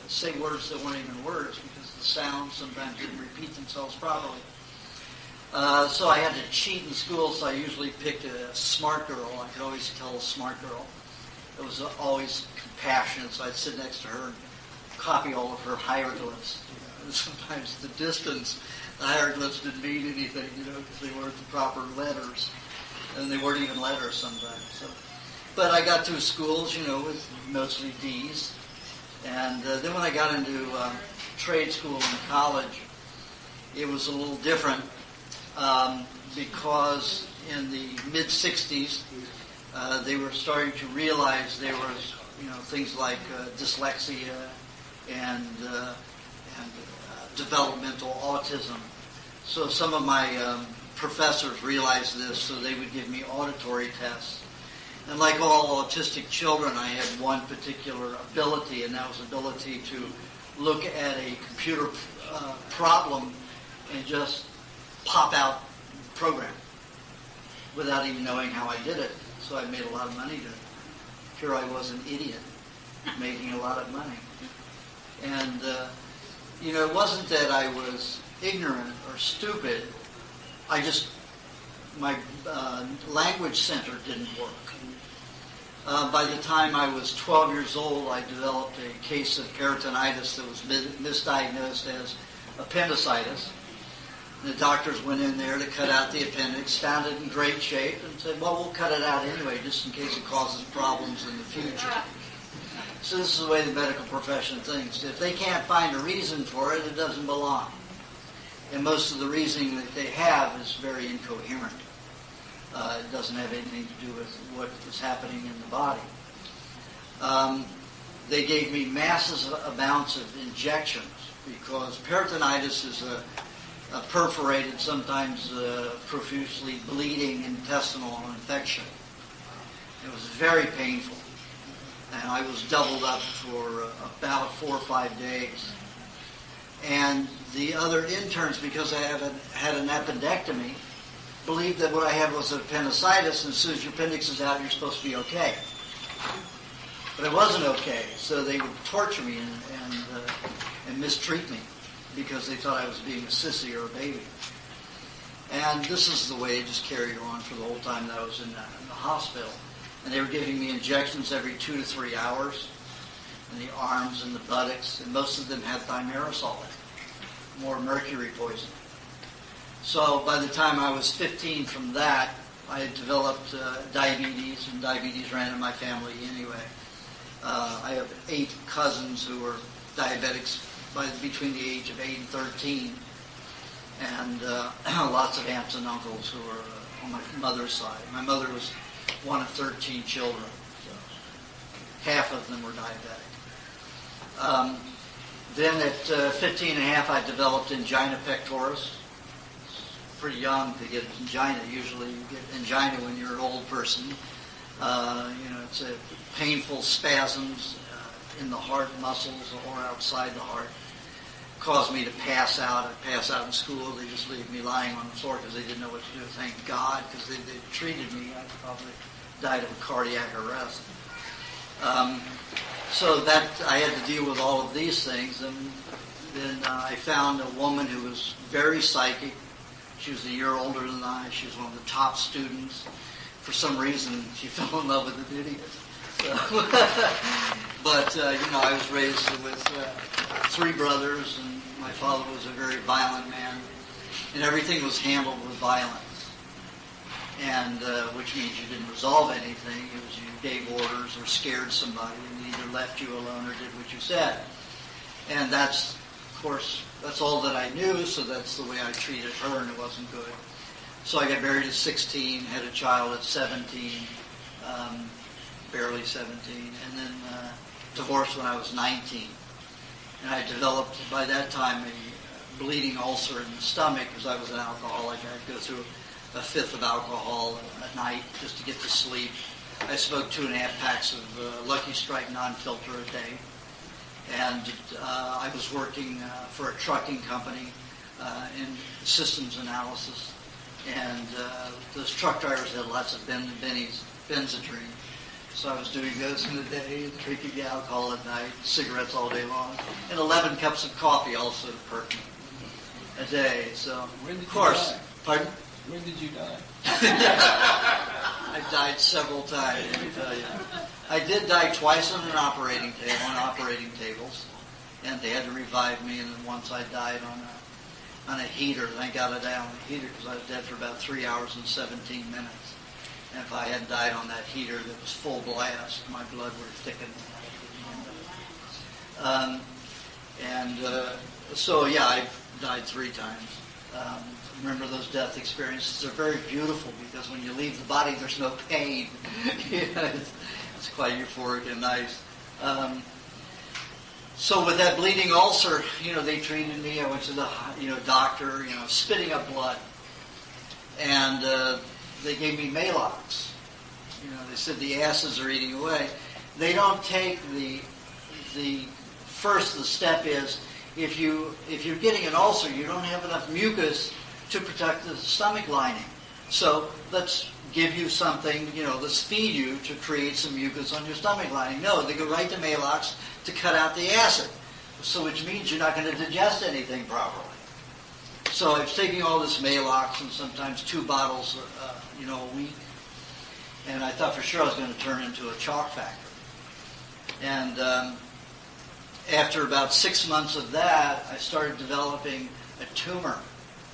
say words that weren't even words because the sounds sometimes didn't repeat themselves properly. So I had to cheat in school, so I usually picked a smart girl. I could always tell a smart girl. It was always compassionate, so I'd sit next to her and copy all of her hieroglyphs. Sometimes the distance, the hieroglyphs didn't mean anything, because they weren't the proper letters. And they weren't even letters sometimes. So. But I got through schools, with mostly D's. And then when I got into trade school and college, it was a little different because in the mid-'60s, they were starting to realize there was, things like dyslexia and developmental autism. So some of my professors realized this, so they would give me auditory tests. And like all autistic children, I had one particular ability, and that was the ability to look at a computer problem and just pop out the program without even knowing how I did it. So I made a lot of money. Here I was, an idiot, making a lot of money. And, it wasn't that I was ignorant or stupid. My language center didn't work. By the time I was 12 years old, I developed a case of peritonitis that was misdiagnosed as appendicitis. The doctors went in there to cut out the appendix, found it in great shape, and said, well, we'll cut it out anyway, just in case it causes problems in the future. So this is the way the medical profession thinks. If they can't find a reason for it, it doesn't belong. And most of the reasoning that they have is very incoherent. It doesn't have anything to do with what is happening in the body. They gave me massive amounts of injections because peritonitis is a perforated, sometimes profusely bleeding intestinal infection. It was very painful. And I was doubled up for about 4 or 5 days. And the other interns, because I had an appendectomy, believed that what I had was appendicitis, and as soon as your appendix is out, you're supposed to be okay. But it wasn't okay, so they would torture me and mistreat me because they thought I was being a sissy or a baby. And this is the way it just carried on for the whole time that I was in the hospital. And they were giving me injections every 2 to 3 hours in the arms and the buttocks, and most of them had thimerosal in it, more mercury poison. So by the time I was 15 from that, I had developed diabetes, and diabetes ran in my family anyway. I have 8 cousins who were diabetics between the age of 8 and 13, and lots of aunts and uncles who were on my mother's side. My mother was one of 13 children, so half of them were diabetic. Then at 15 and a half, I developed angina pectoris. Pretty young to get angina. Usually you get angina when you're an old person. It's a painful spasms in the heart muscles or outside the heart. Caused me to pass out. I'd pass out in school. They just leave me lying on the floor because they didn't know what to do. Thank God, because they treated me. I probably died of a cardiac arrest. So that I had to deal with all of these things. And then I found a woman who was very psychic. She was a year older than I. She was one of the top students. For some reason, she fell in love with an idiot. So but, I was raised with 3 brothers, and my father was a very violent man. And everything was handled with violence. And which means you didn't resolve anything. It was you gave orders or scared somebody and either left you alone or did what you said. And that's, of course, that's all that I knew, so that's the way I treated her, and it wasn't good. So I got married at 16, had a child at 17, barely 17, and then divorced when I was 19. And I developed, by that time, a bleeding ulcer in the stomach because I was an alcoholic. I'd go through a fifth of alcohol at night just to get to sleep. I smoked 2.5 packs of Lucky Strike non-filter a day. And I was working for a trucking company in systems analysis. And those truck drivers had lots of benzodrine. So I was doing this in the day, drinking the alcohol at night, cigarettes all day long, and 11 cups of coffee also per a day. So, when did of course, you die? pardon? When did you die? I died several times, let me tell you. I did die twice on operating tables, and they had to revive me. And then once I died on a heater. Thank God I died on a heater because I was dead for about 3 hours and 17 minutes. And if I had died on that heater that was full blast, my blood would have thickened. So yeah, I died 3 times. Remember those death experiences? They're very beautiful because when you leave the body, there's no pain. It's quite euphoric and nice. So with that bleeding ulcer, they treated me. I went to the doctor, spitting up blood, and they gave me Maalox. They said the acids are eating away. They don't take the step is if you're getting an ulcer, you don't have enough mucus to protect the stomach lining. So let's give you something, let's feed you to create some mucus on your stomach lining. No, they go right to Maalox to cut out the acid. So which means you're not going to digest anything properly. So I was taking all this Maalox and sometimes 2 bottles, a week. And I thought for sure I was going to turn into a chalk factory. And after about 6 months of that, I started developing a tumor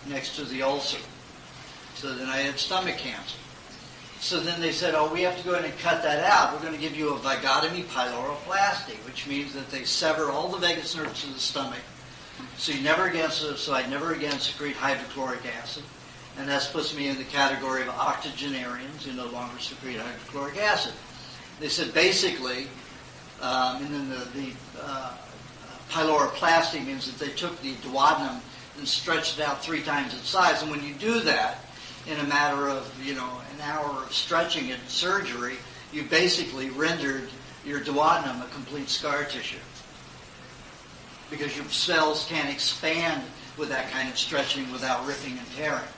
next to the ulcer. So then I had stomach cancer. So then they said, we have to go ahead and cut that out. We're going to give you a vagotomy pyloroplasty, which means that they sever all the vagus nerves of the stomach. So I'd never again secrete hydrochloric acid. And that puts me in the category of octogenarians who no longer secrete hydrochloric acid. They said basically, and then the pyloroplasty means that they took the duodenum and stretched it out 3 times its size. And when you do that, in a matter of, an hour of stretching it, surgery, you basically rendered your duodenum a complete scar tissue. Because your cells can't expand with that kind of stretching without ripping and tearing.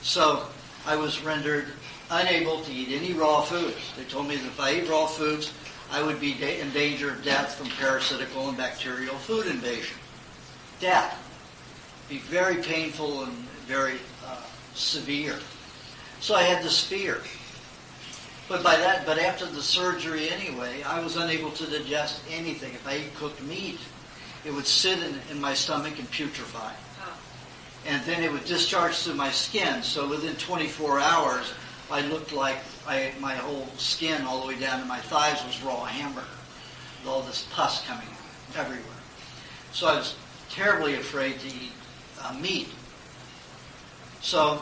So I was rendered unable to eat any raw foods. They told me that if I ate raw foods, I would be in danger of death from parasitical and bacterial food invasion. Death. Be very painful and very severe. So I had this fear. But after the surgery anyway, I was unable to digest anything. If I ate cooked meat, it would sit in my stomach and putrefy. And then it would discharge through my skin. So within 24 hours, I looked like my whole skin all the way down to my thighs was raw hamburger, with all this pus coming out everywhere. So I was terribly afraid to eat meat. So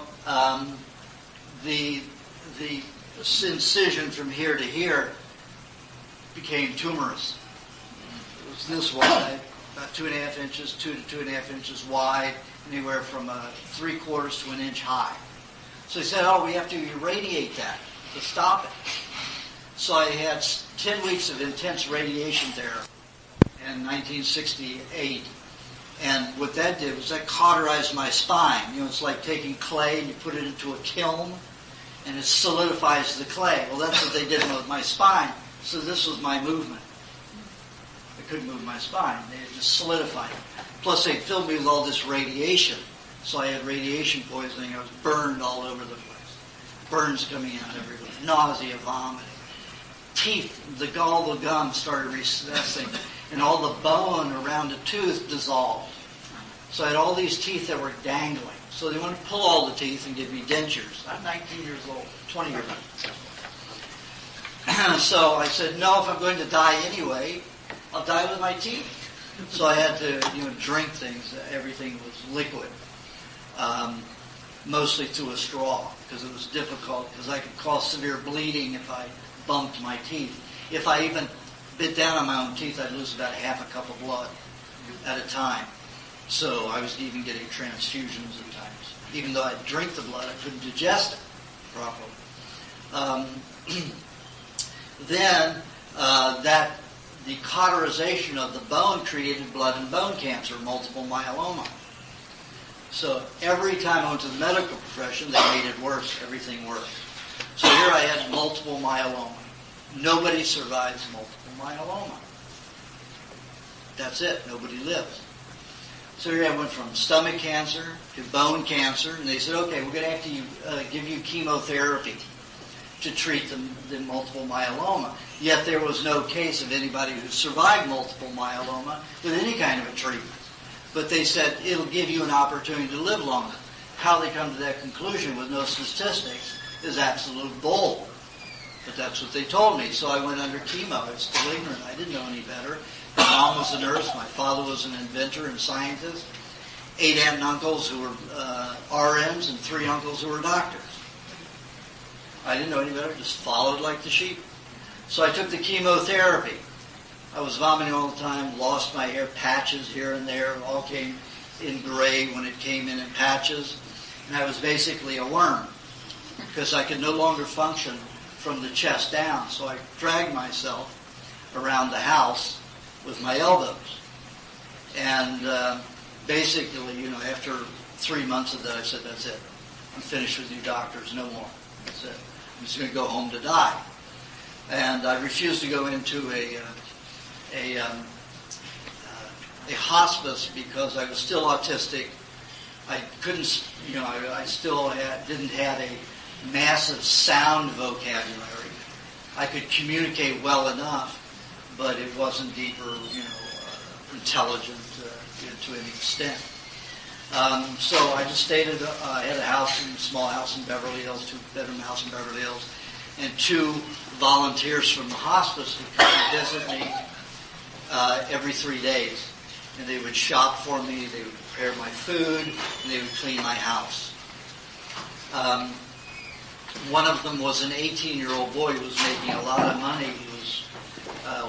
the incision from here to here became tumorous. It was this wide, about 2.5 inches, 2 to 2.5 inches wide, anywhere from 3/4 to 1 inch high. So they said, we have to irradiate that to stop it. So I had 10 weeks of intense radiation therapy in 1968. And what that did was that cauterized my spine. It's like taking clay and you put it into a kiln and it solidifies the clay. Well, that's what they did with my spine. So this was my movement. I couldn't move my spine. They had just solidified it. Plus they filled me with all this radiation. So I had radiation poisoning. I was burned all over the place. Burns coming out everywhere. Nausea, vomiting. Teeth, all the gum started recessing. And all the bone around the tooth dissolved. So I had all these teeth that were dangling. So they wanted to pull all the teeth and give me dentures. I'm 19 years old, 20 years old. So I said, no, if I'm going to die anyway, I'll die with my teeth. So I had to, drink things. Everything was liquid, mostly through a straw, because it was difficult, because I could cause severe bleeding if I bumped my teeth. If I even bit down on my own teeth, I'd lose about 1/2 cup of blood at a time. So I was even getting transfusions at times. Even though I'd drink the blood, I couldn't digest it properly. Then the cauterization of the bone created blood and bone cancer, multiple myeloma. So every time I went to the medical profession, they made it worse, everything worse. So here I had multiple myeloma. Nobody survives multiple myeloma. That's it. Nobody lives. So here I went from stomach cancer to bone cancer, and they said, okay, we're going to have to give you chemotherapy to treat the multiple myeloma. Yet there was no case of anybody who survived multiple myeloma with any kind of a treatment. But they said it'll give you an opportunity to live longer. How they come to that conclusion with no statistics is absolute bull. But that's what they told me. So I went under chemo. I was still ignorant. I didn't know any better. My mom was a nurse. My father was an inventor and scientist. 8 aunts and uncles who were RNs and 3 uncles who were doctors. I didn't know any better. Just followed like the sheep. So I took the chemotherapy. I was vomiting all the time, lost my hair, patches here and there. It all came in gray when it came in patches. And I was basically a worm because I could no longer function from the chest down. So I dragged myself around the house with my elbows. And basically, after 3 months of that, I said, that's it. I'm finished with you doctors, no more. That's it. I'm just going to go home to die. And I refused to go into a hospice because I was still autistic. I couldn't, I still didn't have a massive sound vocabulary. I could communicate well enough, but it wasn't deeper, intelligent to an extent. So I just stayed I had a small house in Beverly Hills, 2-bedroom house in Beverly Hills, and 2 volunteers from the hospice would come and visit me every 3 days. And they would shop for me, they would prepare my food, and they would clean my house. One of them was an 18-year-old boy who was making a lot of money. He was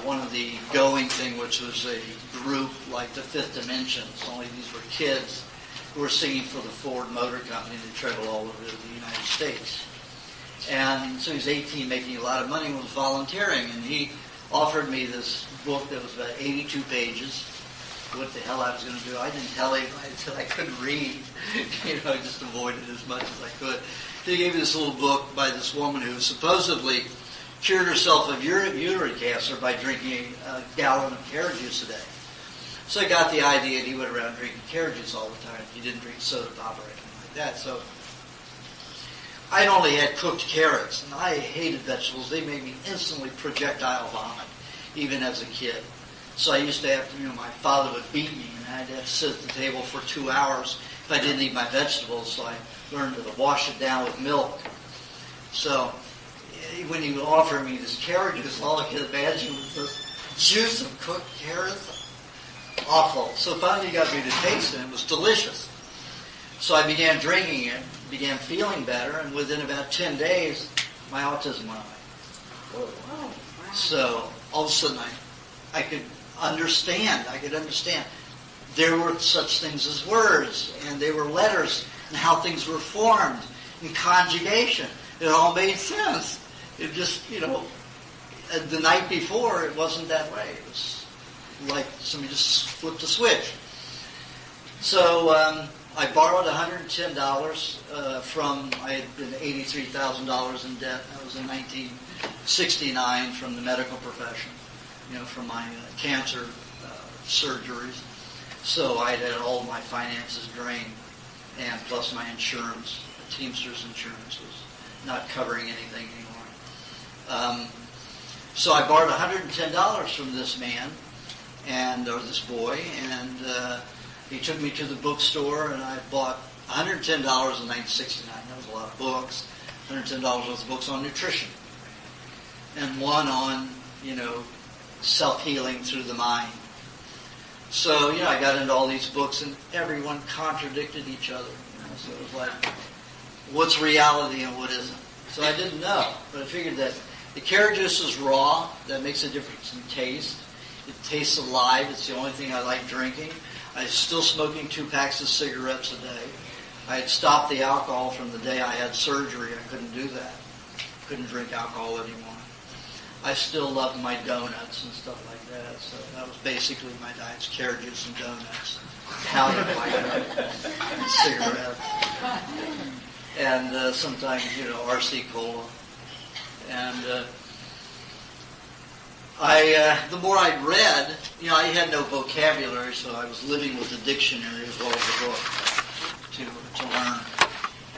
one of the Going thing, which was a group like the Fifth Dimensions, only these were kids who were singing for the Ford Motor Company. They traveled all over the United States. And so he was 18, making a lot of money, and was volunteering. And he offered me this book that was about 82 pages. What the hell I was going to do. I didn't tell him until I couldn't read. I just avoided as much as I could. He gave me this little book by this woman who supposedly cured herself of uterine cancer by drinking a gallon of carrot juice a day. So I got the idea that he went around drinking carrot juice all the time. He didn't drink soda pop or anything like that. So I'd only had cooked carrots, and I hated vegetables. They made me instantly projectile vomit, even as a kid. So I used to have to, my father would beat me, and I'd have to sit at the table for 2 hours if I didn't eat my vegetables. So I learned to wash it down with milk. So when he would offer me this carrot juice, all I could imagine was this juice of cooked carrots. Awful. So finally he got me to taste it, and it was delicious. So I began drinking it, began feeling better, and within about 10 days, my autism went away. Oh, wow. So all of a sudden I could understand. There were such things as words, and they were letters, and how things were formed, and conjugation. It all made sense. It just, the night before, it wasn't that way. It was like somebody just flipped a switch. So I borrowed $110 from, I had been $83,000 in debt. That was in 1969 from the medical profession, from my cancer surgeries. So I had all my finances drained, and plus my insurance, Teamsters insurance, was not covering anything anymore. So I borrowed $110 from this man, or this boy, and he took me to the bookstore, and I bought $110 in 1969. That was a lot of books. $110 worth of books on nutrition, and one on, self-healing through the mind. So, I got into all these books, and everyone contradicted each other. So it was like, what's reality and what isn't? So I didn't know, but I figured that the carrot juice is raw. That makes a difference in taste. It tastes alive. It's the only thing I like drinking. I was still smoking 2 packs of cigarettes a day. I had stopped the alcohol from the day I had surgery. I couldn't do that. Couldn't drink alcohol anymore. I still loved my donuts and stuff like that. So that was basically my diet: carrot juice and donuts, powdered white and cigarettes, and sometimes RC cola. And The more I read, I had no vocabulary, so I was living with the dictionary as well as the book to learn.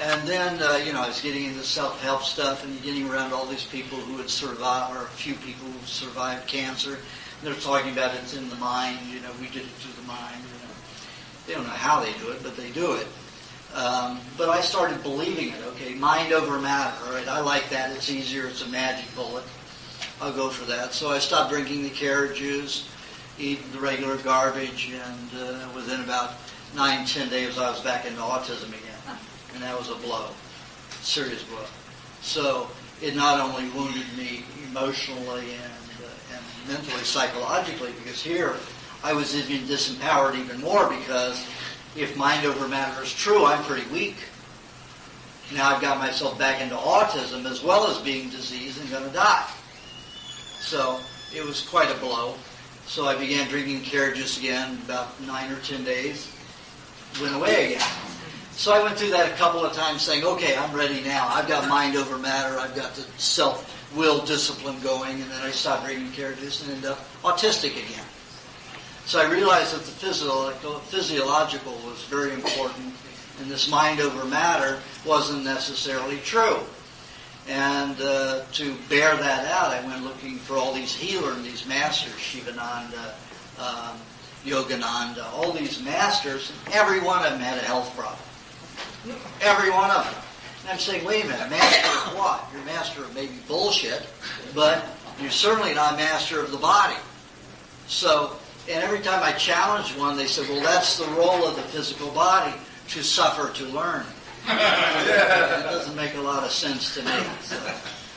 And then, I was getting into self-help stuff and getting around all these people who had survived, or a few people who survived cancer. And they're talking about it's in the mind, we did it through the mind. They don't know how they do it, but they do it. But I started believing it, okay, mind over matter, all right, I like that, it's easier, it's a magic bullet. I'll go for that. So I stopped drinking the carrot juice, eating the regular garbage, and within about 9-10 days I was back into autism again. And that was a blow, serious blow. So it not only wounded me emotionally and mentally, psychologically, because here I was even disempowered even more, because if mind over matter is true, I'm pretty weak. Now I've got myself back into autism as well as being diseased and going to die. So it was quite a blow. So I began drinking carrot juice again, about 9 or 10 days. Went away again. So I went through that a couple of times saying, okay, I'm ready now. I've got mind over matter. I've got the self-will discipline going. And then I stopped drinking carrot juice and ended up autistic again. So I realized that the physiological was very important, and this mind over matter wasn't necessarily true. And to bear that out, I went looking for all these healers, these masters, Shivananda, Yogananda, all these masters, and every one of them had a health problem. Every one of them. And I'm saying, wait a minute, master of what? You're master of maybe bullshit, but you're certainly not master of the body. So, and every time I challenged one, they said, well, that's the role of the physical body, to suffer, to learn. It doesn't make a lot of sense to me. So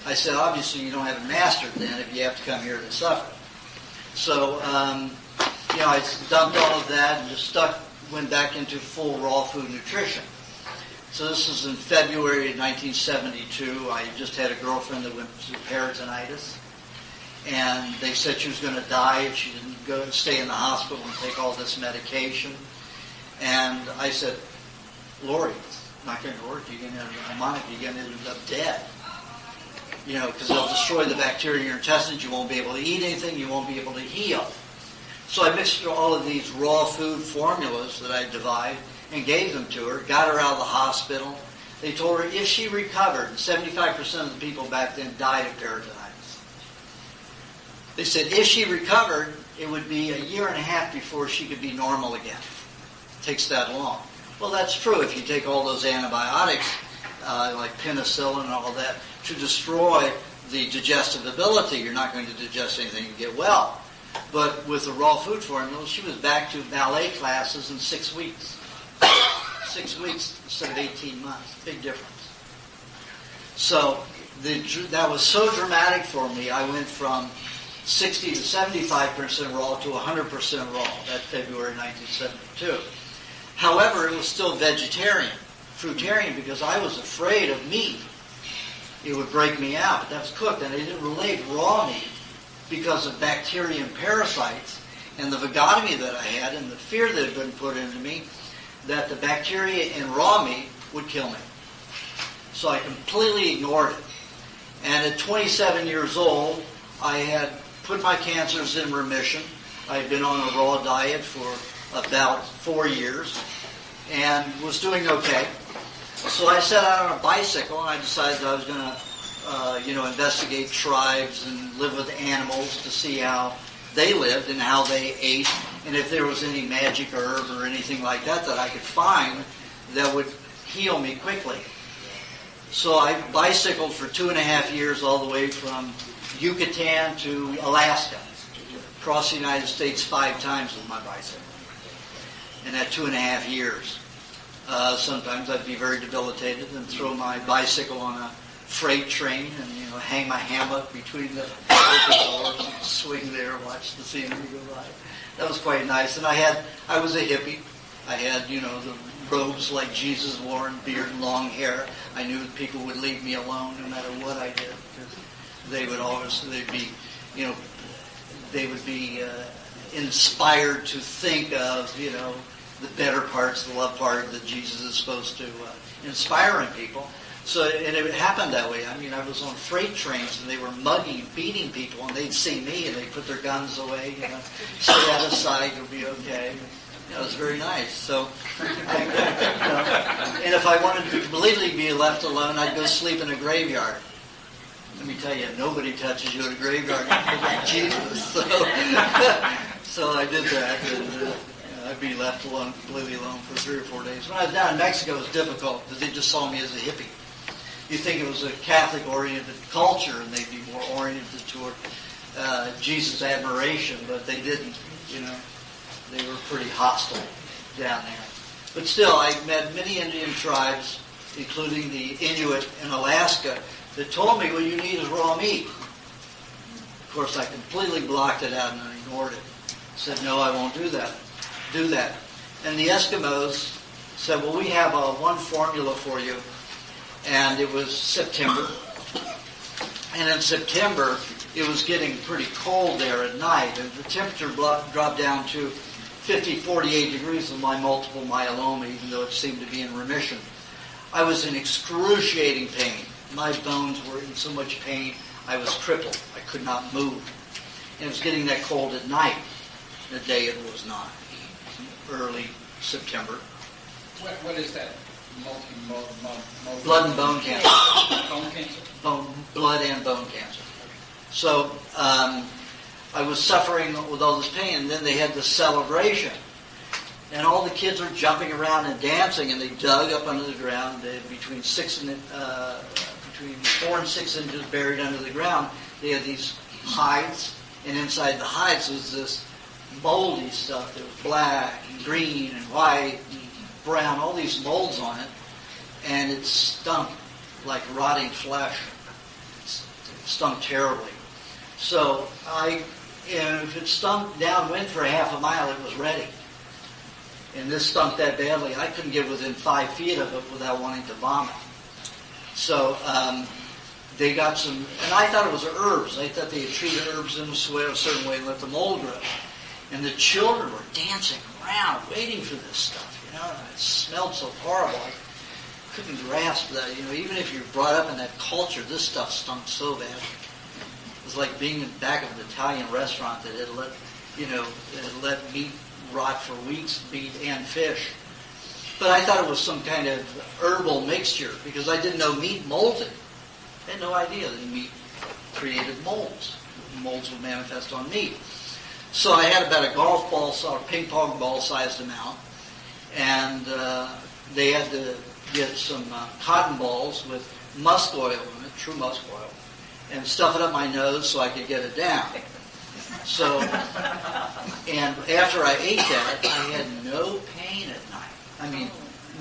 I said, obviously you don't have it mastered then if you have to come here to suffer. So, I dumped all of that and just went back into full raw food nutrition. So this was in February of 1972. I just had a girlfriend that went through peritonitis. And they said she was going to die if she didn't go and stay in the hospital and take all this medication. And I said, Lori, it's not going to work. You're going to end up dead. Because they'll destroy the bacteria in your intestines. You won't be able to eat anything. You won't be able to heal. So I mixed all of these raw food formulas that I devised and gave them to her, got her out of the hospital. They told her if she recovered, 75% of the people back then died of peritonitis. They said if she recovered, it would be a year and a half before she could be normal again. It takes that long. Well, that's true. If you take all those antibiotics, like penicillin and all that, to destroy the digestive ability, you're not going to digest anything and get well. But with the raw food formula, she was back to ballet classes in 6 weeks. 6 weeks instead of 18 months. Big difference. So that was so dramatic for me. I went from 60 to 75% raw to 100% raw that February 1972. However, it was still vegetarian, fruitarian, because I was afraid of meat. It would break me out, but that was cooked, and I didn't relate raw meat because of bacteria and parasites and the vagotomy that I had and the fear that had been put into me that the bacteria in raw meat would kill me. So I completely ignored it. And at 27 years old, I had put my cancers in remission. I had been on a raw diet for about 4 years and was doing okay. So I set out on a bicycle and I decided that I was going to, investigate tribes and live with animals to see how they lived and how they ate, and if there was any magic herb or anything like that I could find that would heal me quickly. So I bicycled for 2.5 years all the way from Yucatan to Alaska, across the United States 5 times with my bicycle. In that 2.5 years. Sometimes I'd be very debilitated and throw my bicycle on a freight train and, hang my hammock between the doors and swing there and watch the scenery go by. That was quite nice. And I was a hippie. I had, the robes like Jesus wore and beard and long hair. I knew that people would leave me alone no matter what I did, because they would be inspired to think of, the better parts, the love part that Jesus is supposed to inspire in people. So, and it happened that way. I mean, I was on freight trains, and they were mugging, beating people, and they'd see me, and they'd put their guns away, stay out of sight, you'll be okay. It was very nice. So, and if I wanted to completely be left alone, I'd go sleep in a graveyard. Let me tell you, nobody touches you in a graveyard. Jesus. So I did that, and I'd be left alone, completely alone for 3 or 4 days. When I was down in Mexico, it was difficult because they just saw me as a hippie. You think it was a Catholic-oriented culture, and they'd be more oriented toward Jesus' admiration, but they didn't. They were pretty hostile down there. But still, I met many Indian tribes, including the Inuit in Alaska, that told me, what you need is raw meat. Of course, I completely blocked it out and ignored it. Said, no, I won't do that. And the Eskimos said, well, we have one formula for you. And it was September. And in September, it was getting pretty cold there at night. And the temperature dropped down to 50, 48 degrees with my multiple myeloma, even though it seemed to be in remission. I was in excruciating pain. My bones were in so much pain, I was crippled. I could not move. And it was getting that cold at night. The day it was not. Early September. What is that? Blood and bone cancer. Bone cancer? Blood and bone cancer. So I was suffering with all this pain, and then they had this celebration. And all the kids were jumping around and dancing, and they dug up under the ground between 4 and 6 inches buried under the ground. They had these hides, and inside the hides was this moldy stuff. There was black and green and white and brown, all these molds on it, and it stunk like rotting flesh. It stunk terribly. So if it stunk downwind for a half a mile, it was ready. And this stunk that badly, I couldn't get within 5 feet of it without wanting to vomit. So they got some, and I thought it was herbs. I thought they had treated herbs in a certain way and let the mold grow. And the children were dancing around, waiting for this stuff. It smelled so horrible. I couldn't grasp that. Even if you're brought up in that culture, this stuff stunk so bad. It was like being in the back of an Italian restaurant that had let meat rot for weeks, meat and fish. But I thought it was some kind of herbal mixture because I didn't know meat molded. I had no idea that meat created molds. Molds would manifest on meat. So I had about a golf ball or ping pong ball sized amount, and they had to get some cotton balls with musk oil in it, true musk oil, and stuff it up my nose so I could get it down. So, and after I ate that, I had no pain at night. I mean,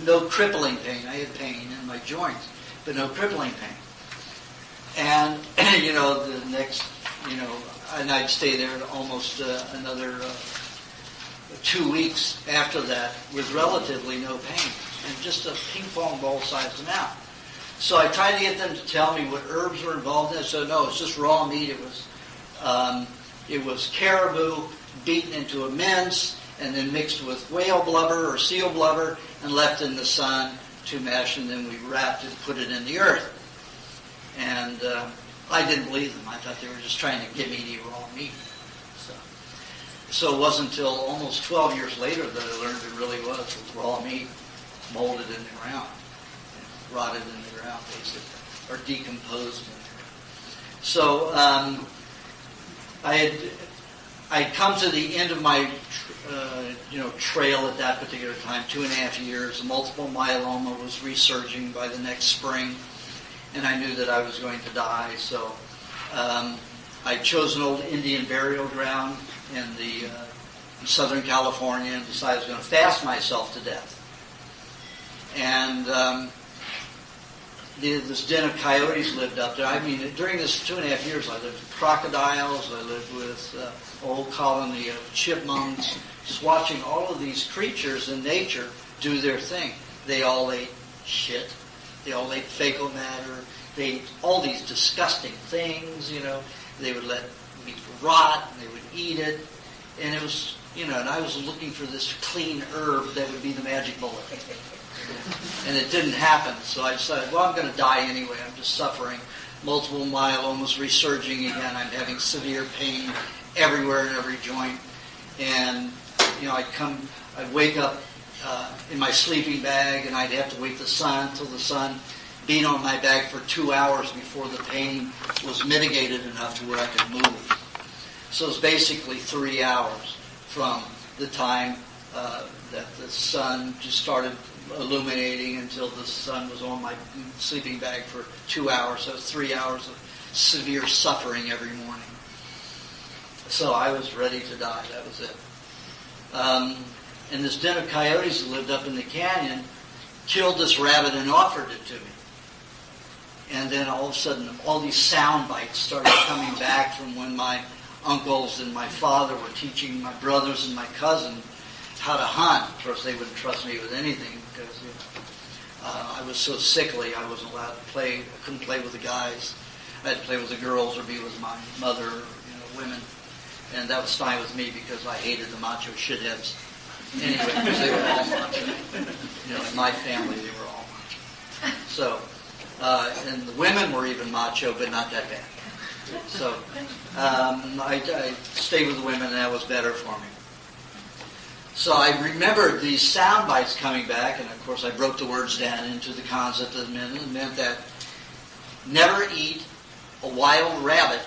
no crippling pain. I had pain in my joints, but no crippling pain. And, the next, and I'd stay there almost another 2 weeks after that with relatively no pain and just a ping pong ball sized amount. So I tried to get them to tell me what herbs were involved in it. So no, it's just raw meat. It was caribou beaten into a mince and then mixed with whale blubber or seal blubber and left in the sun to mash, and then we wrapped it and put it in the earth. And I didn't believe them. I thought they were just trying to get me to eat raw meat. So it wasn't until almost 12 years later that I learned it really was raw meat molded in the ground, rotted in the ground basically, or decomposed in there. So I'd come to the end of my trail at that particular time, 2.5 years. Multiple myeloma was resurging by the next spring, and I knew that I was going to die. So I chose an old Indian burial ground in Southern California and decided I was going to fast myself to death. And this den of coyotes lived up there. I mean, during this 2.5 years, I lived with crocodiles. I lived with a whole colony of chipmunks, just watching all of these creatures in nature do their thing. They all ate shit. They all ate fecal matter. They ate all these disgusting things, They would let meat rot, and they would eat it. And it was, and I was looking for this clean herb that would be the magic bullet. And it didn't happen, so I decided, well, I'm going to die anyway. I'm just suffering. Multiple myeloma was resurging again. I'm having severe pain everywhere in every joint. And, I'd wake up in my sleeping bag, and I'd have to wait till the sun beat on my back for 2 hours before the pain was mitigated enough to where I could move. So it's basically 3 hours from the time that the sun just started illuminating until the sun was on my sleeping bag for 2 hours. So it's 3 hours of severe suffering every morning. So I was ready to die. That was it. And this den of coyotes that lived up in the canyon killed this rabbit and offered it to me. And then all of a sudden, all these sound bites started coming back from when my uncles and my father were teaching my brothers and my cousin how to hunt. Of course, they wouldn't trust me with anything because I was so sickly. I wasn't allowed to play. I couldn't play with the guys. I had to play with the girls or be with my mother, women. And that was fine with me because I hated the macho shitheads. Anyway, because they were all macho. In my family, they were all macho. So, and the women were even macho, but not that bad. So, I stayed with the women, and that was better for me. So I remembered these sound bites coming back, and of course I broke the words down into the concept that it meant that never eat a wild rabbit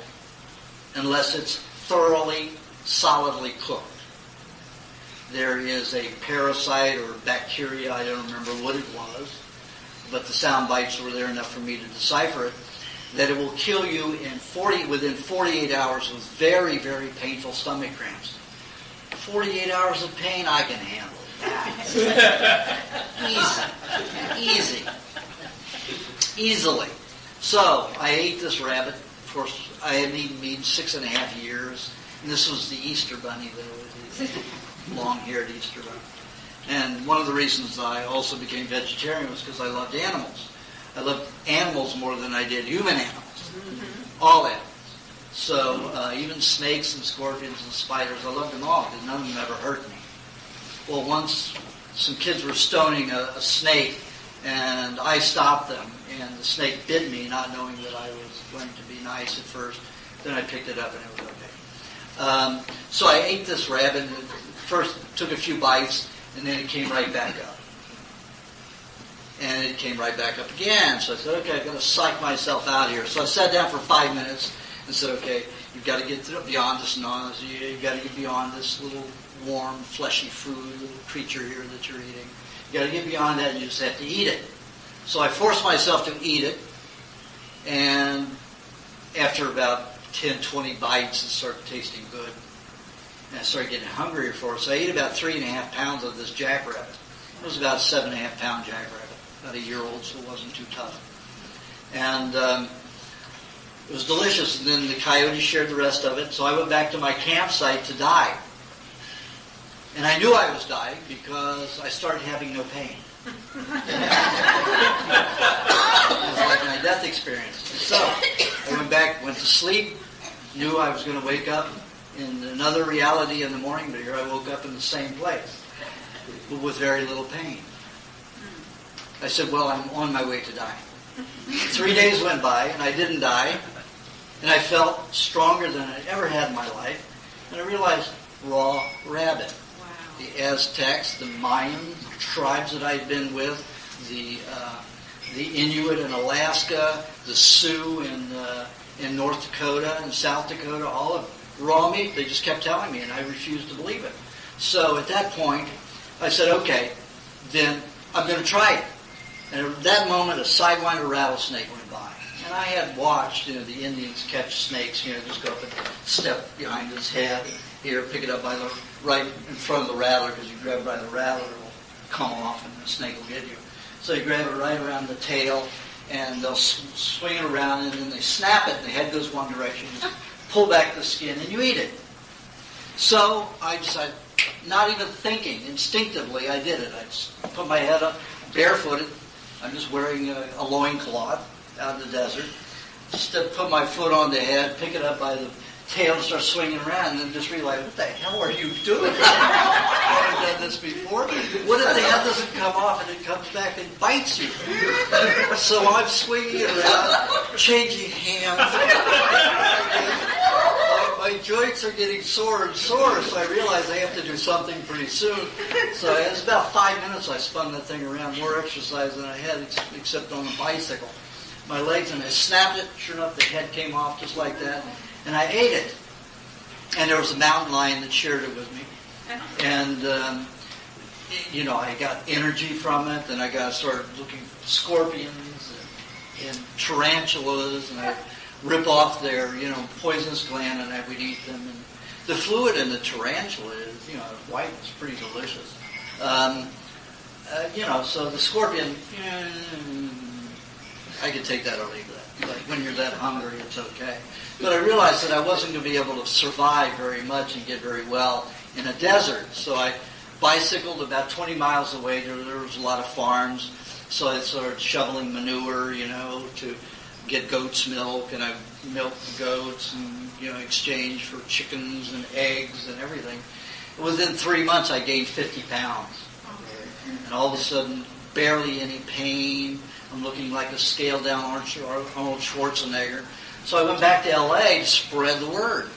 unless it's thoroughly, solidly cooked. There is a parasite or bacteria, I don't remember what it was, but the sound bites were there enough for me to decipher it, that it will kill you within 48 hours with very, very painful stomach cramps. 48 hours of pain, I can handle that. Easily. So, I ate this rabbit. Of course, I hadn't eaten meat in 6.5 years. And this was the Easter bunny, the long-haired Easter bunny. And one of the reasons I also became vegetarian was because I loved animals. I loved animals more than I did human animals. All animals. So even snakes and scorpions and spiders, I loved them all because none of them ever hurt me. Well, once some kids were stoning a snake, and I stopped them, and the snake bit me, not knowing that I was going to be nice at first. Then I picked it up, and it was okay. So I ate this rabbit, and first took a few bites, and then it came right back up. And it came right back up again. So I said, okay, I've got to psych myself out here. So I sat down for 5 minutes and said, okay, you've got to get beyond this nausea. You've got to get beyond this little warm, fleshy food, little creature here that you're eating. You've got to get beyond that, and you just have to eat it. So I forced myself to eat it. And after about 10, 20 bites, it started tasting good. And I started getting hungrier for it. So I ate about 3.5 pounds of this jackrabbit. It was about a 7.5 pound jackrabbit. About a year old, so it wasn't too tough. And it was delicious. And then the coyotes shared the rest of it. So I went back to my campsite to die. And I knew I was dying because I started having no pain. It was like my death experience. So I went back, went to sleep, knew I was going to wake up in another reality in the morning, but here I woke up in the same place, but with very little pain. I said, well, I'm on my way to dying. 3 days went by, and I didn't die, and I felt stronger than I'd ever had in my life, and I realized raw rabbit. Wow. The Aztecs, the Mayan tribes that I'd been with, the Inuit in Alaska, the Sioux in North Dakota and South Dakota, all of raw meat. They just kept telling me, and I refused to believe it. So at that point, I said, okay, then I'm going to try it. And at that moment, a sidewinder rattlesnake went by. And I had watched, the Indians catch snakes, just go up and step behind his head, here, pick it up by right in front of the rattler, because you grab it by the rattler, it will come off, and the snake will get you. So you grab it right around the tail, and they'll swing it around, and then they snap it, and the head goes one direction, you pull back the skin, and you eat it. So I decided, not even thinking, instinctively, I did it. I just put my head up, barefooted. I'm just wearing a loincloth out in the desert. Just put my foot on the head, pick it up by the tail starts swinging around, and then just realize, what the hell are you doing? I've never done this before. What if the head doesn't come off and it comes back and bites you? So I'm swinging around, changing hands. My joints are getting sore and sore, so I realize I have to do something pretty soon. So it was about 5 minutes I spun that thing around, more exercise than I had, except on the bicycle. My legs, and I snapped it. Sure enough, the head came off just like that. And I ate it. And there was a mountain lion that shared it with me. And, I got energy from it. And I started looking for scorpions and tarantulas. And I'd rip off their, poisonous gland, and I would eat them. And the fluid in the tarantula is, white. It's pretty delicious. So the scorpion, I could take that or leave that. Like when you're that hungry, it's okay. But I realized that I wasn't going to be able to survive very much and get very well in a desert. So I bicycled about 20 miles away. There was a lot of farms. So I started shoveling manure, to get goat's milk. And I milked the goats and, exchange for chickens and eggs and everything. Within 3 months, I gained 50 pounds. And all of a sudden, barely any pain. I'm looking like a scaled-down Arnold Schwarzenegger. So I went back to L.A. to spread the word.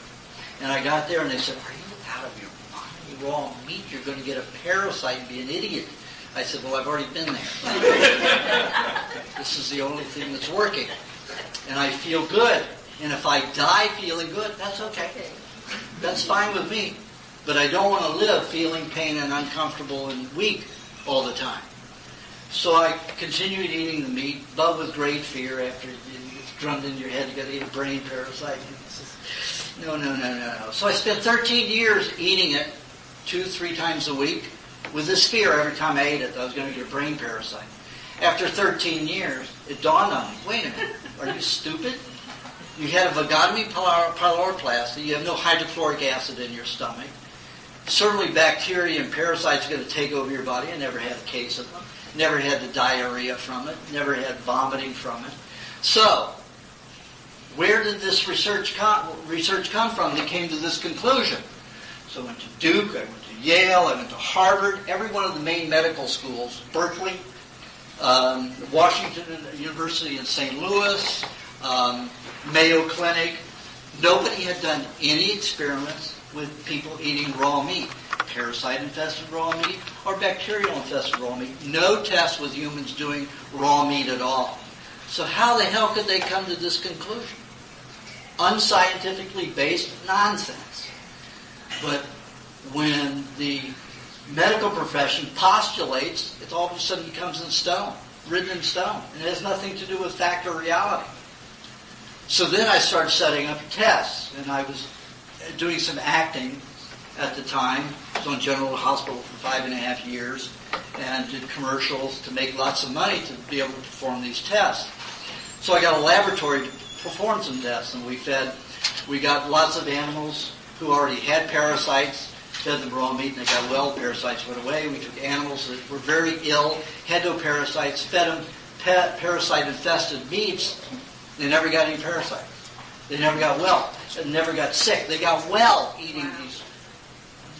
And I got there, and they said, are you out of your mind? Raw meat, you're going to get a parasite and be an idiot. I said, well, I've already been there. This is the only thing that's working. And I feel good. And if I die feeling good, that's okay. That's fine with me. But I don't want to live feeling pain and uncomfortable and weak all the time. So I continued eating the meat, but with great fear after it's drummed in your head, you got to eat a brain parasite. No. So I spent 13 years eating it 2-3 times a week with this fear every time I ate it that I was going to get a brain parasite. After 13 years, it dawned on me, wait a minute, are you stupid? You had a vagotomy pyloroplasty, you have no hydrochloric acid in your stomach. Certainly bacteria and parasites are going to take over your body. I never had a case of them. Never had the diarrhea from it. Never had vomiting from it. So, where did this research come from that came to this conclusion? So I went to Duke, I went to Yale, I went to Harvard, every one of the main medical schools, Berkeley, Washington University in St. Louis, Mayo Clinic. Nobody had done any experiments with people eating raw meat. Parasite-infested raw meat or bacterial-infested raw meat. No test with humans doing raw meat at all. So how the hell could they come to this conclusion? Unscientifically based nonsense. But when the medical profession postulates, it all of a sudden becomes written in stone. And it has nothing to do with fact or reality. So then I started setting up tests, and I was doing some acting at the time. I was on General Hospital for 5.5 years and did commercials to make lots of money to be able to perform these tests. So I got a laboratory to perform some tests, and we got lots of animals who already had parasites, fed them raw meat, and they got well. Parasites went away. We took animals that were very ill, had no parasites, fed them parasite-infested meats. They never got any parasites. They never got well. They never got sick. They got well eating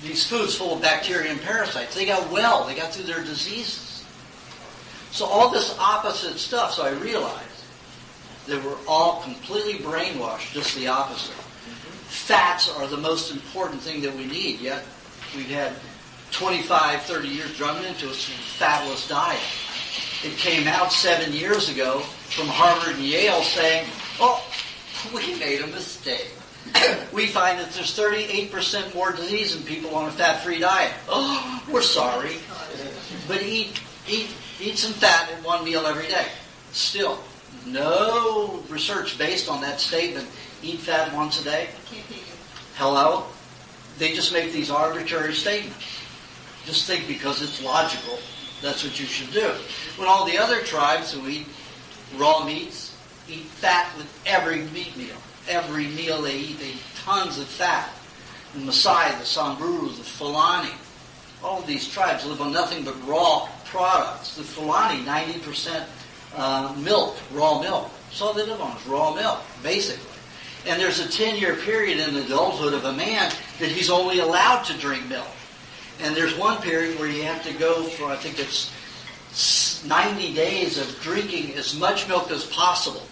these foods full of bacteria and parasites. They got well. They got through their diseases. So all this opposite stuff, so I realized that we're all completely brainwashed, just the opposite. Fats are the most important thing that we need, yet we've had 25, 30 years drummed into us with a fatless diet. It came out 7 years ago from Harvard and Yale saying, oh, we made a mistake. We find that there's 38% more disease in people on a fat-free diet. Oh, we're sorry. But eat some fat in one meal every day. Still, no research based on that statement. Eat fat once a day. Hello? They just make these arbitrary statements. Just think because it's logical, that's what you should do. When all the other tribes who eat raw meats eat fat with every meat meal. Every meal they eat tons of fat. The Maasai, the Samburus, the Fulani, all of these tribes live on nothing but raw products. The Fulani, 90% milk, raw milk. That's all they live on is raw milk, basically. And there's a 10-year period in adulthood of a man that he's only allowed to drink milk. And there's one period where you have to go for, I think it's 90 days of drinking as much milk as possible.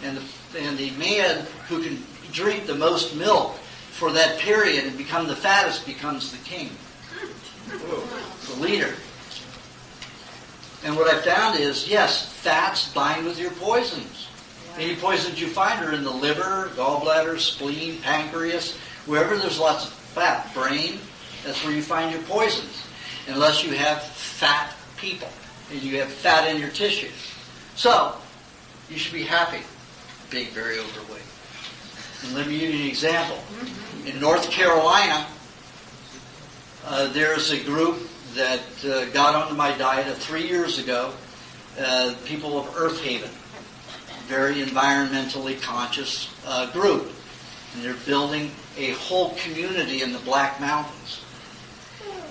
And the man who can drink the most milk for that period and become the fattest becomes the king, the leader. And what I found is, yes, fats bind with your poisons. Any poisons you find are in the liver, gallbladder, spleen, pancreas, wherever there's lots of fat, brain, that's where you find your poisons. Unless you have fat people and you have fat in your tissues. So, you should be happy being very overweight. And let me give you an example. In North Carolina, there's a group that got onto my diet 3 years ago, people of Earth Haven, very environmentally conscious group. And they're building a whole community in the Black Mountains.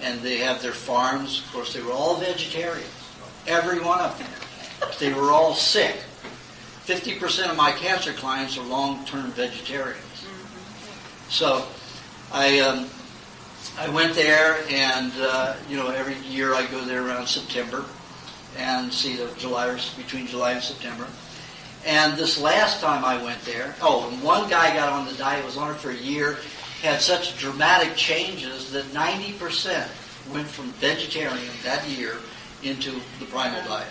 And they have their farms. Of course, they were all vegetarians. Every one of them. They were all sick. 50% of my cancer clients are long-term vegetarians. So I went there, and every year I go there around September and see between July and September. And this last time I went there, and one guy got on the diet, was on it for a year, had such dramatic changes that 90% went from vegetarian that year into the primal diet.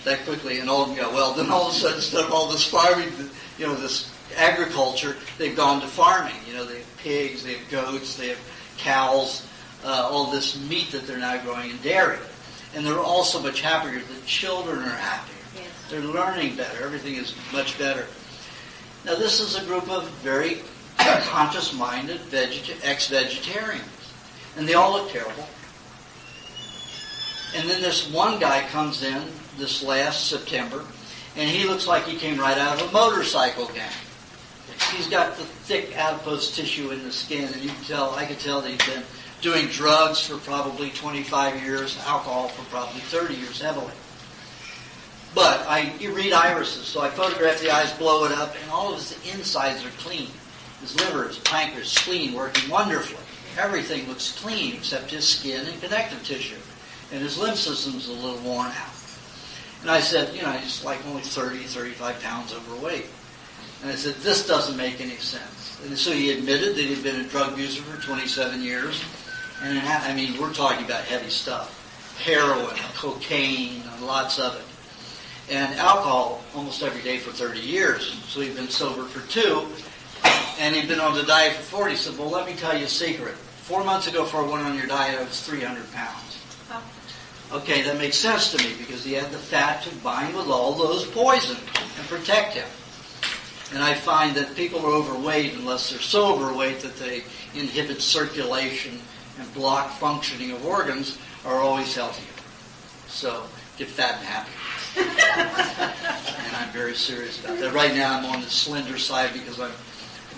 That quickly, and all of them got well. Then all of a sudden, instead of all this farming, this agriculture, they've gone to farming. They have pigs, they have goats, they have cows, all this meat that they're now growing in dairy. And they're all so much happier. The children are happier. Yes. They're learning better. Everything is much better. Now, this is a group of very conscious-minded ex-vegetarians. And they all look terrible. And then this one guy comes in this last September, and he looks like he came right out of a motorcycle gang. He's got the thick adipose tissue in the skin, and I could tell that he's been doing drugs for probably 25 years, alcohol for probably 30 years heavily. But you read irises, so I photograph the eyes, blow it up, and all of his insides are clean. His liver, his pancreas, spleen working wonderfully. Everything looks clean except his skin and connective tissue. And his lymph system's a little worn out. And I said, he's like only 30, 35 pounds overweight. And I said, this doesn't make any sense. And so he admitted that he'd been a drug user for 27 years. And we're talking about heavy stuff. Heroin, cocaine, lots of it. And alcohol almost every day for 30 years. So he'd been sober for 2. And he'd been on the diet for 40. He said, well, let me tell you a secret. 4 months ago, before I went on your diet, I was 300 pounds. Okay, that makes sense to me because he had the fat to bind with all those poisons and protect him. And I find that people are overweight unless they're so overweight that they inhibit circulation and block functioning of organs are always healthier. So get fat and happy. And I'm very serious about that. Right now I'm on the slender side because I'm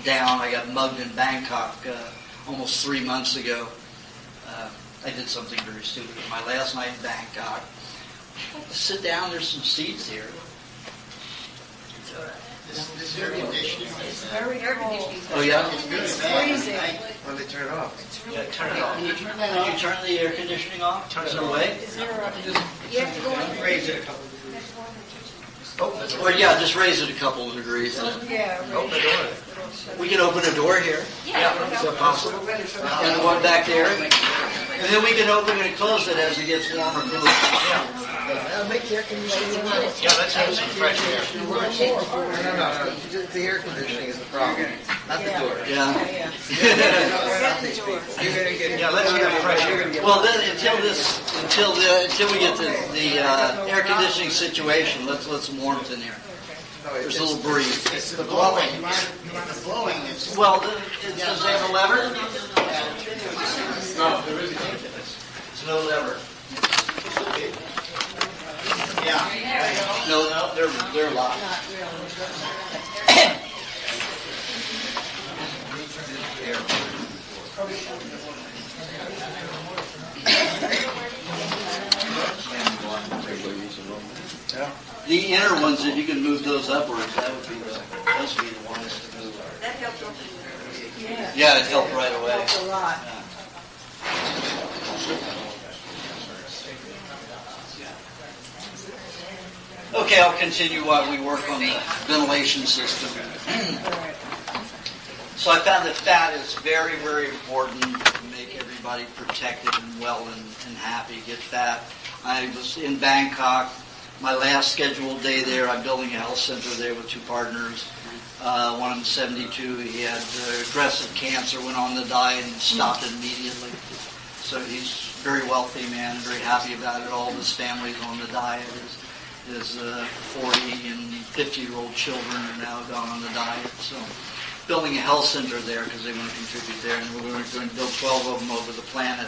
down. I got mugged in Bangkok almost 3 months ago. I did something very stupid my last night in Bangkok. Sit down, there's some seats here. This air conditioning. It's very air conditioning. Oh, yeah? It's freezing. Well, they turn it off. Turn it off. Can you turn the air conditioning off? Turn it away? Is there you have to go in. Raise it a couple. Or just raise it a couple of degrees. Yeah, Open the door. We can open a door here. Yeah. Is that possible? And one back there. And then we can open and close it as it gets warmer. Make the air conditioning. Yeah, let's have some fresh air. No. The air conditioning is the problem, not the door. Yeah. Yeah, let's have fresh air. Well, then until we get the air conditioning situation, let's some warmth in here. There's a little breeze. It's the blowing. You mind the blowing? Well, does it have a lever? No, there isn't. There's no lever. Yeah. No, they're locked. The inner ones, if you can move those upwards, those would be the ones to move. Yeah, it helped right away. Helped a lot. Okay, I'll continue while we work on the ventilation system. So I found that fat is very, very important to make everybody protected and well and happy. Get fat. I was in Bangkok. My last scheduled day there, I'm building a health center there with two partners. One of them 72. He had aggressive cancer, went on the diet and stopped it immediately. So he's a very wealthy man, very happy about it. All of his family's on the diet. His 40 and 50-year-old children are now gone on the diet. So building a health center there because they want to contribute there, and we're going to build 12 of them over the planet.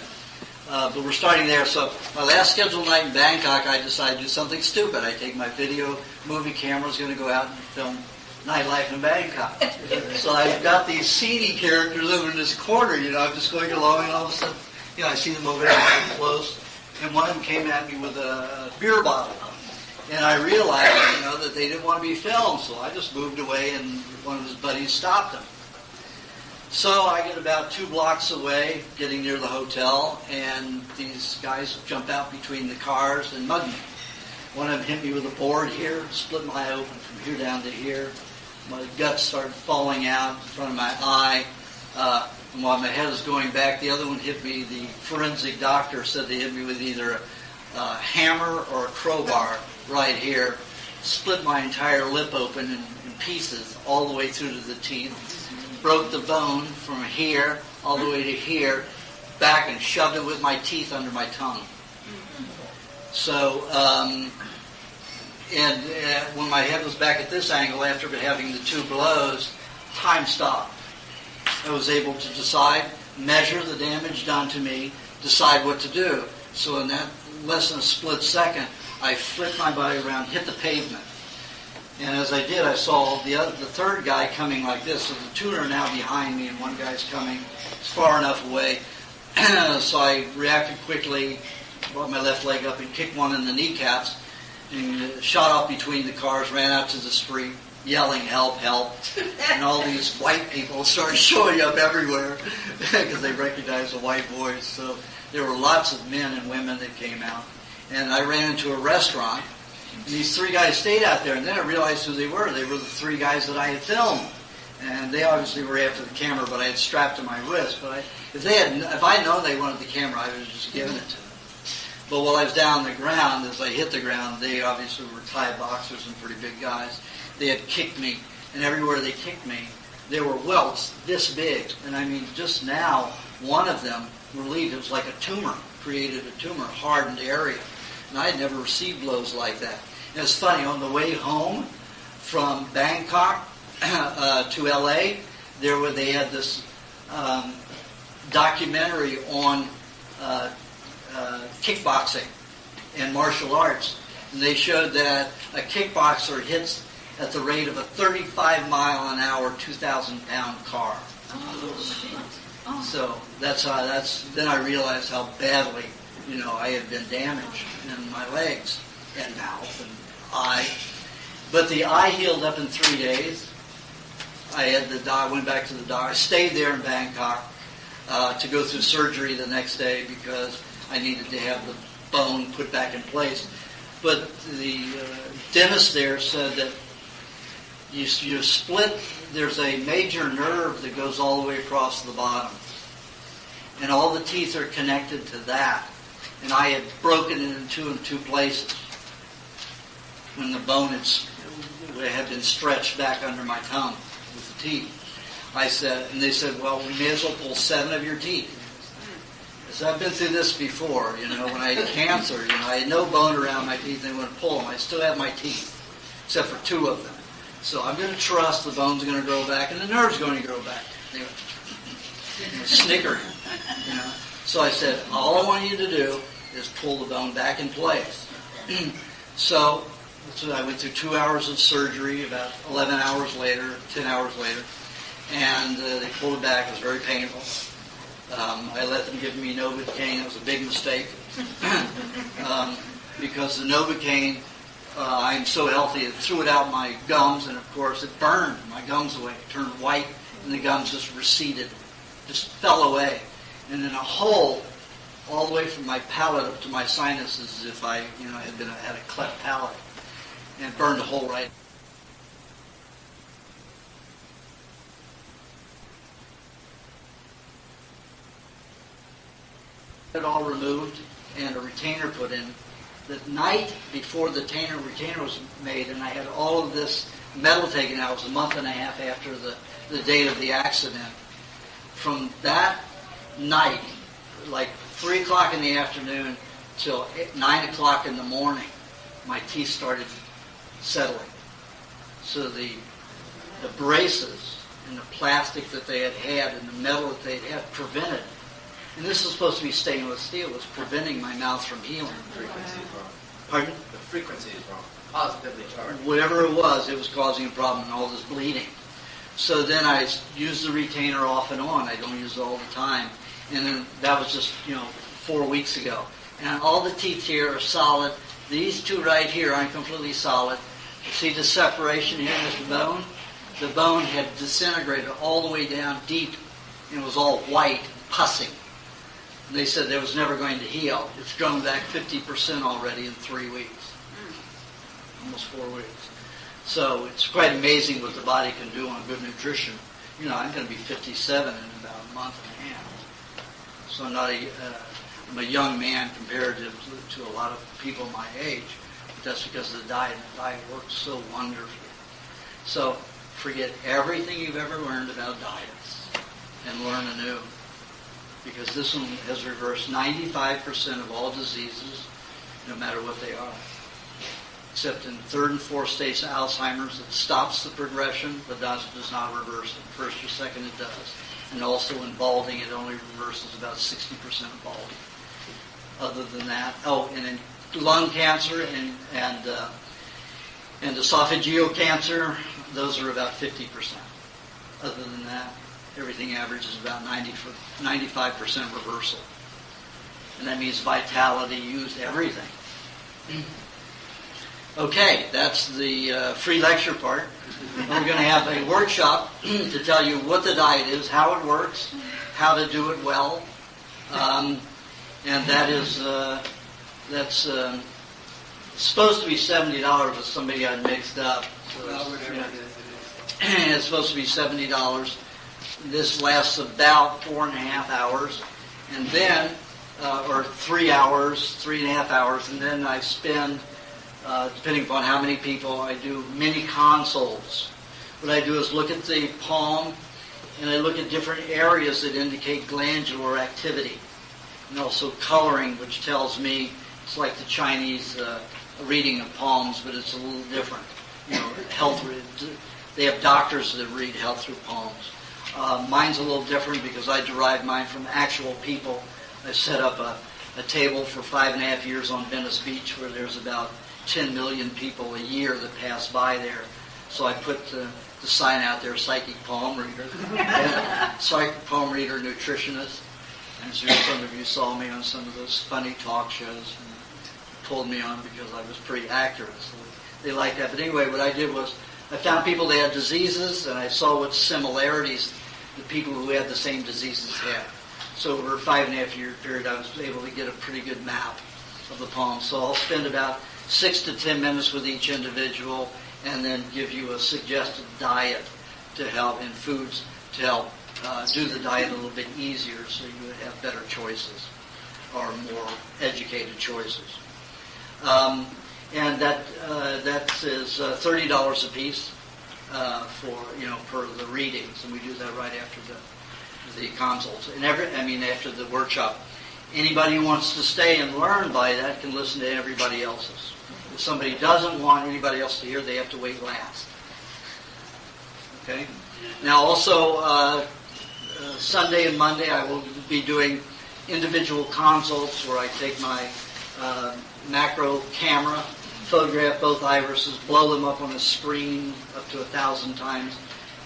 But we're starting there. So my last scheduled night in Bangkok, I decided to do something stupid. I take my video movie camera, was going to go out and film nightlife in Bangkok. So I've got these seedy characters over in this corner. I'm just going along, and all of a sudden, I see them over there close, and one of them came at me with a beer bottle. And I realized, that they didn't want to be filmed, so I just moved away, and one of his buddies stopped him. So I get about 2 blocks away, getting near the hotel, and these guys jump out between the cars and mug me. One of them hit me with a board here, split my eye open from here down to here. My guts started falling out in front of my eye. And while my head was going back, the other one hit me. The forensic doctor said they hit me with either a hammer or a crowbar right here. Split my entire lip open in pieces all the way through to the teeth. Broke the bone from here all the way to here, back, and shoved it with my teeth under my tongue. So, when my head was back at this angle after having the 2 blows, time stopped. I was able to decide, measure the damage done to me, decide what to do. So in that less than a split second, I flipped my body around, hit the pavement. And as I did, I saw the third guy coming like this. So the 2 are now behind me, and one guy's coming far enough away. So I reacted quickly, brought my left leg up and kicked one in the kneecaps, and shot off between the cars, ran out to the street, yelling, "Help, help." And all these white people started showing up everywhere because they recognized the white voice. So there were lots of men and women that came out. And I ran into a restaurant, and these 3 guys stayed out there, and then I realized who they were. They were the 3 guys that I had filmed. And they obviously were after the camera, but I had strapped to my wrist. But if I'd known they wanted the camera, I would have just given it to them. But while I was down on the ground, as I hit the ground, they obviously were Thai boxers and pretty big guys. They had kicked me, and everywhere they kicked me, there were welts this big. And I mean, just now, one of them relieved, it was like a tumor, created a tumor, hardened area. And I had never received blows like that. And it's funny, on the way home from Bangkok to LA, they had this documentary on kickboxing and martial arts. And they showed that a kickboxer hits at the rate of a 35-mile-an-hour, 2,000-pound car. So then I realized how badly, I had been damaged in my legs and mouth and eye. But the eye healed up in 3 days. I went back to the doctor. I stayed there in Bangkok to go through surgery the next day because I needed to have the bone put back in place. But the dentist there said that you split, there's a major nerve that goes all the way across the bottom. And all the teeth are connected to that. And I had broken it in two places when the bone had been stretched back under my tongue with the teeth. And they said, well, we may as well pull 7 of your teeth. So I've been through this before, when I had cancer, I had no bone around my teeth, and they wouldn't pull them. I still have my teeth, except for 2 of them. So I'm going to trust the bone's going to grow back, and the nerve's going to grow back. They were snickering, So I said, all I want you to do is pull the bone back in place. So I went through 2 hours of surgery, about 11 hours later, 10 hours later, and they pulled it back. It was very painful. I let them give me Novocaine. It was a big mistake because the Novocaine, I'm so healthy, it threw it out my gums, and of course it burned my gums away. It turned white and the gums just receded, just fell away. And then a hole all the way from my palate up to my sinuses, as if I, had a cleft palate, and burned a hole right. It all removed and a retainer put in. The night before the retainer was made, and I had all of this metal taken out. It was a month and a half after the date of the accident. From that night, like 3 o'clock in the afternoon till 9 o'clock in the morning, my teeth started settling. So the braces and the plastic that they had and the metal that they had prevented, and this is supposed to be stainless steel, was preventing my mouth from healing. The frequency is wrong. Pardon? The frequency is wrong. Positively charged. Whatever it was causing a problem and all this bleeding. So then I used the retainer off and on. I don't use it all the time. And then that was just, 4 weeks ago. And all the teeth here are solid. These two right here aren't completely solid. See the separation here in this bone? The bone had disintegrated all the way down deep, and it was all white, pussing. And they said it was never going to heal. It's grown back 50% already in 3 weeks. Almost 4 weeks. So it's quite amazing what the body can do on good nutrition. I'm going to be 57 in about a month and a half. So I'm a young man compared to a lot of people my age. But that's because of the diet. The diet works so wonderfully. So forget everything you've ever learned about diets and learn anew. Because this one has reversed 95% of all diseases, no matter what they are. Except in 3rd and 4th stages of Alzheimer's, it stops the progression, but does not reverse it. 1st or 2nd, it does. And also in balding, it only reverses about 60% of balding. Other than that, and in lung cancer and esophageal cancer, those are about 50%. Other than that, everything averages about 95% reversal. And that means vitality, youth, everything. Okay, that's the free lecture part. We're going to have a workshop to tell you what the diet is, how it works, how to do it well. And that's supposed to be $70, but somebody got mixed up. So it's supposed to be $70. This lasts about 4.5 hours, and then, or 3 hours, 3.5 hours, and then I spend, depending upon how many people, I do mini consults. What I do is look at the palm, and I look at different areas that indicate glandular activity, and also coloring, which tells me it's like the Chinese reading of palms, but it's a little different. Health. They have doctors that read health through palms. Mine's a little different because I derive mine from actual people. I set up a table for 5.5 years on Venice Beach where there's about 10 million people a year that pass by there. So I put the sign out there, psychic palm reader, psychic palm reader nutritionist. I'm sure some of you saw me on some of those funny talk shows and pulled me on because I was pretty accurate. So they liked that. But anyway, what I did was I found people that had diseases, and I saw what similarities the people who had the same diseases had. So over a 5.5 year period, I was able to get a pretty good map of the palm. So I'll spend about 6 to 10 minutes with each individual, and then give you a suggested diet to help, and foods to help do the diet a little bit easier, so you would have better choices or more educated choices. And that is $30 a piece per the readings, and we do that right after the consults and after the workshop. Anybody who wants to stay and learn by that can listen to everybody else's. If somebody doesn't want anybody else to hear, they have to wait last. Okay. Now also Sunday and Monday I will be doing individual consults where I take my macro camera, photograph both irises, blow them up on a screen up to 1,000 times,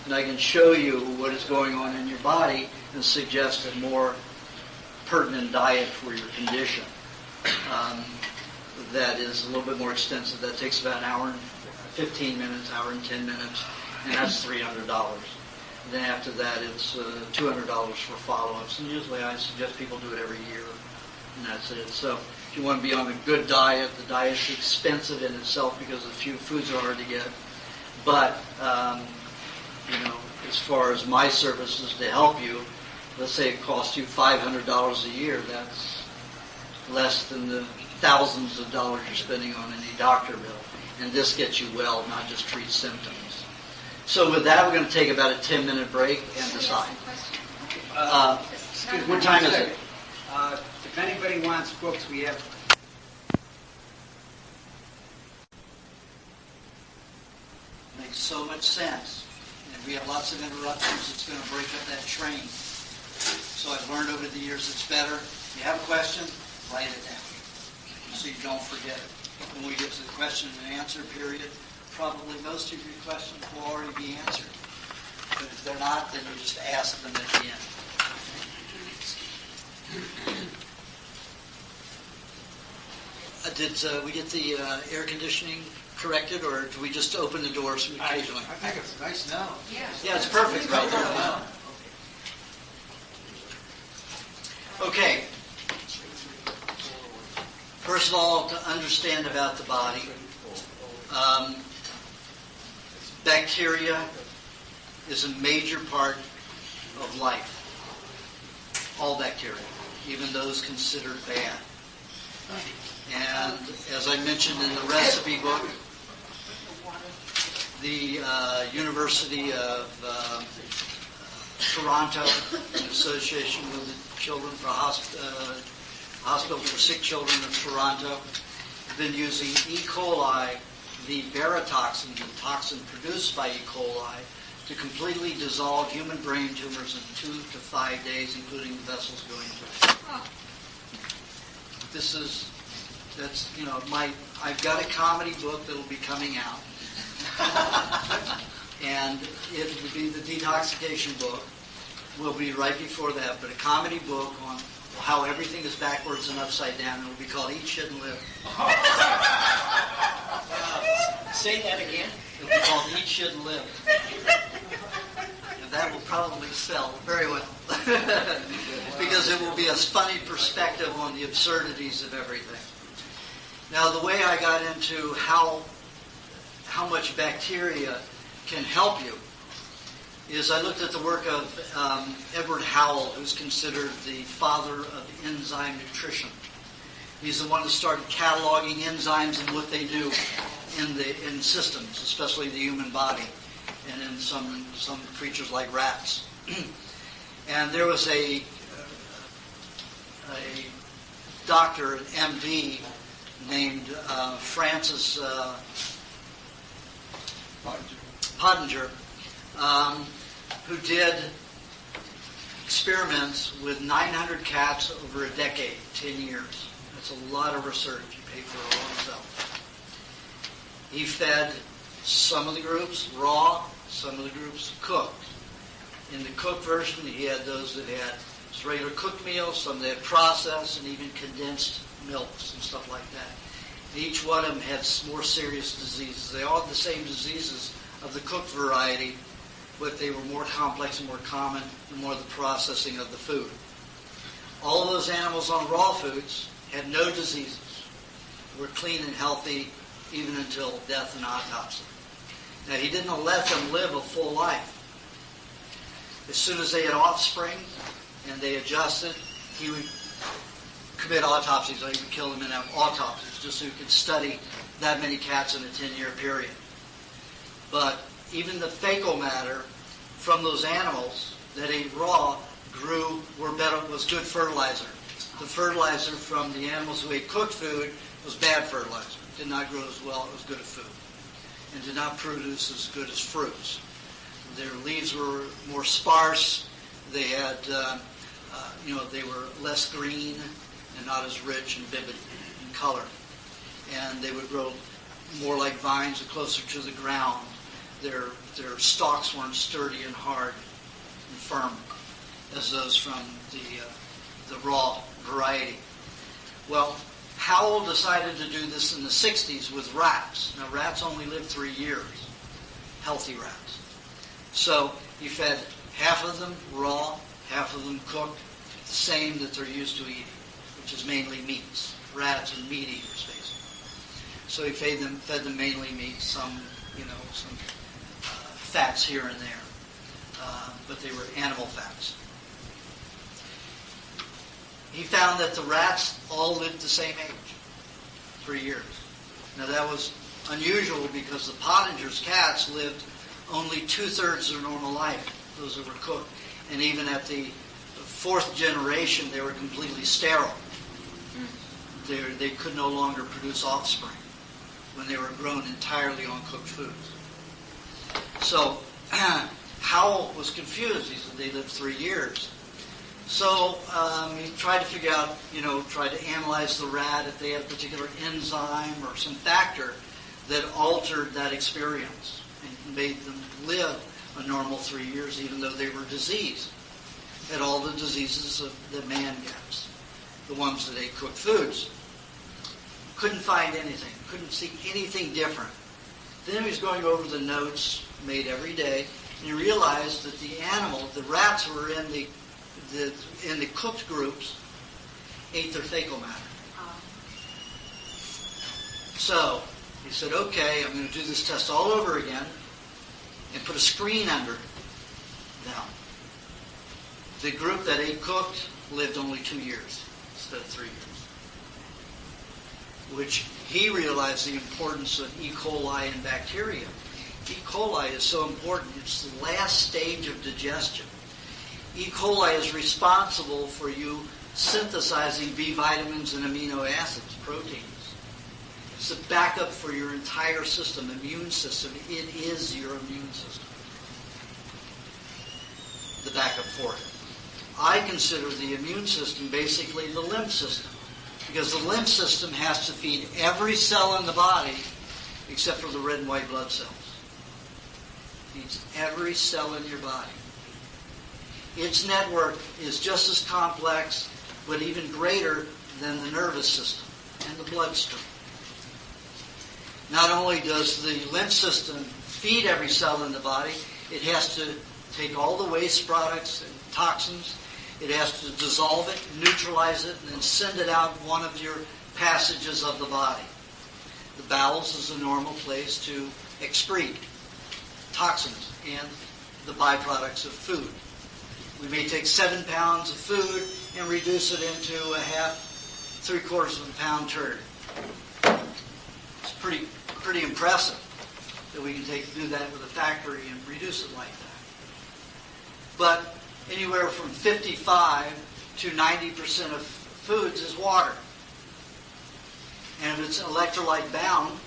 and I can show you what is going on in your body and suggest a more pertinent diet for your condition. That is a little bit more extensive. That takes about an hour and 15 minutes, hour and 10 minutes, and that's $300. Then after that, it's $200 for follow-ups. And usually I suggest people do it every year, and that's it. So if you want to be on a good diet, the diet's expensive in itself because the few foods are hard to get. But, as far as my services to help you, let's say it costs you $500 a year. That's less than the thousands of dollars you're spending on any doctor bill. And this gets you well, not just treat symptoms. So with that, we're going to take about a 10-minute break and decide. What time is it? If anybody wants books, we have. Makes so much sense. And we have lots of interruptions. It's going to break up that train. So I've learned over the years it's better. If you have a question, write it down so you don't forget it. When we get to the question and answer period, probably most of your questions will already be answered. But if they're not, then you just ask them at the end. Did we get the air conditioning corrected, or do we just open the doors occasionally? I think it's nice now. Yeah, it's perfect right there. Okay. First of all, to understand about the body, bacteria is a major part of life. All bacteria, even those considered bad. And as I mentioned in the recipe book, the University of Toronto, in association with the Children for Hospital for Sick Children of Toronto, have been using E. coli, the barotoxin, the toxin produced by E. coli, to completely dissolve human brain tumors in 2 to 5 days, including the vessels going to it. I've got a comedy book that'll be coming out. And it will be the detoxification book. Will be right before that, but a comedy book on how everything is backwards and upside down. It will be called Eat, Shit, and Live. Say that again. It will be called Eat, Shit, and Live. And that will probably sell very well. Because it will be a funny perspective on the absurdities of everything. Now, the way I got into how much bacteria can help you is I looked at the work of Edward Howell, who's considered the father of enzyme nutrition. He's the one that started cataloging enzymes and what they do in systems, especially the human body, and in some creatures like rats. And there was a doctor, an MD, named Francis Pottinger, who did experiments with 900 cats over a decade, 10 years. That's a lot of research. He paid for it all himself. He fed some of the groups raw, some of the groups cooked. In the cooked version, he had those that had just regular cooked meals, some that had processed, and even condensed milks and stuff like that. And each one of them had more serious diseases. They all had the same diseases of the cooked variety, but they were more complex and more common, the more the processing of the food. All of those animals on raw foods had no diseases, were clean and healthy even until death and autopsy. Now, he didn't let them live a full life. As soon as they had offspring and they adjusted, he would commit autopsies. He would kill them in autopsies just so he could study that many cats in a 10-year period. But even the fecal matter from those animals that ate raw was good fertilizer. The fertilizer from the animals who ate cooked food was bad fertilizer. It did not grow as well as good as food, and did not produce as good as fruits. Their leaves were more sparse. They had, they were less green and not as rich and vivid in color. And they would grow more like vines and closer to the ground. Their stalks weren't sturdy and hard and firm as those from the raw variety. Well, Howell decided to do this in the 60s with rats. Now, rats only live 3 years, healthy rats. So he fed Half of them raw, half of them cooked, the same that they're used to eating, which is mainly meats. Rats are meat eaters, basically. So he fed them mainly meat, some fats here and there, but they were animal fats. He found that the rats all lived the same age, 3 years. Now that was unusual because the Pottinger's cats lived only 2/3 their normal life, those that were cooked. And even at the 4th generation, they were completely sterile. They could no longer produce offspring when they were grown entirely on cooked foods. So Howell was confused. He said they lived 3 years. So he tried to figure out, tried to analyze the rat if they had a particular enzyme or some factor that altered that experience and made them live a normal 3 years even though they were diseased. Had all the diseases that man gets, the ones that ate cooked foods. Couldn't find anything, couldn't see anything different. Then he was going over the notes made every day, and he realized that the rats who were in the cooked groups ate their fecal matter. So he said, okay, I'm going to do this test all over again and put a screen under them. The group that ate cooked lived only 2 years instead of 3 years, which he realized the importance of E. coli and bacteria. E. coli is so important. It's the last stage of digestion. E. coli is responsible for you synthesizing B vitamins and amino acids, proteins. It's the backup for your entire system, immune system. It is your immune system, the backup for it. I consider the immune system basically the lymph system, because the lymph system has to feed every cell in the body except for the red and white blood cells. It feeds every cell in your body. Its network is just as complex, but even greater than the nervous system and the bloodstream. Not only does the lymph system feed every cell in the body, it has to take all the waste products and toxins, it has to dissolve it, neutralize it, and then send it out one of your passages of the body. The bowels is a normal place to excrete toxins and the byproducts of food. We may take 7 pounds of food and reduce it into a half, 3/4 of a pound turd. It's pretty impressive that we can do that with a factory and reduce it like that. But anywhere from 55 to 90% of foods is water. And if it's electrolyte bound,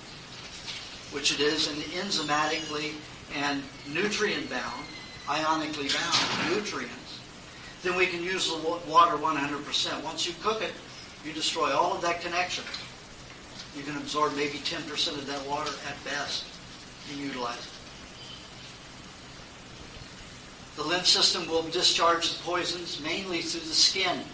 which it is, and enzymatically and nutrient bound, ionically bound nutrients, then we can use the water 100%. Once you cook it, you destroy all of that connection. You can absorb maybe 10% of that water at best and utilize it. The lymph system will discharge the poisons mainly through the skin.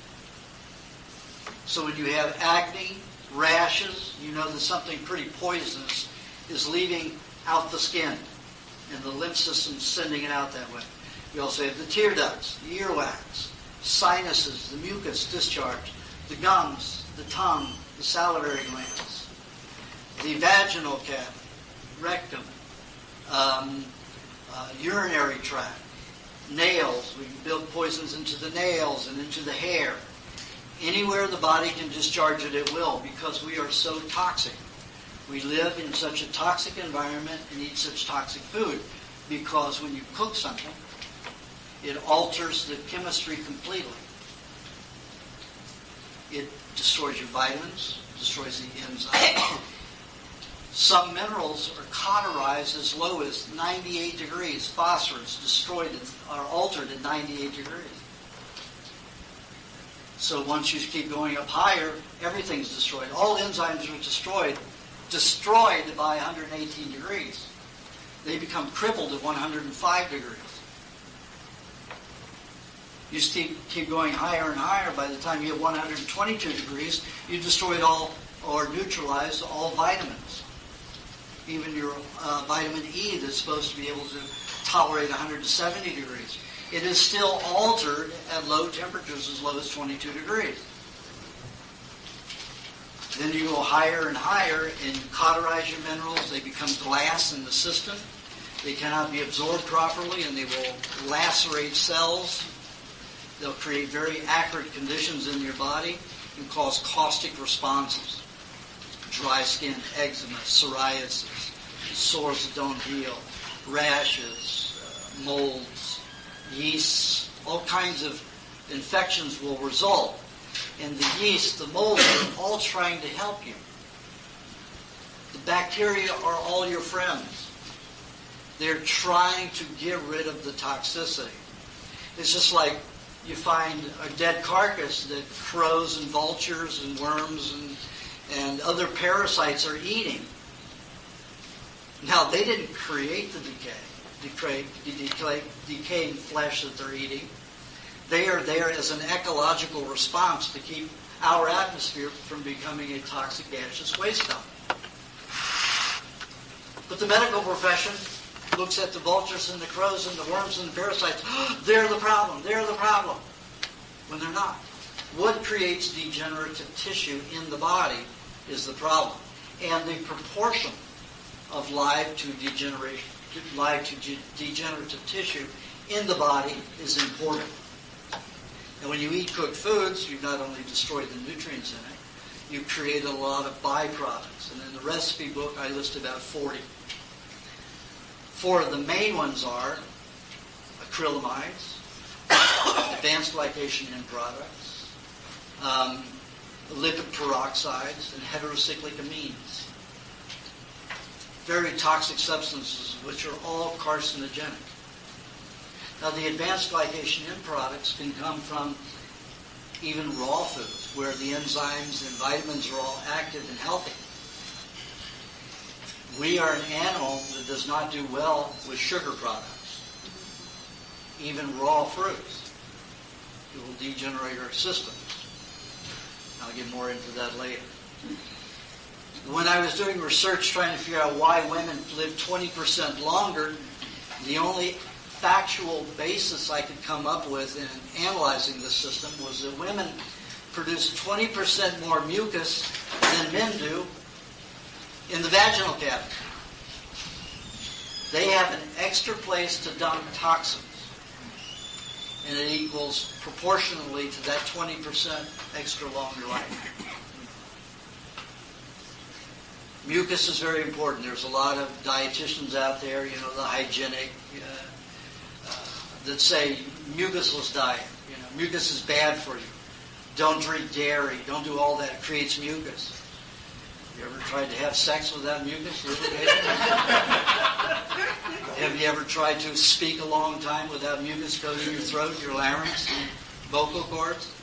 So when you have acne, rashes, you know that something pretty poisonous is leaving out the skin, and the lymph system is sending it out that way. We also have the tear ducts, the earwax, sinuses, the mucus discharge, the gums, the tongue, the salivary glands, the vaginal cavity, rectum, urinary tract, nails. We can build poisons into the nails and into the hair. Anywhere the body can discharge it, it will, because we are so toxic. We live in such a toxic environment and eat such toxic food, because when you cook something, it alters the chemistry completely. It destroys your vitamins, destroys the enzymes. Some minerals are cauterized as low as 98 degrees. Phosphorus destroyed or altered at 98 degrees. So once you keep going up higher, everything's destroyed. All enzymes are destroyed by 118 degrees. They become crippled at 105 degrees. You just keep going higher and higher. By the time you hit 122 degrees, you destroyed all or neutralized all vitamins. Even your vitamin E that's supposed to be able to tolerate 170 degrees. it is still altered at low temperatures as low as 22 degrees. Then you go higher and higher and cauterize your minerals. They become glass in the system. They cannot be absorbed properly, and they will lacerate cells. They'll create very acrid conditions in your body and cause caustic responses. Dry skin, eczema, psoriasis, sores that don't heal, rashes, molds, yeasts, all kinds of infections will result. And the yeast, the molds are all trying to help you. The bacteria are all your friends. They're trying to get rid of the toxicity. It's just like you find a dead carcass that crows and vultures and worms and other parasites are eating. Now, they didn't create the decaying flesh that they're eating. They are there as an ecological response to keep our atmosphere from becoming a toxic gaseous waste dump. But the medical profession looks at the vultures and the crows and the worms and the parasites. They're the problem. They're the problem. When they're not. What creates degenerative tissue in the body is the problem. And the proportion of live to degenerative tissue in the body is important. And when you eat cooked foods, you not only destroy the nutrients in it, you create a lot of byproducts. And in the recipe book, I list about 40. 4 of the main ones are acrylamides, advanced glycation end products, lipid peroxides, and heterocyclic amines. Very toxic substances which are all carcinogenic. Now, the advanced glycation end products can come from even raw foods, where the enzymes and vitamins are all active and healthy. We are an animal that does not do well with sugar products, even raw fruits. It will degenerate our systems. I'll get more into that later. When I was doing research trying to figure out why women live 20% longer, the only factual basis I could come up with in analyzing this system was that women produce 20% more mucus than men do in the vaginal cavity. They have an extra place to dump toxins, and it equals proportionally to that 20% extra longer life. Mucus is very important. There's a lot of dietitians out there, the hygienic, that say mucusless diet. Mucus is bad for you. Don't drink dairy. Don't do all that. It creates mucus. You ever tried to have sex without mucus? Have you ever tried to speak a long time without mucus coating your throat, your larynx, and vocal cords?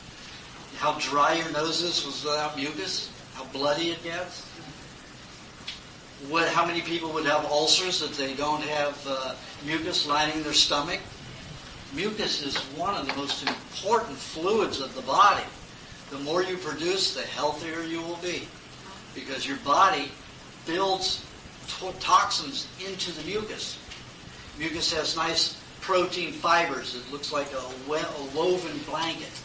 How dry your nose is without mucus? How bloody it gets? How many people would have ulcers if they don't have mucus lining their stomach? Mucus is one of the most important fluids of the body. The more you produce, the healthier you will be, because your body builds toxins into the mucus. Mucus has nice protein fibers. It looks like a woven blanket.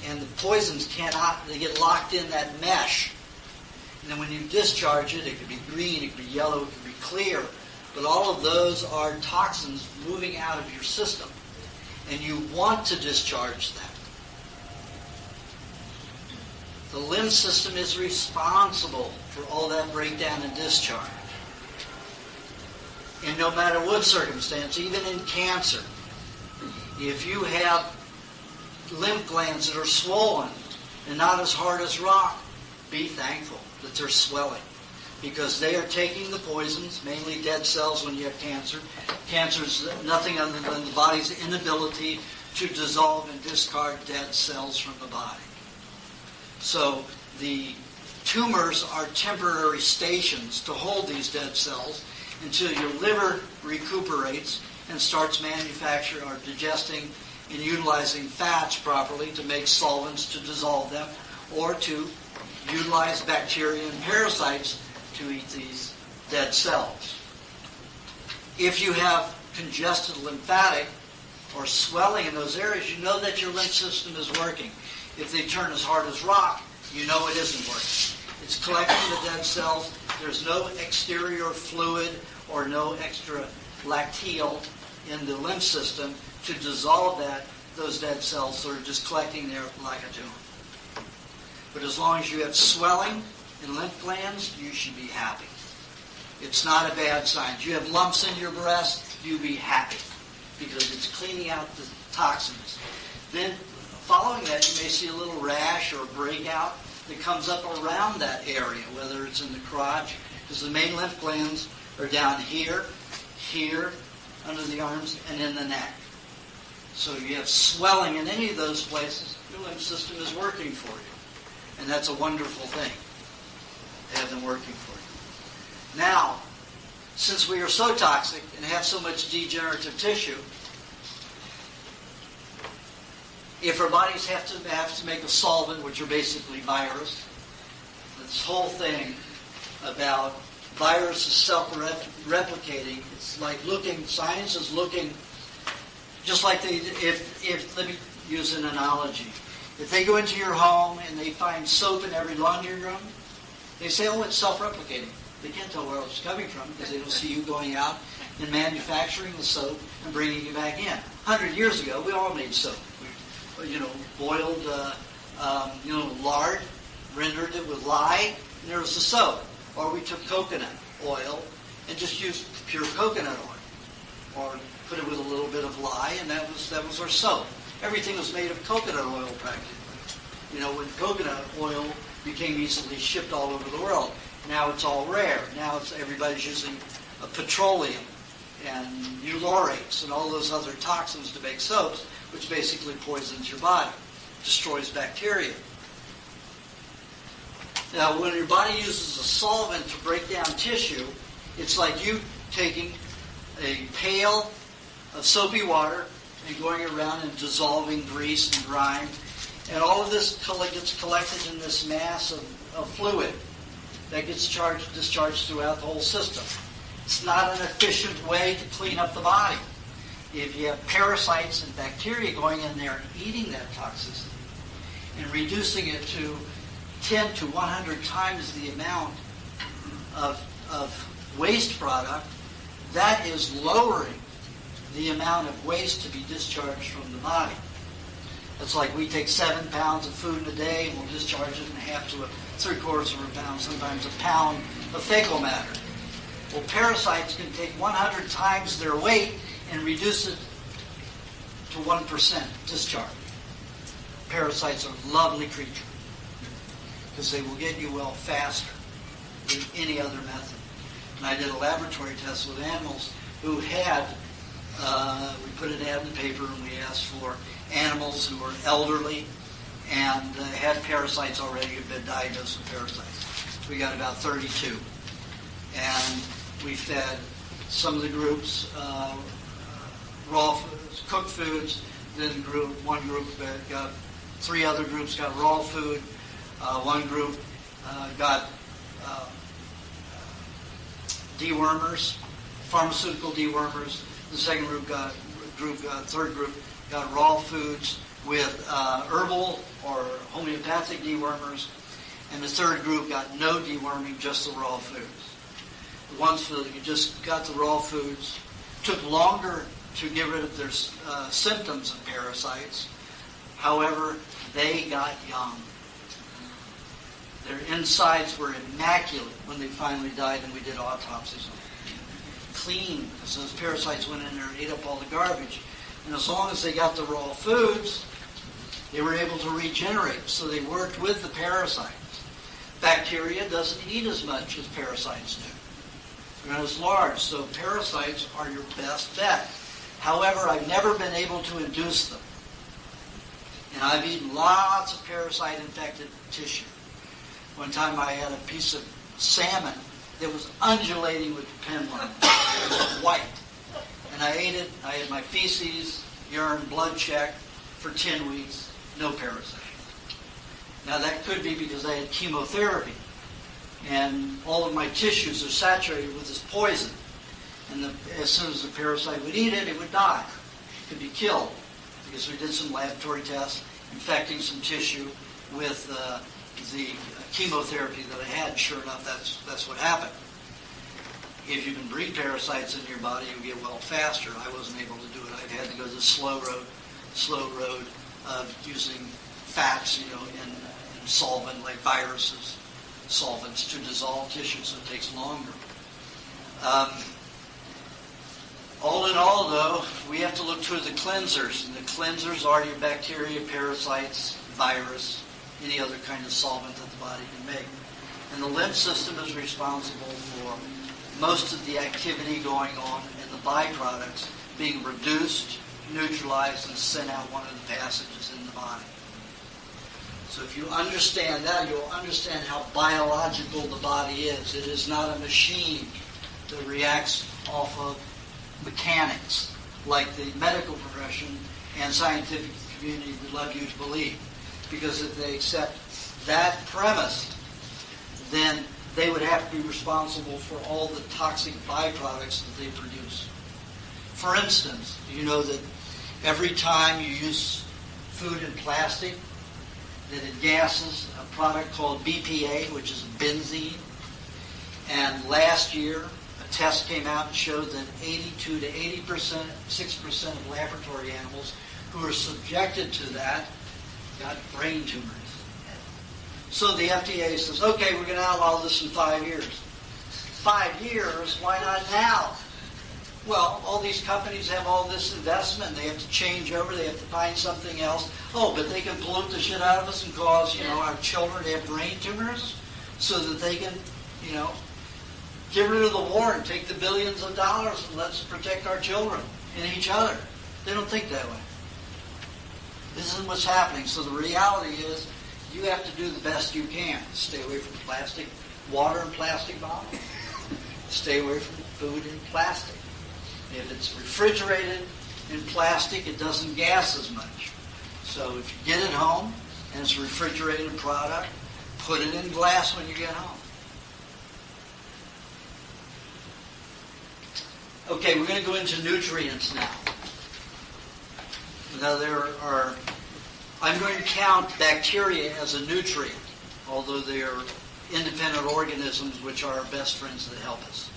And the poisons they get locked in that mesh. And then when you discharge it, it could be green, it could be yellow, it could be clear. But all of those are toxins moving out of your system. And you want to discharge them. The lymph system is responsible for all that breakdown and discharge. And no matter what circumstance, even in cancer, if you have lymph glands that are swollen and not as hard as rock, be thankful that they're swelling, because they are taking the poisons, mainly dead cells when you have cancer. Cancer is nothing other than the body's inability to dissolve and discard dead cells from the body. So the tumors are temporary stations to hold these dead cells until your liver recuperates and starts manufacturing or digesting and utilizing fats properly to make solvents to dissolve them, or to utilize bacteria and parasites to eat these dead cells. If you have congested lymphatic, or swelling in those areas, you know that your lymph system is working. If they turn as hard as rock, you know it isn't working. It's collecting the dead cells. There's no exterior fluid or no extra lacteal in the lymph system to dissolve those dead cells, so they're just collecting there like a tumor. But as long as you have swelling in lymph glands, you should be happy. It's not a bad sign. If you have lumps in your breast, you be happy because it's cleaning out the toxins. Then, following that, you may see a little rash or breakout that comes up around that area, whether it's in the crotch, because the main lymph glands are down here, here, under the arms, and in the neck. So you have swelling in any of those places, your lymph system is working for you. And that's a wonderful thing to have them working for you. Now, since we are so toxic and have so much degenerative tissue, if our bodies have to make a solvent, which are basically virus, this whole thing about viruses self-replicating, it's like science is looking, just like let me use an analogy. If they go into your home and they find soap in every laundry room, they say, oh, it's self-replicating. They can't tell where it's coming from because they don't see you going out and manufacturing the soap and bringing it back in. 100 years ago, we all made soap. We, boiled, lard, rendered it with lye, and there was the soap. Or we took coconut oil and just used pure coconut oil, or put it with a little bit of lye, and that was our soap. Everything was made of coconut oil practically. When coconut oil became easily shipped all over the world. Now it's all rare. Now everybody's using petroleum and eulaurates and all those other toxins to make soaps, which basically poisons your body, destroys bacteria. Now, when your body uses a solvent to break down tissue, it's like you taking a pail of soapy water and going around and dissolving grease and grime, and all of this gets collected in this mass of fluid that gets discharged throughout the whole system. It's not an efficient way to clean up the body. If you have parasites and bacteria going in there and eating that toxicity and reducing it to 10 to 100 times the amount of waste product, that is lowering the amount of waste to be discharged from the body. It's like we take 7 pounds of food a day and we'll discharge it in half to 3/4 of a pound, sometimes a pound of fecal matter. Well, parasites can take 100 times their weight and reduce it to 1% discharge. Parasites are lovely creatures because they will get you well faster than any other method. And I did a laboratory test with animals who had, we put an ad in the paper and we asked for animals who were elderly and had parasites already, had been diagnosed with parasites. We got about 32. And we fed some of the groups raw foods, cooked foods, then one group got, 3 other groups got raw food, one group got dewormers, pharmaceutical dewormers, the second third group got raw foods with herbal or homeopathic dewormers, and the third group got no deworming, just the raw foods. The ones that just got the raw foods took longer to get rid of their symptoms of parasites. However, they got young. Their insides were immaculate when they finally died, and we did autopsies on them. Clean, because those parasites went in there and ate up all the garbage. And as long as they got the raw foods, they were able to regenerate. So they worked with the parasites. Bacteria doesn't eat as much as parasites do. They're not as large, so parasites are your best bet. However, I've never been able to induce them. And I've eaten lots of parasite-infected tissue. One time I had a piece of salmon that was undulating with pinworm. It was white. And I ate it. I had my feces, urine, blood checked for 10 weeks. No parasite. Now that could be because I had chemotherapy. And all of my tissues are saturated with this poison. And as soon as the parasite would eat it, it would die. could be killed, because we did some laboratory tests infecting some tissue with the chemotherapy that I had. Sure enough, that's what happened. If you can breed parasites in your body, you get well faster. I wasn't able to do it. I had to go the slow road of using fats, in solvent like viruses, solvents to dissolve tissue, so it takes longer. All in all, though, we have to look to the cleansers, and the cleansers are your bacteria, parasites, virus, any other kind of solvent that the body can make. And the lymph system is responsible for most of the activity going on and the byproducts being reduced, neutralized, and sent out one of the passages in the body. So if you understand that, you'll understand how biological the body is. It is not a machine that reacts off of mechanics like the medical profession and scientific community would love you to believe. Because if they accept that premise, then they would have to be responsible for all the toxic byproducts that they produce. For instance, you know that every time you use food in plastic, that it gases a product called BPA, which is benzene. And last year, a test came out and showed that 82 to 6% of laboratory animals who are subjected to that got brain tumors. So the FDA says, okay, we're going to outlaw this in 5 years. 5 years? Why not now? Well, all these companies have all this investment. They have to change over. They have to find something else. Oh, but they can pollute the shit out of us and cause, our children to have brain tumors so that they can, get rid of the war and take the billions of dollars and let's protect our children and each other. They don't think that way. This isn't what's happening. So the reality is you have to do the best you can. Stay away from plastic, water in plastic bottles. Stay away from food in plastic. If it's refrigerated in plastic, it doesn't gas as much. So if you get it home and it's a refrigerated product, put it in glass when you get home. Okay, we're going to go into nutrients now. Now I'm going to count bacteria as a nutrient, although they are independent organisms which are our best friends that help us.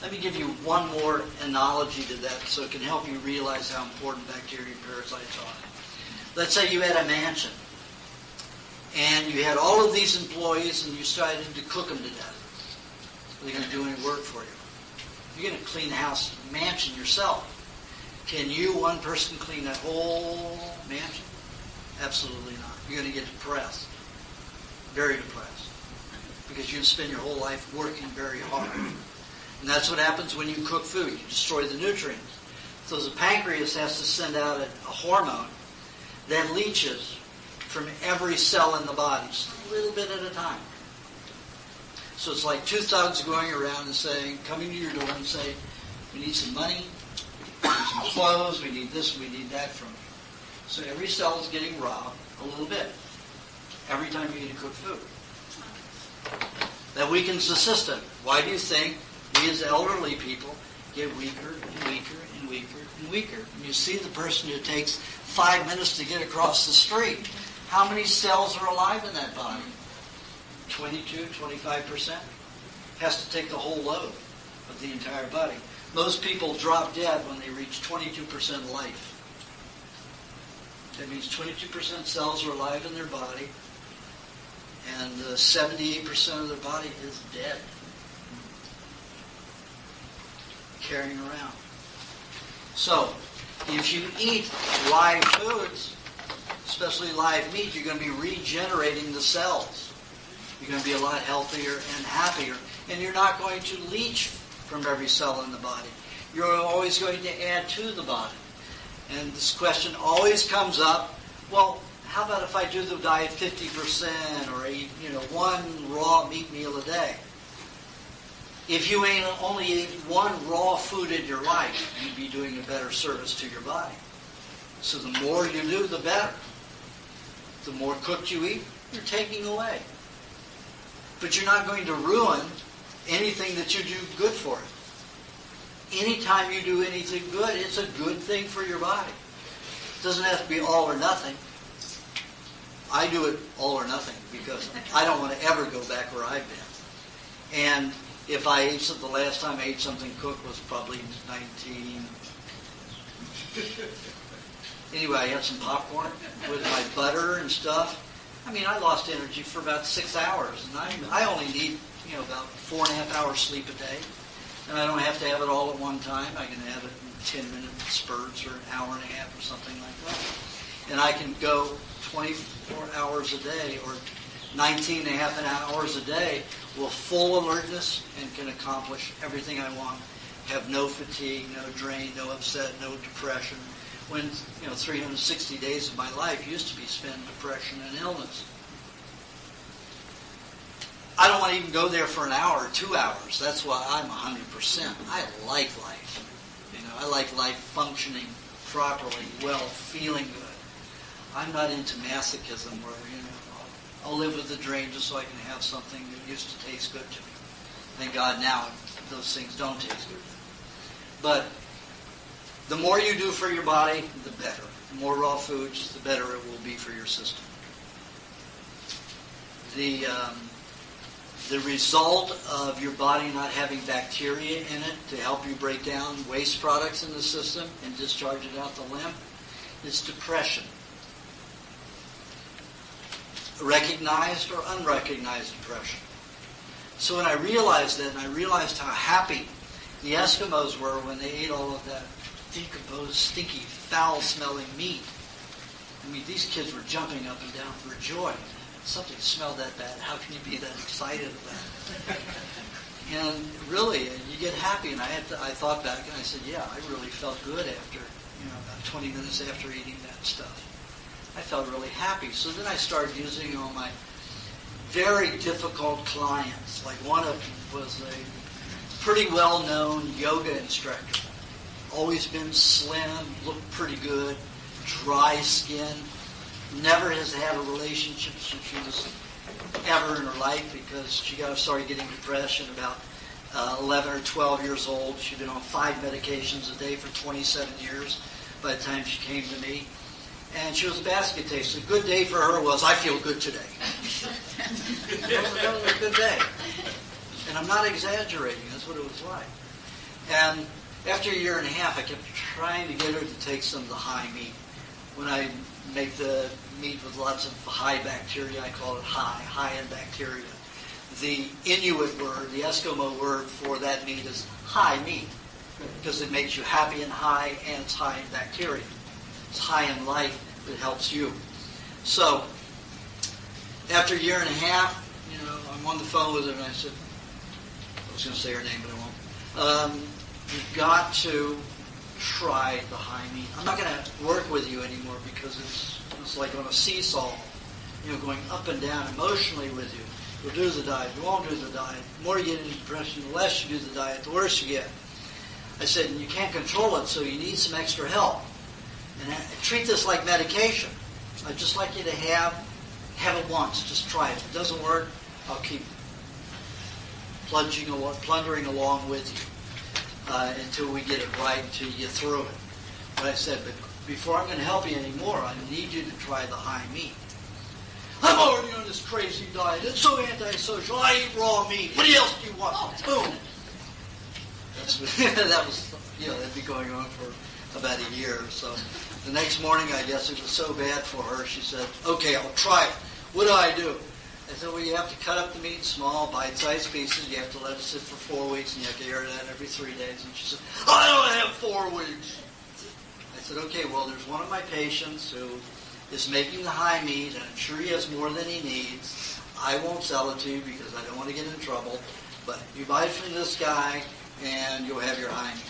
Let me give you one more analogy to that so it can help you realize how important bacteria and parasites are. Let's say you had a mansion and you had all of these employees and you decided to cook them to death. Are they going to do any work for you? You're going to clean the house, mansion yourself. Can you, one person, clean that whole mansion? Absolutely not. You're going to get depressed. Very depressed. Because you spend your whole life working very hard. And that's what happens when you cook food. You destroy the nutrients. So the pancreas has to send out a hormone that leaches from every cell in the body, just a little bit at a time. So it's like two thugs going around and saying, coming to your door and say, we need some money, we need some clothes, we need this, we need that from you. So every cell is getting robbed a little bit every time you eat to cook food. That weakens the system. Why do you think we as elderly people get weaker and weaker and weaker and weaker? And you see the person who takes 5 minutes to get across the street. How many cells are alive in that body? 22, 25%. Has to take the whole load of the entire body. Most people drop dead when they reach 22% life. That means 22% cells are alive in their body, and 78% of their body is dead. Carrying around. So, if you eat live foods, especially live meat, you're going to be regenerating the cells. You're going to be a lot healthier and happier. And you're not going to leach from every cell in the body. You're always going to add to the body. And this question always comes up, well, how about if I do the diet 50% or eat, one raw meat meal a day? If you only ate one raw food in your life, you'd be doing a better service to your body. So the more you do, the better. The more cooked you eat, you're taking away. But you're not going to ruin anything that you do good for it. anytime you do anything good, it's a good thing for your body. It doesn't have to be all or nothing. I do it all or nothing because I don't want to ever go back where I've been. And if I ate something, the last time I ate something cooked was probably 19... Anyway, I had some popcorn with my butter and stuff. I mean, I lost energy for about 6 hours, and I only need, about 4.5 hours sleep a day. And I don't have to have it all at one time. I can have it in 10-minute spurts or an hour and a half or something like that. And I can go 24 hours a day or 19 and a half hours a day with full alertness and can accomplish everything I want. Have no fatigue, no drain, no upset, no depression. When 360 days of my life used to be spent in depression and illness. I don't want to even go there for an hour or 2 hours. That's why I'm 100%. I like life. I like life functioning properly, well, feeling good. I'm not into masochism where, I'll live with the drain just so I can have something that used to taste good to me. Thank God now those things don't taste good. But the more you do for your body, the better. The more raw foods, the better it will be for your system. The result of your body not having bacteria in it to help you break down waste products in the system and discharge it out the lymph is depression. Recognized or unrecognized depression. So when I realized that, and I realized how happy the Eskimos were when they ate all of that decomposed, stinky, foul-smelling meat. I mean, these kids were jumping up and down for joy. Something smelled that bad. How can you be that excited about it? And really, you get happy. And I thought back and I said, yeah, I really felt good after, about 20 minutes after eating that stuff. I felt really happy. So then I started using all my very difficult clients. Like one of them was a pretty well-known yoga instructor. Always been slim, looked pretty good, dry skin. Never has had a relationship since she was ever in her life because she started getting depression about 11 or 12 years old. She'd been on 5 medications a day for 27 years by the time she came to me. And she was a basket taster. A good day for her was, I feel good today. That was a good day. And I'm not exaggerating. That's what it was like. And after a year and a half, I kept trying to get her to take some of the high meat. When I make the meat with lots of high bacteria, I call it high in bacteria. The Inuit word, the Eskimo word for that meat is high meat because it makes you happy and high, and it's high in bacteria. It's high in life that helps you. So, after a year and a half, I'm on the phone with her and I said, I was going to say her name, but I won't. You've got to try the high meat. I'm not going to work with you anymore because it's like on a seesaw, going up and down emotionally with you. You'll do the diet, you won't do the diet. The more you get into depression, the less you do the diet, the worse you get. I said, you can't control it, so you need some extra help. And treat this like medication. I'd just like you to have it once. Just try it. If it doesn't work, I'll keep plundering along with you until we get it right, until you get through it. But I said, but before I'm going to help you anymore, I need you to try the high meat. I'm already on this crazy diet. It's so antisocial. I eat raw meat. What else do you want? Boom. That was, that'd be going on for about a year or so. The next morning, I guess it was so bad for her, she said, okay, I'll try it. What do I do? I said, well, you have to cut up the meat in small, bite-sized pieces. You have to let it sit for 4 weeks, and you have to air that every 3 days. And she said, I don't have 4 weeks. I said, okay, well, there's one of my patients who is making the high meat, and I'm sure he has more than he needs. I won't sell it to you because I don't want to get in trouble. But you buy it from this guy, and you'll have your high meat.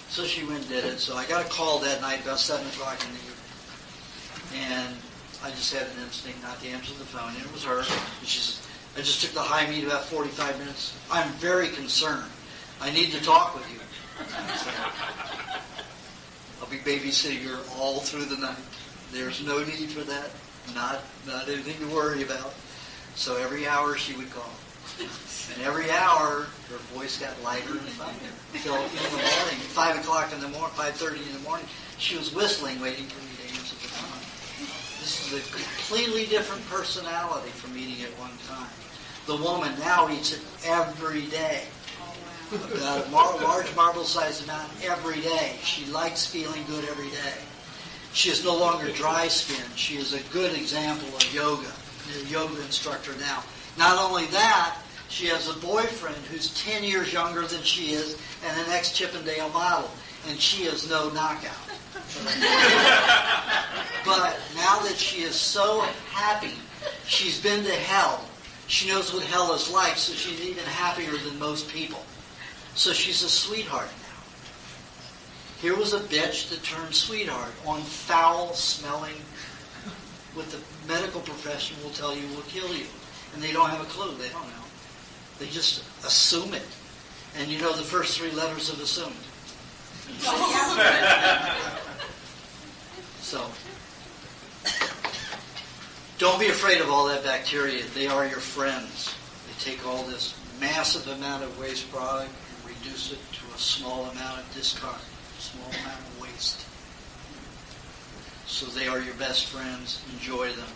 So she went and did it. So I got a call that night about 7 o'clock in the evening. And I just had an instinct not to answer the phone. And it was her. And she says, I just took the high meat about 45 minutes. I'm very concerned. I need to talk with you. I'll be babysitting her all through the night. There's no need for that. Not anything to worry about. So every hour she would call. And every hour, her voice got lighter and funnier. Until in the morning, 5 o'clock in the morning, 5:30 in the morning, she was whistling, waiting for me to answer the phone. This is a completely different personality from eating at one time. The woman now eats it every day. About a large marble-sized amount every day. She likes feeling good every day. She is no longer dry skinned. She is a good example of yoga. A yoga instructor now. Not only that, she has a boyfriend who's 10 years younger than she is and an ex-Chippendale model. And she is no knockout. But now that she is so happy, she's been to hell. She knows what hell is like, so she's even happier than most people. So she's a sweetheart now. Here was a bitch that turned sweetheart on foul-smelling, what the medical profession will tell you will kill you. And they don't have a clue. They don't know. They just assume it. And you know the first 3 letters of assumed. So, don't be afraid of all that bacteria. They are your friends. They take all this massive amount of waste product and reduce it to a small amount of discard, a small amount of waste. So they are your best friends. Enjoy them.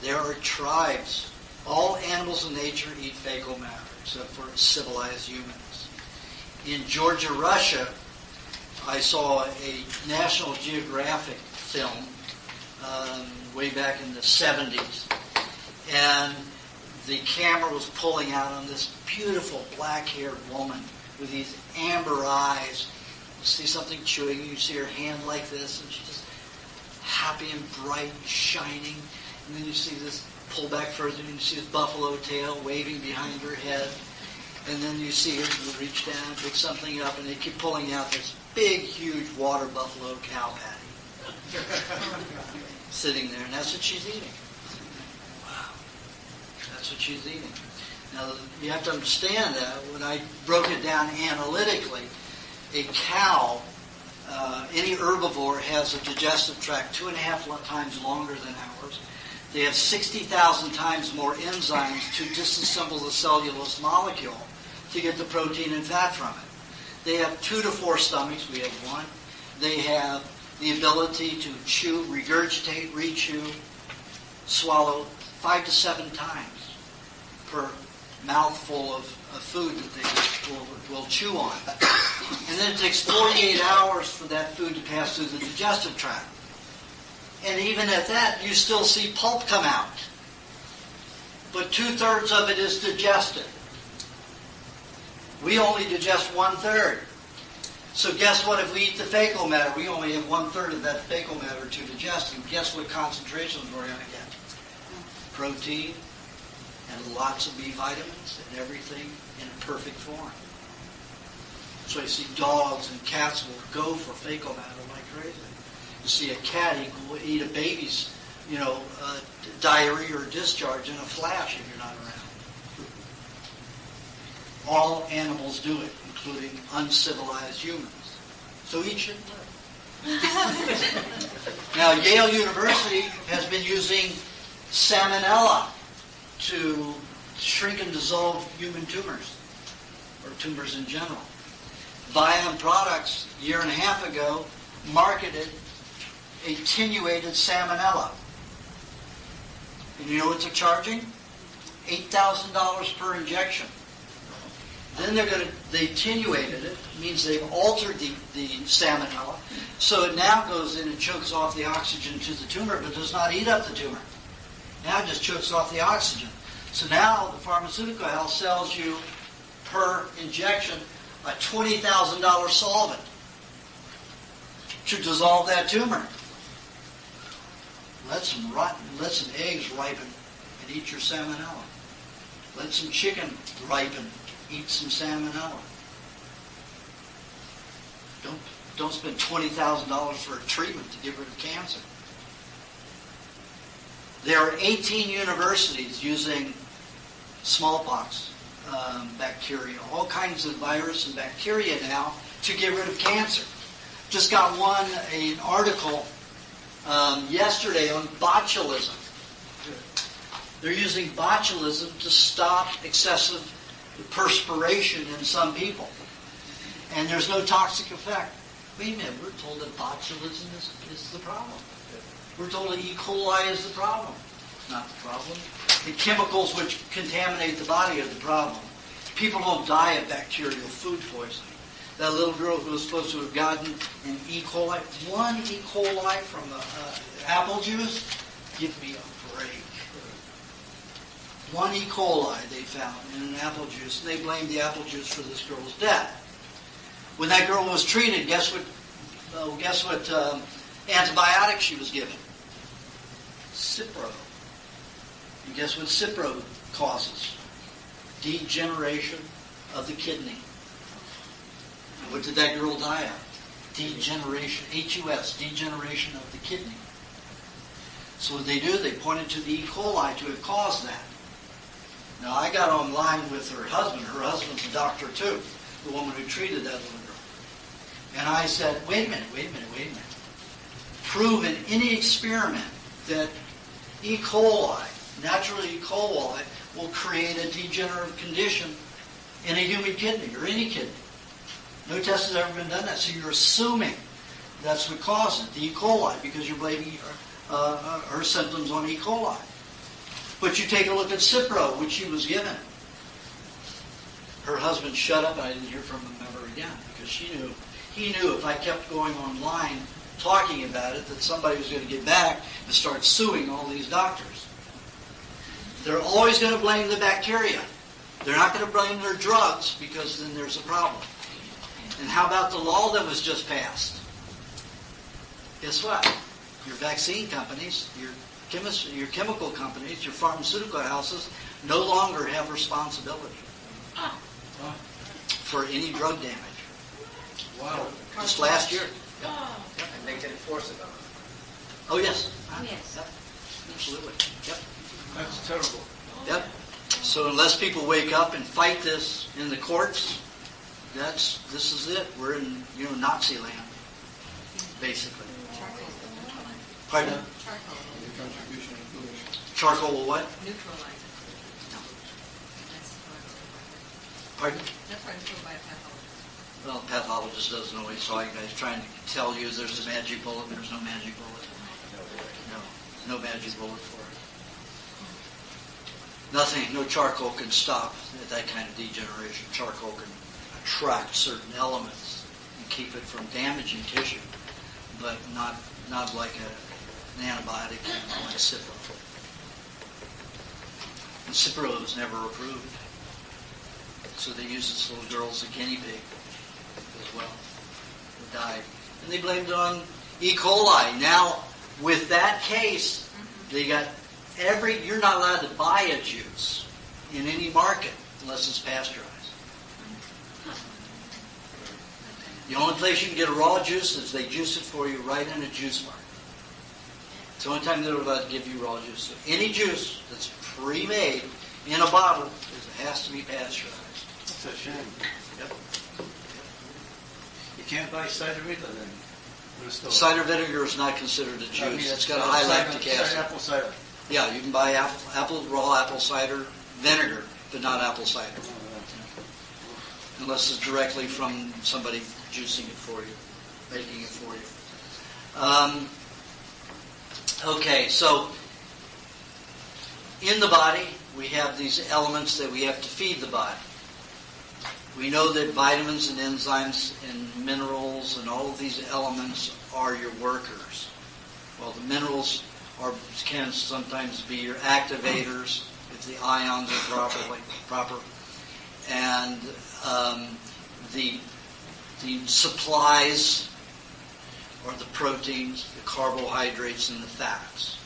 There are tribes. All animals in nature eat fecal matter, except for civilized humans. In Georgia, Russia, I saw a National Geographic film way back in the 70s. And the camera was pulling out on this beautiful black-haired woman with these amber eyes. You see something chewing, you see her hand like this, and she's just happy and bright and shining. And then you see this pull back further, and you see this buffalo tail waving behind her head. And then you see her reach down and pick something up, and they keep pulling out this big, huge water buffalo cow patty sitting there, and that's what she's eating. Wow. That's what she's eating. Now, you have to understand that when I broke it down analytically, a cow, any herbivore, has a digestive tract 2.5 times longer than ours. They have 60,000 times more enzymes to disassemble the cellulose molecule to get the protein and fat from it. They have 2 to 4 stomachs. We have 1. They have the ability to chew, regurgitate, rechew, swallow 5 to 7 times per mouthful of food that they will chew on. And then it takes 48 hours for that food to pass through the digestive tract. And even at that, you still see pulp come out. But 2/3 of it is digested. We only digest 1/3. So guess what? If we eat the fecal matter, we only have 1/3 of that fecal matter to digest. And guess what concentrations we're going to get? Protein and lots of B vitamins and everything in a perfect form. So you see dogs and cats will go for fecal matter like crazy. You see a cat will eat a baby's, diarrhea or discharge in a flash if you're not around. All animals do it, including uncivilized humans. So eat should live. Now, Yale University has been using salmonella to shrink and dissolve human tumors, or tumors in general. Biome Products, a year and a half ago, marketed attenuated salmonella. And you know what they're charging? $8,000 per injection. Then they attenuated it. It means they've altered the salmonella. So it now goes in and chokes off the oxygen to the tumor, but does not eat up the tumor. Now it just chokes off the oxygen. So now the pharmaceutical house sells you per injection a $20,000 solvent to dissolve that tumor. Let some eggs ripen and eat your salmonella. Let some chicken ripen. Eat some salmonella. Don't spend $20,000 for a treatment to get rid of cancer. There are 18 universities using smallpox bacteria, all kinds of virus and bacteria now to get rid of cancer. Just got an article yesterday on botulism. They're using botulism to stop excessive perspiration in some people. And there's no toxic effect. Wait a minute, we're told that botulism is the problem. We're told that E. coli is the problem. It's not the problem. The chemicals which contaminate the body are the problem. People don't die of bacterial food poisoning. That little girl who was supposed to have gotten an E. coli, one E. coli from apple juice, give me a break. One E. coli they found in an apple juice, and they blamed the apple juice for this girl's death. When that girl was treated, guess what antibiotic she was given? Cipro. And guess what Cipro causes? Degeneration of the kidney. And what did that girl die of? Degeneration, HUS, degeneration of the kidney. So what they do, they pointed to the E. coli to have caused that. Now, I got online with her husband. Her husband's a doctor, too, the woman who treated that little girl. And I said, wait a minute. Prove in any experiment that E. coli, natural E. coli, will create a degenerative condition in a human kidney or any kidney. No test has ever been done that. So you're assuming that's what caused it, the E. coli, because you're blaming her symptoms on E. coli. But you take a look at Cipro, which she was given. Her husband shut up, and I didn't hear from him ever again, because he knew if I kept going online talking about it, that somebody was going to get back and start suing all these doctors. They're always going to blame the bacteria. They're not going to blame their drugs, because then there's a problem. And how about the law that was just passed? Guess what? Your vaccine companies, your chemical companies, your pharmaceutical houses no longer have responsibility for any drug damage. Wow. Just last year. Yep. And they can enforce it. Oh, yes. Yes. Yep. Absolutely. Yep. That's terrible. Yep. So unless people wake up and fight this in the courts, this is it. We're in Nazi land, basically. Pardon? Charcoal. Charcoal will what? Neutralize it. No. That's why it's Pardon? That's why it's by a pathologist. Well, a pathologist doesn't always saw you guys trying to tell you there's a magic bullet. There's no magic bullet. No magic bullet for it. Nothing, no charcoal can stop that kind of degeneration. Charcoal can attract certain elements and keep it from damaging tissue, but not like an antibiotic like Cipro. And Cipro was never approved. So they used this little girl as a guinea pig as well. Who died. And they blamed it on E. coli. Now, with that case, they got you're not allowed to buy a juice in any market unless it's pasteurized. The only place you can get a raw juice is they juice it for you right in a juice bar. It's the only time they're allowed to give you raw juice. So any juice that's pre-made in a bottle has to be pasteurized. That's a shame. Yep. You can't buy cider either then. Cider vinegar is not considered a juice. It's got a high lactic acid. Apple cider. Yeah, you can buy raw apple cider vinegar, but not apple cider. Unless it's directly from somebody juicing it for you, making it for you. Okay, so in the body, we have these elements that we have to feed the body. We know that vitamins and enzymes and minerals and all of these elements are your workers. Well, the minerals can sometimes be your activators if the ions are proper. And the supplies are the proteins, the carbohydrates, and the fats.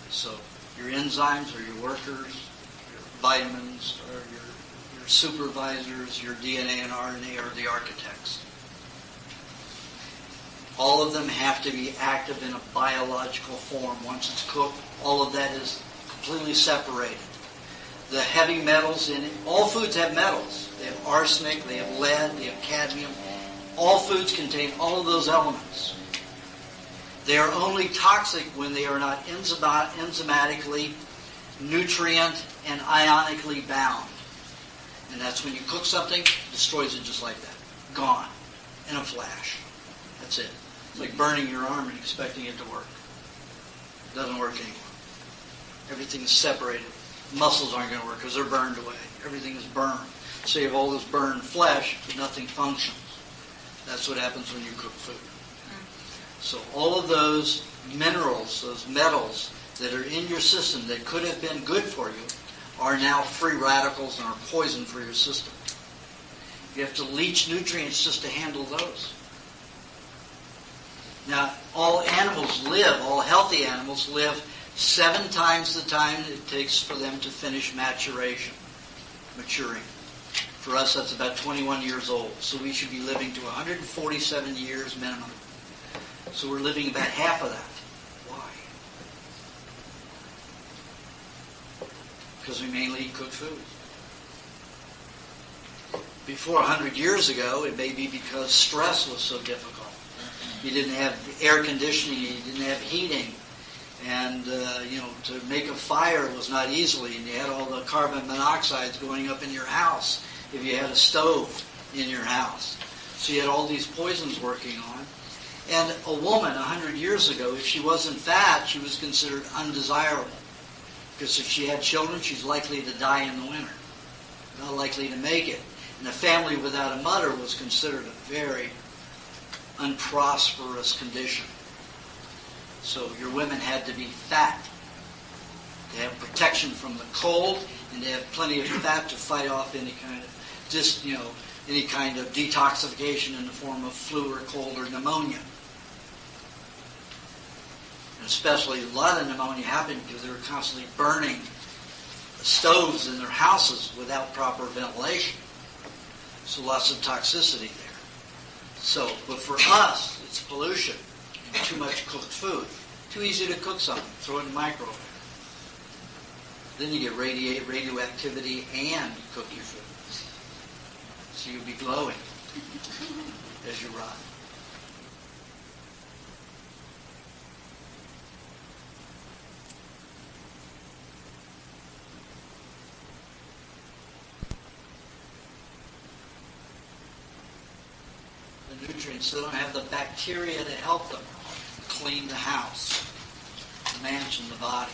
So your enzymes are your workers, your vitamins are your supervisors, your DNA and RNA are the architects. All of them have to be active in a biological form. Once it's cooked, all of that is completely separated. The heavy metals in it, all foods have metals. They have arsenic, they have lead, they have cadmium. All foods contain all of those elements. They are only toxic when they are not enzymatically nutrient and ionically bound. And that's when you cook something, it destroys it just like that. Gone. In a flash. That's it. It's like burning your arm and expecting it to work. It doesn't work anymore. Everything is separated. Muscles aren't going to work because they're burned away. Everything is burned. So you have all this burned flesh, but nothing functions. That's what happens when you cook food. So all of those minerals, those metals that are in your system that could have been good for you are now free radicals and are poison for your system. You have to leach nutrients just to handle those. Now, all healthy animals live 7 times the time it takes for them to finish maturing. For us, that's about 21 years old. So we should be living to 147 years minimum. So we're living about half of that. Why? Because we mainly eat cooked food. Before 100 years ago, it may be because stress was so difficult. You didn't have air conditioning, you didn't have heating, and to make a fire was not easily, and you had all the carbon monoxides going up in your house if you had a stove in your house. So you had all these poisons working on. And a woman 100 years ago, if she wasn't fat, she was considered undesirable. Because if she had children, she's likely to die in the winter. Not likely to make it. And a family without a mother was considered a very unprosperous condition. So your women had to be fat to have protection from the cold, and to have plenty of fat to fight off any kind of detoxification in the form of flu or cold or pneumonia. And especially a lot of pneumonia happened because they were constantly burning stoves in their houses without proper ventilation. So lots of toxicity there. So, but for us, it's pollution and too much cooked food. Too easy to cook something. Throw it in the microwave. Then you get radioactivity and cook your food. So you'll be glowing as you rot. Nutrients, they don't have the bacteria to help them clean the house, the mansion, the body.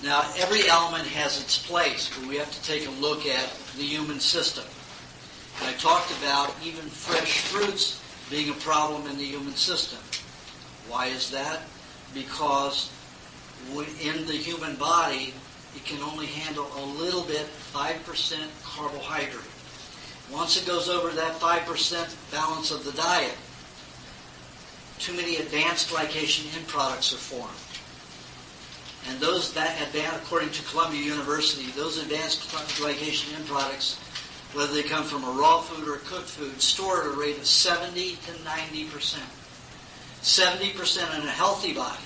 Now, every element has its place, but we have to take a look at the human system. And I talked about even fresh fruits being a problem in the human system. Why is that? Because in the human body, it can only handle a little bit, 5% carbohydrate. Once it goes over that 5% balance of the diet, too many advanced glycation end products are formed. And according to Columbia University, those advanced glycation end products, whether they come from a raw food or a cooked food, store at a rate of 70 to 90%. 70% in a healthy body,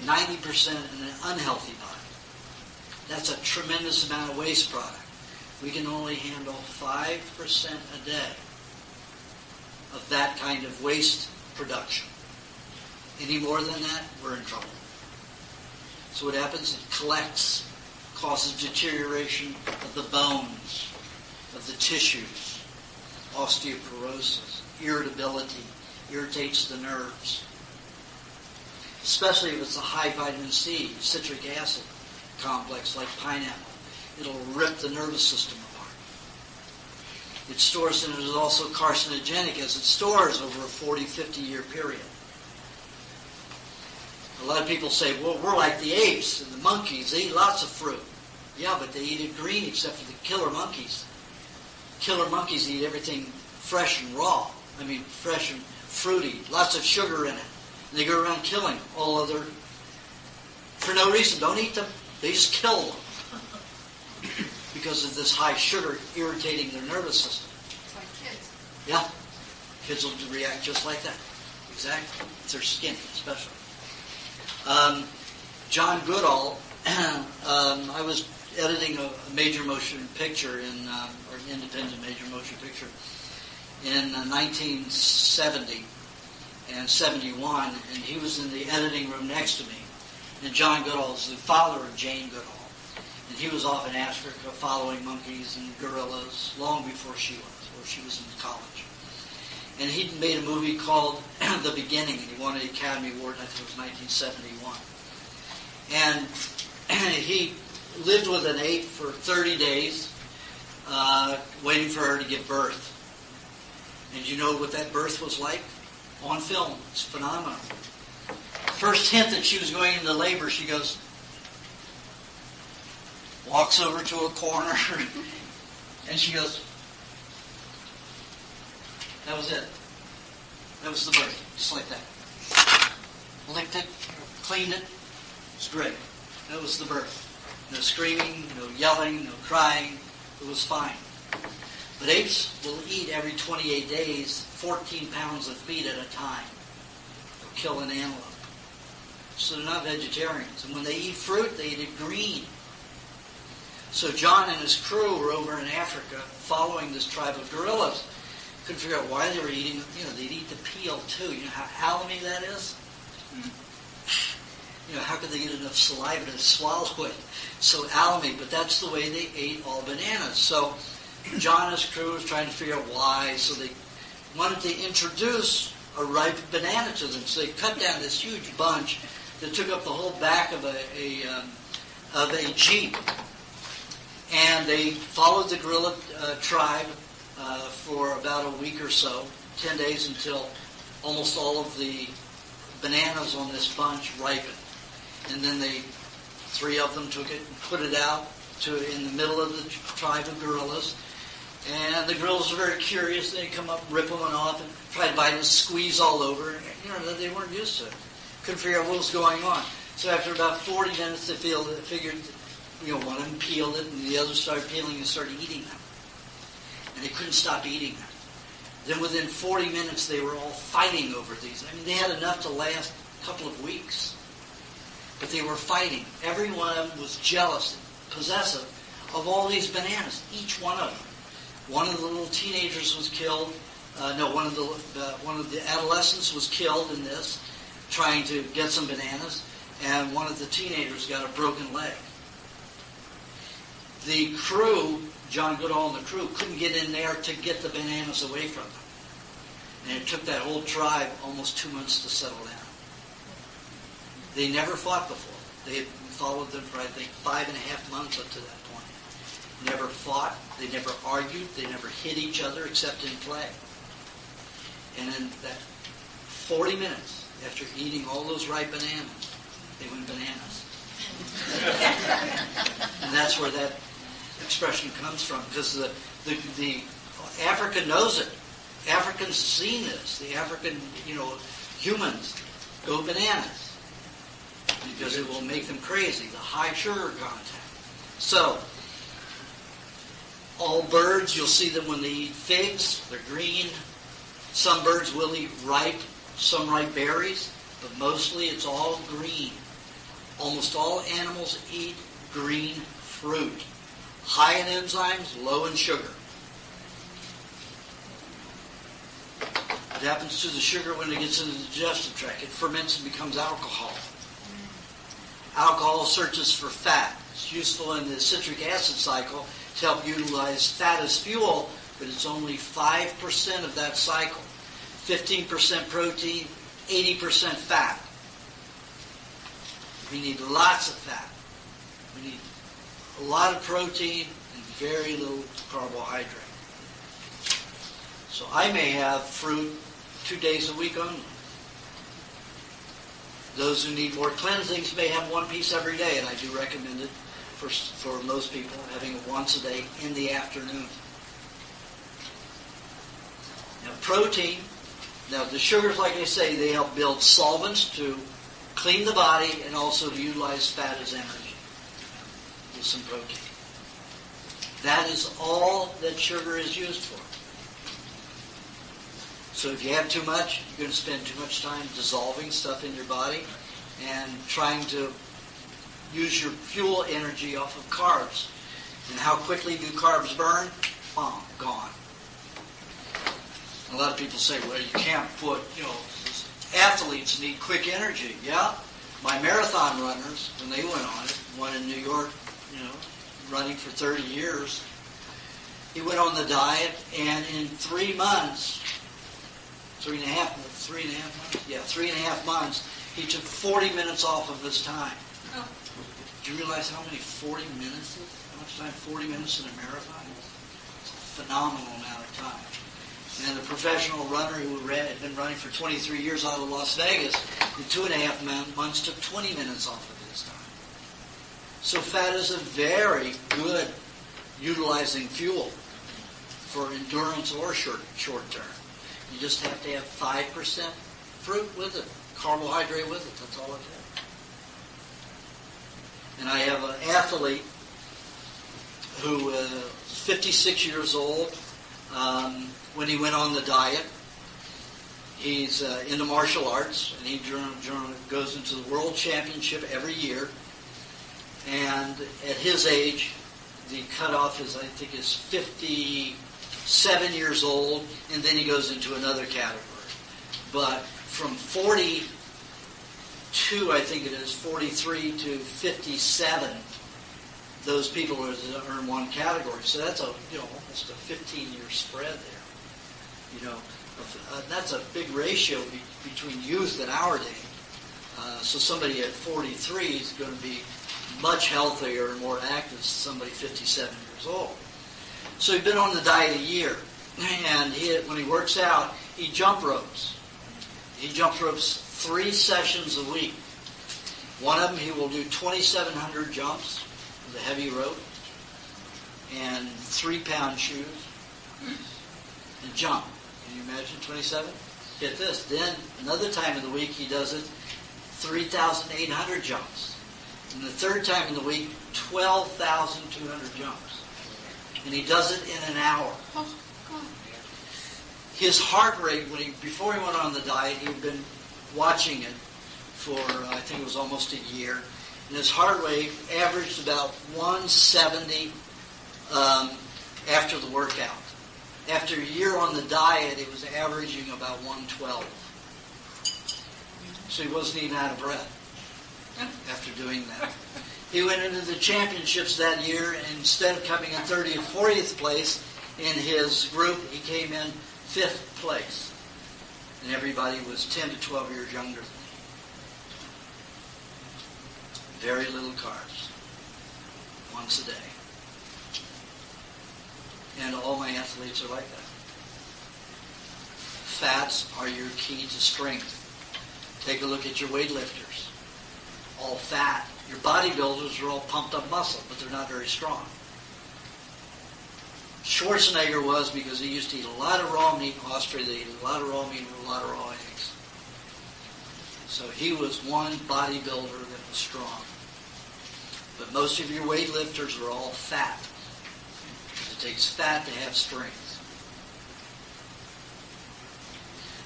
90% in an unhealthy body. That's a tremendous amount of waste product. We can only handle 5% a day of that kind of waste production. Any more than that, we're in trouble. So what happens? It collects, causes deterioration of the bones, of the tissues, osteoporosis, irritability, irritates the nerves. Especially if it's a high vitamin C, citric acid complex like pineapple. It'll rip the nervous system apart. It stores, and it is also carcinogenic as it stores over a 40, 50-year period. A lot of people say, well, we're like the apes and the monkeys. They eat lots of fruit. Yeah, but they eat it green except for the killer monkeys. Killer monkeys eat everything fresh and raw. Fresh and fruity. Lots of sugar in it. And they go around killing all other, for no reason. Don't eat them. They just kill them. Because of this high sugar irritating their nervous system. It's like kids. Yeah. Kids will react just like that. Exactly. It's their skin, especially. John Goodall, I was editing a major motion picture or an independent major motion picture in 1970 and 71, and he was in the editing room next to me. And John Goodall is the father of Jane Goodall. And he was off in Africa following monkeys and gorillas long before she was in college. And he made a movie called The Beginning, and he won an Academy Award, I think it was 1971. And he lived with an ape for 30 days, waiting for her to give birth. And you know what that birth was like? On film. It's phenomenal. First hint that she was going into labor, she goes, walks over to a corner, and she goes, that was it. That was the birth, just like that. Licked it, cleaned it, it's great. That was the birth. No screaming, no yelling, no crying. It was fine. But apes will eat every 28 days 14 pounds of meat at a time. They'll kill an antelope. So they're not vegetarians. And when they eat fruit, they eat it green. So John and his crew were over in Africa following this tribe of gorillas. Couldn't figure out why they were eating, they'd eat the peel too. You know how alamy that is? How could they get enough saliva to swallow it? So alamy, but that's the way they ate all bananas. So John and his crew was trying to figure out why. So they wanted to introduce a ripe banana to them. So they cut down this huge bunch that took up the whole back of a Jeep. And they followed the gorilla tribe for about a week or so, 10 days, until almost all of the bananas on this bunch ripened. And then 3 of them took it and put it out in the middle of the tribe of gorillas. And the gorillas were very curious. They'd come up, rip them off, and try to bite and squeeze all over. They weren't used to it. Couldn't figure out what was going on. So after about 40 minutes, they figured, one of them peeled it, and the others started peeling and started eating them. And they couldn't stop eating them. Then within 40 minutes, they were all fighting over these. I mean, they had enough to last a couple of weeks. But they were fighting. Every one of them was jealous, possessive of all these bananas, each one of them. One of the little teenagers was killed. One of the adolescents was killed in this, trying to get some bananas, and one of the teenagers got a broken leg. The crew, John Goodall and the crew, couldn't get in there to get the bananas away from them. And it took that whole tribe almost 2 months to settle down. They never fought before. They had followed them for, I think, 5.5 months up to that point. Never fought. They never argued. They never hit each other except in play. And in that 40 minutes, after eating all those ripe bananas, they went bananas. And that's where that expression comes from, because the Africa knows it. Africans seen this. The African, humans go bananas because it will make them crazy, the high sugar content. So, all birds, you'll see them when they eat figs, they're green. Some birds will eat some ripe berries, but mostly it's all green. Almost all animals eat green fruit. High in enzymes, low in sugar. What happens to the sugar when it gets into the digestive tract? It ferments and becomes alcohol. Alcohol searches for fat. It's useful in the citric acid cycle to help utilize fat as fuel, but it's only 5% of that cycle. 15% protein, 80% fat. We need lots of fat. We need a lot of protein and very little carbohydrate. So I may have fruit 2 days a week only. Those who need more cleansings may have 1 piece every day, and I do recommend it for most people, having it once a day in the afternoon. Now, protein. Now, the sugars, like I say, they help build solvents to clean the body and also to utilize fat as energy with some protein. That is all that sugar is used for. So if you have too much, you're going to spend too much time dissolving stuff in your body and trying to use your fuel energy off of carbs. And how quickly do carbs burn? Boom, gone. A lot of people say, well, you can't put, athletes need quick energy. Yeah, My marathon runners, when they went on it, one in New York, running for 30 years, he went on the diet, and in 3 months, 3.5 months? Yeah, 3.5 months, he took 40 minutes off of his time. Oh. Do you realize how many 40 minutes is? How much time 40 minutes in a marathon is? It's a phenomenal amount of time. And a professional runner who had been running for 23 years out of Las Vegas, in 2.5 months took 20 minutes off of his time. So fat is a very good utilizing fuel for endurance or short term. You just have to have 5% fruit with it, carbohydrate with it. That's all it is. And I have an athlete who is 56 years old. When he went on the diet, he's into martial arts, and he goes into the World Championship every year. And at his age, the cutoff is, I think, is 57 years old, and then he goes into another category. But from 42, I think it is, 43 to 57, those people are in one category. So that's almost a 15-year spread there. That's a big ratio between youth and our day. So somebody at 43 is going to be much healthier and more active than somebody 57 years old. So he's been on the diet a year, and when he works out, he jump ropes. He jump ropes 3 sessions a week. One of them, he will do 2,700 jumps with a heavy rope and 3-pound shoes and jump. Can you imagine 27? Get this. Then another time in the week, he does it 3,800 jumps. And the third time in the week, 12,200 jumps. And he does it in an hour. His heart rate, before he went on the diet, he'd been watching it for, I think it was almost a year. And his heart rate averaged about 170 after the workout. After a year on the diet, it was averaging about 112. So he wasn't even out of breath after doing that. He went into the championships that year, and instead of coming in 30th, 40th place in his group, he came in 5th place. And everybody was 10 to 12 years younger than him. Very little carbs. Once a day. And all my athletes are like that. Fats are your key to strength. Take a look at your weightlifters. All fat. Your bodybuilders are all pumped up muscle, but they're not very strong. Schwarzenegger was because he used to eat a lot of raw meat in Austria. They ate a lot of raw meat and a lot of raw eggs. So he was one bodybuilder that was strong. But most of your weightlifters are all fat. It takes fat to have strength.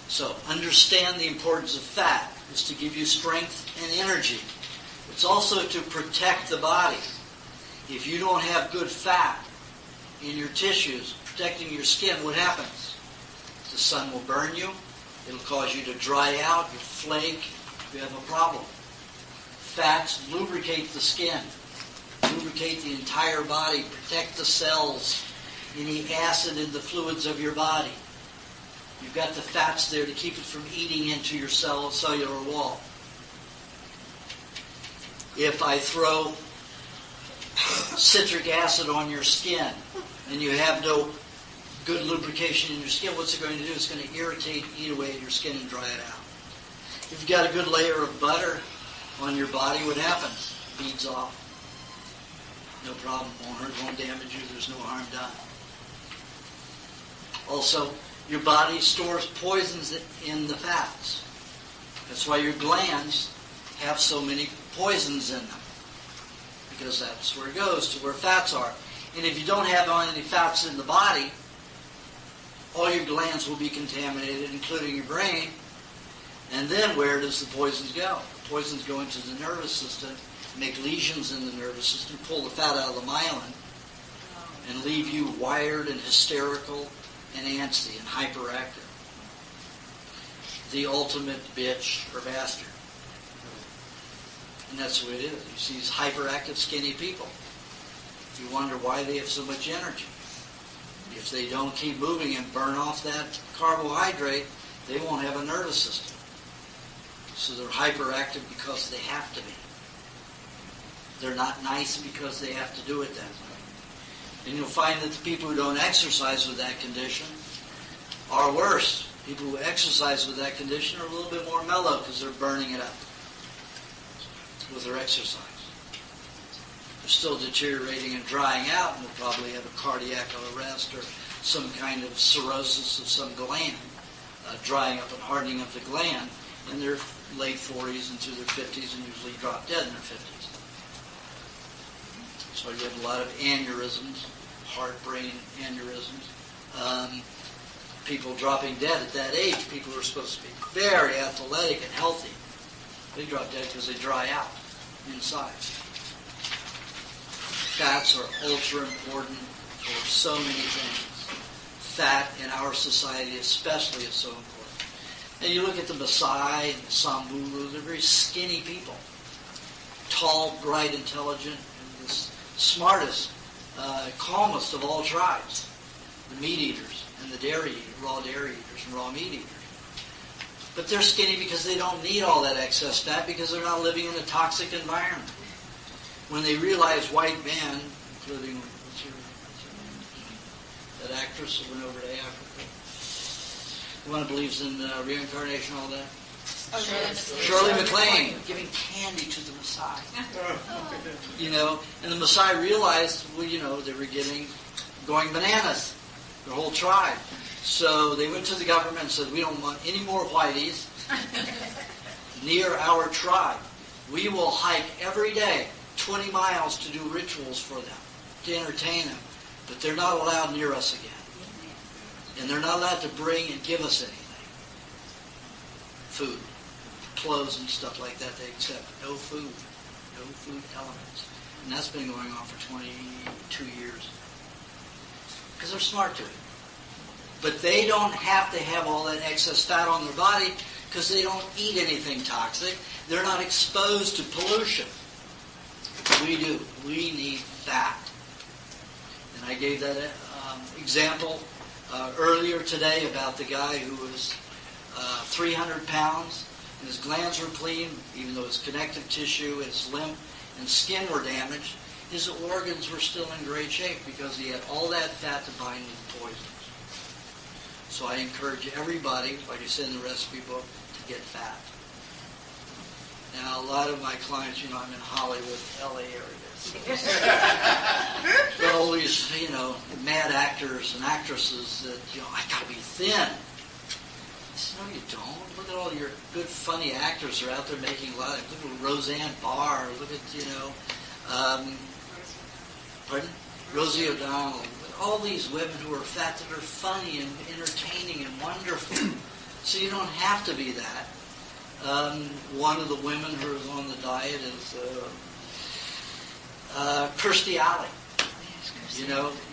So understand the importance of fat is to give you strength and energy. It's also to protect the body. If you don't have good fat in your tissues protecting your skin, what happens? The sun will burn you. It'll cause you to dry out, you flake, you have a problem. Fats lubricate the skin, lubricate the entire body, protect the cells, any acid in the fluids of your body. You've got the fats there to keep it from eating into your cellular wall. If I throw citric acid on your skin and you have no good lubrication in your skin, what's it going to do? It's going to irritate, eat away at your skin and dry it out. If you've got a good layer of butter on your body, what happens? Beads off. No problem. Won't hurt, won't damage you. There's no harm done. Also, your body stores poisons in the fats. That's why your glands have so many poisons in them. Because that's where it goes, to where fats are. And if you don't have any fats in the body, all your glands will be contaminated, including your brain. And then where does the poisons go? The poisons go into the nervous system, make lesions in the nervous system, pull the fat out of the myelin, and leave you wired and hysterical and antsy and hyperactive. The ultimate bitch or bastard. And that's the way it is. You see these hyperactive, skinny people. You wonder why they have so much energy. If they don't keep moving and burn off that carbohydrate, they won't have a nervous system. So they're hyperactive because they have to be. They're not nice because they have to do it that way. And you'll find that the people who don't exercise with that condition are worse. People who exercise with that condition are a little bit more mellow because they're burning it up with their exercise. They're still deteriorating and drying out, and will probably have a cardiac arrest or some kind of cirrhosis of some gland, drying up and hardening of the gland in their late 40s into their 50s, and usually drop dead in their 50s. So you have a lot of aneurysms, heart-brain aneurysms. People dropping dead at that age, people who are supposed to be very athletic and healthy, they drop dead because they dry out inside. Fats are ultra important for so many things. Fat in our society especially is so important. And you look at the Maasai and the Samburu, they're very skinny people. Tall, bright, intelligent, and the smartest, calmest of all tribes. The meat eaters and the raw dairy eaters and raw meat eaters. But they're skinny because they don't need all that excess fat because they're not living in a toxic environment. When they realize white men, including that actress who went over to Africa, the one who believes in reincarnation, all that. Shirley MacLaine giving candy to the Maasai. And the Maasai realized, they were going bananas, their whole tribe. So they went to the government and said, we don't want any more whiteys near our tribe. We will hike every day 20 miles to do rituals for them, to entertain them. But they're not allowed near us again. And they're not allowed to bring and give us anything. Food, clothes and stuff like that they accept. No food elements. And that's been going on for 22 years. Because they're smart to it. But they don't have to have all that excess fat on their body because they don't eat anything toxic. They're not exposed to pollution. We do. We need fat. And I gave that example earlier today about the guy who was 300 pounds and his glands were clean, even though his connective tissue, his lymph, and skin were damaged. His organs were still in great shape because he had all that fat to bind with poisons. So I encourage everybody, like I said in the recipe book, to get fat. Now, a lot of my clients, I'm in Hollywood, LA area. But all these, mad actors and actresses that, I gotta be thin. I said, no, you don't. Look at all your good, funny actors who are out there making a lot of, look at Roseanne Barr, look at, Rosie O'Donnell. All these women who are fat that are funny and entertaining and wonderful. So you don't have to be that. One of the women who is on the diet is Kirstie Alley.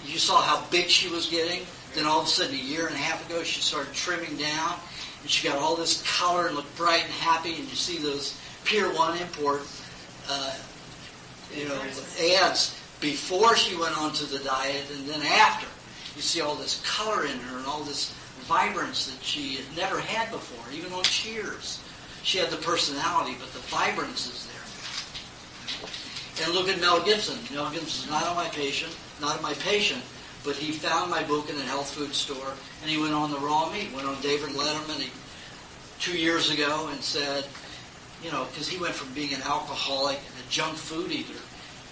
You saw how big she was getting. Then all of a sudden, a year and a half ago, she started trimming down. And she got all this color and looked bright and happy. And you see those Pier 1 import, ads before she went onto the diet and then after. You see all this color in her and all this vibrance that she had never had before, even on Cheers. She had the personality, but the vibrance is there. And look at Mel Gibson. Mel Gibson is not my patient, but he found my book in a health food store, and he went on the raw meat. Went on David Letterman 2 years ago and said, because he went from being an alcoholic and a junk food eater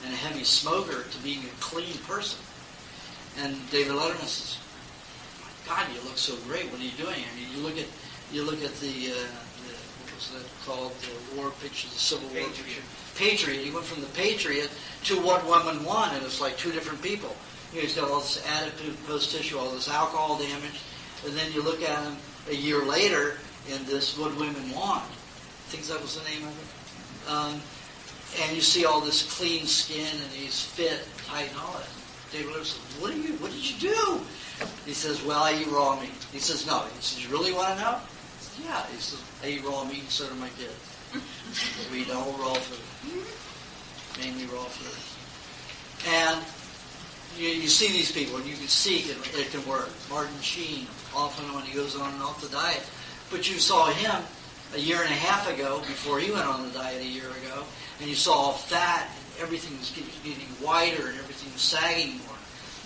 and a heavy smoker to being a clean person. And David Letterman says, my God, you look so great. What are you doing? I mean, you look at the what was that called? The war picture, the Civil War picture. Patriot. He went from the Patriot to What Women Want, and it's like two different people. He's got all this adipose tissue, all this alcohol damage, and then you look at him a year later in this What Women Want. I think that was the name of it. And you see all this clean skin, and he's fit and tight and all that. David Letterman says, what did you do? He says, well, I eat raw meat. He says, no. He says, you really want to know? I said, yeah. He says, I eat raw meat and so do my kids. We eat all raw food, mainly raw food. And you see these people, and you can see it can work. Martin Sheen, off and on, he goes on and off the diet. But you saw him a year and a half ago, before he went on the diet a year ago, and you saw fat, and everything was getting whiter, and everything was sagging more.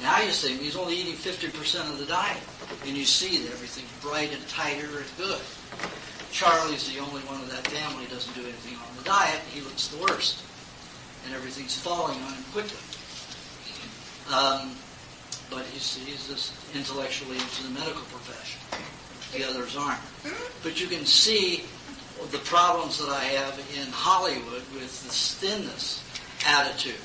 Now you see him, he's only eating 50% of the diet, and you see that everything's bright and tighter and good. Charlie's the only one of that family who doesn't do anything on the diet. He looks the worst, and everything's falling on him quickly. But he's just intellectually into the medical profession. The others aren't. But you can see the problems that I have in Hollywood with this thinness attitude.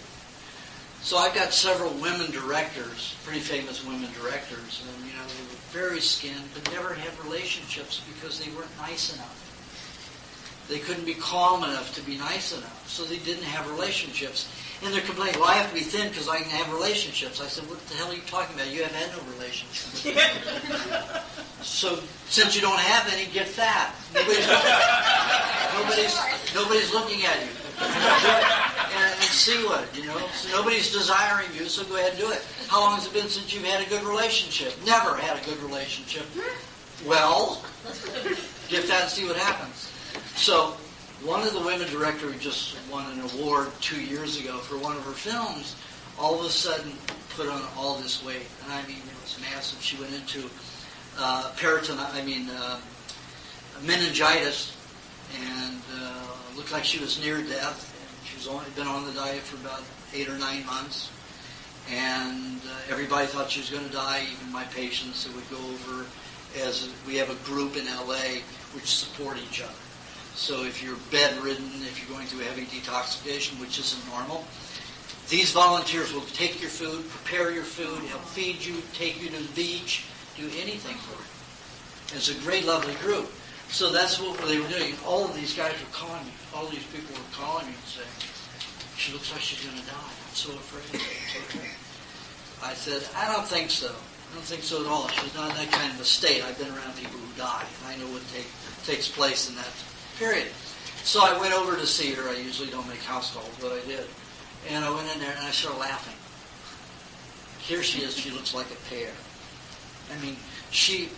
So I've got several women directors, pretty famous women directors, and they were very skinned, but never had relationships because they weren't nice enough. They couldn't be calm enough to be nice enough, so they didn't have relationships. And they're complaining, well, I have to be thin because I can have relationships. I said, what the hell are you talking about? You have had no relationships. So since you don't have any, get fat. Nobody's looking at you. And see what, So nobody's desiring you, so go ahead and do it. How long has it been since you've had a good relationship? Never had a good relationship. Well, get fat and see what happens. So one of the women directors who just won an award 2 years ago for one of her films, all of a sudden put on all this weight. And I mean, it was massive. She went into meningitis, and looked like she was near death. And she's only been on the diet for about 8 or 9 months. And everybody thought she was going to die, even my patients that would go over, as we have a group in LA which support each other. So if you're bedridden, if you're going through heavy detoxification, which isn't normal, these volunteers will take your food, prepare your food, help feed you, take you to the beach, do anything for you. It's a great, lovely group. So that's what they were doing. All of these guys were calling me. All these people were calling me and saying, she looks like she's going to die. I'm so afraid. I said, I don't think so. I don't think so at all. She's not in that kind of a state. I've been around people who die, and I know what takes place in that period. So I went over to see her. I usually don't make house calls, but I did. And I went in there and I started laughing. Here she is. She looks like a pear. I mean,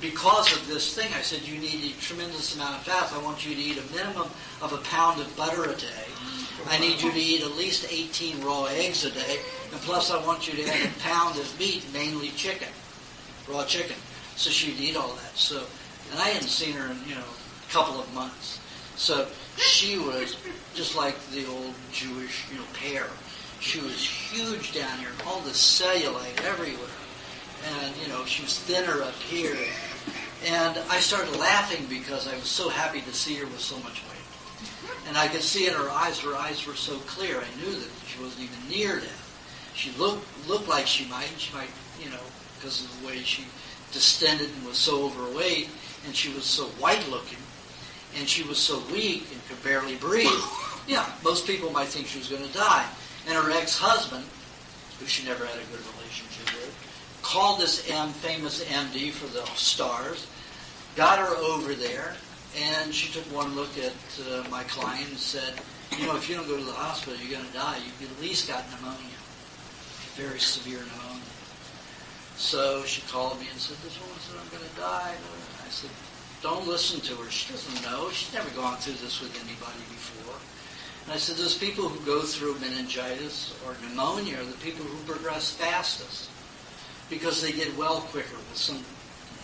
because of this thing, I said, you need a tremendous amount of fat. I want you to eat a minimum of a pound of butter a day. I need you to eat at least 18 raw eggs a day. And plus I want you to have a pound of meat, mainly chicken, raw chicken. So she'd eat all that. So, and I hadn't seen her in, a couple of months. So she was just like the old Jewish, pear. She was huge down here, all the cellulite everywhere. And, she was thinner up here. And I started laughing because I was so happy to see her with so much weight. And I could see in her eyes were so clear. I knew that she wasn't even near death. She looked like she might, because of the way she distended and was so overweight, and she was so white-looking, and she was so weak and could barely breathe. Yeah, most people might think she was going to die. And her ex-husband, who she never had a good relationship with, called this famous MD for the stars, got her over there, and she took one look at my client and said, if you don't go to the hospital, you're going to die. You've at least got pneumonia, very severe pneumonia. So she called me and said, this woman said, I'm going to die. And I said, don't listen to her. She doesn't know. She's never gone through this with anybody before. And I said, those people who go through meningitis or pneumonia are the people who progress fastest because they get well quicker with some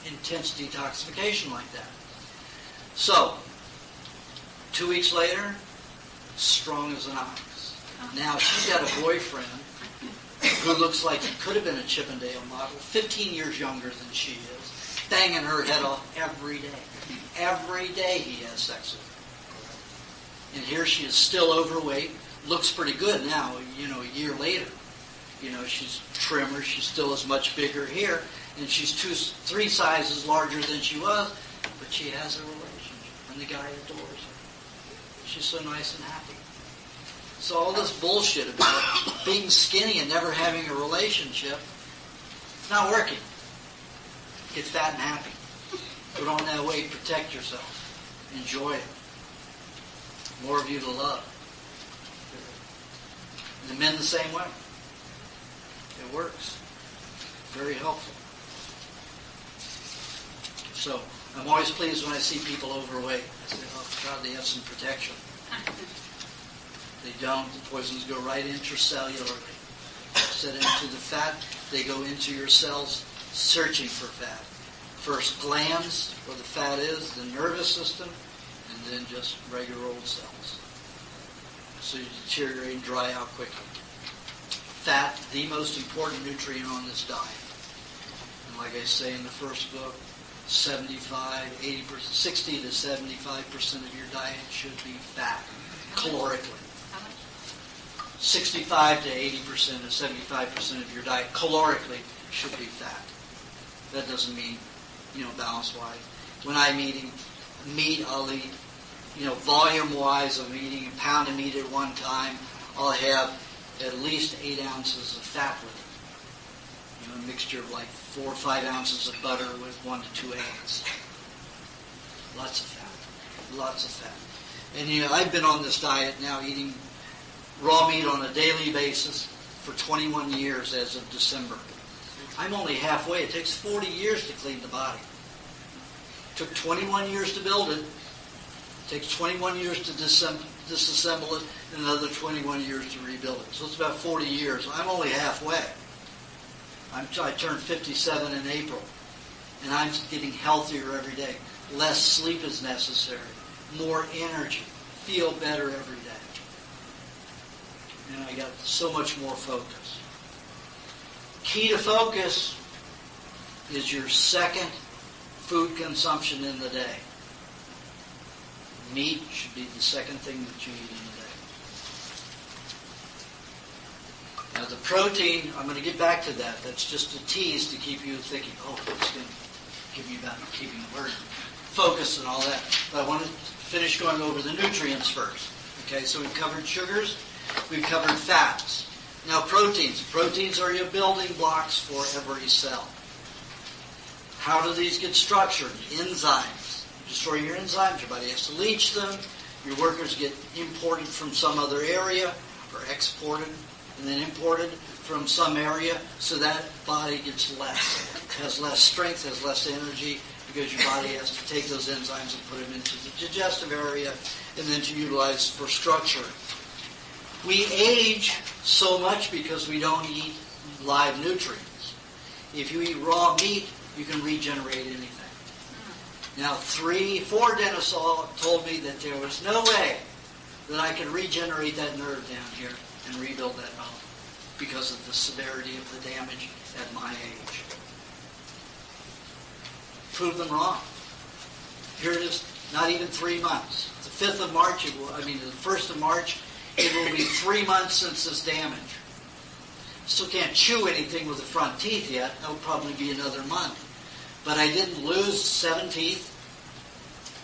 intense detoxification like that. So, 2 weeks later, strong as an ox. Now she's got a boyfriend who looks like he could have been a Chippendale model, 15 years younger than she is, banging her head off every day. Every day he has sex with her. And here she is still overweight, looks pretty good now, a year later. She's trimmer, she's still as much bigger here, and she's 3 sizes larger than she was, but she has a relationship, and the guy adores her. She's so nice and happy. So all this bullshit about being skinny and never having a relationship, it's not working. Get fat and happy. Put on that weight, protect yourself. Enjoy it. more of you to love. And the men the same way. It works. Very helpful. So, I'm always pleased when I see people overweight. I say, oh, God, they have some protection. They don't. The poisons go right intracellularly. Set into the fat, they go into your cells searching for fat. First glands, where the fat is, the nervous system, and then just regular old cells. So you deteriorate and dry out quickly. Fat, the most important nutrient on this diet. And like I say in the first book, 80%, 60 to 75% of your diet should be fat, calorically. How much? 65 to 80% or 75% of your diet calorically should be fat. That doesn't mean, balance-wise. When I'm eating meat, I'll eat, volume-wise, I'm eating a pound of meat at one time. I'll have at least 8 ounces of fat with it. A mixture of like 4 or 5 ounces of butter with 1 to 2 eggs. Lots of fat. Lots of fat. And, I've been on this diet now eating raw meat on a daily basis for 21 years as of December. I'm only halfway. It takes 40 years to clean the body. It took 21 years to build it. It takes 21 years to disassemble it, and another 21 years to rebuild it. So it's about 40 years. I'm only halfway. I turned 57 in April, and I'm getting healthier every day. Less sleep is necessary. More energy. Feel better every day. And I got so much more focus. Key to focus is your second food consumption in the day. Meat should be the second thing that you eat in the day. Now the protein, I'm going to get back to that. That's just a tease to keep you thinking, it's going to give you about keeping alert, focus and all that. But I want to finish going over the nutrients first. Okay, so we've covered sugars. We've covered fats. Now proteins. Proteins are your building blocks for every cell. How do these get structured? Enzymes. You destroy your enzymes, your body has to leach them. Your workers get imported from some other area, or exported and then imported from some area, so that body gets less. Has less strength, has less energy, because your body has to take those enzymes and put them into the digestive area and then to utilize for structure. We age so much because we don't eat live nutrients. If you eat raw meat, you can regenerate anything. Now, 4 dentists all told me that there was no way that I could regenerate that nerve down here and rebuild that bone because of the severity of the damage at my age. Prove them wrong. Here it is, not even 3 months. The 5th of March, the 1st of March, it will be 3 months since this damage. Still can't chew anything with the front teeth yet. That will probably be another month. But I didn't lose 7 teeth,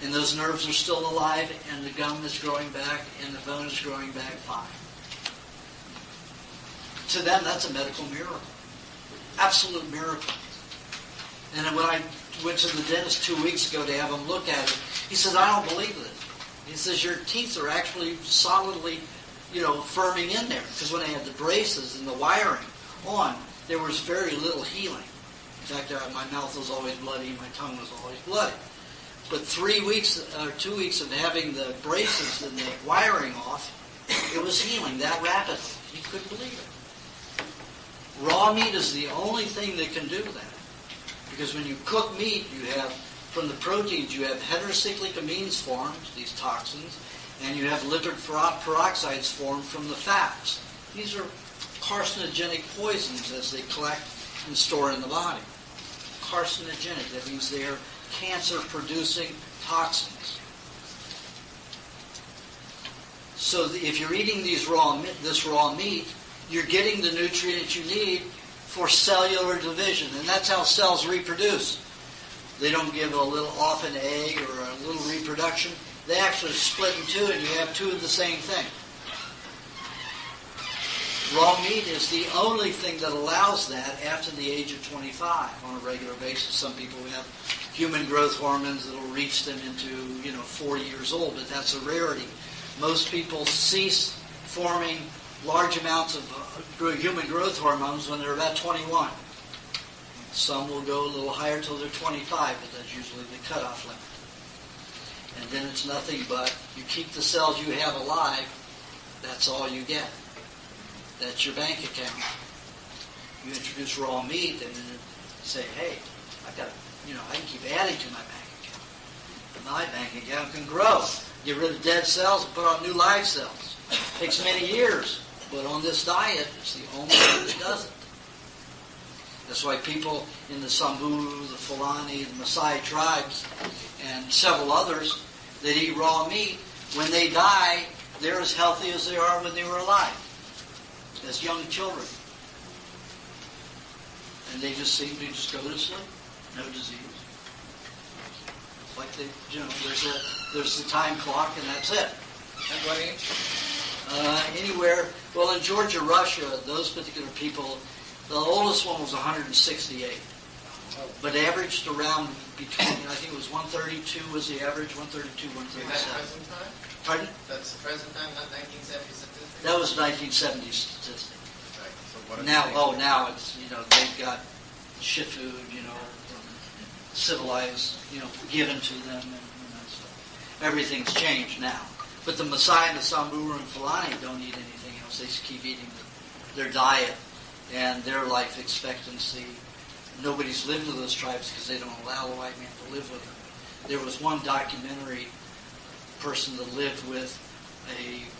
and those nerves are still alive, and the gum is growing back, and the bone is growing back fine. To them, that's a medical miracle. Absolute miracle. And when I went to the dentist 2 weeks ago to have him look at it, he said, I don't believe this. He says, your teeth are actually solidly, firming in there. Because when I had the braces and the wiring on, there was very little healing. In fact, my mouth was always bloody, my tongue was always bloody. But 3 weeks or 2 weeks of having the braces and the wiring off, it was healing that rapidly. You couldn't believe it. Raw meat is the only thing that can do that. Because when you cook meat, you have, from the proteins, you have heterocyclic amines formed, these toxins, and you have lipid peroxides formed from the fats. These are carcinogenic poisons as they collect and store in the body. Carcinogenic, that means they are cancer-producing toxins. So if you're eating this raw meat, you're getting the nutrient you need for cellular division, and that's how cells reproduce. They don't give off an egg or a little reproduction. They actually split in two, and you have two of the same thing. Raw meat is the only thing that allows that after the age of 25 on a regular basis. Some people have human growth hormones that will reach them into 40 years old, but that's a rarity. Most people cease forming large amounts of human growth hormones when they're about 21. Some will go a little higher till they're 25, but that's usually the cutoff limit. And then it's nothing but you keep the cells you have alive, that's all you get. That's your bank account. You introduce raw meat and then say, hey, I can keep adding to my bank account. My bank account can grow. Get rid of dead cells and put on new live cells. It takes many years, but on this diet, it's the only thing that does it. That's why people in the Samburu, the Fulani, the Maasai tribes, and several others that eat raw meat, when they die, they're as healthy as they are when they were alive, as young children. And they just seem to just go to sleep. No disease. Like there's the time clock and that's it. At what age? Anywhere. Well, in Georgia, Russia, those particular people, the oldest one was 168. But averaged around between, I think it was 132 was the average, 132, 137. Is that present time? Pardon? That's the present time, not 1970 statistics? That was 1970 statistic. Right. So what Now it's, they've got shit food, civilized, given to them and that stuff. Everything's changed now. But the Maasai and the Samburu and Fulani don't eat anything else. They just keep eating their diet and their life expectancy. Nobody's lived with those tribes because they don't allow the white man to live with them. There was one documentary person that lived with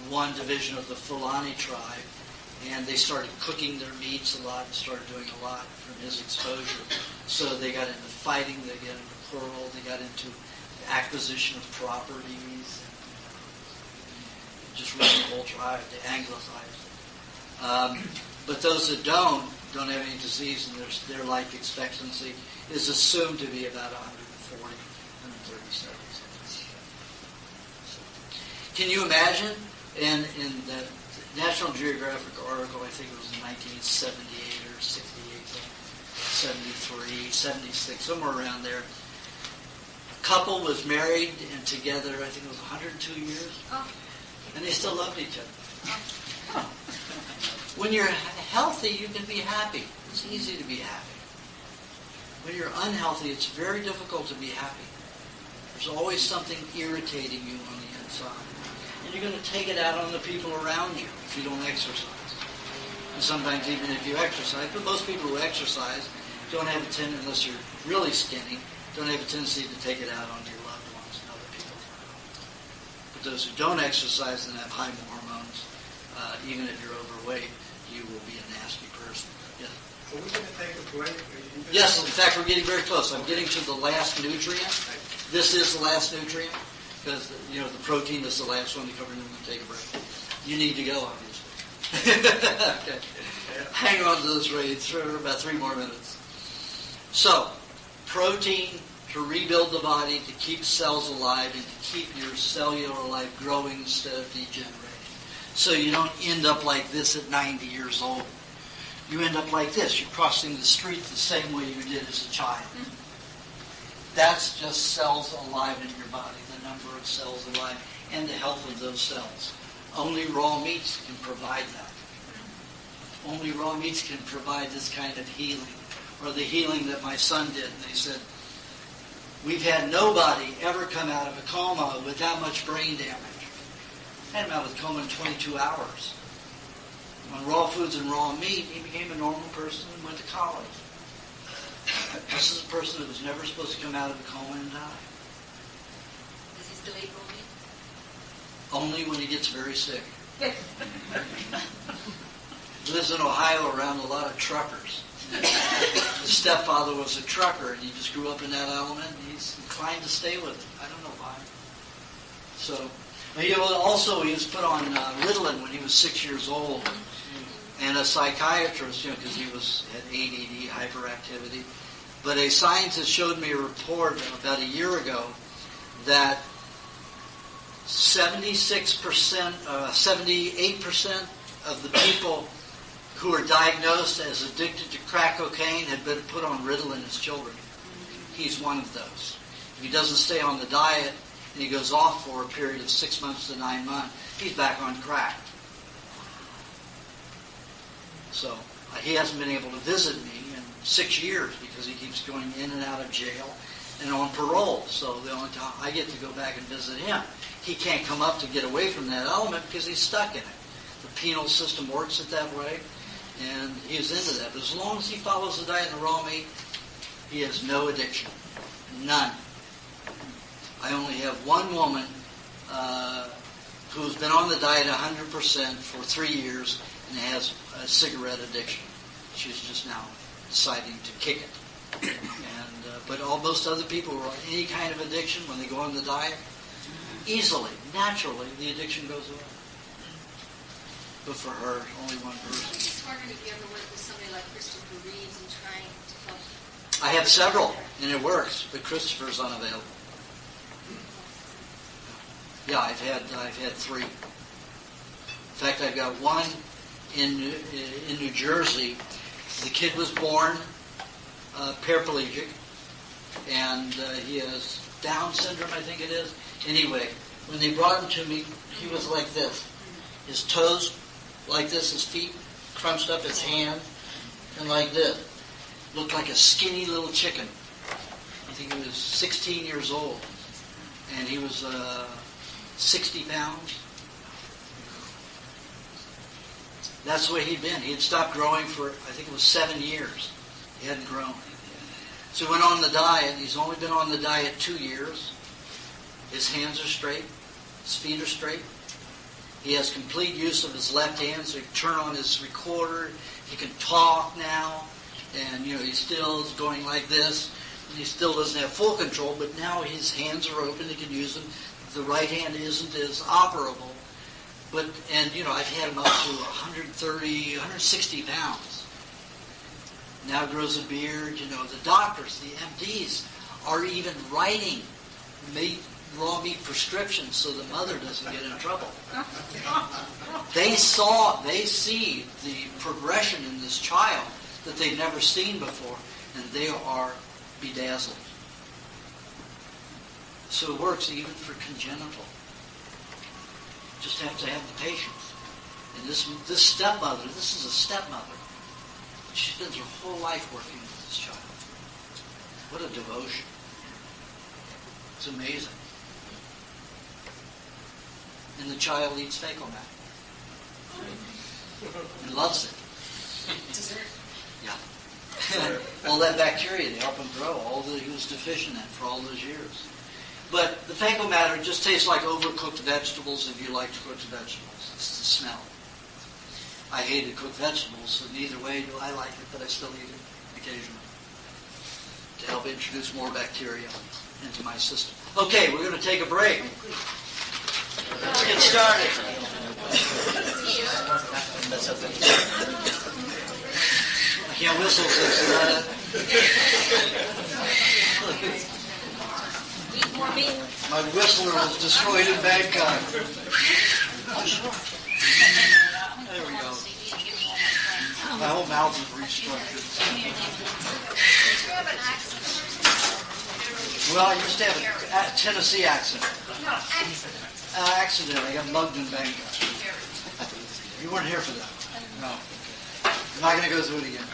one division of the Fulani tribe, and they started cooking their meats a lot and started doing a lot from his exposure. So they got into fighting, they got into quarrel, they got into acquisition of properties, just ruined the whole tribe. They anglicized it. But those that don't have any disease, and their life expectancy is assumed to be about 140, 137. Can you imagine in the National Geographic article, I think it was in 1978 or 68, 73, 76, somewhere around there, a couple was married and together, I think it was 102 years, and they still loved each other. When you're healthy, you can be happy. It's easy to be happy. When you're unhealthy, it's very difficult to be happy. There's always something irritating you on the inside. And you're going to take it out on the people around you if you don't exercise. And sometimes even if you exercise, but most people who exercise don't have a tendency, unless you're really skinny, don't have a tendency to take it out on your loved ones and other people. But those who don't exercise and have high hormones, even if you're overweight, you will be a nasty person. Yeah. Are we going to take a break? Yes, in fact, we're getting very close. I'm getting to the last nutrient. This is the last nutrient because, the protein is the last one to cover, and then we'll take a break. You need to go, obviously. Okay. Hang on to this raid for about 3 more minutes. So, protein to rebuild the body, to keep cells alive, and to keep your cellular life growing instead of degenerating. So you don't end up like this at 90 years old. You end up like this. You're crossing the street the same way you did as a child. That's just cells alive in your body, the number of cells alive, and the health of those cells. Only raw meats can provide that. Only raw meats can provide this kind of healing, or the healing that my son did. And they said, we've had nobody ever come out of a coma with that much brain damage. I had him out with a coma in 22 hours. On raw foods and raw meat, he became a normal person and went to college. This is a person that was never supposed to come out of a coma and die. Does he still eat raw meat? Only when he gets very sick. He lives in Ohio around a lot of truckers. His stepfather was a trucker, and he just grew up in that element, and he's inclined to stay with it. I don't know why. So, he was put on Ritalin when he was 6 years old, and a psychiatrist, because he had ADD, hyperactivity. But a scientist showed me a report about a year ago that 78% of the people who are diagnosed as addicted to crack cocaine had been put on Ritalin as children. He's one of those. If he doesn't stay on the diet, and he goes off for a period of 6 months to 9 months, he's back on crack. So he hasn't been able to visit me in 6 years because he keeps going in and out of jail and on parole. So the only time I get to go back and visit him, he can't come up to get away from that element because he's stuck in it. The penal system works it that way, and he's into that. But as long as he follows the diet and the raw meat, he has no addiction. None. I only have one woman who's been on the diet 100% for 3 years and has a cigarette addiction. She's just now deciding to kick it. But most other people who are on any kind of addiction, when they go on the diet, easily, naturally, the addiction goes away. But for her, only one person. I'm just wondering if you ever worked with somebody like Christopher Reeves and trying to help. I have several, and it works, but Christopher's unavailable. Yeah, I've had 3. In fact, I've got one in New Jersey. The kid was born paraplegic, and he has Down syndrome, I think it is. Anyway, when they brought him to me, he was like this. His toes like this, his feet crunched up, his hand, and like this. Looked like a skinny little chicken. I think he was 16 years old, and he was 60 pounds. That's the way he'd been. He had stopped growing for, I think it was 7 years. He hadn't grown. So he went on the diet. He's only been on the diet 2 years. His hands are straight. His feet are straight. He has complete use of his left hand, so he can turn on his recorder. He can talk now. And, he still is going like this. And he still doesn't have full control, but now his hands are open. He can use them. The right hand isn't as operable. But, I've had him up to 130, 160 pounds. Now grows a beard. The doctors, the MDs, are even writing raw meat prescriptions so the mother doesn't get in trouble. They see the progression in this child that they've never seen before, and they are bedazzled. So it works even for congenital. Just have to have the patience. And this stepmother, this is a stepmother. She spends her whole life working with this child. What a devotion. It's amazing. And the child eats Facomat. And loves it. Yeah. All that bacteria, they help him grow. All that he was deficient in for all those years. But the fecal matter just tastes like overcooked vegetables if you like to cook vegetables. It's the smell. I hated cooked vegetables, so neither way do I like it, but I still eat it occasionally to help introduce more bacteria into my system. Okay, we're going to take a break. Let's get started. I can't whistle since my whistler was destroyed in Bangkok. There we go. My whole mouth is restructured. Well, I used to have a Tennessee accent. Accident. I got mugged in Bangkok. You weren't here for that. No. I'm not going to go through it again.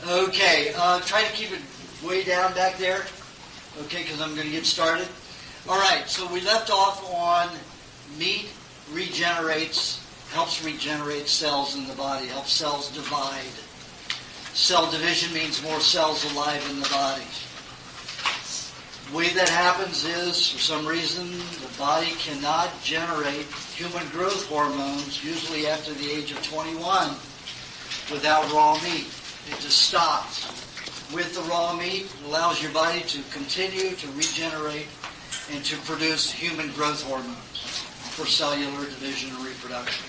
Okay. Try to keep it way down back there. Okay, because I'm going to get started. All right. So we left off on meat regenerates, helps regenerate cells in the body, helps cells divide. Cell division means more cells alive in the body. The way that happens is, for some reason, the body cannot generate human growth hormones, usually after the age of 21, without raw meat. It just stops. With the raw meat, it allows your body to continue to regenerate and to produce human growth hormones for cellular division and reproduction.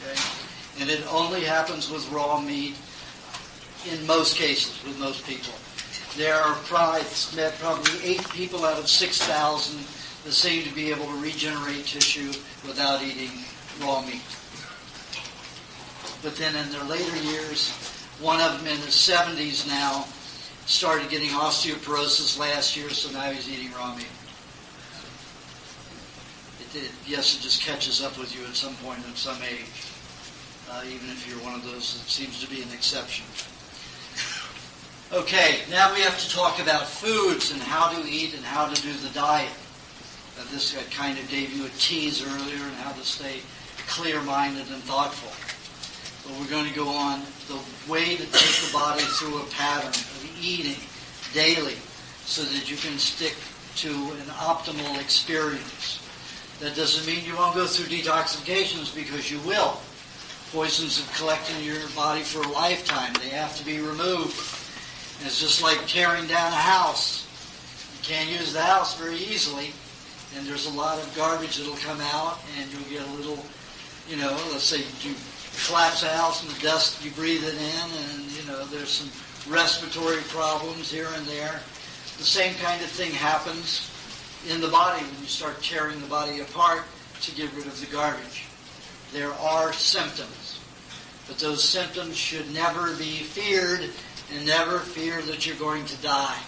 Okay? And it only happens with raw meat in most cases, with most people. There are probably 8 people out of 6,000 that seem to be able to regenerate tissue without eating raw meat. But then in their later years, One of them in his 70s now started getting osteoporosis last year, so now he's eating raw meat. Yes, it just catches up with you at some point at some age, even if you're one of those that seems to be an exception. Okay, now we have to talk about foods and how to eat and how to do the diet. This I kind of gave you a tease earlier on how to stay clear-minded and thoughtful. But we're going to go on the way to take the body through a pattern of eating daily so that you can stick to an optimal experience. That doesn't mean you won't go through detoxifications, because you will. Poisons have collected in your body for a lifetime. They have to be removed. And it's just like tearing down a house. You can't use the house very easily, and there's a lot of garbage that'll come out, and you'll get a little, let's say you collapse a house and the dust, you breathe it in, and, there's some respiratory problems here and there. The same kind of thing happens in the body when you start tearing the body apart to get rid of the garbage. There are symptoms, but those symptoms should never be feared, and never fear that you're going to die.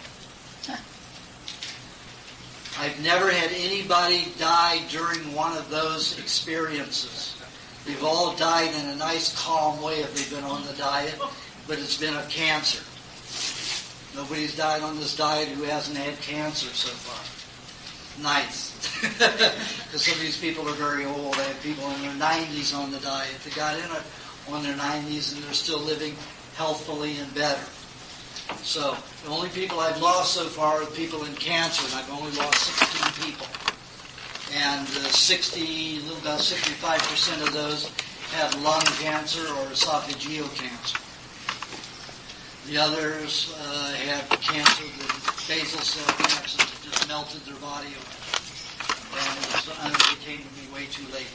I've never had anybody die during one of those experiences. They've all died in a nice, calm way if they've been on the diet, but it's been of cancer. Nobody's died on this diet who hasn't had cancer so far. Nice. Because some of these people are very old. I have people in their 90s on the diet. They got in it on their 90s and they're still living healthfully and better. So the only people I've lost so far are people in cancer, and I've only lost 16 people. And about 65% of those have lung cancer or esophageal cancer. The others have cancer, the basal cell cancer that just melted their body away. And it came to me way too late.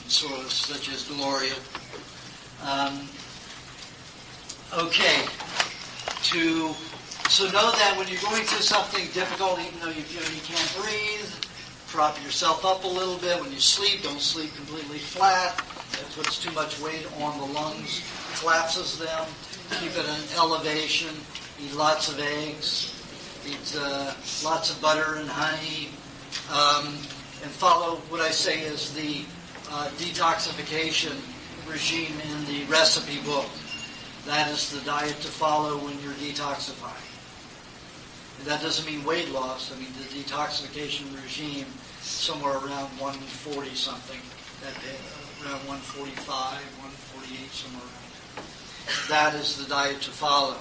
Such as Gloria. Okay. So know that when you're going through something difficult, even though you feel you can't breathe, prop yourself up a little bit. When you sleep, don't sleep completely flat. That puts too much weight on the lungs, collapses them. Keep it at an elevation. Eat lots of eggs. Eat lots of butter and honey. And follow what I say is the detoxification regime in the recipe book. That is the diet to follow when you're detoxifying. And that doesn't mean weight loss. I mean the detoxification regime, somewhere around 140 something, around 145, 148, somewhere around there. That is the diet to follow.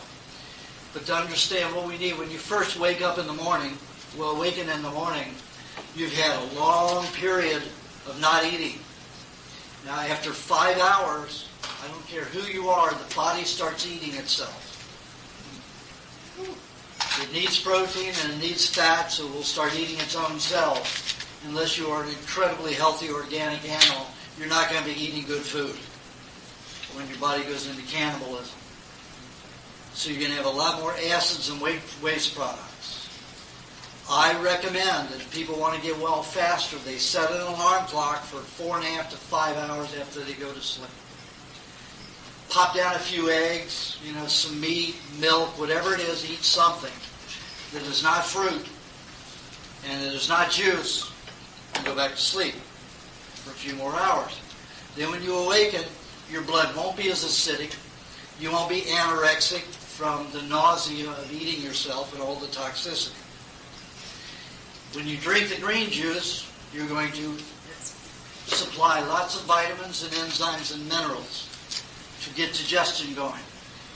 But to understand what we need, when you first wake up in the morning, awaken in the morning, you've had a long period of not eating. Now after 5 hours, I don't care who you are, the body starts eating itself. It needs protein and it needs fat, so it will start eating its own cells. Unless you are an incredibly healthy organic animal, you're not going to be eating good food when your body goes into cannibalism. So you're going to have a lot more acids and waste products. I recommend that if people want to get well faster, they set an alarm clock for 4.5 to 5 hours after they go to sleep. Pop down a few eggs, some meat, milk, whatever it is, eat something that is not fruit and that is not juice, and go back to sleep for a few more hours. Then when you awaken, your blood won't be as acidic. You won't be anorexic from the nausea of eating yourself and all the toxicity. When you drink the green juice, you're going to supply lots of vitamins and enzymes and minerals to get digestion going.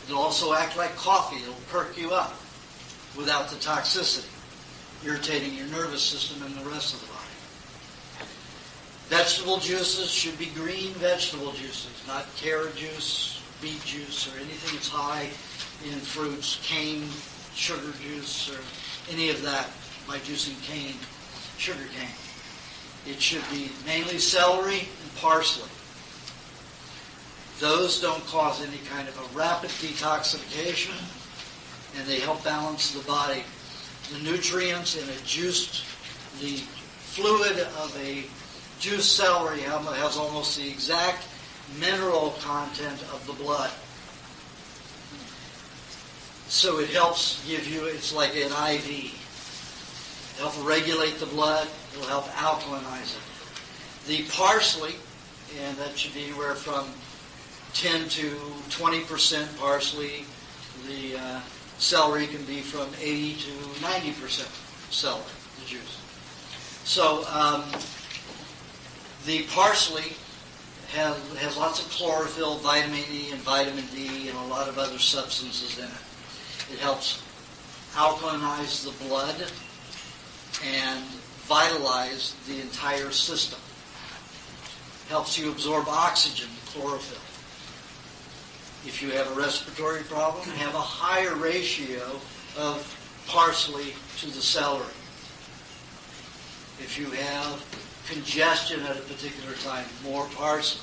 It'll also act like coffee. It'll perk you up without the toxicity, irritating your nervous system and the rest of the body. Vegetable juices should be green vegetable juices, not carrot juice, beet juice, or anything that's high in fruits, cane, sugar juice, or any of that, like juicing cane, sugar cane. It should be mainly celery and parsley. Those don't cause any kind of a rapid detoxification, and they help balance the body. The nutrients in the fluid of a juiced celery has almost the exact mineral content of the blood. So it helps give you, it's like an IV. It'll help regulate the blood. It'll help alkalinize it. The parsley, and that should be anywhere from 10 to 20% parsley. The celery can be from 80 to 90% celery, the juice. So the parsley has lots of chlorophyll, vitamin E, and vitamin D, and a lot of other substances in it. It helps alkalinize the blood and vitalize the entire system. Helps you absorb oxygen, chlorophyll. If you have a respiratory problem, have a higher ratio of parsley to the celery. If you have congestion at a particular time, more parsley.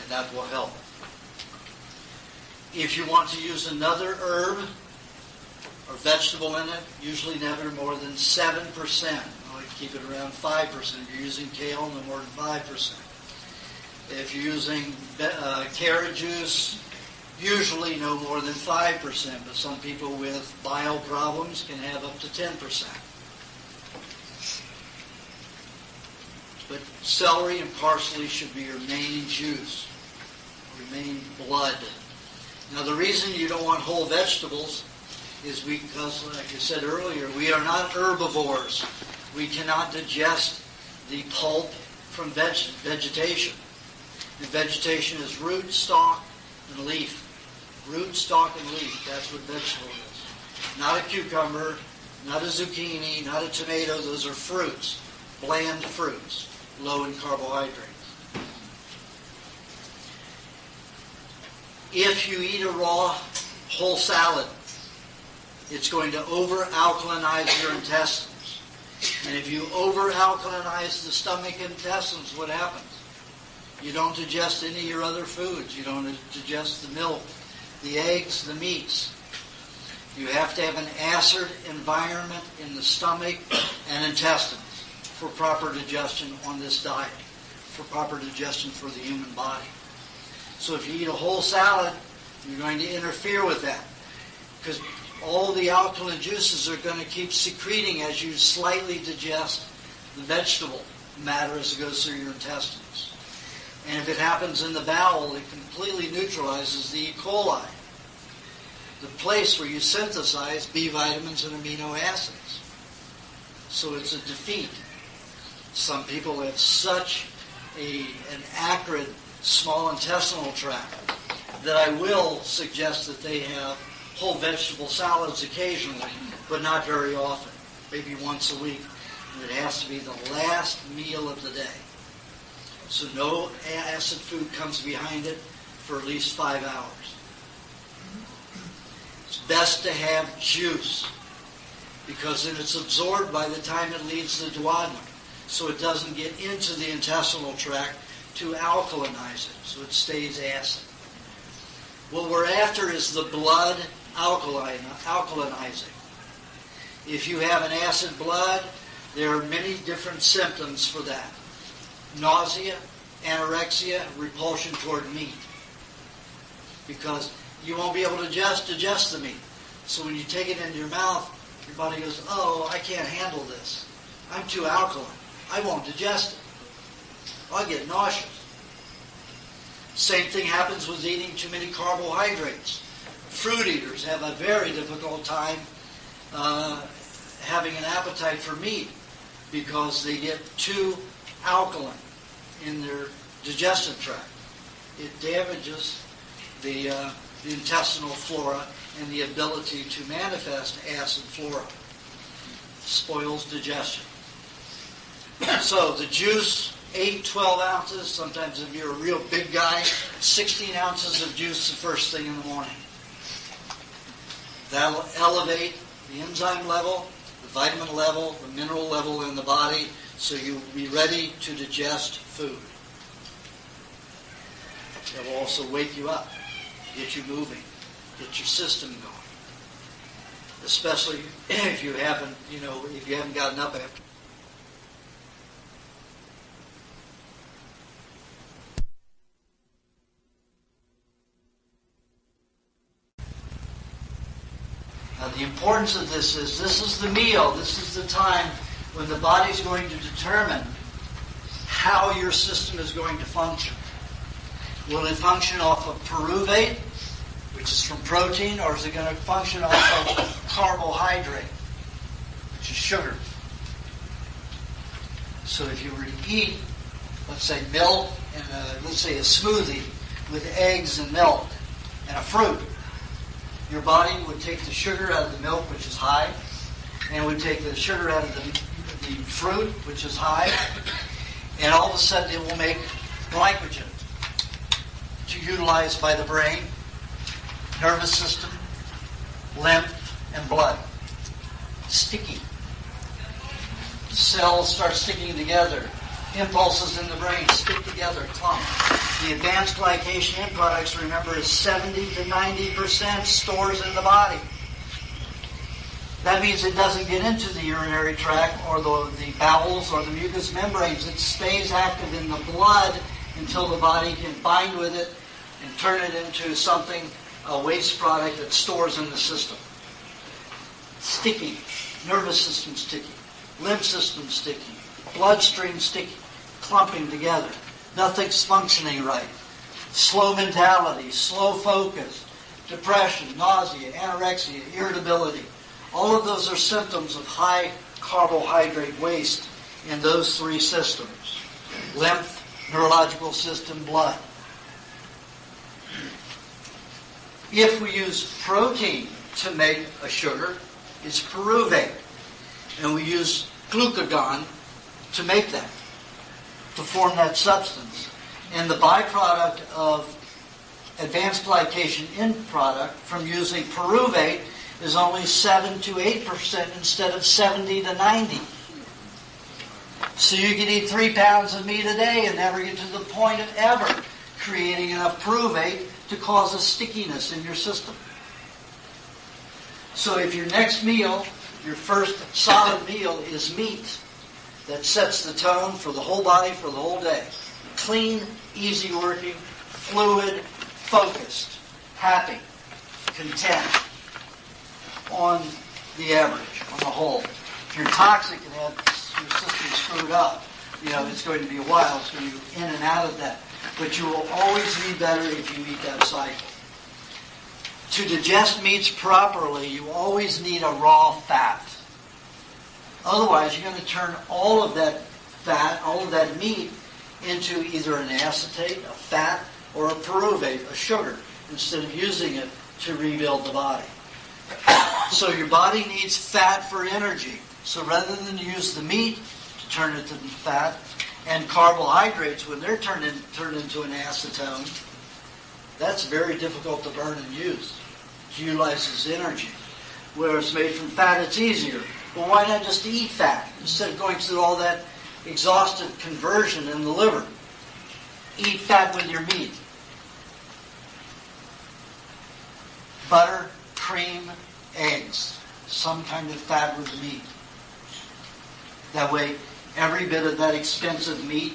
And that will help. If you want to use another herb or vegetable in it, usually never more than 7%. I like to keep it around 5%. If you're using kale, no more than 5%. If you're using carrot juice, usually no more than 5%, but some people with bile problems can have up to 10%. But celery and parsley should be your main juice, your main blood. Now the reason you don't want whole vegetables is because, like I said earlier, we are not herbivores. We cannot digest the pulp from vegetation. And vegetation is root, stalk, and leaf. Root, stalk, and leaf. That's what vegetable is. Not a cucumber, not a zucchini, not a tomato. Those are fruits. Bland fruits. Low in carbohydrates. If you eat a raw whole salad, it's going to over-alkalinize your intestines. And if you over-alkalinize the stomach and intestines, what happens? You don't digest any of your other foods. You don't digest the milk, the eggs, the meats. You have to have an acid environment in the stomach and intestines for proper digestion on this diet, for proper digestion for the human body. So if you eat a whole salad, you're going to interfere with that, because all the alkaline juices are going to keep secreting as you slightly digest the vegetable matter as it goes through your intestines. And if it happens in the bowel, it completely neutralizes the E. coli, the place where you synthesize B vitamins and amino acids. So it's a defeat. Some people have such an acrid small intestinal tract that I will suggest that they have whole vegetable salads occasionally, but not very often, maybe once a week. And it has to be the last meal of the day. So no acid food comes behind it for at least 5 hours. It's best to have juice, because then it's absorbed by the time it leaves the duodenum, so it doesn't get into the intestinal tract to alkalinize it, so it stays acid. What we're after is the blood alkalinizing. If you have an acid blood, there are many different symptoms for that. Nausea, anorexia, repulsion toward meat. Because you won't be able to digest the meat. So when you take it into your mouth, your body goes, oh, I can't handle this. I'm too alkaline. I won't digest it. I'll get nauseous. Same thing happens with eating too many carbohydrates. Fruit eaters have a very difficult time having an appetite for meat because they get too alkaline in their digestive tract. It damages the intestinal flora and the ability to manifest acid flora. Spoils digestion. So the juice, 8, 12 ounces, sometimes if you're a real big guy, 16 ounces of juice the first thing in the morning. That'll elevate the enzyme level, the vitamin level, the mineral level in the body, so you'll be ready to digest food. It will also wake you up, get you moving, get your system going. Especially if you haven't gotten up after. The importance of this is the meal. This is the time when the body's going to determine how your system is going to function. Will it function off of pyruvate, which is from protein, or is it going to function off of carbohydrate, which is sugar? So if you were to eat, let's say milk and let's say a smoothie with eggs and milk and a fruit, your body would take the sugar out of the milk, which is high, and would take the sugar out of the fruit, which is high, and all of a sudden it will make glycogen to utilize by the brain, nervous system, lymph, and blood. Sticky. Cells start sticking together. Impulses in the brain stick together, clump. The advanced glycation end products, remember, is 70 to 90% stores in the body. That means it doesn't get into the urinary tract or the bowels or the mucous membranes. It stays active in the blood until the body can bind with it and turn it into something, a waste product that stores in the system. Sticky. Nervous system sticky. Lymph system sticky. Bloodstream sticky. Clumping together. Nothing's functioning right. Slow mentality. Slow focus. Depression. Nausea. Anorexia. Irritability. All of those are symptoms of high carbohydrate waste in those three systems. Lymph, neurological system, blood. If we use protein to make a sugar, it's pyruvate. And we use glucagon to make that, to form that substance. And the byproduct of advanced glycation end product from using pyruvate is only 7 to 8% instead of 70 to 90. So you can eat 3 pounds of meat a day and never get to the point of ever creating enough pyruvate to cause a stickiness in your system. So if your next meal, your first solid meal, is meat, that sets the tone for the whole body for the whole day. Clean, easy working, fluid, focused, happy, content, on the average, on the whole. If you're toxic and have your system screwed up, it's going to be a while. It's going to be in and out of that. But you will always be better if you eat that cycle. To digest meats properly, you always need a raw fat. Otherwise, you're going to turn all of that fat, all of that meat, into either an acetate, a fat, or a pyruvate, a sugar, instead of using it to rebuild the body. So your body needs fat for energy. So rather than use the meat to turn it to fat, and carbohydrates, when they're turned into an acetone, that's very difficult to burn and use. It utilizes energy. Where it's made from fat, it's easier. Well, why not just eat fat instead of going through all that exhaustive conversion in the liver? Eat fat with your meat. Butter, cream, eggs. Some kind of fat with the meat. That way, every bit of that expensive meat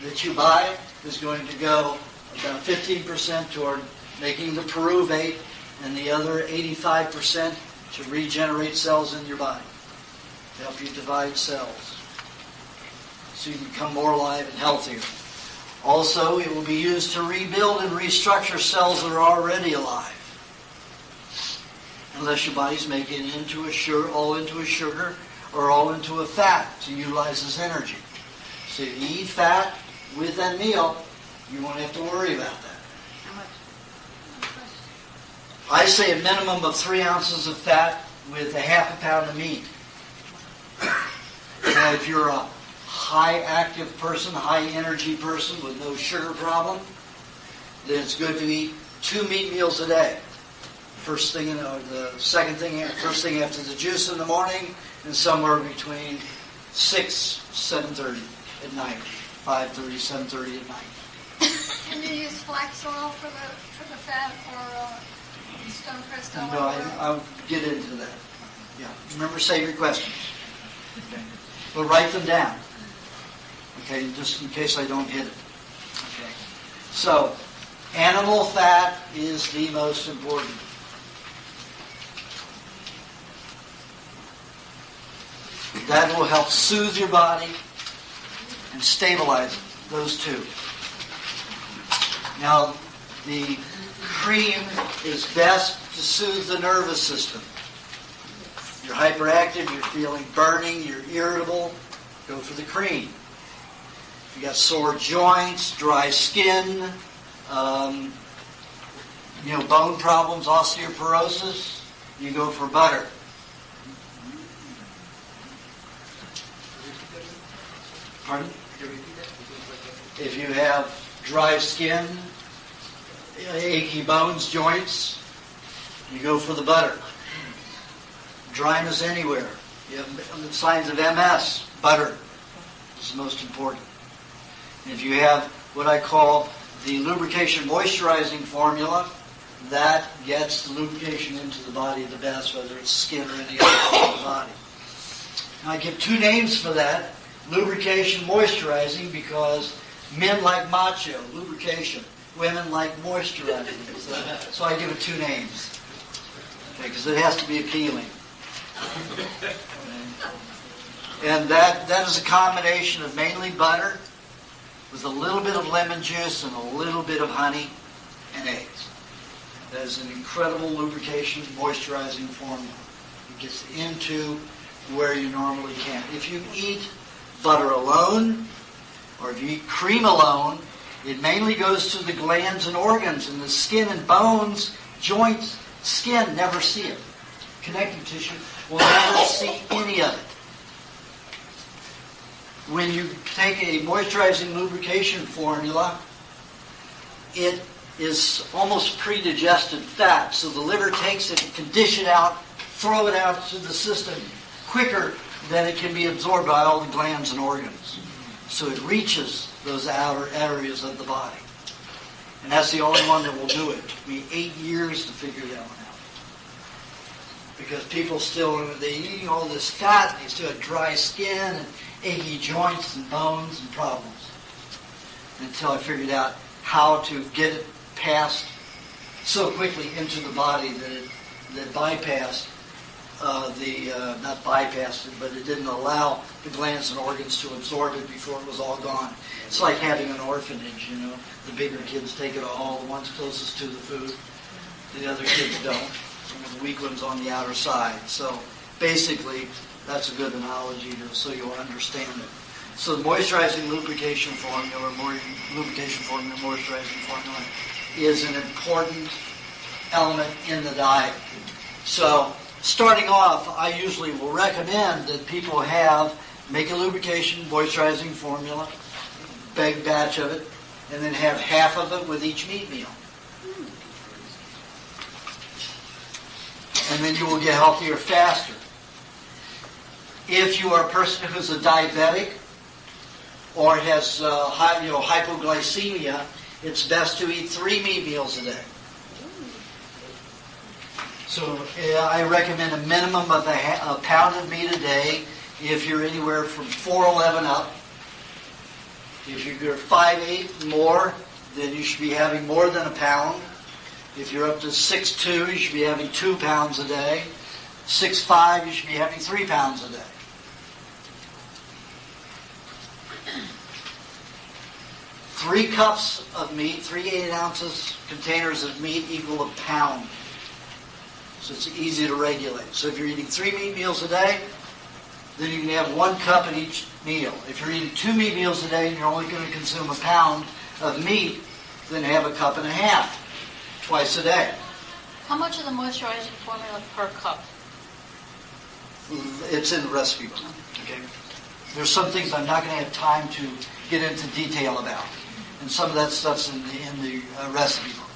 that you buy is going to go about 15% toward making the pyruvate and the other 85% to regenerate cells in your body, to help you divide cells so you become more alive and healthier. Also, it will be used to rebuild and restructure cells that are already alive. Unless your body's making it into a sugar, all into a sugar, or all into a fat to utilize as energy. So if you eat fat with that meal, you won't have to worry about that. How much? I say a minimum of 3 ounces of fat with a half a pound of meat. Now, if you're a high active person, high energy person with no sugar problem, then it's good to eat 2 meat meals a day. First thing, first thing after the juice in the morning, and somewhere between 6, 7:30 at night, 5:30, 7:30 at night. Can you use flax oil for the fat or stone pressed olive No, oil? I'll get into that. Yeah. Remember, save your questions. Okay. But write them down. Okay, just in case I don't hit it. Okay. So, animal fat is the most important. That will help soothe your body and stabilize it, those two. Now, the cream is best to soothe the nervous system. You're hyperactive, you're feeling burning, you're irritable, go for the cream. If you got sore joints, dry skin, bone problems, osteoporosis, you go for butter. Pardon? If you have dry skin, achy bones, joints, you go for the butter. Dryness anywhere. You have signs of MS, butter is the most important. And if you have what I call the lubrication moisturizing formula, that gets the lubrication into the body the best, whether it's skin or any other part of the body. Now, I give two names for that. Lubrication moisturizing, because men like macho, lubrication. Women like moisturizing. So I give it two names. Because it has to be appealing. And that is a combination of mainly butter with a little bit of lemon juice and a little bit of honey and eggs. That is an incredible lubrication, moisturizing formula. It gets into where you normally can't. If you eat butter alone, or if you eat cream alone, it mainly goes to the glands and organs, and the skin and bones, joints, skin never see it. Connective tissue will never see any of it. When you take a moisturizing lubrication formula, it is almost pre-digested fat, so the liver takes it and can dish it out, throw it out to the system quicker than it can be absorbed by all the glands and organs. So it reaches those outer areas of the body. And that's the only one that will do it. It took me 8 years to figure that one out. Because people they're eating all this fat, and they still have dry skin and achy joints and bones and problems. Until I figured out how to get it passed so quickly into the body that bypassed not bypassed it, but it didn't allow the glands and organs to absorb it before it was all gone. It's like having an orphanage, The bigger kids take it all, the ones closest to the food. The other kids don't. The weak ones on the outer side. So basically, that's a good analogy so you'll understand it. So the moisturizing lubrication formula, moisturizing formula, is an important element in the diet. So starting off, I usually will recommend that people make a lubrication moisturizing formula, big batch of it, and then have half of it with each meat meal. And then you will get healthier faster. If you are a person who's a diabetic or has hypoglycemia, it's best to eat 3 meat meals a day. So I recommend a minimum of a pound of meat a day if you're anywhere from 4'11" up. If you're 5'8" more, then you should be having more than a pound. If you're up to 6'2", you should be having 2 pounds a day. 6'5", you should be having 3 pounds a day. Three cups of meat, 3 8-ounce containers of meat equal a pound. So it's easy to regulate. So if you're eating 3 meat meals a day, then you can have 1 cup at each meal. If you're eating 2 meat meals a day and you're only going to consume a pound of meat, then have a cup and a half twice a day. How much of the moisturizing formula per cup? It's in the recipe book. Okay. There's some things I'm not going to have time to get into detail about, and some of that stuff's in the recipe book,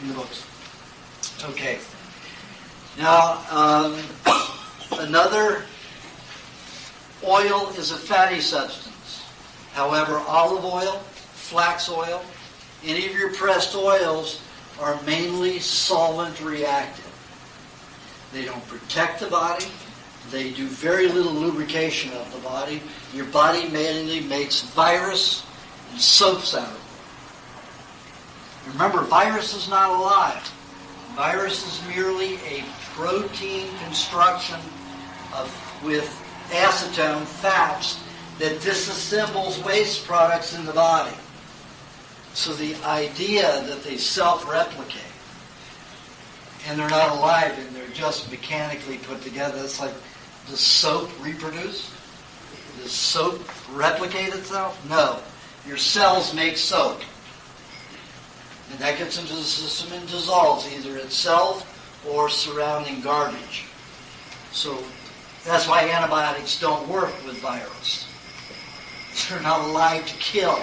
in the books. Okay. Now, another oil is a fatty substance. However, olive oil, flax oil, any of your pressed oils are mainly solvent reactive. They don't protect the body. They do very little lubrication of the body. Your body mainly makes virus and soaps out of it. Remember, virus is not alive. Virus is merely a protein construction with acetone fats that disassembles waste products in the body. So the idea that they self-replicate and they're not alive and they're just mechanically put together, it's like, does soap reproduce? Does soap replicate itself? No. Your cells make soap. And that gets into the system and dissolves either itself or surrounding garbage. So that's why antibiotics don't work with virus. They're not alive to kill.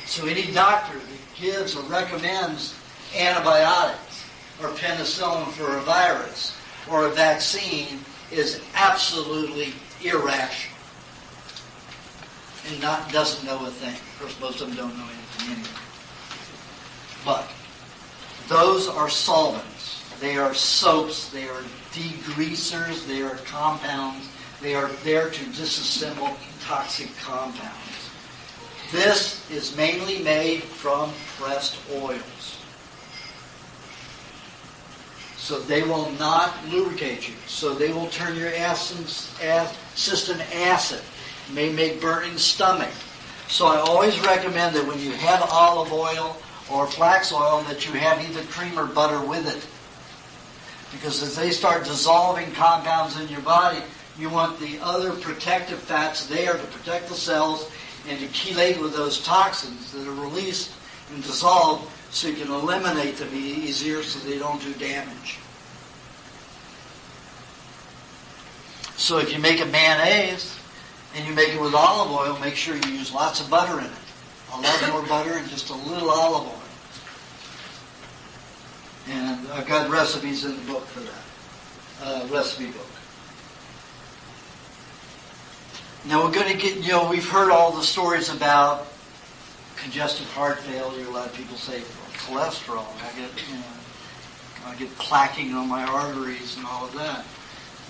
So any doctor that gives or recommends antibiotics or penicillin for a virus or a vaccine is absolutely irrational and doesn't know a thing. Of course, most of them don't know anything anyway. But those are solvents. They are soaps. They are degreasers. They are compounds. They are there to disassemble toxic compounds. This is mainly made from pressed oils. So they will not lubricate you. So they will turn your system acid. It may make burning stomach. So I always recommend that when you have olive oil or flax oil that you have either cream or butter with it. Because as they start dissolving compounds in your body, you want the other protective fats there to protect the cells and to chelate with those toxins that are released and dissolved so you can eliminate them easier so they don't do damage. So if you make a mayonnaise and you make it with olive oil, make sure you use lots of butter in it. A lot more butter and just a little olive oil. And I've got recipes in the book for that. Recipe book. Now we're going to get, we've heard all the stories about congestive heart failure. A lot of people say cholesterol. I get plaquing on my arteries and all of that.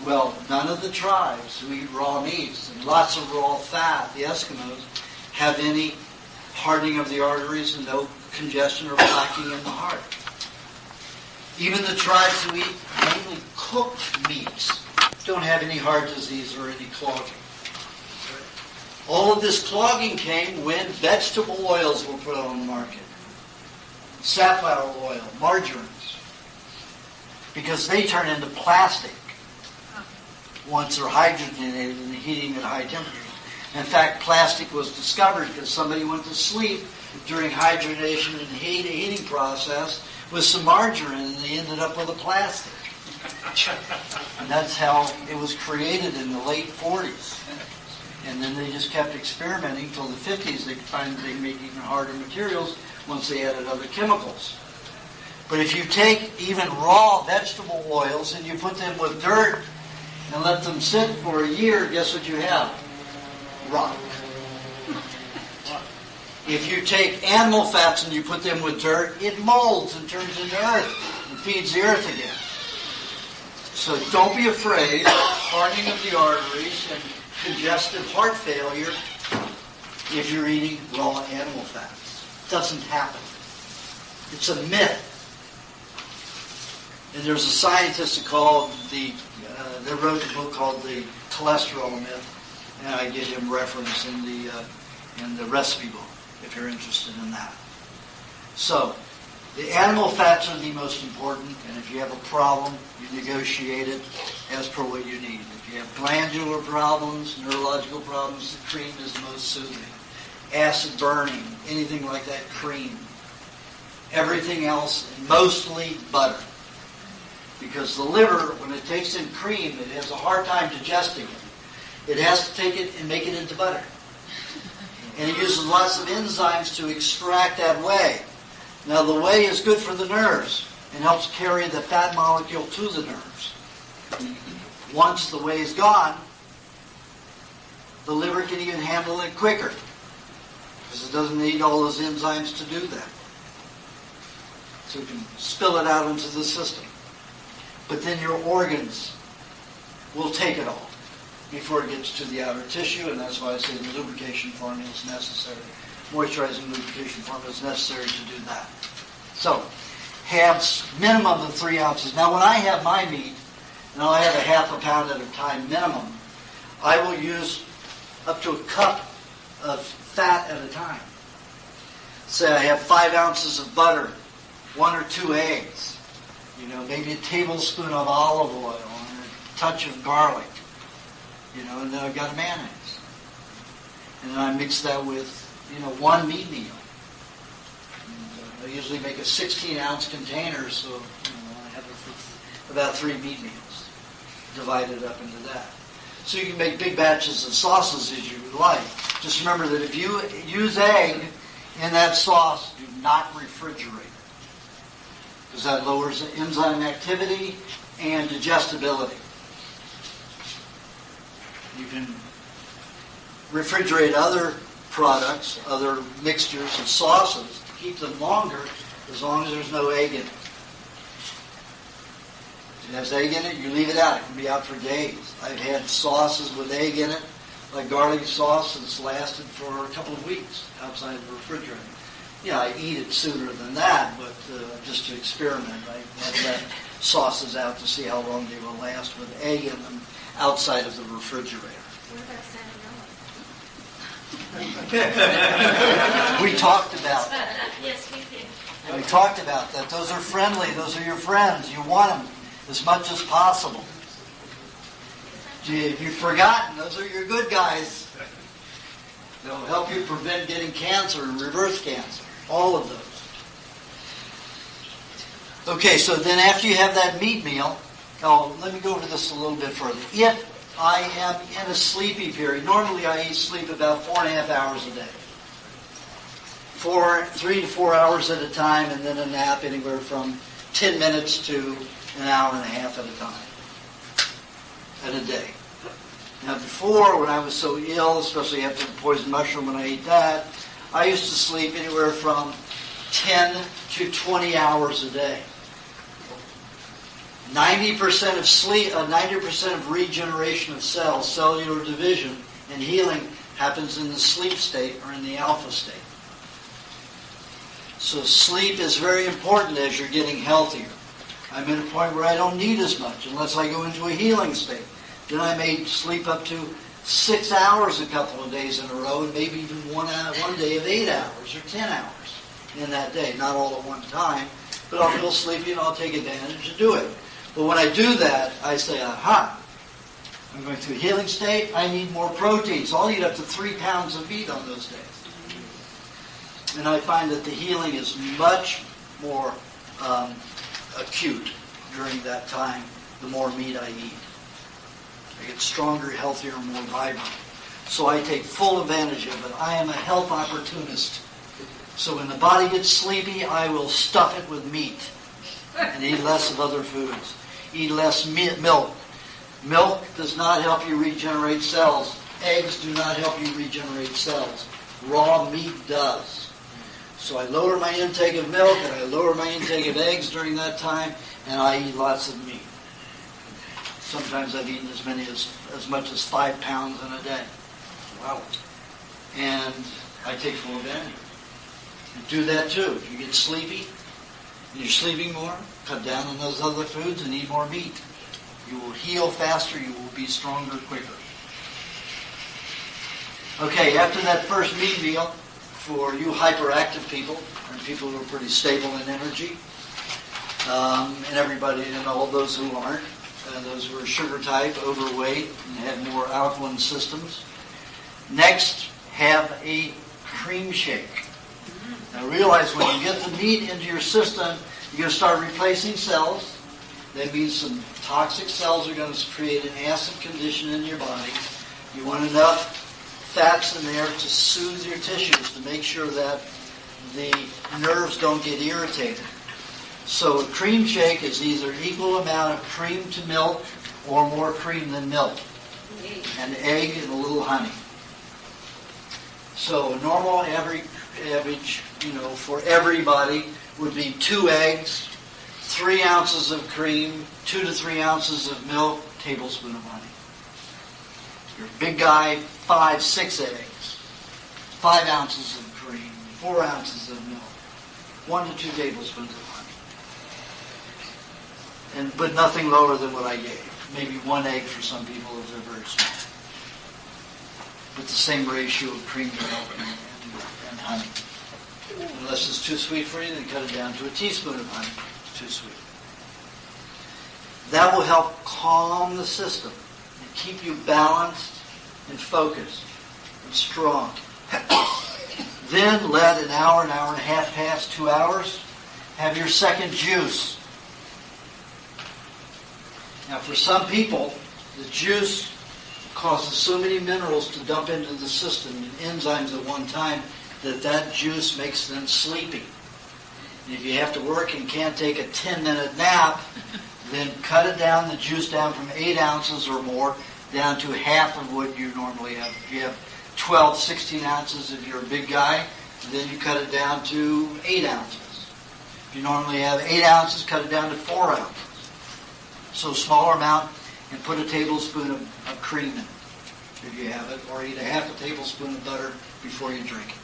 Well, none of the tribes who eat raw meats and lots of raw fat, the Eskimos, have any hardening of the arteries and no congestion or plaquing in the heart. Even the tribes who eat mainly cooked meats don't have any heart disease or any clogging. All of this clogging came when vegetable oils were put on the market. Safflower oil, margarines. Because they turn into plastic once they're hydrogenated in the heating at high temperatures. In fact, plastic was discovered because somebody went to sleep during hydrogenation and heating process with some margarine and they ended up with a plastic. And that's how it was created in the late 40s. And then they just kept experimenting until the 50s. They found they make even harder materials once they added other chemicals. But if you take even raw vegetable oils and you put them with dirt and let them sit for a year, guess what you have? Rock. If you take animal fats and you put them with dirt, it molds and turns into earth and feeds the earth again. So don't be afraid of hardening of the arteries and congestive heart failure if you're eating raw animal fats. It doesn't happen. It's a myth. And there's a scientist called that wrote a book called The Cholesterol Myth, and I give him reference in the recipe book if you're interested in that. So, the animal fats are the most important, and if you have a problem, you negotiate it as per what you need. If you have glandular problems, neurological problems, the cream is the most soothing. Acid burning, anything like that, cream. Everything else, mostly butter. Because the liver, when it takes in cream, it has a hard time digesting it. It has to take it and make it into butter. And it uses lots of enzymes to extract that whey. Now the whey is good for the nerves and helps carry the fat molecule to the nerves. Once the whey is gone, the liver can even handle it quicker because it doesn't need all those enzymes to do that. So it can spill it out into the system. But then your organs will take it all before it gets to the outer tissue, and that's why I say the lubrication formula is necessary. Moisturizing lubrication formula is necessary to do that. So, have minimum of 3 ounces. Now, when I have my meat, and I'll have a half a pound at a time minimum, I will use up to a cup of fat at a time. Say I have 5 ounces of butter, 1 or 2 eggs, maybe a tablespoon of olive oil and a touch of garlic, and then I've got a mayonnaise. And then I mix that with, 1 meat meal. And, I usually make a 16-ounce container, so I have about 3 meat meals divided up into that. So you can make big batches of sauces as you would like. Just remember that if you use egg in that sauce, do not refrigerate it, because that lowers the enzyme activity and digestibility. You can refrigerate other products, other mixtures and sauces to keep them longer, as long as there's no egg in it. If it has egg in it, you leave it out. It can be out for days. I've had sauces with egg in it, like garlic sauce, that's lasted for a couple of weeks outside the refrigerator. I eat it sooner than that, but just to experiment, I have left sauces out to see how long they will last with egg in them outside of the refrigerator. What about salmonella? We talked about that. Yes, we did. We talked about that. Those are friendly. Those are your friends. You want them as much as possible. Gee, if you've forgotten, those are your good guys. They'll help you prevent getting cancer and reverse cancer. All of those. Okay, so then after you have that meat meal, let me go over this a little bit further. If I am in a sleepy period, normally I sleep about 4.5 hours a day. 3 to 4 hours at a time, and then a nap anywhere from 10 minutes to an hour and a half at a time, at a day. Now before, when I was so ill, especially after the poison mushroom when I ate that, I used to sleep anywhere from 10 to 20 hours a day. 90% of sleep, 90% of regeneration of cells, cellular division, and healing happens in the sleep state or in the alpha state. So sleep is very important as you're getting healthier. I'm at a point where I don't need as much unless I go into a healing state. Then I may sleep up to 6 hours a couple of days in a row, and maybe even one day of 8 hours or 10 hours in that day. Not all at one time, but I'll feel sleepy and I'll take advantage to do it. But when I do that, I say, aha, I'm going through a healing state, I need more protein. So I'll eat up to 3 pounds of meat on those days. And I find that the healing is much more acute during that time, the more meat I eat. I get stronger, healthier, more vibrant. So I take full advantage of it. I am a health opportunist. So when the body gets sleepy, I will stuff it with meat and eat less of other foods. Eat less milk. Milk does not help you regenerate cells. Eggs do not help you regenerate cells. Raw meat does. So I lower my intake of milk and I lower my intake of eggs during that time, and I eat lots of meat. Sometimes I've eaten as much as 5 pounds in a day. Wow. And I take full advantage. You do that too. If you get sleepy and you're sleeping more, cut down on those other foods and eat more meat. You will heal faster. You will be stronger quicker. Okay, after that first meat meal, for you hyperactive people and people who are pretty stable in energy, and everybody and all those who aren't, those who are sugar type, overweight, and have more alkaline systems. Next, have a cream shake. Now realize when you get the meat into your system, you're going to start replacing cells. That means some toxic cells are going to create an acid condition in your body. You want enough fats in there to soothe your tissues, to make sure that the nerves don't get irritated. So a cream shake is either equal amount of cream to milk or more cream than milk. An egg and a little honey. So a normal average, for everybody would be 2 eggs, 3 ounces of cream, 2 to 3 ounces of milk, tablespoon of honey. You're a big guy, 5, 6 eggs, 5 ounces of cream, 4 ounces of milk, 1 to 2 tablespoons of honey. But nothing lower than what I gave. Maybe 1 egg for some people if they're very small. with the same ratio of cream to milk and honey. Unless it's too sweet for you, then cut it down to a teaspoon of honey. It's too sweet. That will help calm the system and keep you balanced and focused and strong. Then let an hour and a half pass, 2 hours. Have your second juice. Now for some people, the juice causes so many minerals to dump into the system and enzymes at one time that juice makes them sleepy. And if you have to work and can't take a 10-minute nap, then cut it down, the juice down from 8 ounces or more down to half of what you normally have. If you have 12, 16 ounces if you're a big guy, then you cut it down to 8 ounces. If you normally have 8 ounces, cut it down to 4 ounces. So smaller amount, and put a tablespoon of cream in it, if you have it, or eat a half a tablespoon of butter before you drink it.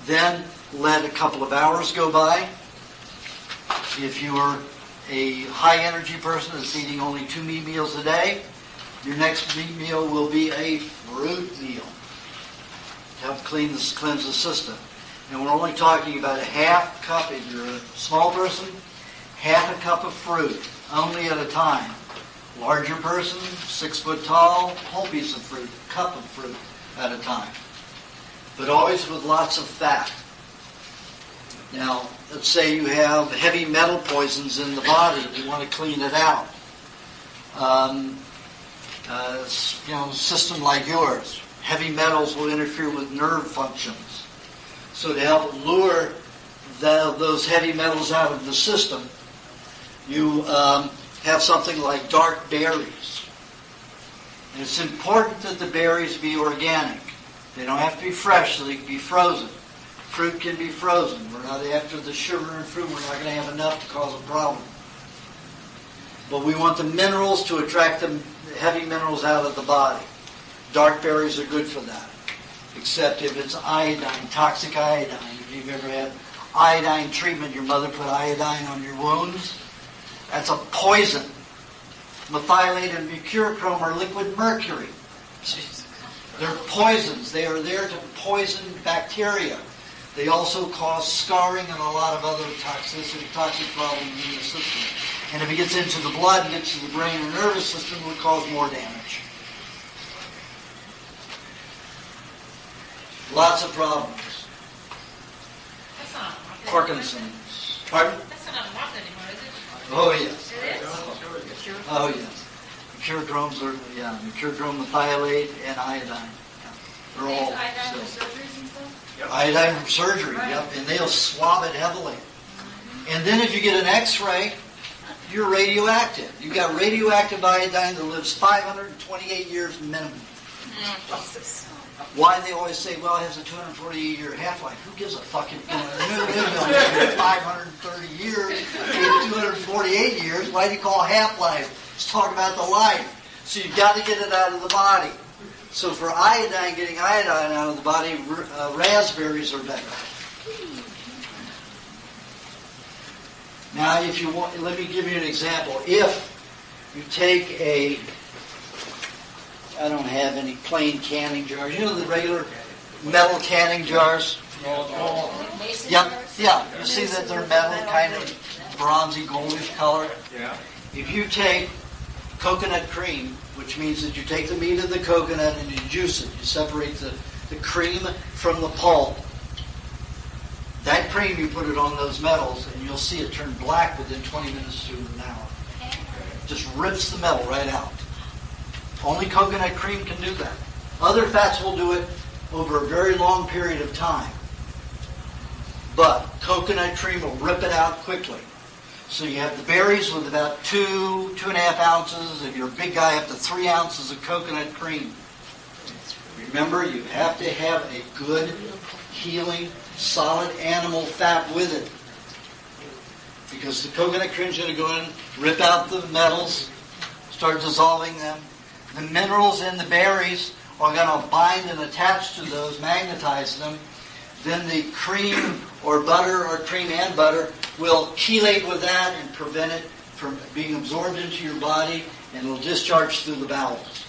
Then let a couple of hours go by. If you are a high-energy person that's eating only 2 meat meals a day, your next meat meal will be a fruit meal to help cleanse the system. And we're only talking about a half cup, if you're a small person, half a cup of fruit, only at a time. Larger person, 6 foot tall, whole piece of fruit, cup of fruit at a time. But always with lots of fat. Now, let's say you have heavy metal poisons in the body. You want to clean it out. A system like yours, heavy metals will interfere with nerve functions. So to help lure those heavy metals out of the system, you have something like dark berries. And it's important that the berries be organic. They don't have to be fresh, so they can be frozen. Fruit can be frozen. We're not after the sugar in fruit. We're not going to have enough to cause a problem. But we want the minerals to attract the heavy minerals out of the body. Dark berries are good for that. Except if it's iodine, toxic iodine. If you've ever had iodine treatment, your mother put iodine on your wounds, that's a poison. Methylate and mercurochrome are liquid mercury. They're poisons. They are there to poison bacteria. They also cause scarring and a lot of other toxic problems in the system. And if it gets into the blood and gets to the brain and nervous system, it will cause more damage. Lots of problems. That's not Parkinson's. Pardon? That's not a month anymore, is it? Oh, yes. It is? Oh, yes. Mercurochromes are, mercurochrome, methylate, and iodine. Yeah. They're all Iodine for still. surgeries and stuff? Iodine from surgery, yep. And they'll swab it heavily. And then if you get an x-ray, you're radioactive. You've got radioactive iodine that lives 528 years minimum. Why they always say, well, it has a 248-year half-life. Who gives a fucking... 530 years, 248 years. Why do you call half-life? Let's talk about the life. So you've got to get it out of the body. So for iodine, getting iodine out of the body, raspberries are better. Now, if you want, let me give you an example. If you take I don't have any plain canning jars. You know the regular metal canning jars? Mason Yep, jars? yeah. You see that they're metal, kind of bronzy, goldish color? Yeah. If you take coconut cream, which means that you take the meat of the coconut and you juice it, you separate the cream from the pulp. That cream, you put it on those metals, and you'll see it turn black within 20 minutes to an hour. Just rips the metal right out. Only coconut cream can do that. Other fats will do it over a very long period of time. But coconut cream will rip it out quickly. So you have the berries with about 2.5 ounces. If you're a big guy, up to 3 ounces of coconut cream. Remember, you have to have a good, healing, solid animal fat with it. Because the coconut cream is going to go in, rip out the metals, start dissolving them. The minerals in the berries are going to bind and attach to those, magnetize them. Then the cream or butter, or cream and butter, will chelate with that and prevent it from being absorbed into your body, and will discharge through the bowels.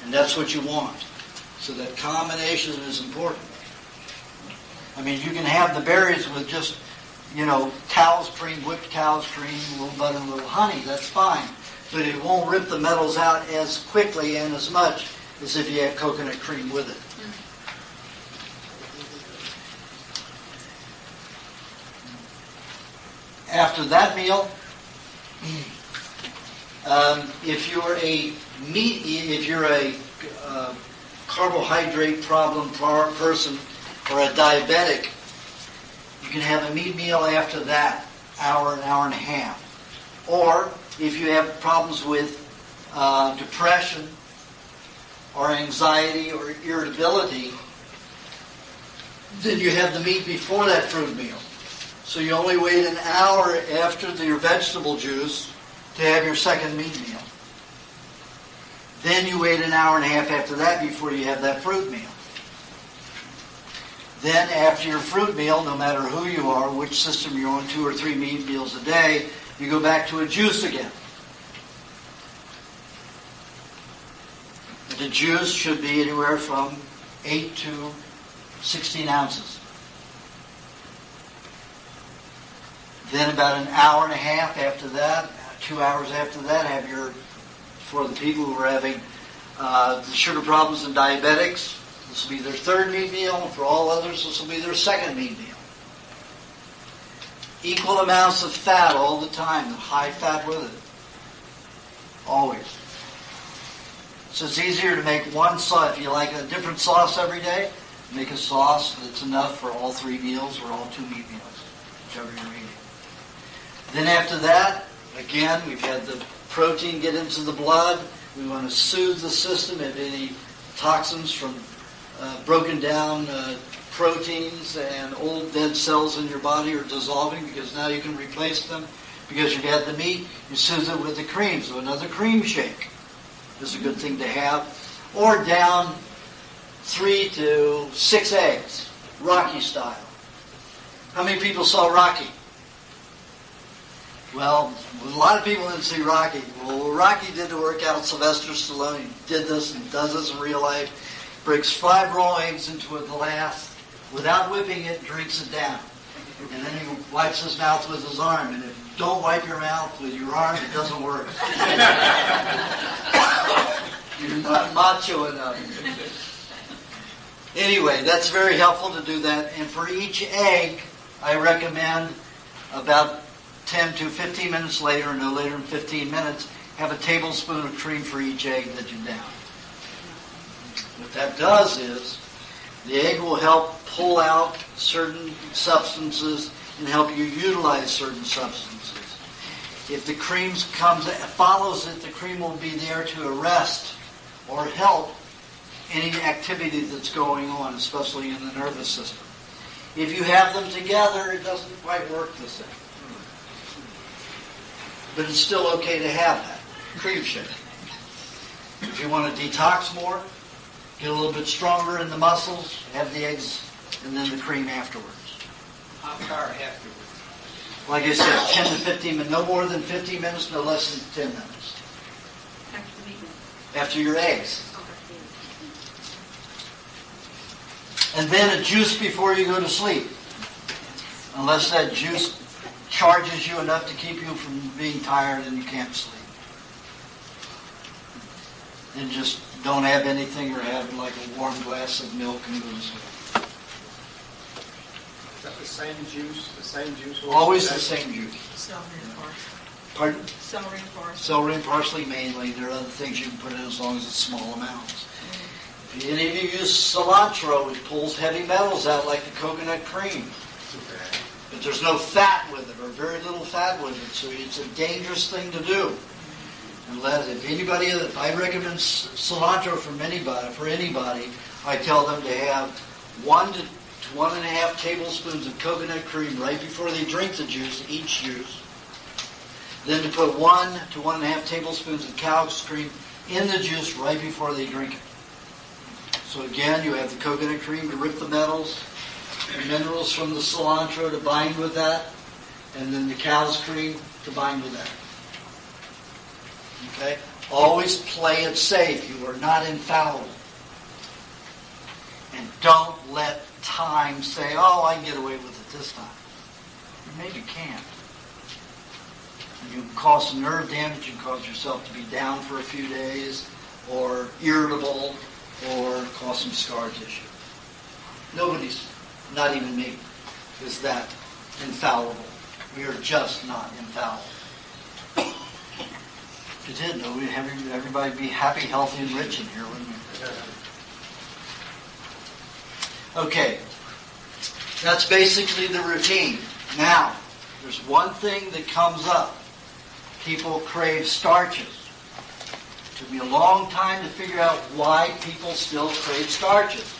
And that's what you want. So that combination is important. I mean, you can have the berries with just, cow's cream, whipped cow's cream, a little butter, and a little honey. That's fine. But it won't rip the metals out as quickly and as much as if you had coconut cream with it. After that meal, if you're a carbohydrate problem person or a diabetic, you can have a meat meal after that hour and a half. Or if you have problems with depression or anxiety or irritability, then you have the meat before that fruit meal. So you only wait an hour after your vegetable juice to have your second meat meal. Then you wait an hour and a half after that before you have that fruit meal. Then after your fruit meal, no matter who you are, which system you're on, 2 or 3 meat meals a day, you go back to a juice again. The juice should be anywhere from 8 to 16 ounces. Then about an hour and a half after that, 2 hours after that, have for the people who are having the sugar problems and diabetics, this will be their third meat meal, and for all others, this will be their second meat meal. Equal amounts of fat all the time, the high fat with it. Always. So it's easier to make one sauce. If you like a different sauce every day, make a sauce that's enough for all 3 meals or all 2 meat meals, whichever you're eating. Then after that, again, we've had the protein get into the blood. We want to soothe the system if any toxins from broken down proteins and old dead cells in your body are dissolving, because now you can replace them. Because you've had the meat, you soothe it with the cream. So another cream shake is a good thing to have. Or down 3 to 6 eggs, Rocky style. How many people saw Rocky? Well, a lot of people didn't see Rocky. Well, Rocky did the workout. Sylvester Stallone did this and does this in real life. Breaks 5 raw eggs into a glass without whipping it, drinks it down. And then he wipes his mouth with his arm. And if you don't wipe your mouth with your arm, it doesn't work. You're not macho enough. Anyway, that's very helpful to do that. And for each egg, I recommend about 10 to 15 minutes later, no later than 15 minutes, have a tablespoon of cream for each egg that you down. What that does is, the egg will help pull out certain substances and help you utilize certain substances. If the cream follows it, the cream will be there to arrest or help any activity that's going on, especially in the nervous system. If you have them together, it doesn't quite work the same. But it's still okay to have that cream shake. If you want to detox more, get a little bit stronger in the muscles, have the eggs and then the cream afterwards. How far afterwards? Like I said, 10 to 15 minutes, no more than 15 minutes, no less than 10 minutes. After your eggs. And then a juice before you go to sleep. Unless that juice charges you enough to keep you from being tired and you can't sleep. And just don't have anything, or have like a warm glass of milk and go to sleep. Is that the same juice? The same juice? Always the same juice. Celery and parsley. Pardon? Celery and parsley. Celery and parsley mainly. There are other things you can put in as long as it's small amounts. If any of you use cilantro, it pulls heavy metals out like the coconut cream. But there's no fat with it, or very little fat with it, so it's a dangerous thing to do. Unless, if I recommend cilantro for anybody, I tell them to have 1 to 1.5 tablespoons of coconut cream right before they drink the juice, each juice. Then to put 1 to 1.5 tablespoons of cow's cream in the juice right before they drink it. So again, you have the coconut cream to rip the metals, the minerals from the cilantro to bind with that, and then the cow's cream to bind with that. Okay? Always play it safe. You are not infallible. And don't let time say, oh, I can get away with it this time. You maybe can't. You can cause some nerve damage. You can cause yourself to be down for a few days, or irritable, or cause some scar tissue. Nobody's, not even me, is that infallible. We are just not infallible. If you did, though, we'd have everybody be happy, healthy, and rich in here, wouldn't we? Okay. That's basically the routine. Now, there's one thing that comes up. People crave starches. It took me a long time to figure out why people still crave starches.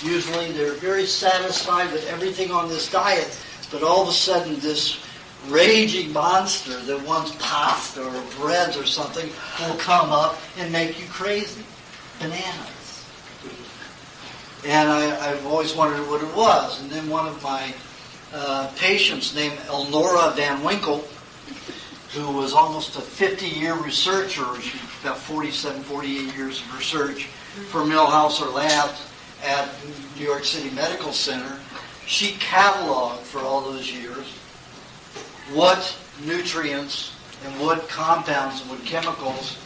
Usually they're very satisfied with everything on this diet, but all of a sudden this raging monster that wants pasta or breads or something will come up and make you crazy. Bananas. And I've always wondered what it was. And then one of my patients named Elnora Van Winkle, who was almost a 50-year researcher, she about 47, 48 years of research for Millhouse or Labs at New York City Medical Center. She cataloged for all those years what nutrients and what compounds and what chemicals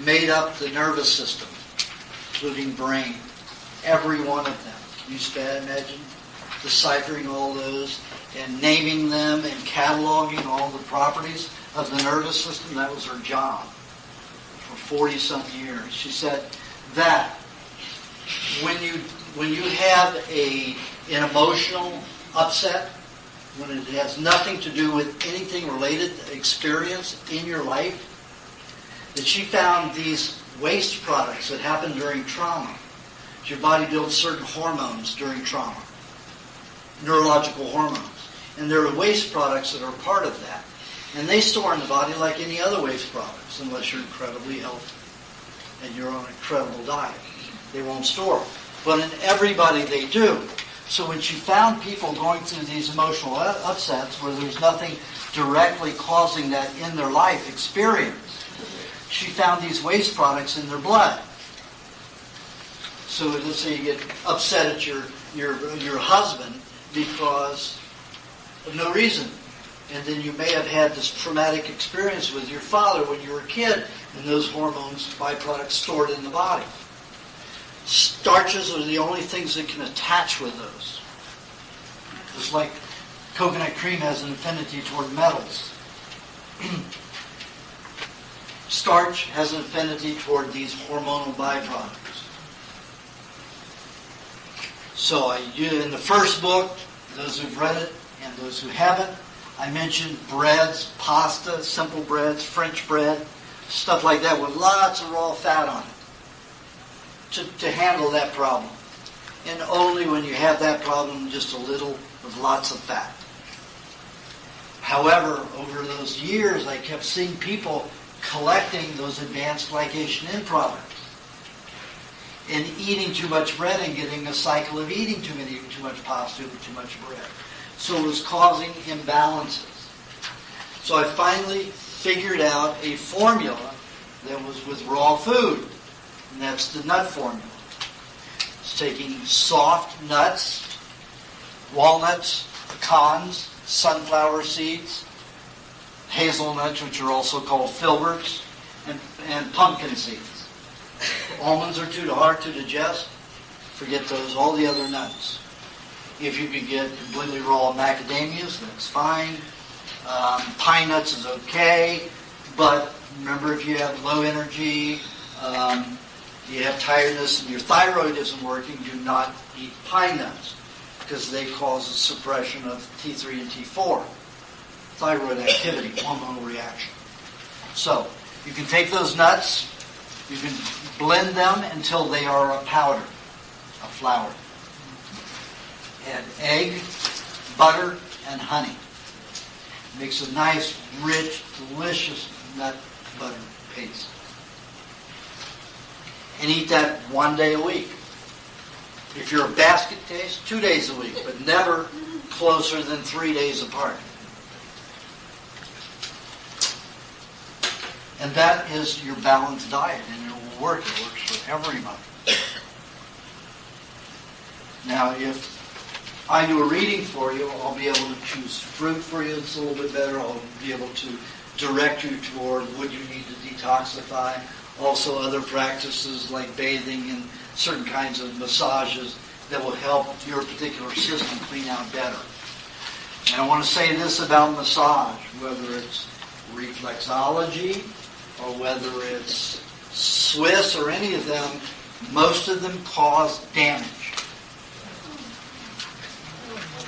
made up the nervous system, including brain. Every one of them. Can you imagine deciphering all those and naming them and cataloging all the properties of the nervous system? That was her job for 40-something years. She said that when you have an emotional upset, when it has nothing to do with anything related to experience in your life, that she found these waste products that happen during trauma. Your body builds certain hormones during trauma, neurological hormones. And there are waste products that are part of that. And they store in the body like any other waste products, unless you're incredibly healthy and you're on an incredible diet. They won't store. But in everybody they do. So when she found people going through these emotional upsets where there's nothing directly causing that in their life experience, she found these waste products in their blood. So let's say you get upset at your husband because of no reason. And then you may have had this traumatic experience with your father when you were a kid, and those hormones, byproducts stored in the body. Starches are the only things that can attach with those. Just like coconut cream has an affinity toward metals. Starch has an affinity toward these hormonal byproducts. So in the first book, those who've read it and those who haven't, I mentioned breads, pasta, simple breads, French bread, stuff like that with lots of raw fat on it to handle that problem. And only when you have that problem, just a little with lots of fat. However, over those years, I kept seeing people collecting those advanced glycation end products and eating too much bread and getting a cycle of eating too much pasta or too much bread. So it was causing imbalances. So I finally figured out a formula that was with raw food, and that's the nut formula. It's taking soft nuts, walnuts, pecans, sunflower seeds, hazelnuts, which are also called filberts, and pumpkin seeds. Almonds are too hard to digest. Forget those. All the other nuts. If you can get completely raw macadamias, that's fine. Pine nuts is okay. But remember, if you have low energy, you have tiredness, and your thyroid isn't working, do not eat pine nuts because they cause a suppression of T3 and T4. Thyroid activity, hormonal reaction. So, you can take those nuts, you can blend them until they are a powder, a flour. Add egg, butter, and honey. Makes a nice, rich, delicious nut butter paste. And eat that 1 day a week. If you're a basket case, 2 days a week, but never closer than 3 days apart. And that is your balanced diet, and it will work. It works for everybody. Now, if I do a reading for you, I'll be able to choose fruit for you. It's a little bit better. I'll be able to direct you toward what you need to detoxify. Also, other practices like bathing and certain kinds of massages that will help your particular system clean out better. And I want to say this about massage, whether it's reflexology or whether it's Swiss or any of them, most of them cause damage.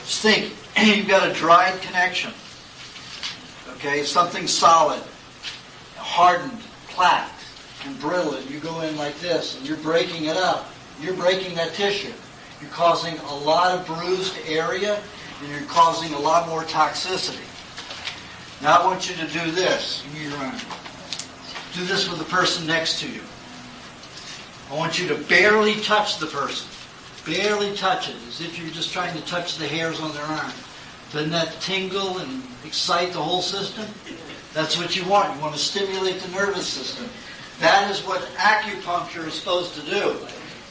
Just think, you've got a dried connection. Okay, something solid, hardened, plaque, and brittle, and you go in like this, and you're breaking it up. You're breaking that tissue. You're causing a lot of bruised area, and you're causing a lot more toxicity. Now I want you to do this. Do this with the person next to you. I want you to barely touch the person. Barely touch it, as if you're just trying to touch the hairs on their arm. Doesn't that tingle and excite the whole system? That's what you want. You want to stimulate the nervous system. That is what acupuncture is supposed to do.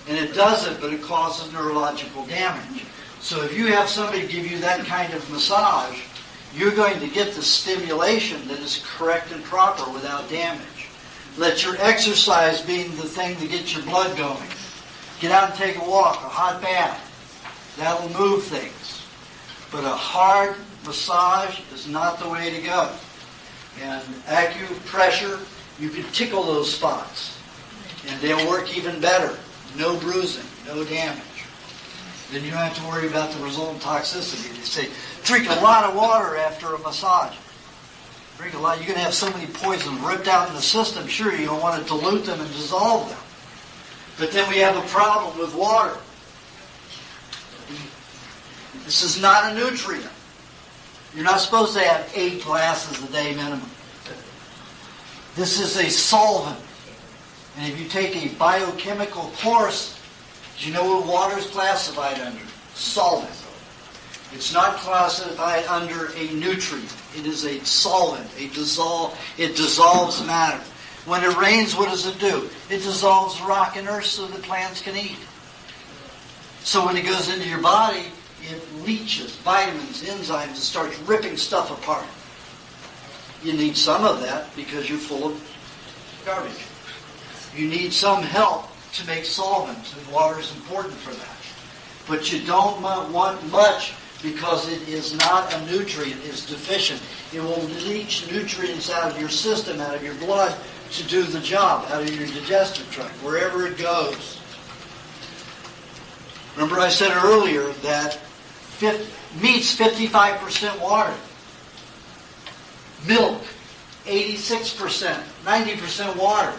And it does it, but it causes neurological damage. So if you have somebody give you that kind of massage, you're going to get the stimulation that is correct and proper without damage. Let your exercise be the thing to get your blood going. Get out and take a walk, a hot bath. That will move things. But a hard massage is not the way to go. And acupressure, you can tickle those spots. And they'll work even better. No bruising, no damage. Then you don't have to worry about the resultant toxicity. They say, drink a lot of water after a massage. Drink a lot. You're going to have so many poisons ripped out in the system. Sure, you don't want to dilute them and dissolve them. But then we have a problem with water. This is not a nutrient. You're not supposed to have 8 glasses a day minimum. This is a solvent. And if you take a biochemical course, do you know what water is classified under? Solvent. It's not classified under a nutrient. It is a solvent. It dissolves matter. When it rains, what does it do? It dissolves rock and earth so the plants can eat. So when it goes into your body, it leaches vitamins, enzymes, and starts ripping stuff apart. You need some of that because you're full of garbage. You need some help to make solvents, and water is important for that. But you don't want much because it is not a nutrient. It's deficient. It will leach nutrients out of your system, out of your blood, to do the job, out of your digestive tract, wherever it goes. Remember I said earlier that meat's 55% water. Milk, 86%, 90% water.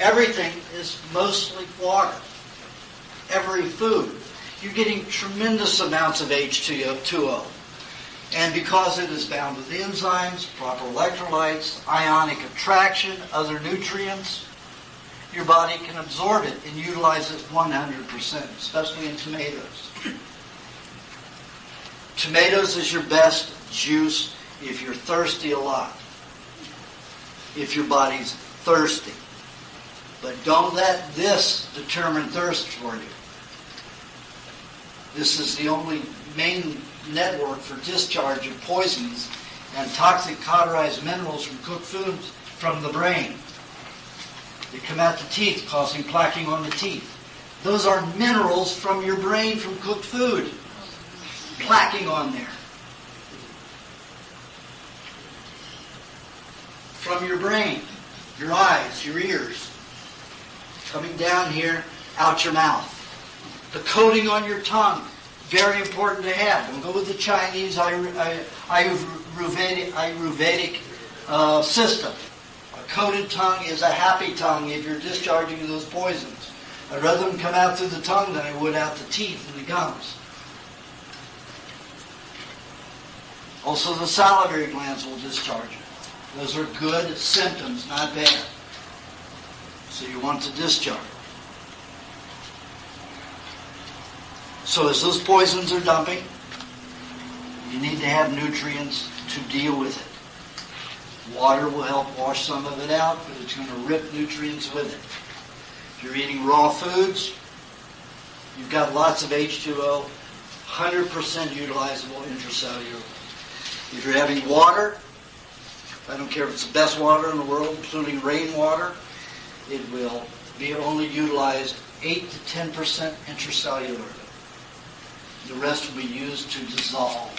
Everything is mostly water. Every food. You're getting tremendous amounts of H2O. And because it is bound with enzymes, proper electrolytes, ionic attraction, other nutrients, your body can absorb it and utilize it 100%, especially in tomatoes. Tomatoes is your best juice if you're thirsty a lot. If your body's thirsty. But don't let this determine thirst for you. This is the only main network for discharge of poisons and toxic cauterized minerals from cooked foods from the brain. They come out the teeth, causing plaquing on the teeth. Those are minerals from your brain from cooked food. Plaquing on there. From your brain, your eyes, your ears. Coming down here, out your mouth. The coating on your tongue, very important to have. Don't go with the Chinese Ayurvedic system. A coated tongue is a happy tongue if you're discharging those poisons. I'd rather them come out through the tongue than I would out the teeth and the gums. Also, the salivary glands will discharge it. Those are good symptoms, not bad. So you want to discharge. So as those poisons are dumping, you need to have nutrients to deal with it. Water will help wash some of it out, but it's going to rip nutrients with it. If you're eating raw foods, you've got lots of H2O, 100% utilizable intracellular. If you're having water, I don't care if it's the best water in the world, including rainwater, it will be only utilized 8 to 10% intracellular. The rest will be used to dissolve.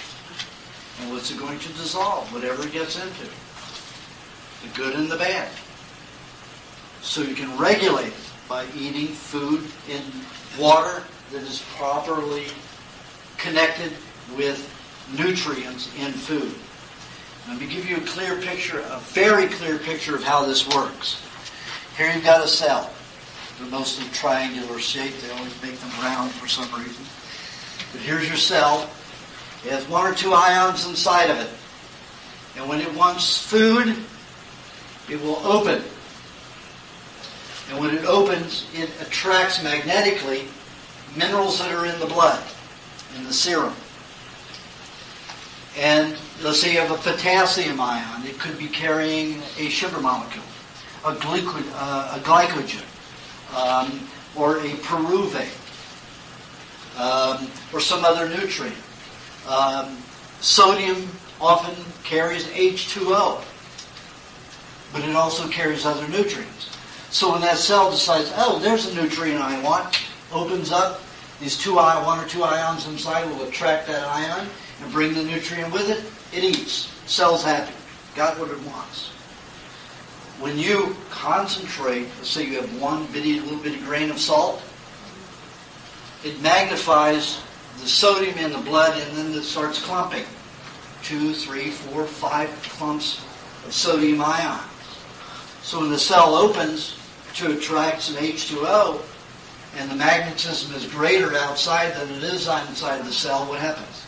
And what's it going to dissolve? Whatever it gets into. The good and the bad. So you can regulate it by eating food in water that is properly connected with nutrients in food. Let me give you a clear picture, a very clear picture of how this works. Here you've got a cell. They're mostly triangular shape. They always make them round for some reason. But here's your cell. It has 1 or 2 ions inside of it. And when it wants food, it will open. And when it opens, it attracts magnetically minerals that are in the blood, in the serum. And let's say you have a potassium ion. It could be carrying a sugar molecule, a glycogen, or a pyruvate, or some other nutrient. Sodium often carries H2O, but it also carries other nutrients. So when that cell decides, oh, there's a nutrient I want, opens up, these 1 or 2 ions inside will attract that ion and bring the nutrient with it. It eats. Cell's happy. Got what it wants. When you concentrate, let's say you have one little bitty grain of salt, it magnifies the sodium in the blood, and then it starts clumping. 2, 3, 4, 5 clumps of sodium ions. So when the cell opens to attract some H2O, and the magnetism is greater outside than it is inside the cell, what happens?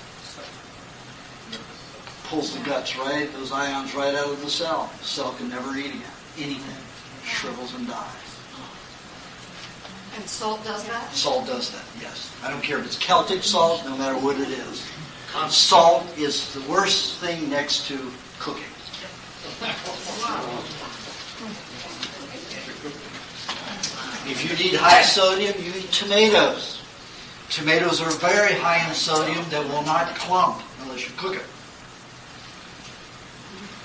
Pulls the guts right, those ions right out of the cell. The cell can never eat again. Anything. Shrivels and dies. And salt does that? Salt does that, yes. I don't care if it's Celtic salt, no matter what it is. Salt is the worst thing next to cooking. If you need high sodium, you eat tomatoes. Tomatoes are very high in sodium that will not clump unless you cook it.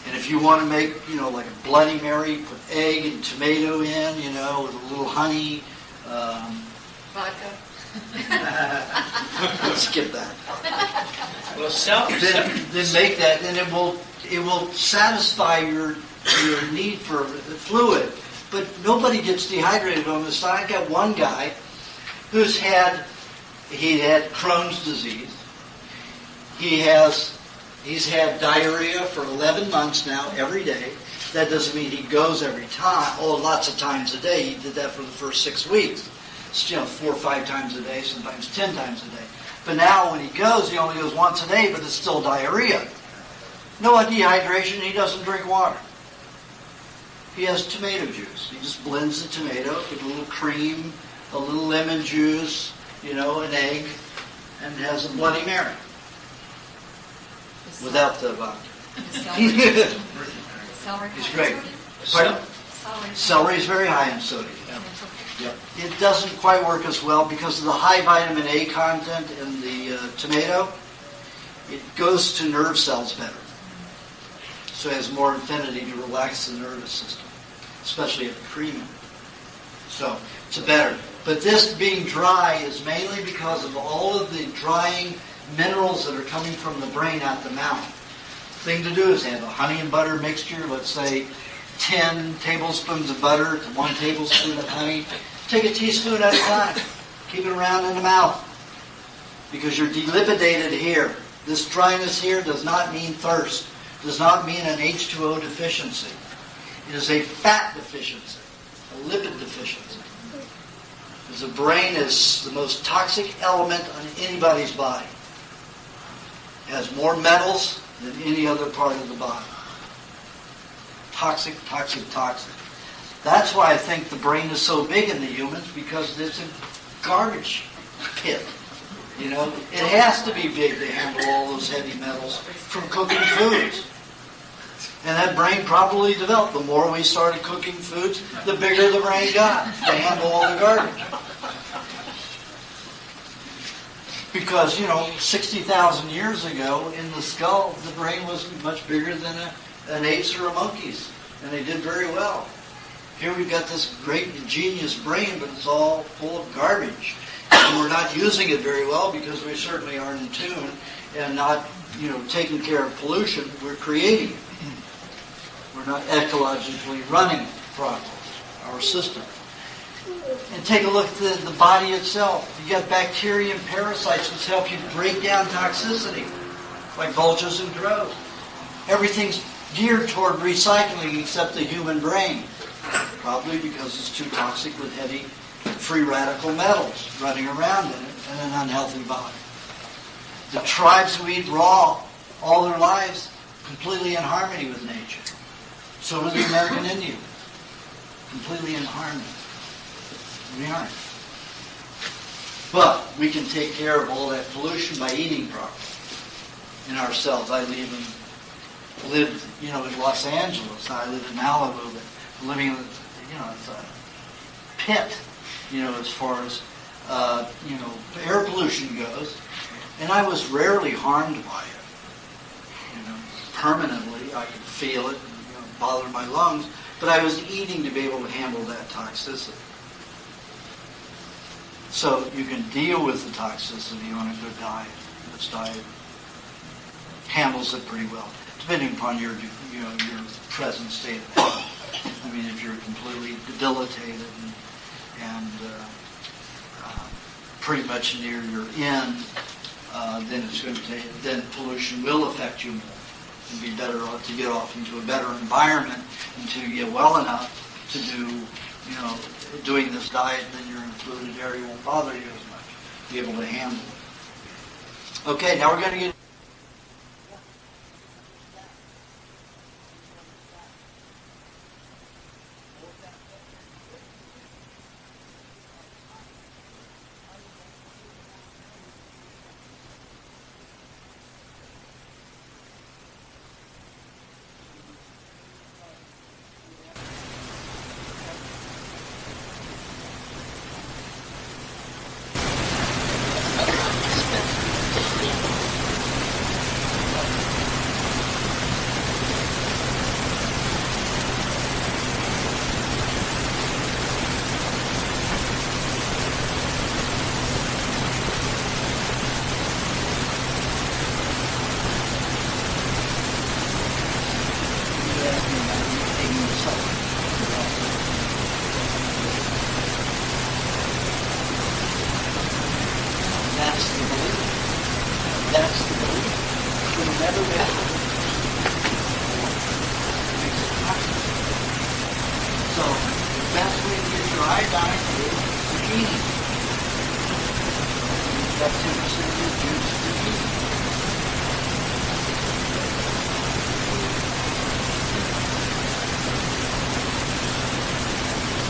And if you want to make, like a Bloody Mary, put egg and tomato in, with a little honey. Vodka. Let's skip that. Well, Then make that, and it will satisfy your need for fluid. But nobody gets dehydrated on this. I got one guy who's had Crohn's disease. He's had diarrhea for 11 months now, every day. That doesn't mean he goes every time. Lots of times a day. He did that for the first 6 weeks. It's 4 or 5 times a day, sometimes 10 times a day. But now when he goes, he only goes once a day, but it's still diarrhea. No dehydration. He doesn't drink water. He has tomato juice. He just blends the tomato with a little cream, a little lemon juice, an egg, and has a Bloody Mary. Without the vodka. Celery. It's great. Pardon? Celery is very high in sodium. Yep. It doesn't quite work as well because of the high vitamin A content in the tomato. It goes to nerve cells better. So it has more affinity to relax the nervous system, especially if the cream in it. So it's better. But this being dry is mainly because of all of the drying minerals that are coming from the brain out the mouth. The thing to do is have a honey and butter mixture, let's say 10 tablespoons of butter to 1 tablespoon of honey. Take a teaspoon at a time. Keep it around in the mouth. Because you're delipidated here. This dryness here does not mean thirst. Does not mean an H2O deficiency. It is a fat deficiency. A lipid deficiency. Because the brain is the most toxic element on anybody's body. It has more metals than any other part of the body. Toxic, toxic, toxic. That's why I think the brain is so big in the humans, because it's a garbage pit. It has to be big to handle all those heavy metals from cooking foods. And that brain probably developed. The more we started cooking foods, the bigger the brain got to handle all the garbage. Because, 60,000 years ago, in the skull, the brain was much bigger than an ape's or a monkey's. And they did very well. Here we've got this great ingenious brain, but it's all full of garbage. And we're not using it very well because we certainly aren't in tune and not, taking care of pollution. We're creating it. We're not ecologically running it properly, our system. And take a look at the body itself. You got bacteria and parasites which help you break down toxicity, like vultures and crows. Everything's geared toward recycling except the human brain, probably because it's too toxic with heavy free radical metals running around in it and an unhealthy body. The tribes who eat raw all their lives, completely in harmony with nature. So does the American Indian, completely in harmony. We aren't. But we can take care of all that pollution by eating properly in ourselves. I lived, in Los Angeles. I live in Malibu, but living in, it's a pit, as far as, air pollution goes. And I was rarely harmed by it. Permanently, I could feel it, and, bother my lungs, but I was eating to be able to handle that toxicity. So you can deal with the toxicity on a good diet. This diet handles it pretty well, depending upon your present state of health. I mean, if you're completely debilitated and pretty much near your end, then it's going to then pollution will affect you more. It'd be better off to get off into a better environment until you get well enough to do, doing this diet, then your included area won't bother you as much. Be able to handle it. Okay, now we're going to get.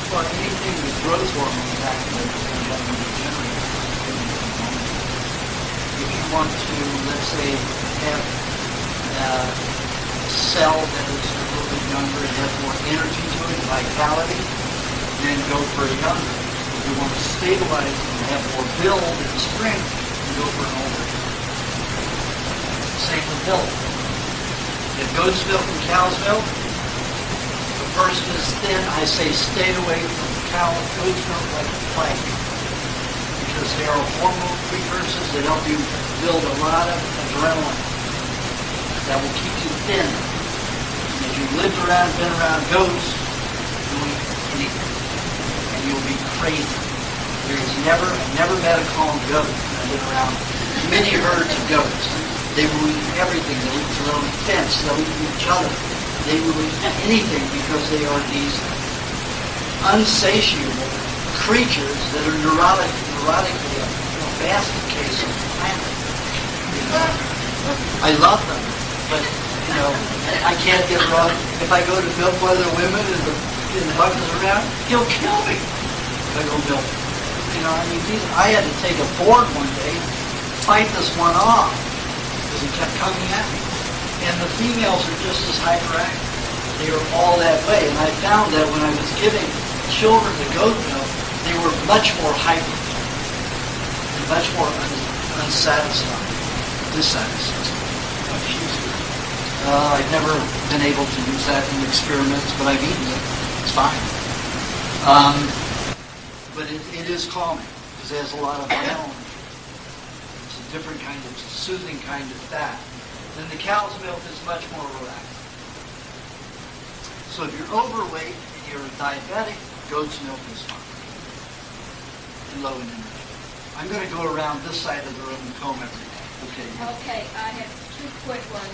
Well, anything that growth hormones activate is going to help you regenerate. If you want to, let's say, have a cell that is a little bit younger and has more energy to it, vitality, then go for a younger. If you want to stabilize it and have more build and strength, then go for an older. Same with milk. If goat's milk and cow's milk, person is thin, I say stay away from cow and goat's milk like a plague, because they are hormone precursors that help you build a lot of adrenaline that will keep you thin. And if you've lived around, been around goats, you'll eat anything, and you'll be crazy. There is never met a calm goat. I've been around many herds of goats. They will eat everything. They'll eat their own fence. They'll eat each other. They will eat anything because they are these unsatiable creatures that are neurotically a basket case of the planet. I love them, but I can't get around. If I go to milk one of the women and the buck is around, he'll kill me if I go milk. I had to take a board one day, fight this one off because he kept coming at me. And the females are just as hyperactive. They are all that way. And I found that when I was giving children the goat milk, they were much more hyper, and much more unsatisfied, dissatisfied. I've never been able to use that in experiments, but I've eaten it. It's fine. But it is calming because it has a lot of myelin. It's a different kind of soothing kind of fat. Then the cow's milk is much more relaxed. So if you're overweight and you're diabetic, goat's milk is fine. And low in energy. I'm going to go around this side of the room and comb everything. Okay. Okay, I have two quick ones.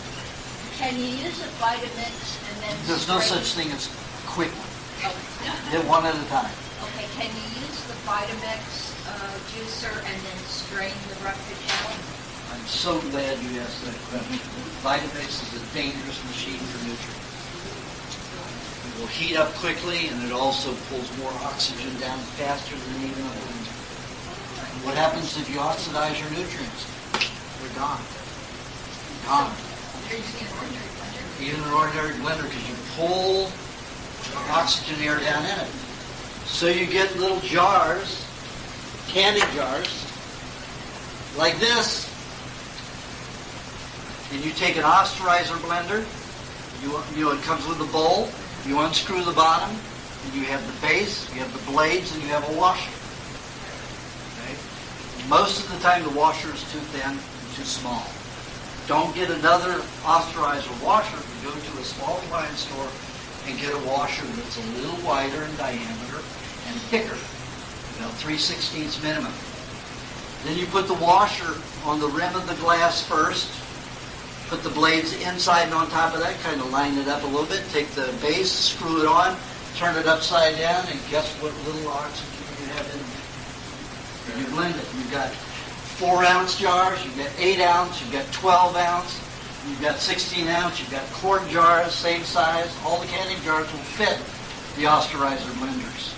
Can you use the Vitamix and then There's no strain- such thing as quick one. Okay. Hit one at a time. Okay, can you use the Vitamix juicer and then strain the Rupta cow? I'm so glad you asked that question. Vitamix is a dangerous machine for nutrients. It will heat up quickly, and it also pulls more oxygen down faster than even a blender. What happens if you oxidize your nutrients? They're gone. Gone. Even an ordinary blender, because you pull oxygen air down in it. So you get little jars, candy jars, like this, and you take an osterizer blender. It comes with a bowl. You unscrew the bottom, and you have the base, you have the blades, and you have a washer. Okay? Most of the time, the washer is too thin and too small. Don't get another osterizer washer. You go to a small appliance store and get a washer that's a little wider in diameter and thicker, 3/16 minimum. Then you put the washer on the rim of the glass first, put the blades inside and on top of that, kind of line it up a little bit, take the base, screw it on, turn it upside down, and guess what little oxygen you have in there. And you blend it. You've got 4-ounce jars, you've got 8-ounce, you've got 12-ounce, you've got 16-ounce, you've got quart jars, same size. All the candy jars will fit the osterizer blenders.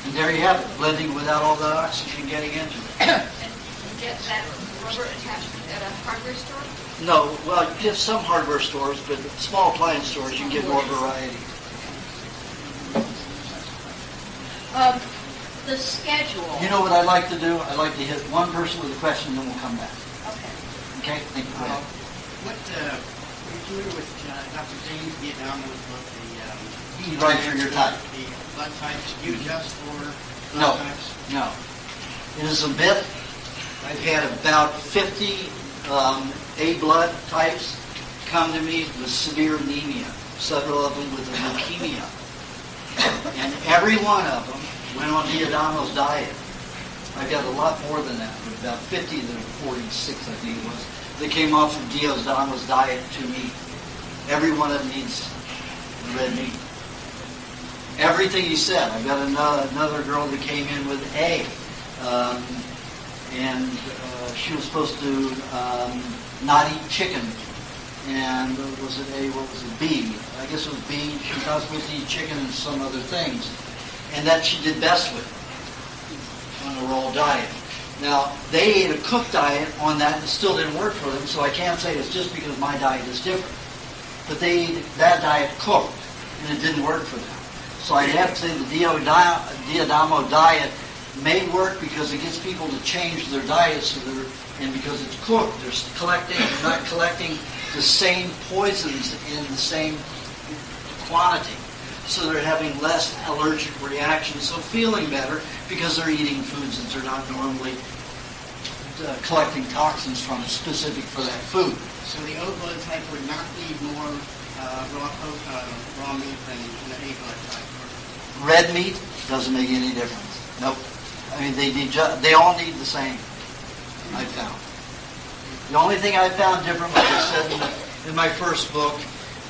And there you have it, blending without all the oxygen getting into it. And you get that rubber attachment at a hardware store? No, well, you get some hardware stores, but small appliance stores, you can get more variety. The schedule. You know what I like to do? I like to hit one person with a question, and then we'll come back. Okay. Okay? Thank you. Go ahead. Are you familiar with Dr. Zane's Vietnam book, Eat right for your type. the blood types? Do you adjust for No. blood types? No. It is a myth. I've had about 50 A blood types come to me with severe anemia, several of them with leukemia. And every one of them went on Aajonus diet. I've got a lot more than that, but about 50 of the 46, I think it was, that came off of Aajonus diet to me. Every one of them needs red meat. Everything he said. I've got another girl that came in with A, and she was supposed to not eat chicken. And was it A? What was it? B. I guess it was B. She was not supposed to eat chicken and some other things. And that she did best with on a raw diet. Now, they ate a cooked diet on that and it still didn't work for them, so I can't say it's just because my diet is different. But they ate that diet cooked, and it didn't work for them. So I'd have to say the Aajonus diet may work because it gets people to change their diet, and because it's cooked, they're not collecting the same poisons in the same quantity. So they're having less allergic reactions, so feeling better because they're eating foods that they're not normally collecting toxins from specific for that food. So the O blood type would not need more raw meat than the A blood type? Red meat doesn't make any difference. Nope. I mean, they all need the same, I found. The only thing I found different, like I said in my first book,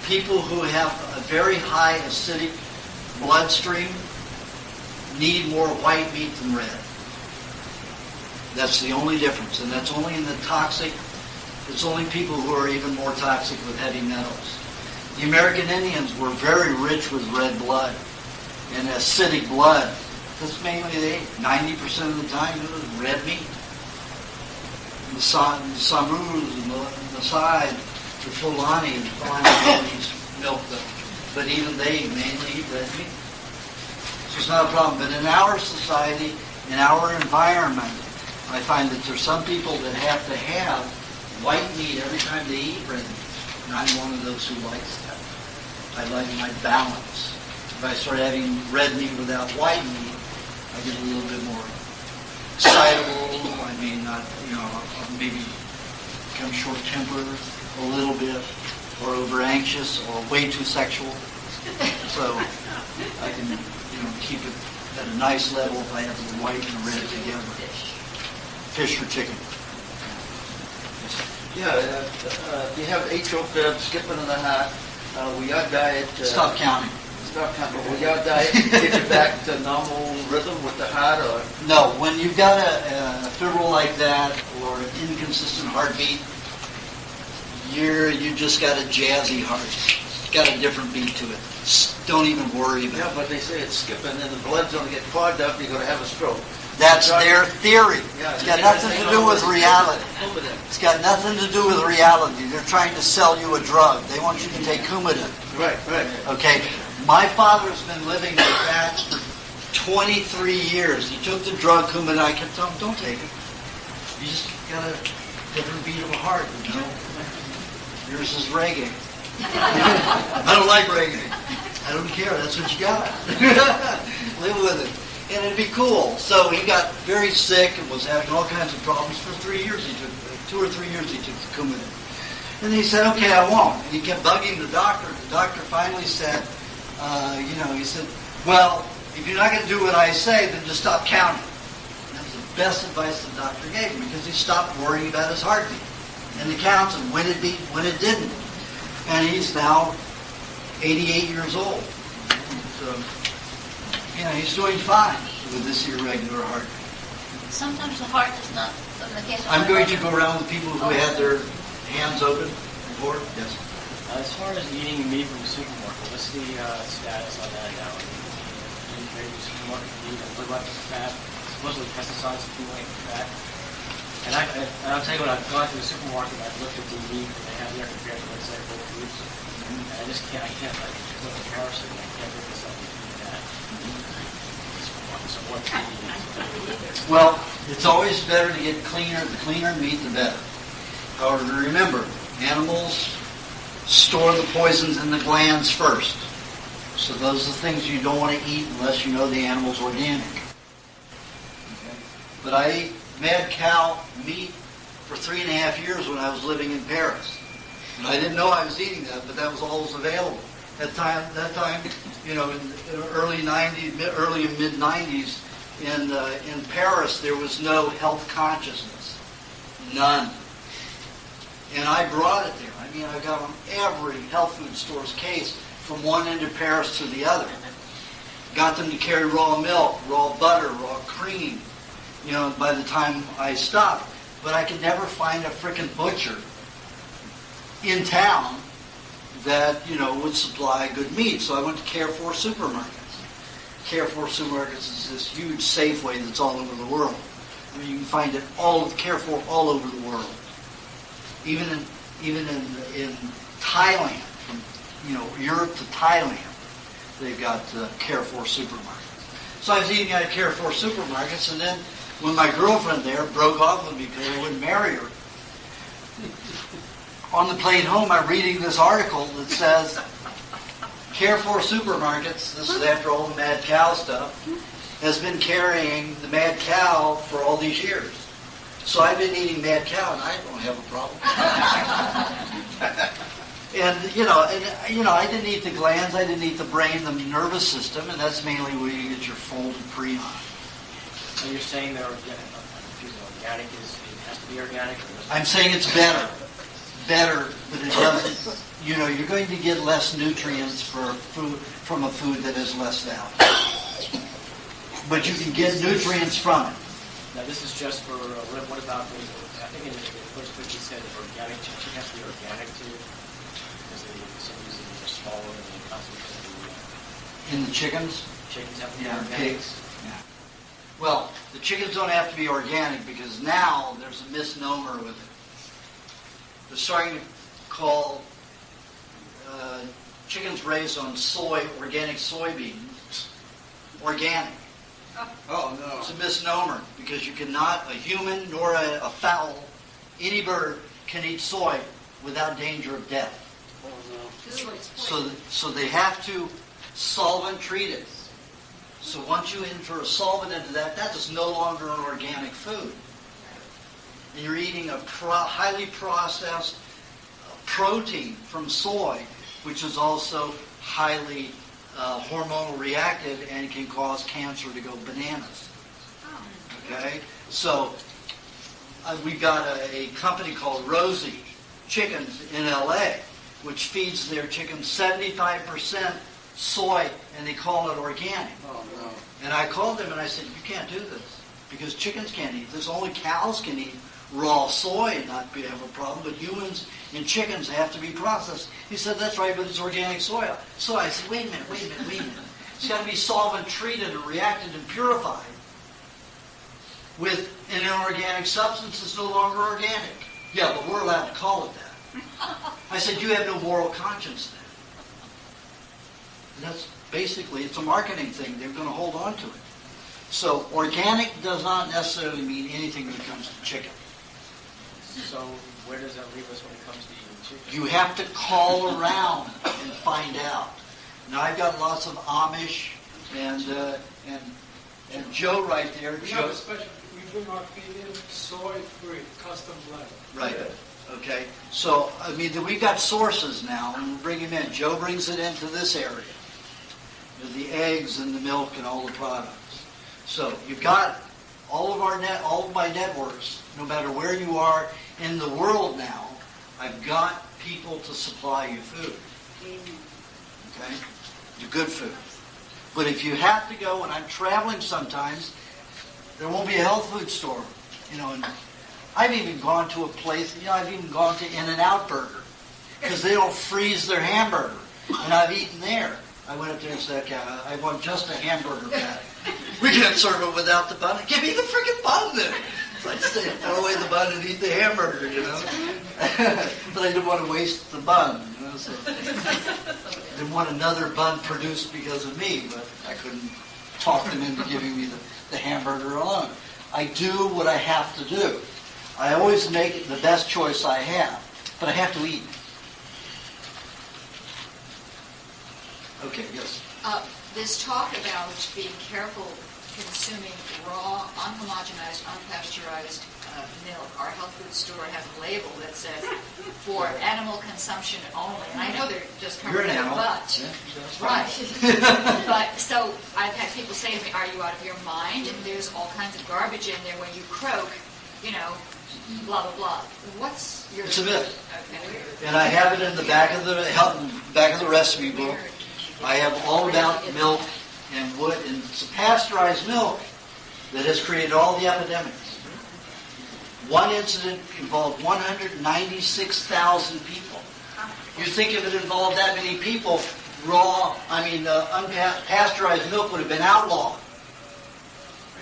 people who have a very high acidic bloodstream need more white meat than red. That's the only difference, and that's only in the toxic. It's only people who are even more toxic with heavy metals. The American Indians were very rich with red blood and acidic blood. That's mainly 90% of the time it was red meat. Samurus and the side, the Fulani families milk them. But even they mainly eat red meat. So it's not a problem. But in our society, in our environment, I find that there's some people that have to have white meat every time they eat red meat. And I'm one of those who likes that. I like my balance. If I start having red meat without white meat, I get a little bit more excitable. I may not, I'll maybe become short-tempered a little bit, or over-anxious, or way too sexual. So I can, keep it at a nice level if I have the white and red together. Fish or chicken. Yeah, you have HO-fed, skipping in the hat. Will your diet... Stop counting. Stop counting. Will your diet get you back to normal rhythm with the heart? Or? No, when you've got a fibril like that, or an inconsistent heartbeat, you just got a jazzy heart. It's got a different beat to it. Don't even worry about it. Yeah, but they say it's skipping and the blood's going to get clogged up, you're going to have a stroke. That's their theory. Yeah, it's got nothing to do with reality. Coumadin. It's got nothing to do with reality. They're trying to sell you a drug. They want you to take Coumadin. Right. Okay? My father's been living with that for 23 years. He took the drug Coumadin. I kept telling him, don't take it. You just got a different beat of a heart, Yours is reggae. I don't like reggae. I don't care. That's what you got. Live with it. And it'd be cool. So he got very sick and was having all kinds of problems for 3 years. 2 or 3 years he took the Coumadin. And he said, okay, I won't. And he kept bugging the doctor. The doctor finally said, he said, well, if you're not going to do what I say, then just stop counting. And that was the best advice the doctor gave him because he stopped worrying about his heartbeat and the counts and when it beat, when it didn't. And he's now 88 years old. So, he's doing fine with this irregular heartbeat. Sometimes the heart is not, in the case of I'm going to go around with people who had their hands open before. Yes. As far as eating meat from the supermarket, what's the status on that now? Eating meat from the supermarket meat, what about the fat? Supposedly pesticides accumulate fat. And I'll tell you what, I've gone to the supermarket and I've looked at the meat that they have there compared to, let's say, Whole Foods. And I just can't, like, do a comparison. I can't bring this up between that. So what's the meat? Well, it's always better to get cleaner. The cleaner meat, the better. However, remember, animals store the poisons in the glands first. So those are the things you don't want to eat unless you know the animal's organic. Okay? But I ate mad cow meat for 3.5 years when I was living in Paris. And I didn't know I was eating that, but that was all that was available. That time, in the early 90s, early and mid 90s, in Paris, there was no health consciousness, none. And I brought it there. I mean, I got on every health food store's case from one end of Paris to the other. Got them to carry raw milk, raw butter, raw cream. By the time I stopped, but I could never find a frickin' butcher in town that, would supply good meat. So I went to Carrefour supermarkets. Carrefour supermarkets is this huge Safeway that's all over the world. I mean, you can find it Carrefour all over the world. Even in Thailand, from Europe to Thailand, they've got Carrefour supermarkets. So I was eating at Carrefour supermarkets, and then when my girlfriend there broke off with me because I wouldn't marry her, on the plane home, I'm reading this article that says Carrefour Supermarkets, this is after all the mad cow stuff, has been carrying the mad cow for all these years. So I've been eating mad cow, and I don't have a problem. And I didn't eat the glands, I didn't eat the brain, the nervous system, and that's mainly where you get your folded prion. So you're saying they're organic? Organic it has to be organic? I'm saying it's better. Better, but it doesn't. You're going to get less nutrients from a food that is less value. But you can get nutrients from it. Now this is just for, what about, I think in the first book you said organic chicken has to be organic too, because some reason they're smaller and they concentrate In the chickens? Chickens have to be Yeah, organic. pigs. Yeah. Well, the chickens don't have to be organic because now there's a misnomer with it. They're starting to call chickens raised on organic soybeans, organic. Oh, no. It's a misnomer because you cannot, a human nor a fowl, any bird can eat soy without danger of death. Oh, no. So they have to solvent treat it. So once you enter a solvent into that is no longer an organic food. And you're eating a highly processed protein from soy, which is also highly hormonal reactive and can cause cancer to go bananas. Okay? So we've got a company called Rosie Chickens in LA, which feeds their chickens 75% soy, and they call it organic. Oh, no. And I called them and I said, you can't do this because chickens can't eat this. Only cows can eat raw soy and not have a problem, but humans and chickens have to be processed. He said, that's right, but it's organic soy. So I said, wait a minute. It's got to be solvent treated and reacted and purified with an inorganic substance that's no longer organic. Yeah, but we're allowed to call it that. I said, you have no moral conscience then. And that's basically, it's a marketing thing. They're going to hold on to it. So organic does not necessarily mean anything when it comes to chicken. So where does that leave us when it comes to eating chicken? You have to call around and find out. Now I've got lots of Amish and Joe right there. We have a special, we bring our feed in soy-free, custom blend. Right. Okay. So, I mean, we've got sources now, and we'll bring them in. Joe brings it into this area. The eggs and the milk and all the products. So, you've got all of my networks, no matter where you are in the world now, I've got people to supply you food. Okay? The good food. But if you have to go, and I'm traveling sometimes, there won't be a health food store. And I've even gone to a place, I've even gone to In-N-Out Burger because they don't freeze their hamburger. And I've eaten there. I went up there and said, okay, I want just a hamburger patty. We can't serve it without the bun. Give me the freaking bun then. So I'd say, throw away the bun and eat the hamburger, But I didn't want to waste the bun, So I didn't want another bun produced because of me, but I couldn't talk them into giving me the hamburger alone. I do what I have to do. I always make the best choice I have, but I have to eat. Okay, yes. This talk about being careful consuming raw, unhomogenized, unpasteurized milk. Our health food store has a label that says for animal consumption only. And I know they're just You're an animal. But yeah, that's right. But so I've had people say to me, "Are you out of your mind?" And there's all kinds of garbage in there when you croak, blah blah blah. What's your? It's a myth. Okay. And I have it in the back of the recipe book. I have all about milk and wood, and it's a pasteurized milk that has created all the epidemics. One incident involved 196,000 people. You think if it involved that many people, unpasteurized milk would have been outlawed.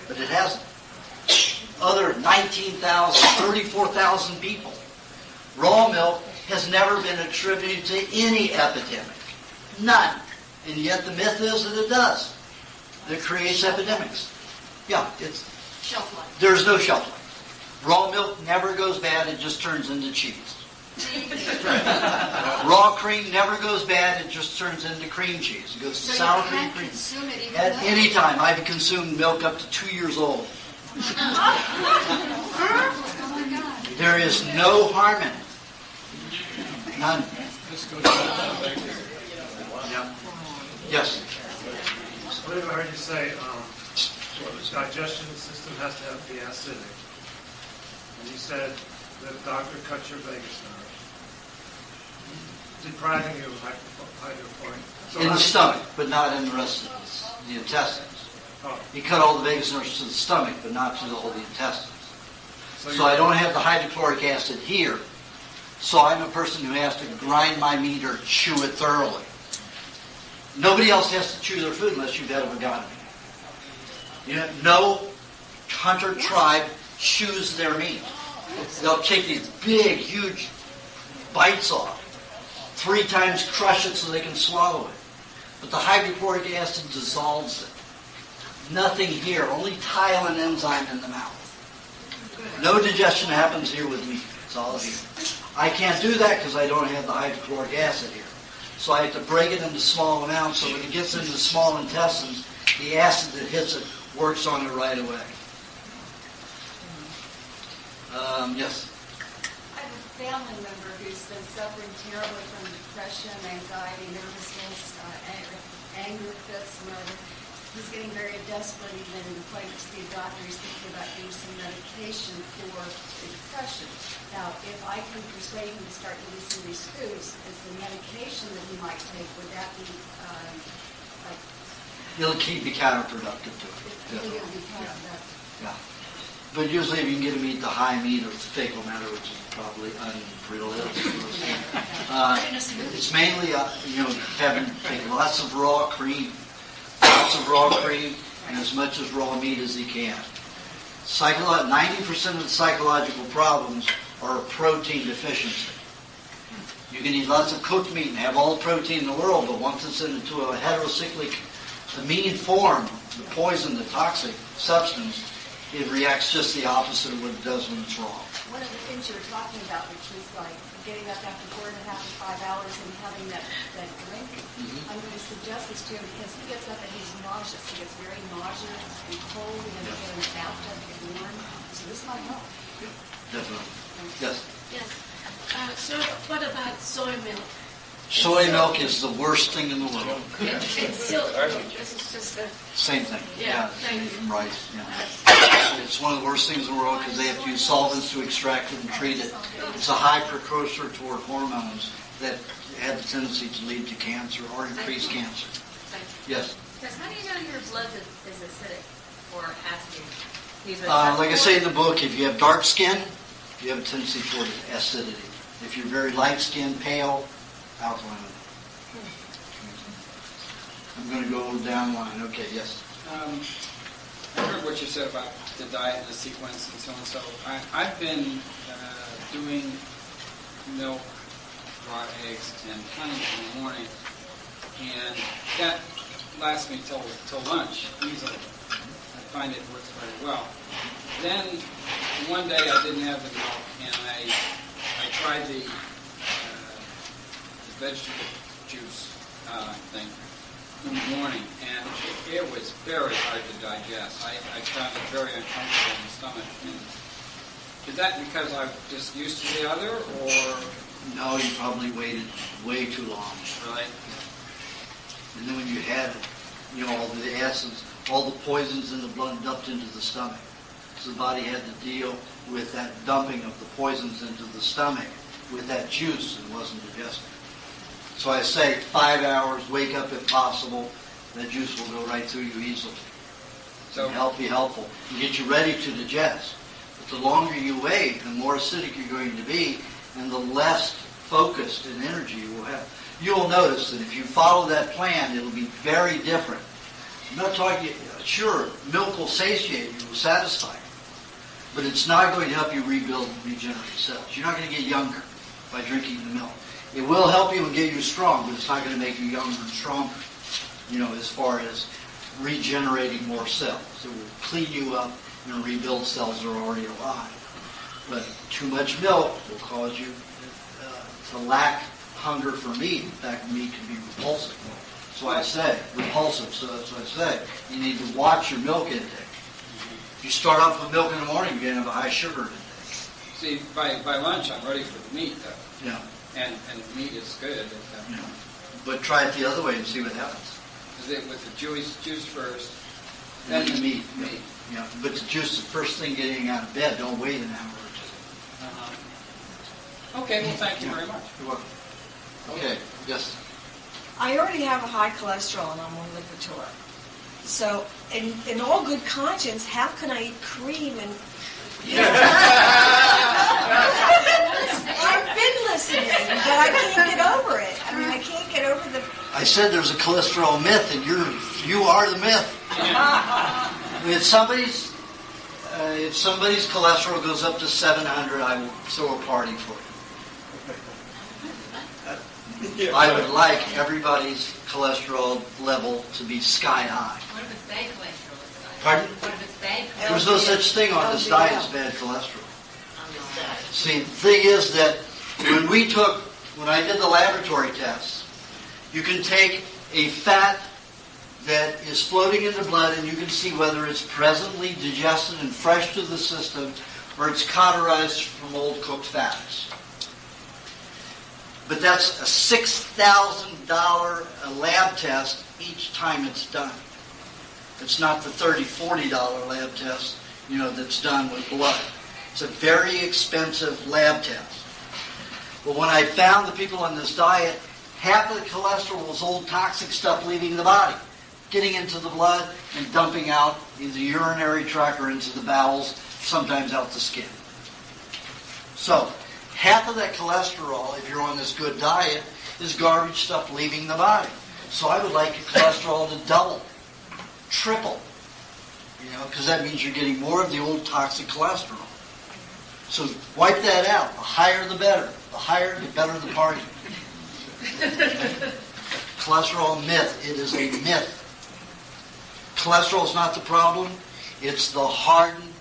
But it hasn't. Other 19,000, 34,000 people. Raw milk has never been attributed to any epidemic. None. And yet the myth is that it does. That it creates epidemics. Yeah, it's Shelf life. there's no shelf life. Raw milk never goes bad, it just turns into cheese. Raw cream never goes bad, it just turns into cream cheese. It goes to So sour you cream, can't cream. consume it even At though- any time. I've consumed milk up to 2 years old. Oh my God. There is no harm in it. None. Yeah. Yes. I believe I heard you say the digestion system has to be acidic. And you said the doctor cut your vagus nerve, depriving you of hydrochloric. So In the how- stomach, but not in the rest of the intestines. Oh, He cut all the vagus nerves to the stomach, but not to all the intestines. So you- I don't have the hydrochloric acid here. So I'm a person who has to grind my meat or chew it thoroughly. Nobody else has to chew their food unless you've had a vagotomy. No hunter tribe chews their meat. They'll take these big, huge bites off, 3 times crush it so they can swallow it. But the hydrochloric acid dissolves it. Nothing here, only tylenol enzyme in the mouth. No digestion happens here with meat. It's all here. I can't do that because I don't have the hydrochloric acid here. So I have to break it into small amounts so when it gets into the small intestines, the acid that hits it works on it right away. Yes? I have a family member who's been suffering terribly from depression, anxiety, nervousness, anger fits, and other. He's getting very desperate. He's been in the place to see a doctor. He's thinking about getting some medication for depression. Now, if I can persuade him to start eating some of these foods, is the medication that he might take, would that be like... It'll keep you counterproductive to it. It'll be counterproductive. Yeah. But usually if you can get them to eat the high meat or the fecal matter, which is probably unrealistic. It's mainly, having take lots of raw cream, and as much as raw meat as you can. 90% of the psychological problems are a protein deficiency. You can eat lots of cooked meat and have all the protein in the world, but once it's into a heterocyclic amine form, the poison, the toxic substance, it reacts just the opposite of what it does when it's wrong. One of the things you were talking about, which was like getting up after 4.5 to 5 hours and having that drink, I'm going to suggest this to him because he gets up and he's nauseous. He gets very nauseous and cold. He has to get in the bathtub to get warm. So this might help. Definitely. Yes. Yes. So what about soy milk? Soy milk is the worst thing in the world. It's still, this is just a... Same thing. Yeah, thank you. From rice. Yeah. It's one of the worst things in the world because they have to use solvents to extract it and treat it. It's a high precursor toward hormones that have the tendency to lead to cancer or increase cancer. Yes. Because how do you know your blood is acidic or acid? Like I say in the book, if you have dark skin, you have a tendency toward acidity. If you're very light skinned, pale, alkaline. I'm going to go down the line. Okay, yes. I heard what you said about the diet and the sequence and so on. So I've been doing milk, raw eggs, and honey in the morning, and that lasts me till lunch easily. I find it works very well. Then one day I didn't have the milk, and I tried the vegetable juice thing in the morning, and it was very hard to digest. I found it very uncomfortable in the stomach. And is that because I'm just used to the other, or? No, you probably waited way too long. Really? And then when you had it, all the acids, all the poisons in the blood dumped into the stomach. So the body had to deal with that dumping of the poisons into the stomach with that juice and wasn't digesting. So I say 5 hours, wake up if possible, that juice will go right through you easily. So be helpful and get you ready to digest. But the longer you wait, the more acidic you're going to be and the less focused and energy you will have. You'll notice that if you follow that plan, it'll be very different. I'm not talking, sure, milk will satiate you, will satisfy you, but it's not going to help you rebuild and regenerate cells. You're not going to get younger by drinking the milk. It will help you and get you strong, but it's not going to make you younger and stronger, as far as regenerating more cells. It will clean you up and rebuild cells that are already alive. But too much milk will cause you to lack hunger for meat. In fact, meat can be repulsive. So I say, repulsive, so that's what I say. You need to watch your milk intake. If you start off with milk in the morning, you're going to have a high sugar intake. See, by lunch, I'm ready for the meat, though. Yeah. And meat is good. Yeah. But try it the other way and see what happens. Is it with the juice first, then the meat. Yeah. But the juice is the first thing getting out of bed. Don't wait an hour or two. Okay, well, thank you very much. You're welcome. Okay, yes. I already have a high cholesterol and I'm on Lipitor. So, in all good conscience, how can I eat cream and... I've been listening, but I can't get over it. I mean, I can't get over the... I said there's a cholesterol myth, and you are the myth. I mean, somebody's if somebody's cholesterol goes up to 700, I will throw a party for you. I would like everybody's cholesterol level to be sky high. What if it's bad cholesterol? Pardon? What if it's bad cholesterol? There's no such thing on this diet as bad cholesterol. See, the thing is that when I did the laboratory tests, you can take a fat that is floating in the blood and you can see whether it's presently digested and fresh to the system or it's cauterized from old cooked fats. But that's a $6,000 lab test each time it's done. It's not the $30, $40 lab test, that's done with blood. It's a very expensive lab test. But when I found the people on this diet, half of the cholesterol was old toxic stuff leaving the body, getting into the blood and dumping out in the urinary tract or into the bowels, sometimes out the skin. So, half of that cholesterol, if you're on this good diet, is garbage stuff leaving the body. So I would like your cholesterol to double, triple, because that means you're getting more of the old toxic cholesterol. So wipe that out. The higher the better. The higher the better the party. Cholesterol myth. It is a myth. Cholesterol is not the problem. It's the hardened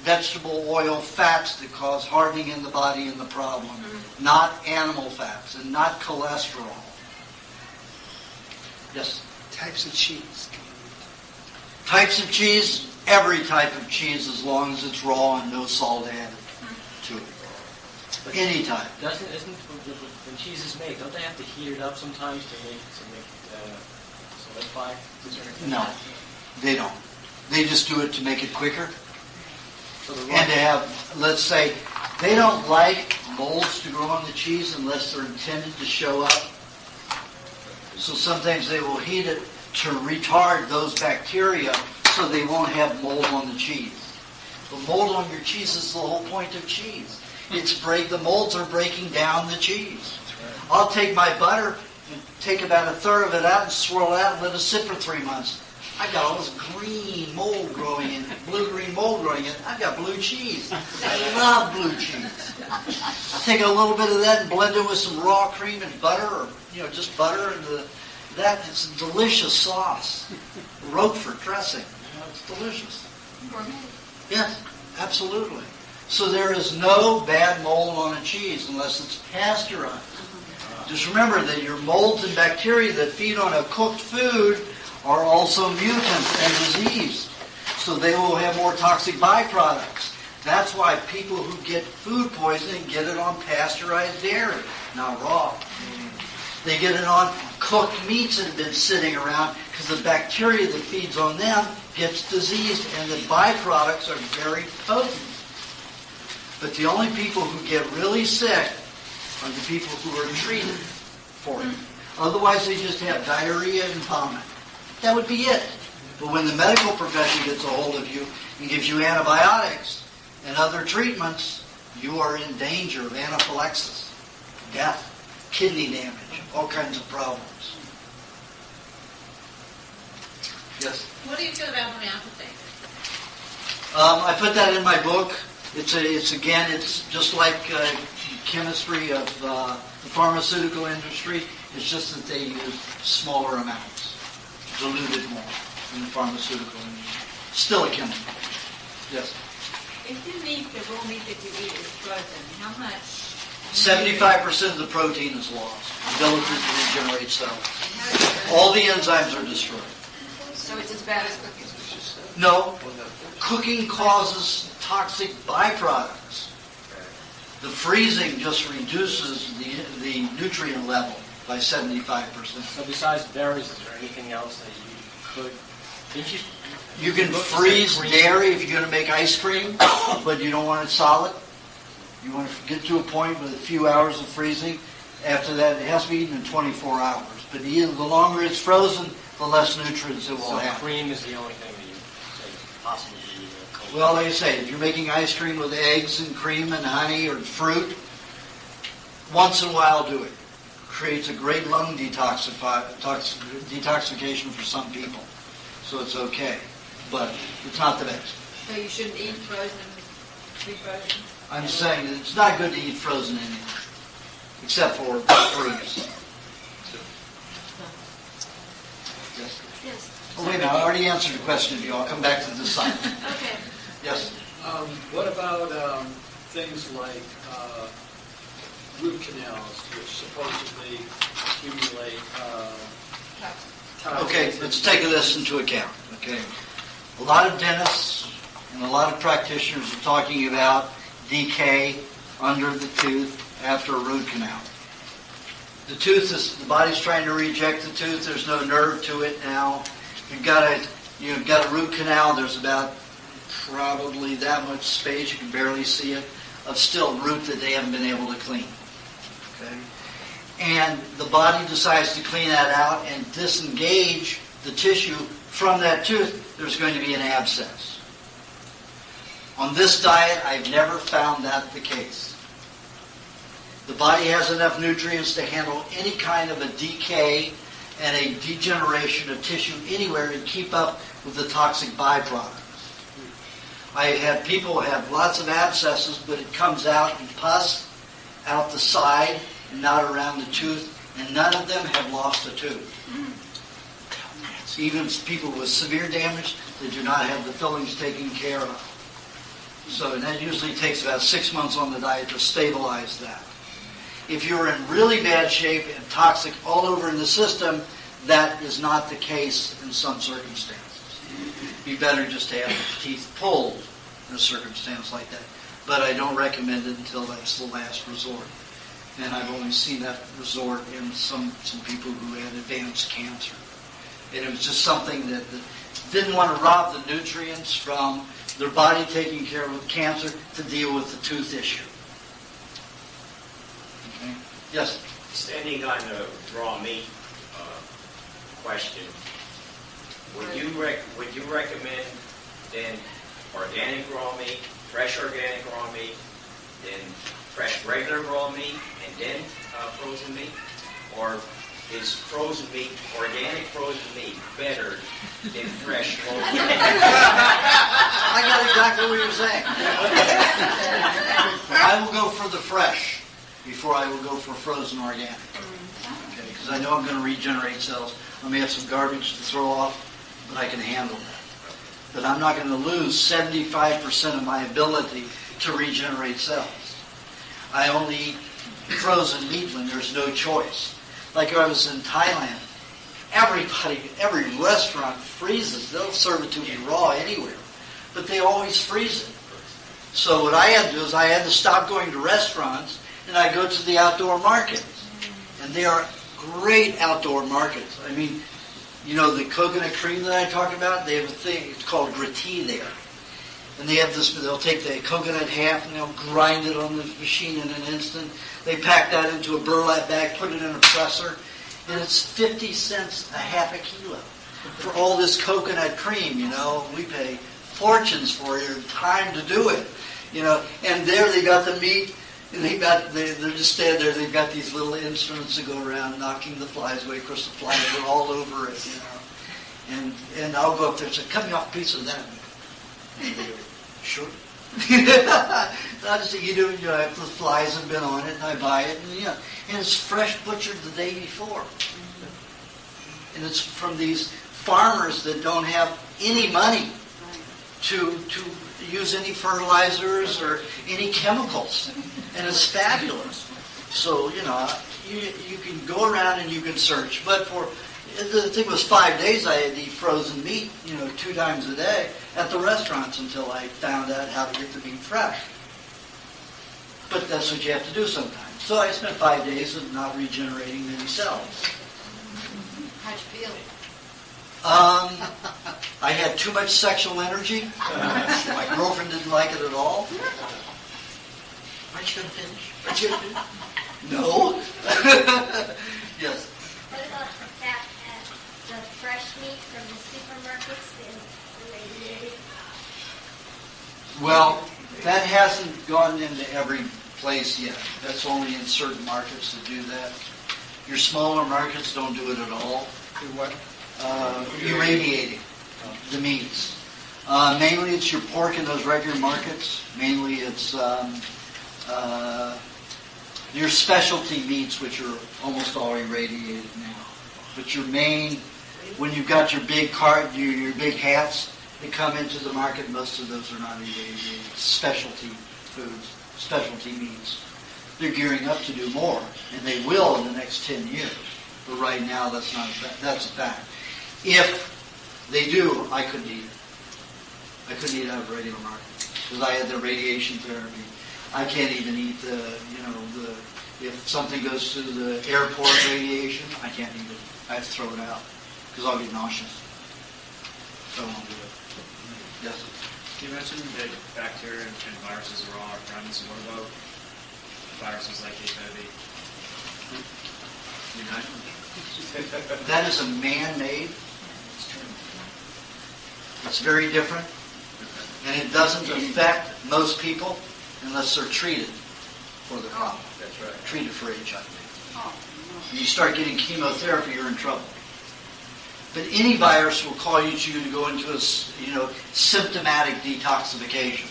vegetable oil fats that cause hardening in the body and the problem. Not animal fats and not cholesterol. Yes? Types of cheese. Types of cheese. Every type of cheese as long as it's raw and no salt added to it. Any type. Isn't when cheese is made, don't they have to heat it up sometimes to make it solidify? No, they don't. They just do it to make it quicker. So And to have, let's say, they don't like molds to grow on the cheese unless they're intended to show up. So sometimes they will heat it to retard those bacteria so they won't have mold on the cheese. But mold on your cheese is the whole point of cheese. The molds are breaking down the cheese. I'll take my butter and take about a third of it out and swirl it out and let it sit for 3 months. I've got all this green mold growing in it, blue-green mold growing in it. I've got blue cheese. I love blue cheese. I take a little bit of that and blend it with some raw cream and butter, or just butter and it's a delicious sauce. Roquefort dressing. It's delicious. Yes, absolutely. So there is no bad mold on a cheese unless it's pasteurized. Just remember that your molds and bacteria that feed on a cooked food are also mutants and disease. So they will have more toxic byproducts. That's why people who get food poisoning get it on pasteurized dairy, not raw. They get it on cooked meats that have been sitting around because the bacteria that feeds on them gets diseased and the byproducts are very potent. But the only people who get really sick are the people who are treated for it. Otherwise, they just have diarrhea and vomit. That would be it. But when the medical profession gets a hold of you and gives you antibiotics and other treatments, you are in danger of anaphylaxis, death, kidney damage, all kinds of problems. Yes? What do you feel about homeopathy? I put that in my book. It's just like chemistry of the pharmaceutical industry. It's just that they use smaller amounts, diluted more in the pharmaceutical industry. Still a chemical. Yes. If the raw meat that you eat is frozen, how much? 75% of the protein is lost. The ability to regenerate cells. All the enzymes are destroyed. So it's as bad as cooking? No. Cooking causes toxic byproducts. The freezing just reduces the nutrient level by 75%. So besides berries, is there anything else that you could? You can freeze dairy if you're going to make ice cream, but you don't want it solid. You want to get to a point with a few hours of freezing. After that, it has to be eaten in 24 hours. But the longer it's frozen, the less nutrients it will have. So cream is the only thing that you say possibly eat. Well, like I say, if you're making ice cream with eggs and cream and honey or fruit, once in a while do it. Creates a great lung detoxification for some people. So it's okay. But it's not the best. So you shouldn't eat frozen, pre-frozen? I'm saying that it's not good to eat frozen anything, except for fruits. Yes. Yes. Oh, wait a minute, I already answered the question of you. I'll come back to this side. Okay. Yes. What about things like root canals, which supposedly accumulate toxins? Okay, let's take this into account. Okay, a lot of dentists and a lot of practitioners are talking about decay under the tooth after a root canal. The body's trying to reject the tooth. There's no nerve to it now. You've got a root canal. There's about probably that much space, you can barely see it, of still root that they haven't been able to clean. Okay? And the body decides to clean that out and disengage the tissue from that tooth. There's going to be an abscess. On this diet, I've never found that the case. The body has enough nutrients to handle any kind of a decay and a degeneration of tissue anywhere and keep up with the toxic byproducts. I have people have lots of abscesses, but it comes out in pus, out the side, and not around the tooth, and none of them have lost a tooth. Even people with severe damage, they do not have the fillings taken care of. So and that usually takes about 6 months on the diet to stabilize that. If you're in really bad shape and toxic all over in the system, that is not the case in some circumstances. Be better just to have the teeth pulled in a circumstance like that. But I don't recommend it until that's the last resort. And I've only seen that resort in some people who had advanced cancer. And it was just something that didn't want to rob the nutrients from their body taking care of cancer to deal with the tooth issue. Okay? Yes? Standing on the raw meat question, would you recommend then organic raw meat, fresh organic raw meat, then fresh regular raw meat, and then frozen meat? Or is frozen meat, organic frozen meat, better than fresh frozen meat? I got exactly what you're saying. I will go for the fresh before I will go for frozen organic. Okay, because I know I'm going to regenerate cells. I may have some garbage to throw off, but I can handle that. But I'm not going to lose 75% of my ability to regenerate cells. I only eat frozen meat when there's no choice. Like I was in Thailand, every restaurant freezes. They'll serve it to me raw anywhere, but they always freeze it. So what I had to do is I had to stop going to restaurants and I go to the outdoor markets. And they are great outdoor markets. I mean, you know the coconut cream that I talked about? They have a thing, it's called gratee there. And they have this, they'll take the coconut half and they'll grind it on the machine in an instant. They pack that into a burlap bag, put it in a presser, and it's 50 cents a half a kilo for all this coconut cream, you know. We pay fortunes for your time to do it, you know. And there they got the meat, and they're just standing there. They've got these little instruments that go around knocking the flies away. Of course, the flies are all over it, you know. And I'll go up there and say, "Cut me off a piece of that." And they go, "Sure." I just think if the flies have been on it, and I buy it, and it's fresh butchered the day before. And it's from these farmers that don't have any money to use any fertilizers or any chemicals, and it's fabulous. So you can go around and you can search, but the thing was 5 days I had to eat frozen meat, 2 times a day at the restaurants until I found out how to get the meat fresh. But that's what you have to do sometimes. So I spent 5 days of not regenerating many cells. How'd you feel? I had too much sexual energy. My girlfriend didn't like it at all. Aren't you going to finish? Aren't you going to finish? No. Yes. What about the fact that the fresh meat from the supermarkets is irradiated? Well, that hasn't gone into every place yet. That's only in certain markets that do that. Your smaller markets don't do it at all. Do what? Irradiating the meats. Mainly it's your pork in those regular markets. Mainly it's your specialty meats, which are almost all irradiated now. But your main, when you've got your big your big hats that come into the market, most of those are not irradiated. Specialty foods, specialty meats. They're gearing up to do more, and they will in the next 10 years. But right now, that's a fact. If they do, I couldn't eat it. I couldn't eat it out of a regular market because I had the radiation therapy. I can't even eat if something goes to the airport radiation, I can't eat it. I have to throw it out because I'll get nauseous. So I won't do it. Yes? You mentioned that bacteria and viruses are all our friends. What about viruses like HIV? That is a man-made. It's very different. And it doesn't affect most people unless they're treated for the problem. That's right. Treated for HIV. When you start getting chemotherapy, you're in trouble. But any virus will call you to go into a symptomatic detoxification.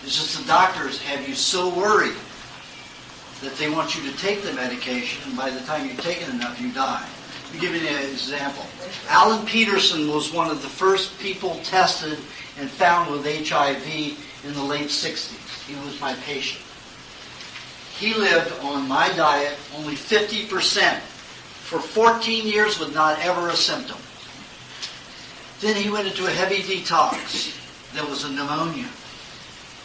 It's just the doctors have you so worried that they want you to take the medication, and by the time you've taken enough, you die. Let me give you an example. Alan Peterson was one of the first people tested and found with HIV in the late 60s. He was my patient. He lived on my diet only 50% for 14 years with not ever a symptom. Then he went into a heavy detox. There was a pneumonia.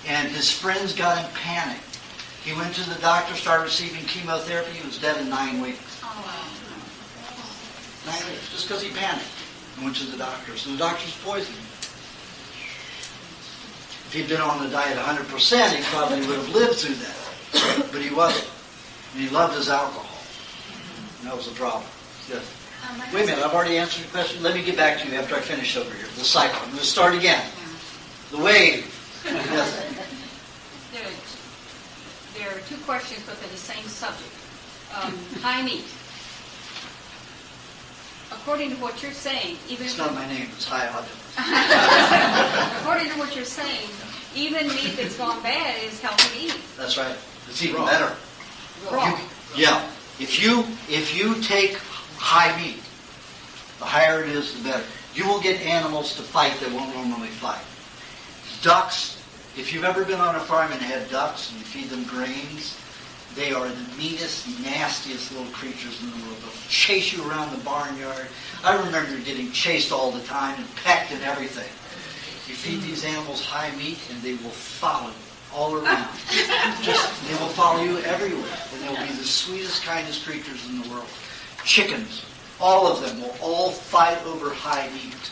And his friends got him panicked. He went to the doctor, started receiving chemotherapy. He was dead in 9 weeks. 9 weeks, just because he panicked. And went to the doctors. And the doctors poisoned him. If he'd been on the diet 100%, he probably would have lived through that. But he wasn't. And he loved his alcohol. And that was the problem. Yes. Wait a minute, I've already answered your question. Let me get back to you after I finish over here. The cycle. I'm going to start again. The wave. Yes. There are two questions within the same subject. High meat. According to what you're saying, even it's not my name, it's High Autumn. According to what you're saying, even meat that's gone bad is healthy to eat. That's right. It's even better. Raw. Yeah. If you take high meat, the higher it is, the better. You will get animals to fight that won't normally fight. Ducks, if you've ever been on a farm and had ducks and you feed them grains, they are the meanest, nastiest little creatures in the world. They'll chase you around the barnyard. I remember getting chased all the time and pecked and everything. You feed these animals high meat and they will follow you all around. They will follow you everywhere. And they'll be the sweetest, kindest creatures in the world. Chickens, all of them will all fight over high meat.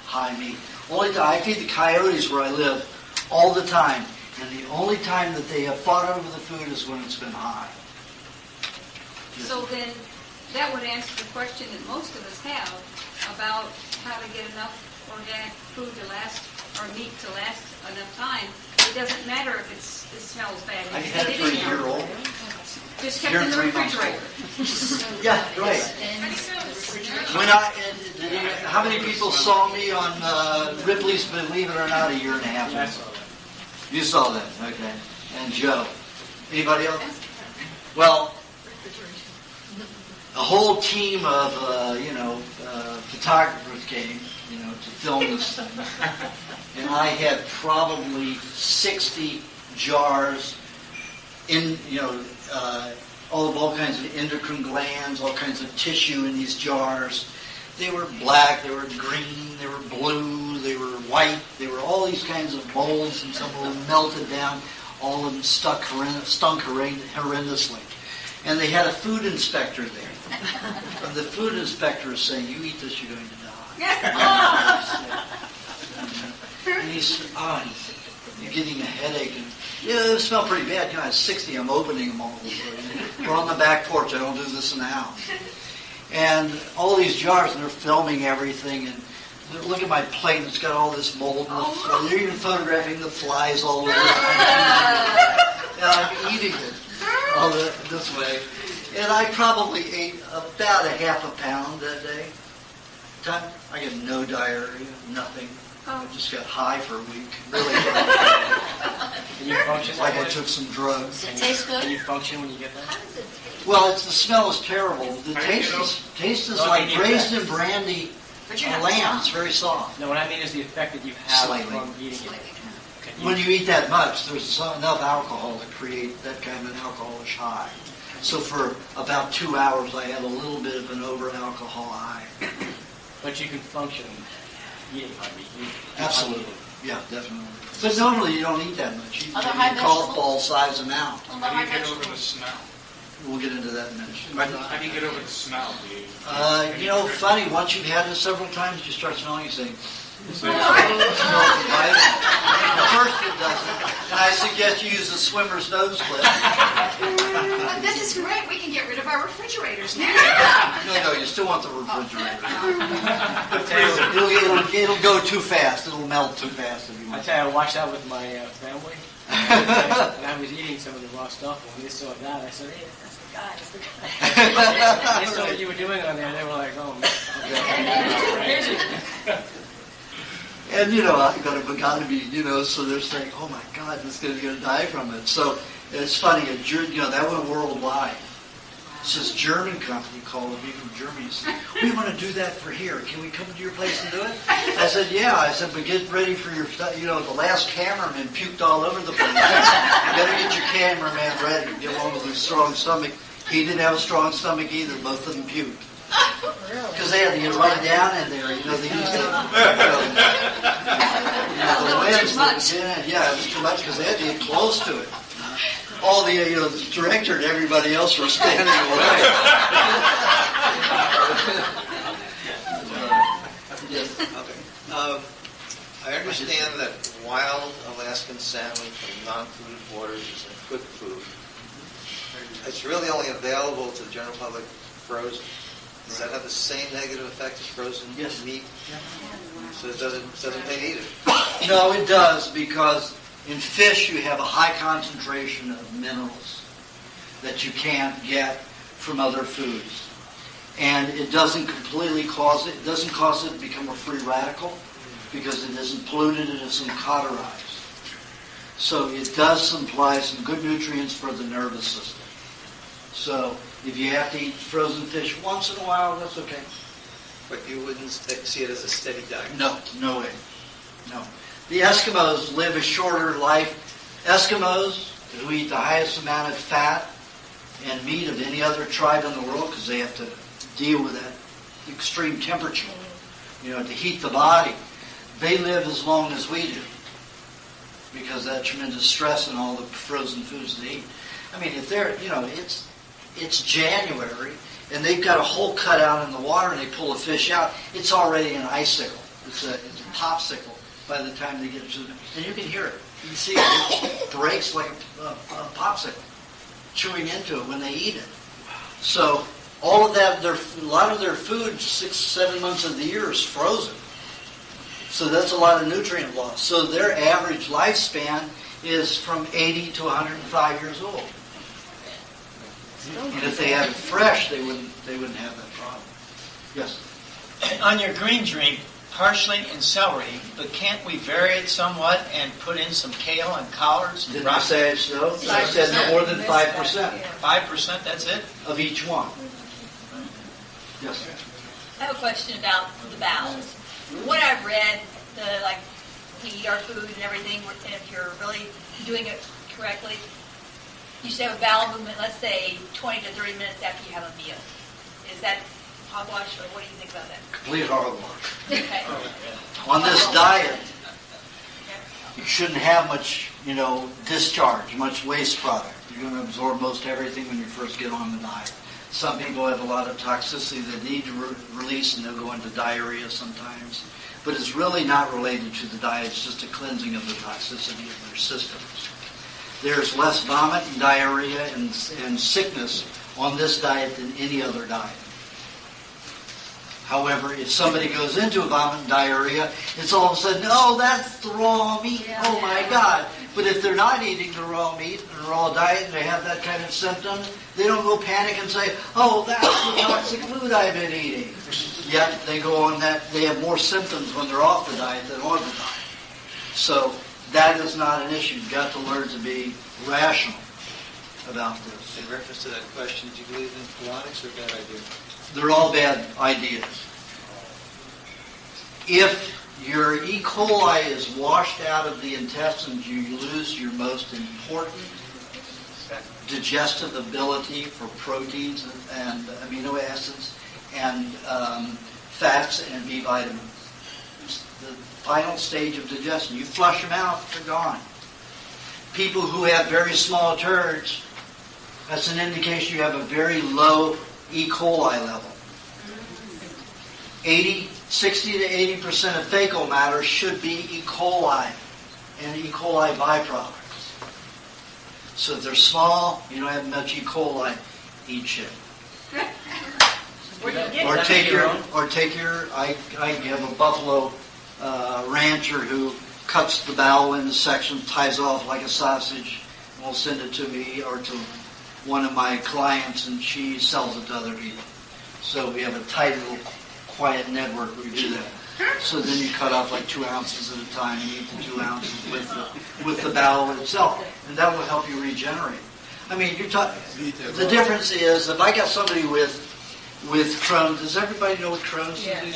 High meat. I feed the coyotes where I live all the time. And the only time that they have fought over the food is when it's been high. So then, that would answer the question that most of us have about how to get enough organic food to last, or meat to last enough time. It doesn't matter if it smells bad. I had it for a year old. Just kept in the refrigerator. Yeah, right. How many people saw me on Ripley's Believe It or Not a year and a half ago? You saw that, okay. And Joe. Anybody else? Well, a whole team of, photographers came, to film this thing. And I had probably 60 jars all kinds of endocrine glands, all kinds of tissue in these jars. They were black, they were green, they were blue, they were white, they were all these kinds of molds, and some of them melted down, all of them stunk horrendously. And they had a food inspector there. And the food inspector is saying, you eat this, you're going to die. And he said, you're getting a headache. And it smelled pretty bad. I was 60, I'm opening them all. We're on the back porch, I don't do this in the house. And all these jars, and they're filming everything, and look at my plate, it's got all this mold. And they're even photographing the flies all over it. And I'm eating it all this way. And I probably ate about a half a pound that day. I get no diarrhea, nothing. Just got high for a week. Really. Can you function? Like I took some drugs. Does it taste good? Can you function when you get that? Well, the smell is terrible. The taste is like braised in brandy lamb. It's very soft. No, what I mean is the effect that you have Slightly. from eating it. When you eat that much, there's enough alcohol to create that kind of an alcoholish high. So for about 2 hours, I had a little bit of an over-alcohol high. But you can function eating high meat. Absolutely. Yeah, definitely. But normally you don't eat that much. You Are there take high a golf vegetables? ball size amount. How do you get over the smell? We'll get into that in a minute. How do you get over the smell? Funny, once you've had it several times, you start smelling these things. At first it doesn't. And I suggest you use a swimmer's nose clip. But this is great. We can get rid of our refrigerators now. No, you still want the refrigerator. It'll go too fast. It'll melt too fast if you want. I tell you, I watched that with my family. And I was eating some of the raw stuff. When they saw that, I said, hey, that's the guy, that's the guy. They saw what you were doing on there, and they were like, oh, man. And, I got to be, so they're saying, oh, my God, this guy's going to die from it. So it's funny, that went worldwide. It's this German company called me from Germany. Said, we want to do that for here. Can we come to your place and do it? I said, yeah. I said, but get ready for your, the last cameraman puked all over the place. You better get your cameraman ready. Get one with a strong stomach. He didn't have a strong stomach either. Both of them puked. Because they had to get right down in there. They used to, the winds that it was too much because they had to get close to it. All the, the director and everybody else were standing away. Yes. Okay. I understand that wild Alaskan salmon from non-polluted waters is a good food. It's really only available to the general public frozen. Does that have the same negative effect as frozen meat? So it doesn't pay either. No, it does, because in fish you have a high concentration of minerals that you can't get from other foods. And it doesn't completely cause it to become a free radical, because it isn't polluted, it isn't cauterized. So it does supply some good nutrients for the nervous system. So if you have to eat frozen fish once in a while, that's okay. But you wouldn't see it as a steady diet? No way. No. The Eskimos live a shorter life. Eskimos, who eat the highest amount of fat and meat of any other tribe in the world, because they have to deal with that extreme temperature, to heat the body. They live as long as we do, because of that tremendous stress and all the frozen foods they eat. I mean, if they're, it's January, and they've got a hole cut out in the water, and they pull a fish out, it's already an icicle. It's a popsicle by the time they get to it. And you can hear it. You can see it. It breaks like a popsicle, chewing into it when they eat it. So all of that, a lot of their food, 6-7 months of the year, is frozen. So that's a lot of nutrient loss. So their average lifespan is from 80 to 105 years old. And if they had it fresh, they wouldn't have that problem. Yes? On your green drink, parsley and celery, but can't we vary it somewhat and put in some kale and collards? Didn't I say it's no? I said no more than 5%. 5%, that's it? Of each one. Yes. I have a question about the bowels. What I've read, we eat our food and everything, and if you're really doing it correctly, you should have a bowel movement, let's say, 20 to 30 minutes after you have a meal. Is that hogwash, or what do you think about that? Complete hogwash. Okay. On this diet, you shouldn't have much, discharge, much waste product. You're going to absorb most everything when you first get on the diet. Some people have a lot of toxicity that need to release, and they'll go into diarrhea sometimes. But it's really not related to the diet. It's just a cleansing of the toxicity of their systems. There's less vomit and diarrhea and sickness on this diet than any other diet. However, if somebody goes into a vomit and diarrhea, it's all of a sudden, oh, that's the raw meat. Oh, my God. But if they're not eating the raw meat and the raw diet and they have that kind of symptom, they don't go panic and say, oh, that's the toxic food I've been eating. Yet they go on that, they have more symptoms when they're off the diet than on the diet. So that is not an issue. You've got to learn to be rational about this. In reference to that question, do you believe in colonics or bad idea? They're all bad ideas. If your E. coli is washed out of the intestines, you lose your most important digestive ability for proteins and amino acids and fats and B vitamins. It's the final stage of digestion. You flush them out, they're gone. People who have very small turds, that's an indication you have a very low E. coli level. 60 to 80% of fecal matter should be E. coli and E. coli byproducts. So if they're small, you don't have much E. coli, eat shit. Or take your, I have a buffalo rancher who cuts the bowel into sections, ties it off like a sausage, and will send it to me or to one of my clients, and she sells it to other people. So we have a tight little quiet network where we do that. So then you cut off like 2 ounces at a time and eat the 2 ounces with the bowel itself, and that will help you regenerate. I mean, the difference is if I got somebody with Crohn's. Does everybody know what Crohn's disease is?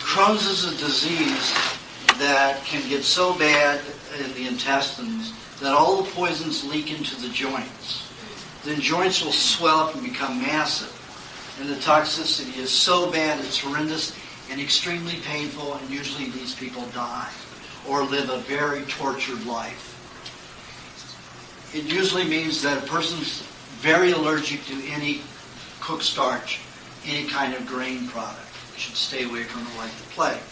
Crohn's is a disease that can get so bad in the intestines that all the poisons leak into the joints. Then joints will swell up and become massive. And the toxicity is so bad, it's horrendous and extremely painful, and usually these people die or live a very tortured life. It usually means that a person's very allergic to any cooked starch, any kind of grain product. You should stay away from it like the plague.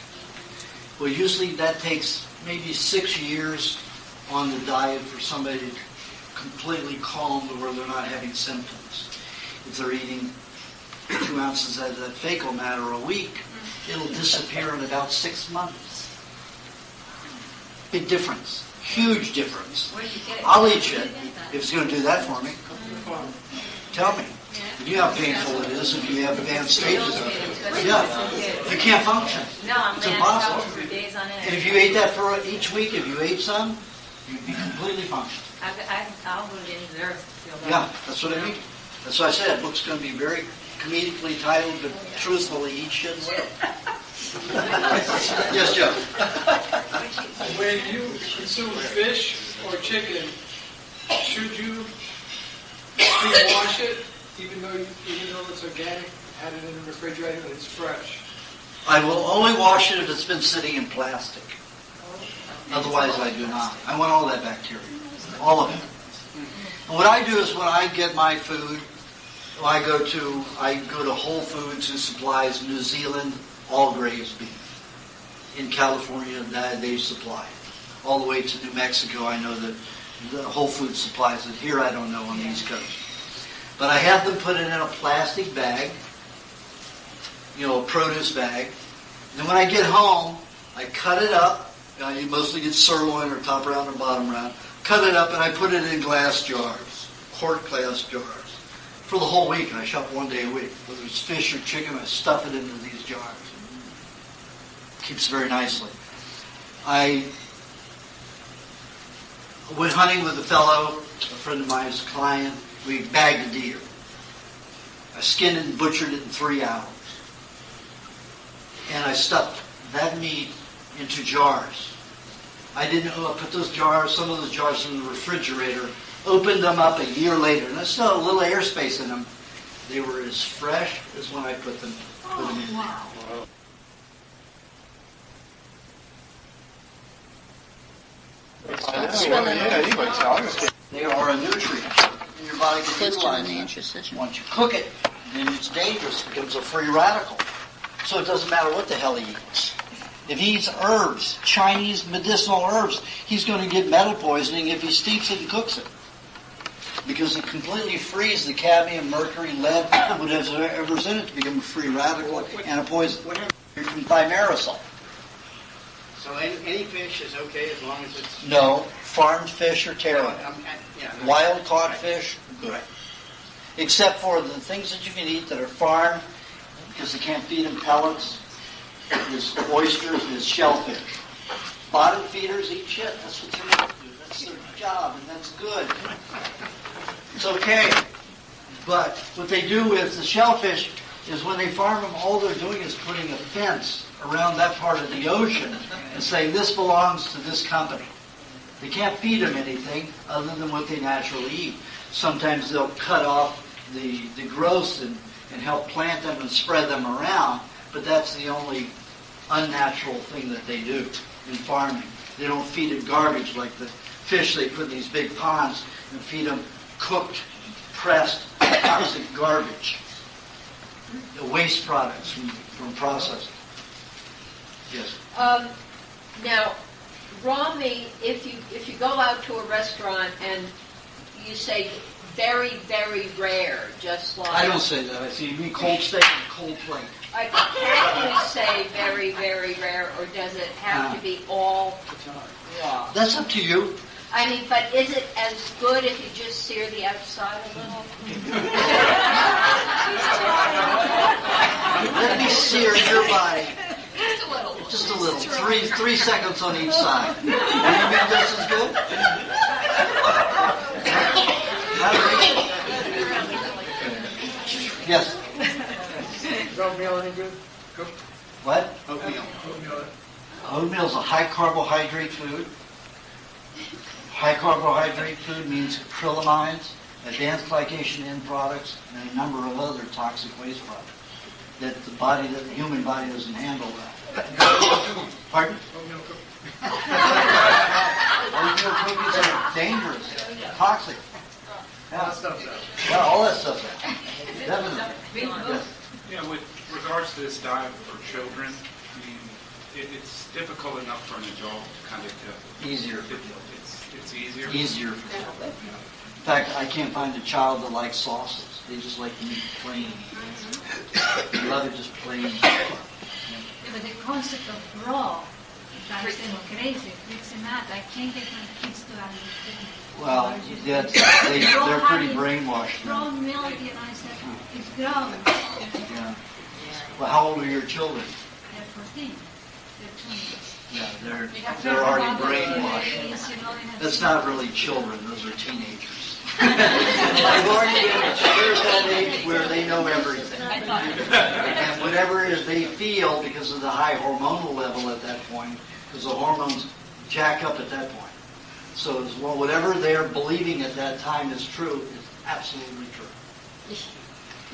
Well, usually that takes maybe 6 years on the diet for somebody to completely calm to where they're not having symptoms. If they're eating 2 ounces of that fecal matter a week, it'll disappear in about 6 months. Big difference. Huge difference. I'll eat shit if it's going to do that for me. Tell me. You know how painful it is if you have advanced stages of it. Yeah. You can't function. It's impossible. And if you ate that for each week, if you ate some, you'd be completely functional. I'll go into there. Yeah, that's what I mean. That's why I said the book's going to be very comedically titled, but truthfully, eat shit and live. Yes, Joe. When you consume fish or chicken, should you pre-wash it, even though it's organic, had it in the refrigerator and it's fresh? I will only wash it if it's been sitting in plastic. Otherwise, I do not. I want all that bacteria, all of it. And what I do is when I get my food, I go to Whole Foods, who supplies New Zealand all grades beef. In California, they supply it. All the way to New Mexico, I know that the Whole Foods supplies it. Here, I don't know on the East Coast. But I have them put it in a plastic bag, a produce bag. And then when I get home, I cut it up. You mostly get sirloin or top round or bottom round. Cut it up and I put it in glass jars, quart glass jars. For the whole week, and I shop 1 day a week. Whether it's fish or chicken, I stuff it into these jars. Keeps very nicely. I went hunting with a friend of mine, his client. We bagged a deer. I skinned it and butchered it in 3 hours. And I stuffed that meat into jars. I put some of those jars in the refrigerator, opened them up a year later, and there's still a little airspace in them. They were as fresh as when I put them in. Wow. They are a nutrient, and your body can utilize them. Once you cook it, then it's dangerous. It becomes a free radical. So it doesn't matter what the hell he eats. If he eats herbs, Chinese medicinal herbs, he's going to get metal poisoning if he steeps it and cooks it. Because it completely frees the cadmium, mercury, lead, whatever's in it to become a free radical and a poison. From thimerosal. So any fish is okay as long as it's... No, farmed fish are terrible. Wild caught fish, good. Except for the things that you can eat that are farmed, because they can't feed them pellets, is oysters, and is shellfish. Bottom feeders eat shit. That's what they're do. That's their job, and that's good. It's okay. But what they do with the shellfish is when they farm them, all they're doing is putting a fence around that part of the ocean and saying this belongs to this company. They can't feed them anything other than what they naturally eat. Sometimes they'll cut off the growths and help plant them and spread them around, but that's the only unnatural thing that they do in farming. They don't feed it garbage like the fish they put in these big ponds and feed them cooked, pressed, toxic garbage. The waste products from processing. Yes. Now, raw meat, if you go out to a restaurant and you say very, very rare, just like... I don't say that. I say you mean cold steak and cold plate. Can you say very, very rare, or does it have to be all raw? That's up to you. I mean, but is it as good if you just sear the outside a little? Let me sear your body. Just a little. Just a little. 3 seconds on each side. And you mean this is good? Yes. Is oatmeal any good? What? Oatmeal. Oatmeal is a high carbohydrate food. High carbohydrate food means acrylamides, advanced glycation end products, and a number of other toxic waste products that the human body doesn't handle well. Pardon? Oatmeal cookies are dangerous, toxic. All that stuff's out. Yeah, all that stuff's out. Definitely. Yes. Yeah, with regards to this diet for children, I mean, it's difficult enough for an adult to kind of Easier. It's easier. Easier for children. In fact, I can't find a child that likes sauces. They just like to eat plain. They love it just plain. Yeah, but the concept of raw drives them crazy, freaks them out. I can't get my kids to understand. Well, they're pretty brainwashed. Raw milk, you know, it's grown. Yeah. Well, how old are your children? They're 14. They're 20. Yeah, they're already brainwashed. That's not really children; those are teenagers. They've already they're at that age where they know everything, and whatever it is they feel because of the high hormonal level at that point, because the hormones jack up at that point. So whatever they're believing at that time is true is absolutely true,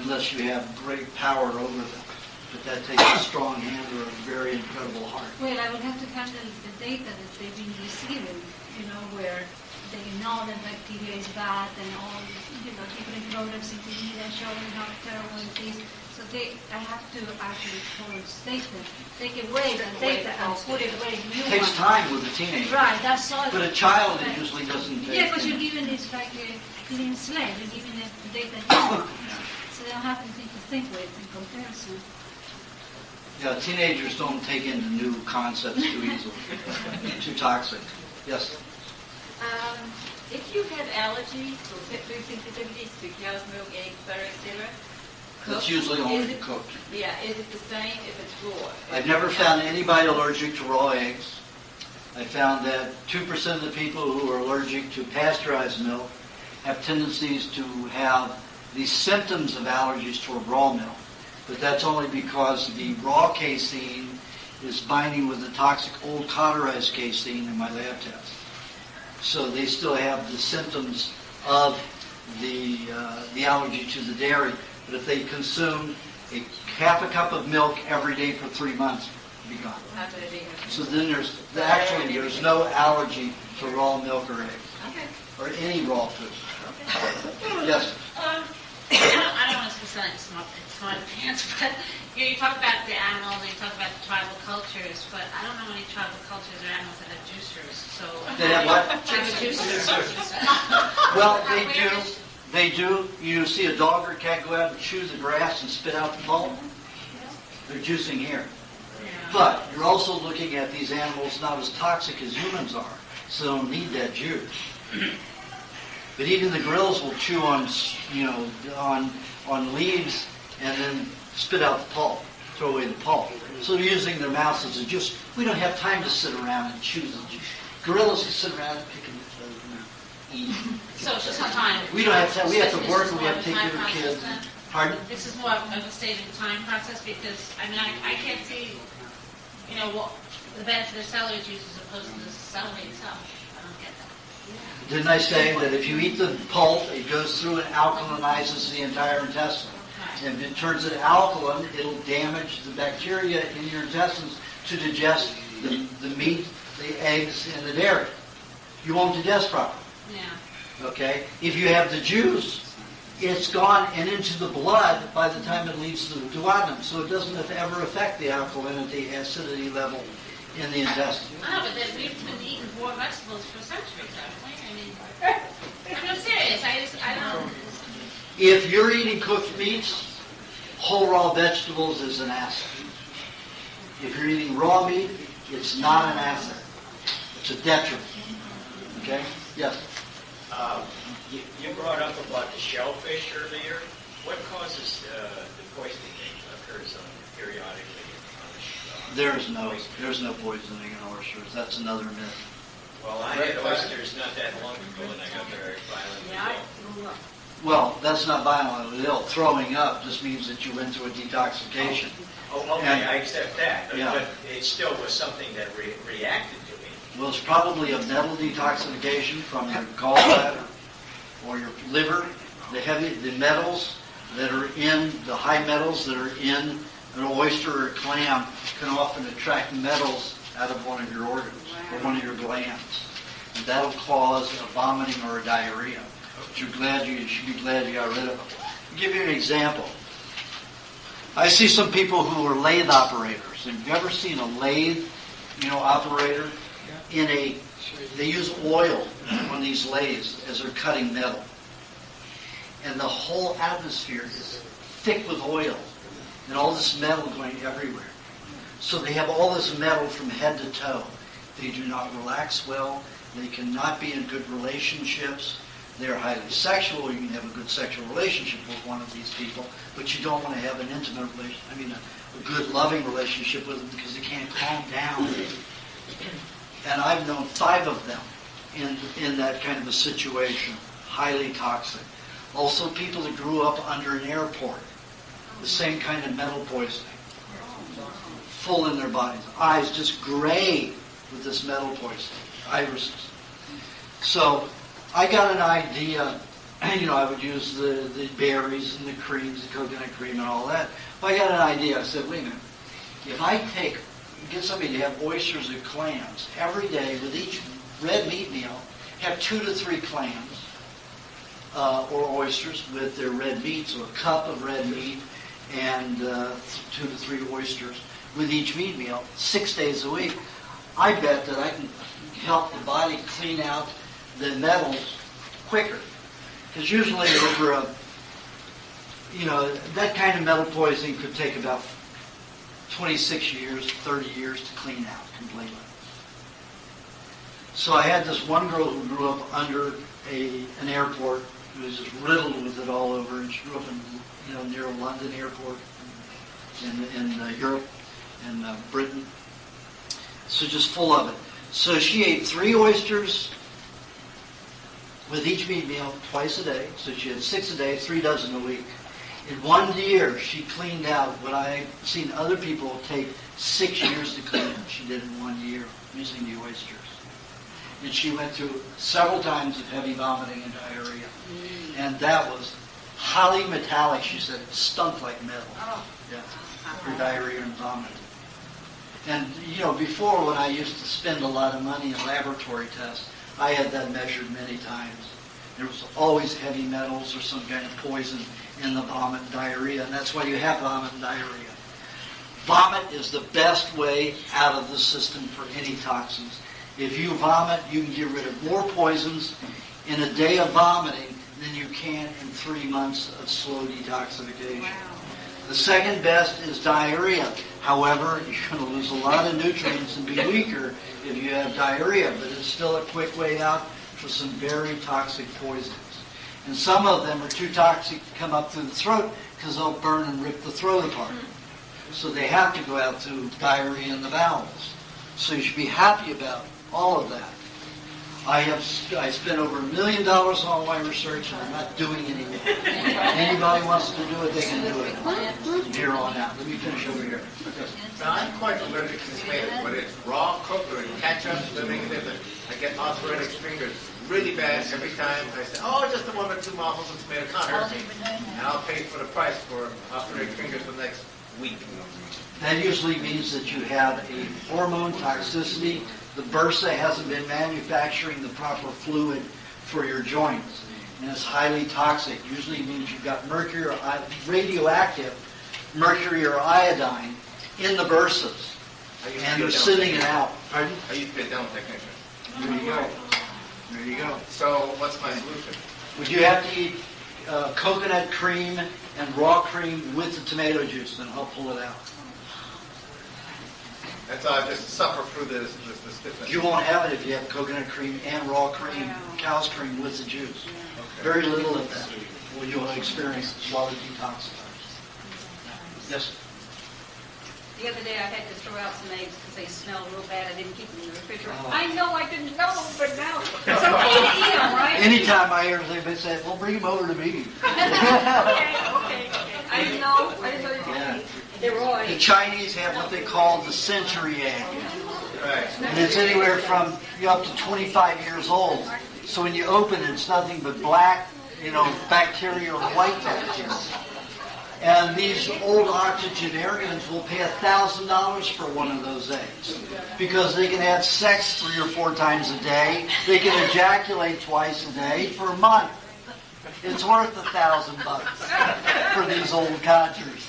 unless you have great power over them. But that takes a strong hand or a very incredible heart. Well, I would have to handle the data that they've been receiving, you know, where they know that bacteria is bad and all, you know, different programs in TV that showing how terrible it is. So I have to actually follow statement, take away the data and put it where you It takes time with a teenager. Right, that's all. But a child, it usually doesn't take. Yeah, but you're giving this like a clean slate. You're giving the data you want. So they don't have anything to think with in comparison. Yeah, teenagers don't take into new concepts too easily. Too toxic. Yes? If you have allergies or food sensitivities to cow's milk, eggs, butter, etc., It's usually only cooked. Yeah, is it the same if it's raw? I've never found anybody allergic to raw eggs. I found that 2% of the people who are allergic to pasteurized milk have tendencies to have the symptoms of allergies toward raw milk. But that's only because the raw casein is binding with the toxic old cauterized casein in my lab test. So they still have the symptoms of the allergy to the dairy. But if they consume half a cup of milk every day for 3 months, it'll be gone. So then there's no allergy to raw milk or eggs. Okay. Or any raw food. Yes? I don't want to say it's not pants, but you talk about the animals and you talk about the tribal cultures, but I don't know any tribal cultures or animals that have juicers. So They have what? Juicers. Well, they do. You see a dog or cat go out and chew the grass and spit out the pulp. They're juicing here. But you're also looking at these animals not as toxic as humans are, so they don't need that juice. But even the grills will chew on leaves and then spit out the pulp, throw away the pulp. So they're using their mouths as a juice. We don't have time to sit around and chew the juice. Gorillas can sit around and pick and eat. So it's just a time. We don't have time. We have to This work is and we more have to of a take time care of kids. process then? Pardon? This is more of a saving time process because, I mean, I can't see, what the benefit of celery juice as opposed to the celery itself. I don't get that. Didn't I say that if you eat the pulp, it goes through and alkalinizes the entire intestine? And if it turns it alkaline, it'll damage the bacteria in your intestines to digest the meat, the eggs, and the dairy. You won't digest properly. Yeah. Okay? If you have the juice, it's gone and into the blood by the time it leaves the duodenum, so it doesn't ever affect the alkalinity, acidity level in the intestine. I know, but then we've been eating raw vegetables for centuries, haven't we? I mean, I'm serious. I don't. If you're eating cooked meats, whole raw vegetables is an acid. If you're eating raw meat, it's not an acid. It's a detriment. Okay? Yes? You brought up about the shellfish earlier. What causes the poisoning that occurs periodically on the There's no poisoning in oysters. That's another myth. Well, I had oysters not that long ago, and I got very violently ill. Well, that's not violently ill. Throwing up just means that you went through a detoxification. Oh, okay, I accept that. Yeah. But it still was something that reacted to me. Well, it's probably a metal detoxification from your gallbladder or your liver. The metals that are in, the high metals that are in an oyster or a clam can often attract metals out of one of your organs or one of your glands. And that'll cause a vomiting or a diarrhea. But you should be glad you got rid of them. I'll give you an example. I see some people who are lathe operators. Have you ever seen a lathe, operator? They use oil on these lathes as they're cutting metal. And the whole atmosphere is thick with oil and all this metal going everywhere. So they have all this metal from head to toe. They do not relax well. They cannot be in good relationships. They're highly sexual. You can have a good sexual relationship with one of these people, but you don't want to have an intimate relationship, a good loving relationship with them because they can't calm down. And I've known 5 of them in that kind of a situation, highly toxic. Also people that grew up under an airport, the same kind of metal poisoning, full in their bodies, eyes just gray with this metal poisoning, irises. So I got an idea, I would use the berries and the creams, the coconut cream and all that. But I got an idea. I said, wait a minute. If I get somebody to have oysters or clams every day with each red meat meal, have 2 to 3 clams or oysters with their red meat, so a cup of red meat and 2 to 3 oysters with each meat meal 6 days a week, I bet that I can help the body clean out the metals quicker. Because usually over that kind of metal poisoning could take about 26 years, 30 years to clean out completely. So I had this one girl who grew up under an airport who was just riddled with it all over, and she grew up in near London airport in Europe and Britain. So just full of it. So she ate 3 oysters with each meat meal twice a day. So she had 6 a day, 3 dozen a week. In 1 year, she cleaned out what I've seen other people take 6 years to clean. She did in 1 year using the oysters. And she went through several times of heavy vomiting and diarrhea. And that was highly metallic, she said. It stunk like metal. Yeah, for diarrhea and vomiting. And, before when I used to spend a lot of money in laboratory tests, I had that measured many times. There was always heavy metals or some kind of poison in the vomit and diarrhea, and that's why you have vomit and diarrhea. Vomit is the best way out of the system for any toxins. If you vomit, you can get rid of more poisons in a day of vomiting than you can in 3 months of slow detoxification. Wow. The second best is diarrhea. However, you're going to lose a lot of nutrients and be weaker if you have diarrhea, but it's still a quick way out for some very toxic poisons. And some of them are too toxic to come up through the throat because they'll burn and rip the throat apart. So they have to go out through diarrhea in the bowels. So you should be happy about all of that. I spent over $1 million on all my research, and I'm not doing any more. Anybody wants to do it, they can do it from here on out. Let me finish over here. Now, I'm quite allergic to tomatoes, but it's raw, cooked, or in ketchup, doesn't make a difference. I get arthritic fingers really bad every time. I say, oh, just 1 or 2 mouthfuls of tomato can't hurt me. And I'll pay for the price for arthritic fingers for the next week. That usually means that you have a hormone toxicity. The bursa hasn't been manufacturing the proper fluid for your joints, and it's highly toxic. Usually means you've got mercury or radioactive mercury or iodine in the bursas, and they're sitting it out. Pardon? I used to be a dental technician. There you go. There you go. So what's my solution? Would you have to eat coconut cream and raw cream with the tomato juice, then I'll pull it out. That's all. I just suffer through the stiffness. You won't have it if you have coconut cream and raw cream, cow's cream with the juice. Very little of that. Well, you'll experience while it detoxifies. Yes? The other day I had to throw out some eggs because they smelled real bad. I didn't keep them in the refrigerator. Oh. I know I didn't know, but now it's okay to eat them, right? Anytime I hear anybody say, well, bring them over to me. okay. I didn't know you could eat. They were all The eggs. Chinese have what they call the century egg. Right. And it's anywhere from up to 25 years old. So when you open it, it's nothing but black, bacteria or white bacteria. And these old octogenarians will pay $1,000 for one of those eggs because they can have sex 3 or 4 times a day. They can ejaculate twice a day for a month. It's worth $1,000 for these old codgers.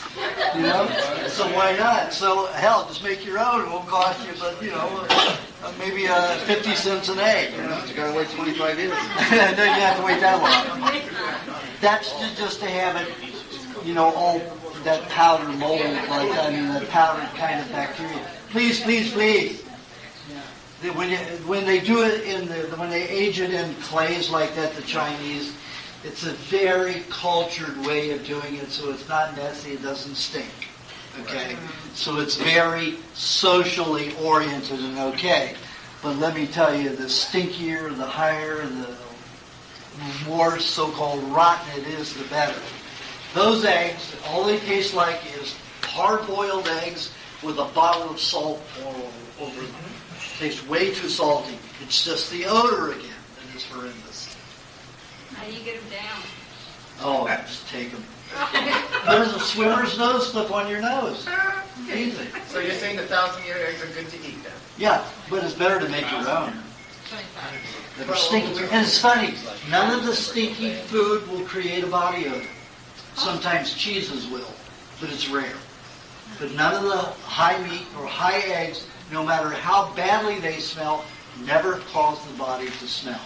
So why not? So hell, just make your own. It won't cost you, but maybe 50 cents an egg. You gotta wait 25 years. No, you have to wait that long. That's just to have it, all that powder mold, that powdered kind of bacteria. Please. When they do it when they age it in clays like that, the Chinese, it's a very cultured way of doing it, so it's not messy, it doesn't stink. Okay? So it's very socially oriented and okay. But let me tell you, the stinkier, the higher, the more so-called rotten it is, the better. Those eggs, all they taste like is hard-boiled eggs with a bottle of salt poured over them. Tastes way too salty. It's just the odor again that is horrendous. How do you get them down? Oh, just take them. There's a swimmer's nose slip on your nose. Easy. So you're saying the 1,000-year eggs are good to eat then? Yeah, but it's better to make your own. That are stinky. And it's funny, none of the stinky food will create a body odor. Sometimes cheeses will, but it's rare. But none of the high meat or high eggs, no matter how badly they smell, never cause the body to smell.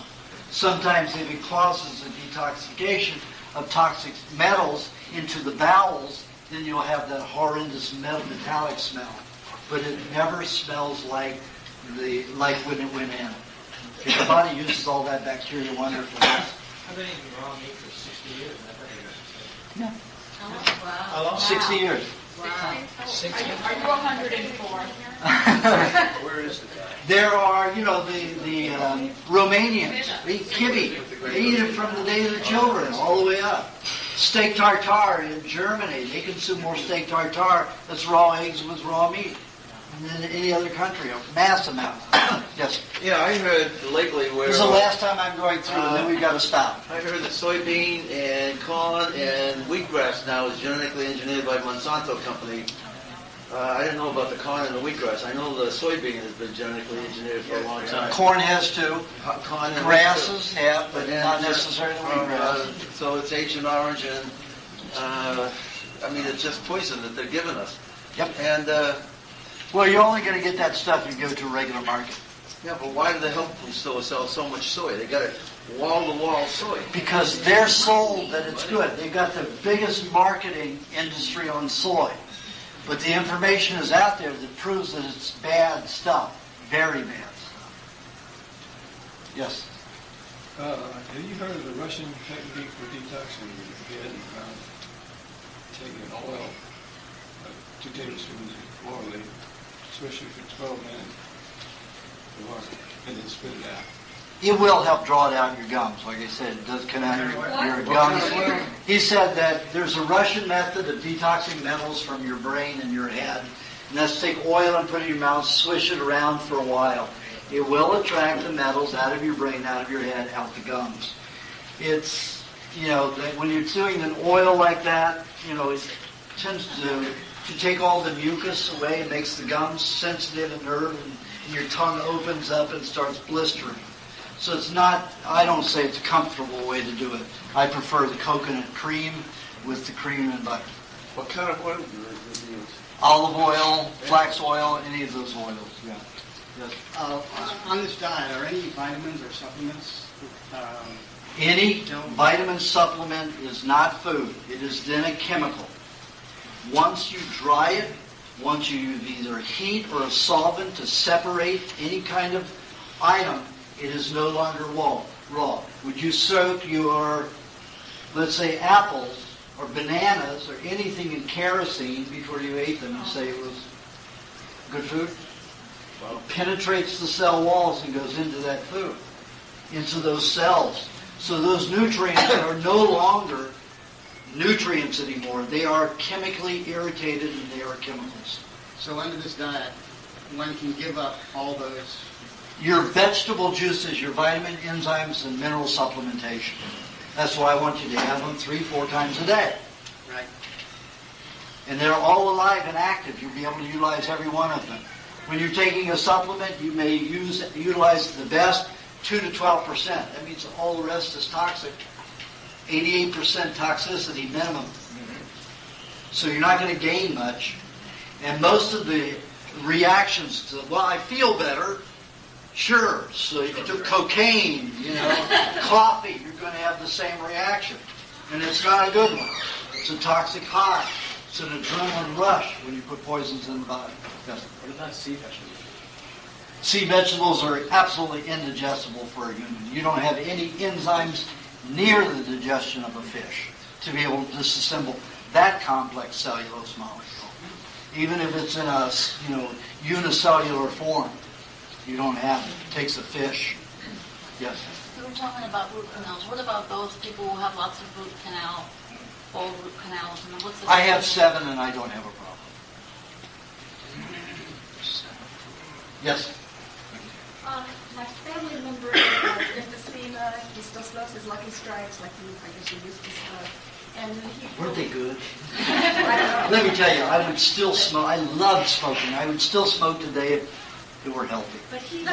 Sometimes if it causes a detoxification of toxic metals into the bowels, then you'll have that horrendous metallic smell. But it never smells like when it went in. If the body uses all that bacteria wonderfully. I've been eating raw meat for 60 years. And Yeah. Oh, wow. How long? 60 years. Wow. 60 years. Are you 104? Where is the guy? There are, the Romanians. They eat kibbe. They eat it from the days of children all the way up. Steak tartare in Germany. They consume more steak tartare as raw eggs with raw meat than any other country. A mass amount. Yes. Yeah, I heard lately where... This is the last time I'm going through, and then we've got to stop. I heard that soybean and corn and wheatgrass now is genetically engineered by Monsanto company. I didn't know about the corn and the wheatgrass. I know the soybean has been genetically engineered for a long time. Corn has too. Corn and Grasses have, but not necessarily wheatgrass. So it's Agent Orange, and it's just poison that they're giving us. Yep. And well, you're only going to get that stuff if you go to a regular market. yeah, but why do the health food stores sell so much soy? They got it wall-to-wall soy. Because they're sold that it's good. They've got the biggest marketing industry on soy. But the information is out there that proves that it's bad stuff. Very bad stuff. Yes? Have you heard of the Russian technique for detoxing the head and mouth? Taking oil, 2 tablespoons of oil, swish it for 12 minutes, and then spit it out. It will help draw it out your gums. Like I said, it does connect your gums. He said that there's a Russian method of detoxing metals from your brain and your head. And that's take oil and put it in your mouth, swish it around for a while. It will attract the metals out of your brain, out of your head, out the gums. It's, that when you're doing an oil like that, it tends to take all the mucus away. It makes the gums sensitive and nerve, and your tongue opens up and starts blistering. So it's not, I don't say it's a comfortable way to do it. I prefer the coconut cream with the cream and butter. What kind of oil do you use? Olive oil, flax oil, any of those oils, yeah. Yes. On this diet, are any vitamins or supplements? Any vitamin supplement is not food. It is then a chemical. Once you dry it, once you use either heat or a solvent to separate any kind of item, it is no longer raw. Would you soak your, let's say, apples or bananas or anything in kerosene before you ate them and say it was good food? Well, it penetrates the cell walls and goes into that food, into those cells. So those nutrients are no longer nutrients anymore. They are chemically irritated and they are chemicals. So under this diet, one can give up all those. Your vegetable juices, your vitamin, enzymes, and mineral supplementation. That's why I want you to have them 3-4 times a day. Right. And they're all alive and active. You'll be able to utilize every one of them. When you're taking a supplement, you may utilize the best 2 to 12%. That means all the rest is toxic. 88% toxicity minimum. So you're not going to gain much. And most of the reactions to, well, I feel better. Sure. So if you took cocaine, coffee, you're going to have the same reaction. And it's not a good one. It's a toxic high. It's an adrenaline rush when you put poisons in the body. Yes. What about sea vegetables? Sea vegetables are absolutely indigestible for a human. You don't have any enzymes near the digestion of a fish to be able to disassemble that complex cellulose molecule. Even if it's in a unicellular form, you don't have it. It takes a fish. Yes. We were talking about root canals. What about those people who have lots of root canal, old root canals? And what's the I have 7 and I don't have a problem. Yes. My family member has emphysema. He still smokes his Lucky Strikes like I guess he used to smoke. And he Weren't they good? Let me tell you, I would still smoke. I loved smoking. I would still smoke today if it were healthy. But he If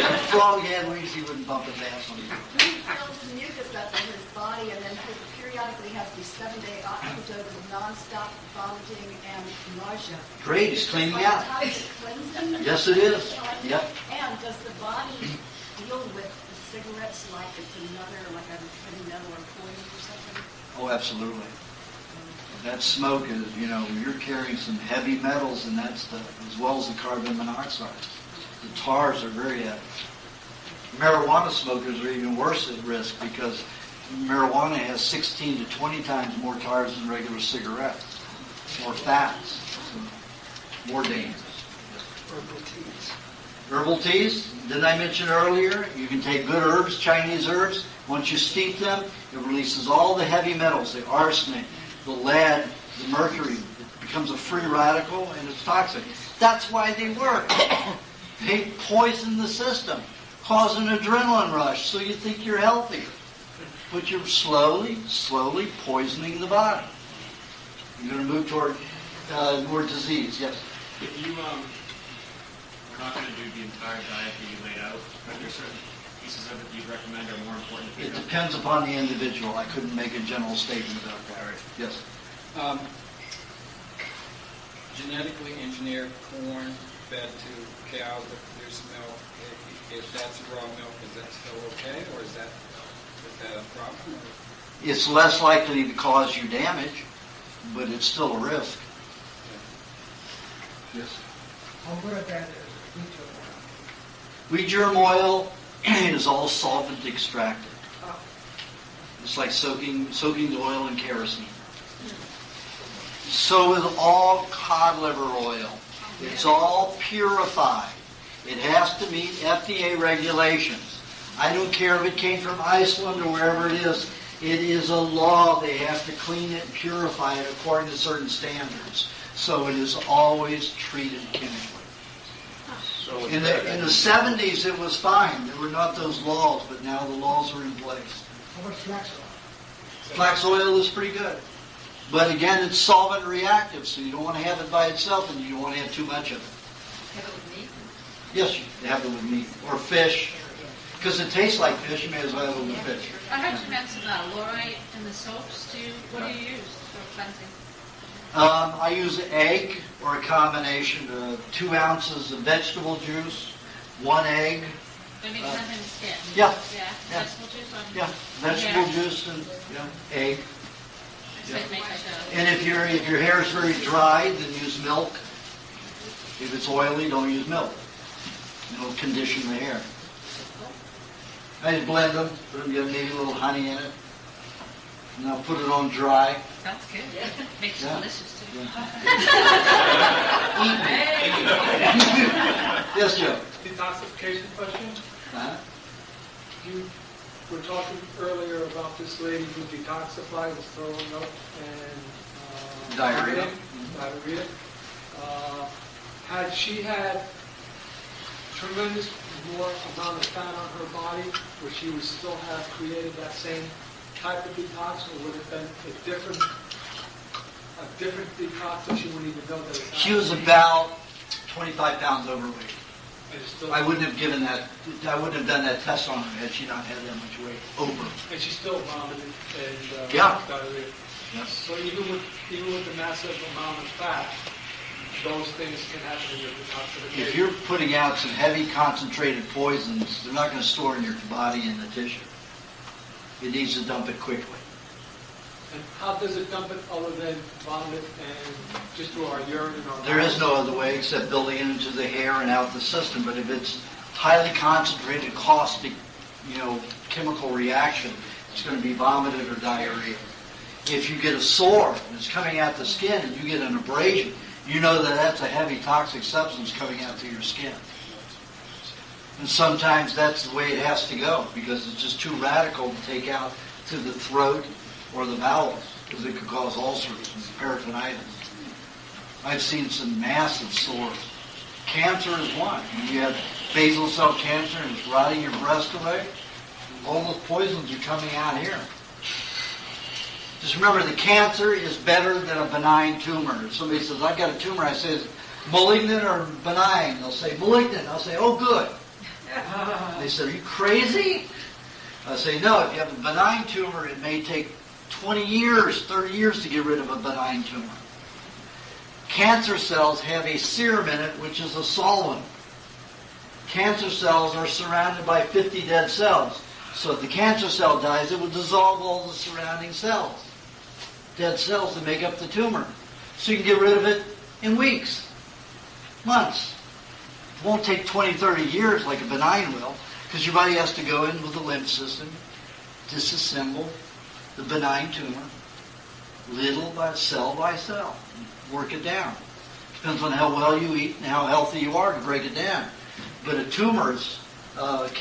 a frog had wings, he wouldn't bump his ass on you. He builds mucus up in his body, and then he periodically has these 7-day episodes of nonstop vomiting and nausea. Great, he's cleaning out. How is it cleansing? Yes, it is. Yep. And does the body deal with the cigarettes like it's another, like a heavy metal or poison or something? Oh, absolutely. That smoke is, you're carrying some heavy metals in that stuff, as well as the carbon monoxide. The tars are very heavy. Marijuana smokers are even worse at risk because marijuana has 16 to 20 times more tars than regular cigarettes, more fats, so more dangerous. Herbal teas. Herbal teas, didn't I mention earlier? You can take good herbs, Chinese herbs. Once you steep them, it releases all the heavy metals, the arsenic, the lead, the mercury. It becomes a free radical and it's toxic. That's why they work. They poison the system, cause an adrenaline rush so you think you're healthier. But you're slowly poisoning the body. You're going to move toward more disease. Yes? If you we're not going to do the entire diet that you laid out, but there's certain pieces of it you'd recommend are more important to pick It up? depends upon the individual. I couldn't make a general statement about that. All right. Yes. Genetically engineered corn fed to cows with produced milk, if that's raw milk, is that still okay, or is that a problem? It's less likely to cause you damage, but it's still a risk. Yes. How good about wheat germ oil? Wheat germ oil is all solvent extracted. It's like soaking the oil in kerosene. So is all cod liver oil. It's all purified. It has to meet FDA regulations. I don't care if it came from Iceland or wherever it is. It is a law. They have to clean it and purify it according to certain standards. So it is always treated chemically. So In the 70s, it was fine. There were not those laws, but now the laws are in place. How much flax oil? Flax oil is pretty good. But again, it's solvent reactive, so you don't want to have it by itself and you don't want to have too much of it. Have it with meat? Yes, you can have it with meat. Or fish. Because it tastes like fish, you may as well have it with fish. I heard you mention laurite in the soaps. What do you use for cleansing? I use egg or a combination of 2 ounces of vegetable juice, 1 egg. Maybe cleansing the skin. Yeah. Yeah. Yeah. Vegetable juice on. Yeah, vegetable hair. juice and egg. So it makes like a- And if your hair is very dry, then use milk. If it's oily, don't use milk. It'll condition the hair. I just blend them, put them, get maybe a little honey in it, and I'll put it on dry. Sounds good. Makes it Yeah. delicious too. Yes, Joe. Detoxification question. Uh-huh. You were talking earlier about this lady who detoxified, was throwing up and Diarrhea. Diarrhea. Had she had tremendous more amount of fat on her body, would she would still have created that same type of detox, or would it have been a different detox that she wouldn't even know that it She was about 25 pounds overweight. And it's still, I wouldn't have done that test on her had she not had that much weight over. and she still vomited and Yeah. diarrhea. Yes. So even with the massive amount of fat, those things can happen in your detoxification. If you're putting out some heavy concentrated poisons, they're not going to store in your body in the tissue. It needs to dump it quickly. And how does it dump it other than vomit and just through our urine and our There is no other way except building it into the hair and out the system. But if it's highly concentrated, caustic, chemical reaction, it's going to be vomited or diarrhea. If you get a sore and it's coming out the skin and you get an abrasion, you know that that's a heavy toxic substance coming out through your skin. And sometimes that's the way it has to go because it's just too radical to take out to the throat or the bowels because it could cause ulcers and peritonitis. I've seen some massive sores. Cancer is one. When you have basal cell cancer and it's rotting your breast away, all those poisons are coming out here. Just remember, the cancer is better than a benign tumor. If somebody says, I've got a tumor, I say, malignant or benign? They'll say, malignant. I'll say, oh, good. They say, are you crazy? I say, no, if you have a benign tumor, it may take 20 years, 30 years to get rid of a benign tumor. Cancer cells have a serum in it, which is a solvent. Cancer cells are surrounded by 50 dead cells. So if the cancer cell dies, it will dissolve all the surrounding cells. Dead cells that make up the tumor. So you can get rid of it in weeks, months. It won't take 20, 30 years like a benign will, because your body has to go in with the lymph system, disassemble the benign tumor, little by cell, work it down. Depends on how well you eat and how healthy you are to break it down. But a tumor is active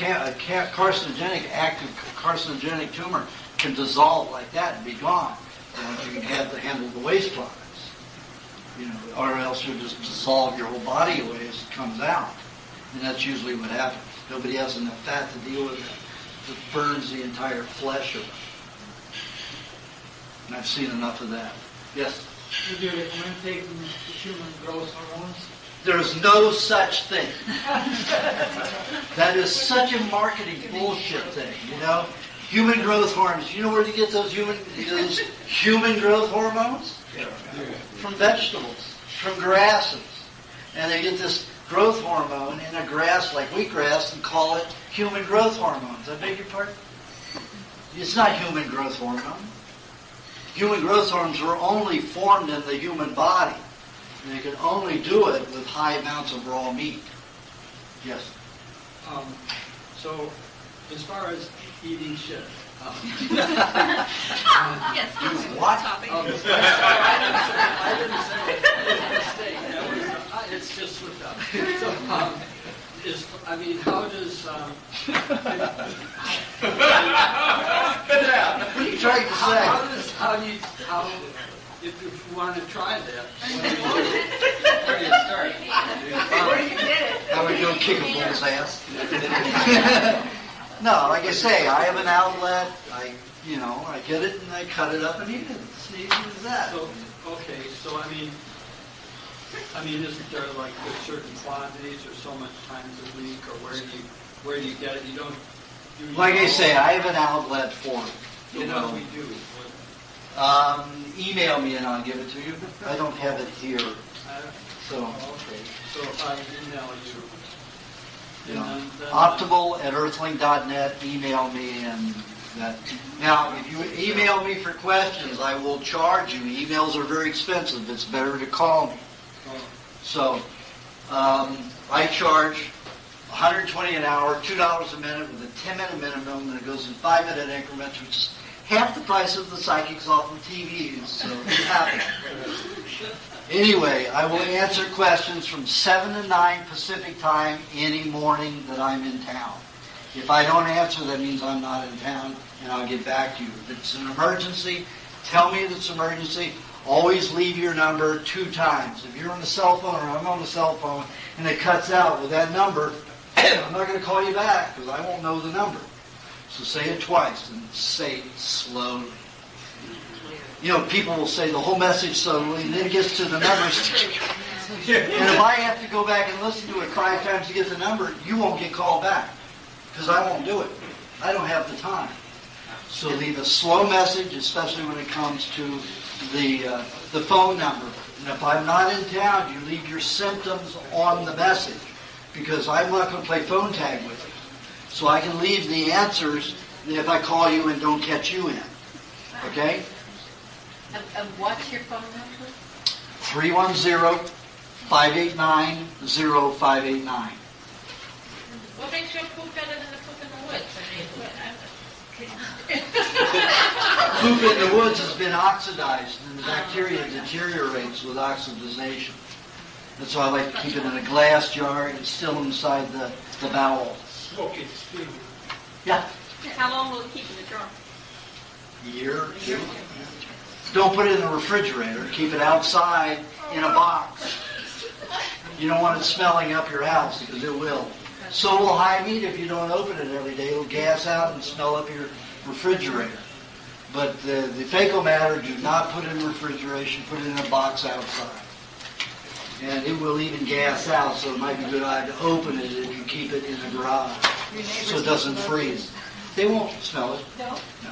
carcinogenic tumor can dissolve like that and be gone. You can have to handle the waste products, or else you'll just dissolve your whole body away as it comes out. And that's usually what happens. Nobody has enough fat to deal with it. It burns the entire flesh of it. And I've seen enough of that. Yes? Would you recommend taking human growth hormones? There is no such thing. That is such a marketing bullshit thing, Human growth hormones. You know where to get those human growth hormones? From vegetables, from grasses. And they get this growth hormone in a grass like wheatgrass and call it human growth hormones. I beg your pardon? It's not human growth hormone. Human growth hormones are only formed in the human body. And they can only do it with high amounts of raw meat. Yes? So as far as eating shit. Yes. What? Topic. I didn't say it. It was a mistake. It's just slipped out. So, I mean, how does... Spit it out. What are you trying to say? If you want to try that, Where do you start? Where do you get it? I would go kick a bull's ass. No, like I say, I have an outlet. I get it and I cut it up and eat it. It's easy as that. so, okay, so I mean, isn't there like certain quantities or so much times a week, or where do you get it? You don't. Like I say, I have an outlet for it. You know, we do. Email me and I'll give it to you. I don't have it here. So, Okay, so if I email you, then optimal@earthling.net, email me and that. Now, if you email me for questions, I will charge you. Emails are very expensive. It's better to call me. So, I charge $120 an hour, $2 a minute with a 10-minute minimum, and it goes in 5-minute increments, which is half the price of the psychics off of TVs. So, it's happening. Anyway, I will answer questions from 7 to 9 Pacific time any morning that I'm in town. If I don't answer, that means I'm not in town, and I'll get back to you. If it's an emergency, tell me it's an emergency. Always leave your number 2 times. If you're on the cell phone or I'm on the cell phone and it cuts out with that number, I'm not going to call you back because I won't know the number. So say it twice and say it slowly. You know, people will say the whole message slowly and then it gets to the numbers. And if I have to go back and listen to it 5 times to get the number, you won't get called back because I won't do it. I don't have the time. So leave a slow message, especially when it comes to the phone number. And if I'm not in town, you leave your symptoms on the message because I'm not going to play phone tag with you. So I can leave the answers if I call you and don't catch you in. Okay? And what's your phone number? 310-589-0589. What makes your poop better than the poop in the woods? Poop in the woods has been oxidized and the bacteria deteriorates with oxidization. That's why I like to keep it in a glass jar and it's still inside the bowel. Smoking, steaming. Yeah. How long will it keep in the jar? A year or 2. Don't put it in the refrigerator. Keep it outside in a box. You don't want it smelling up your house because it will. So will high meat if you don't open it every day. It'll gas out and smell up your refrigerator. But the fecal matter, do not put in refrigeration. Put it in a box outside. And it will even gas out, so it might be a good idea to open it if you keep it in the garage so it doesn't freeze. They won't smell it. No? No.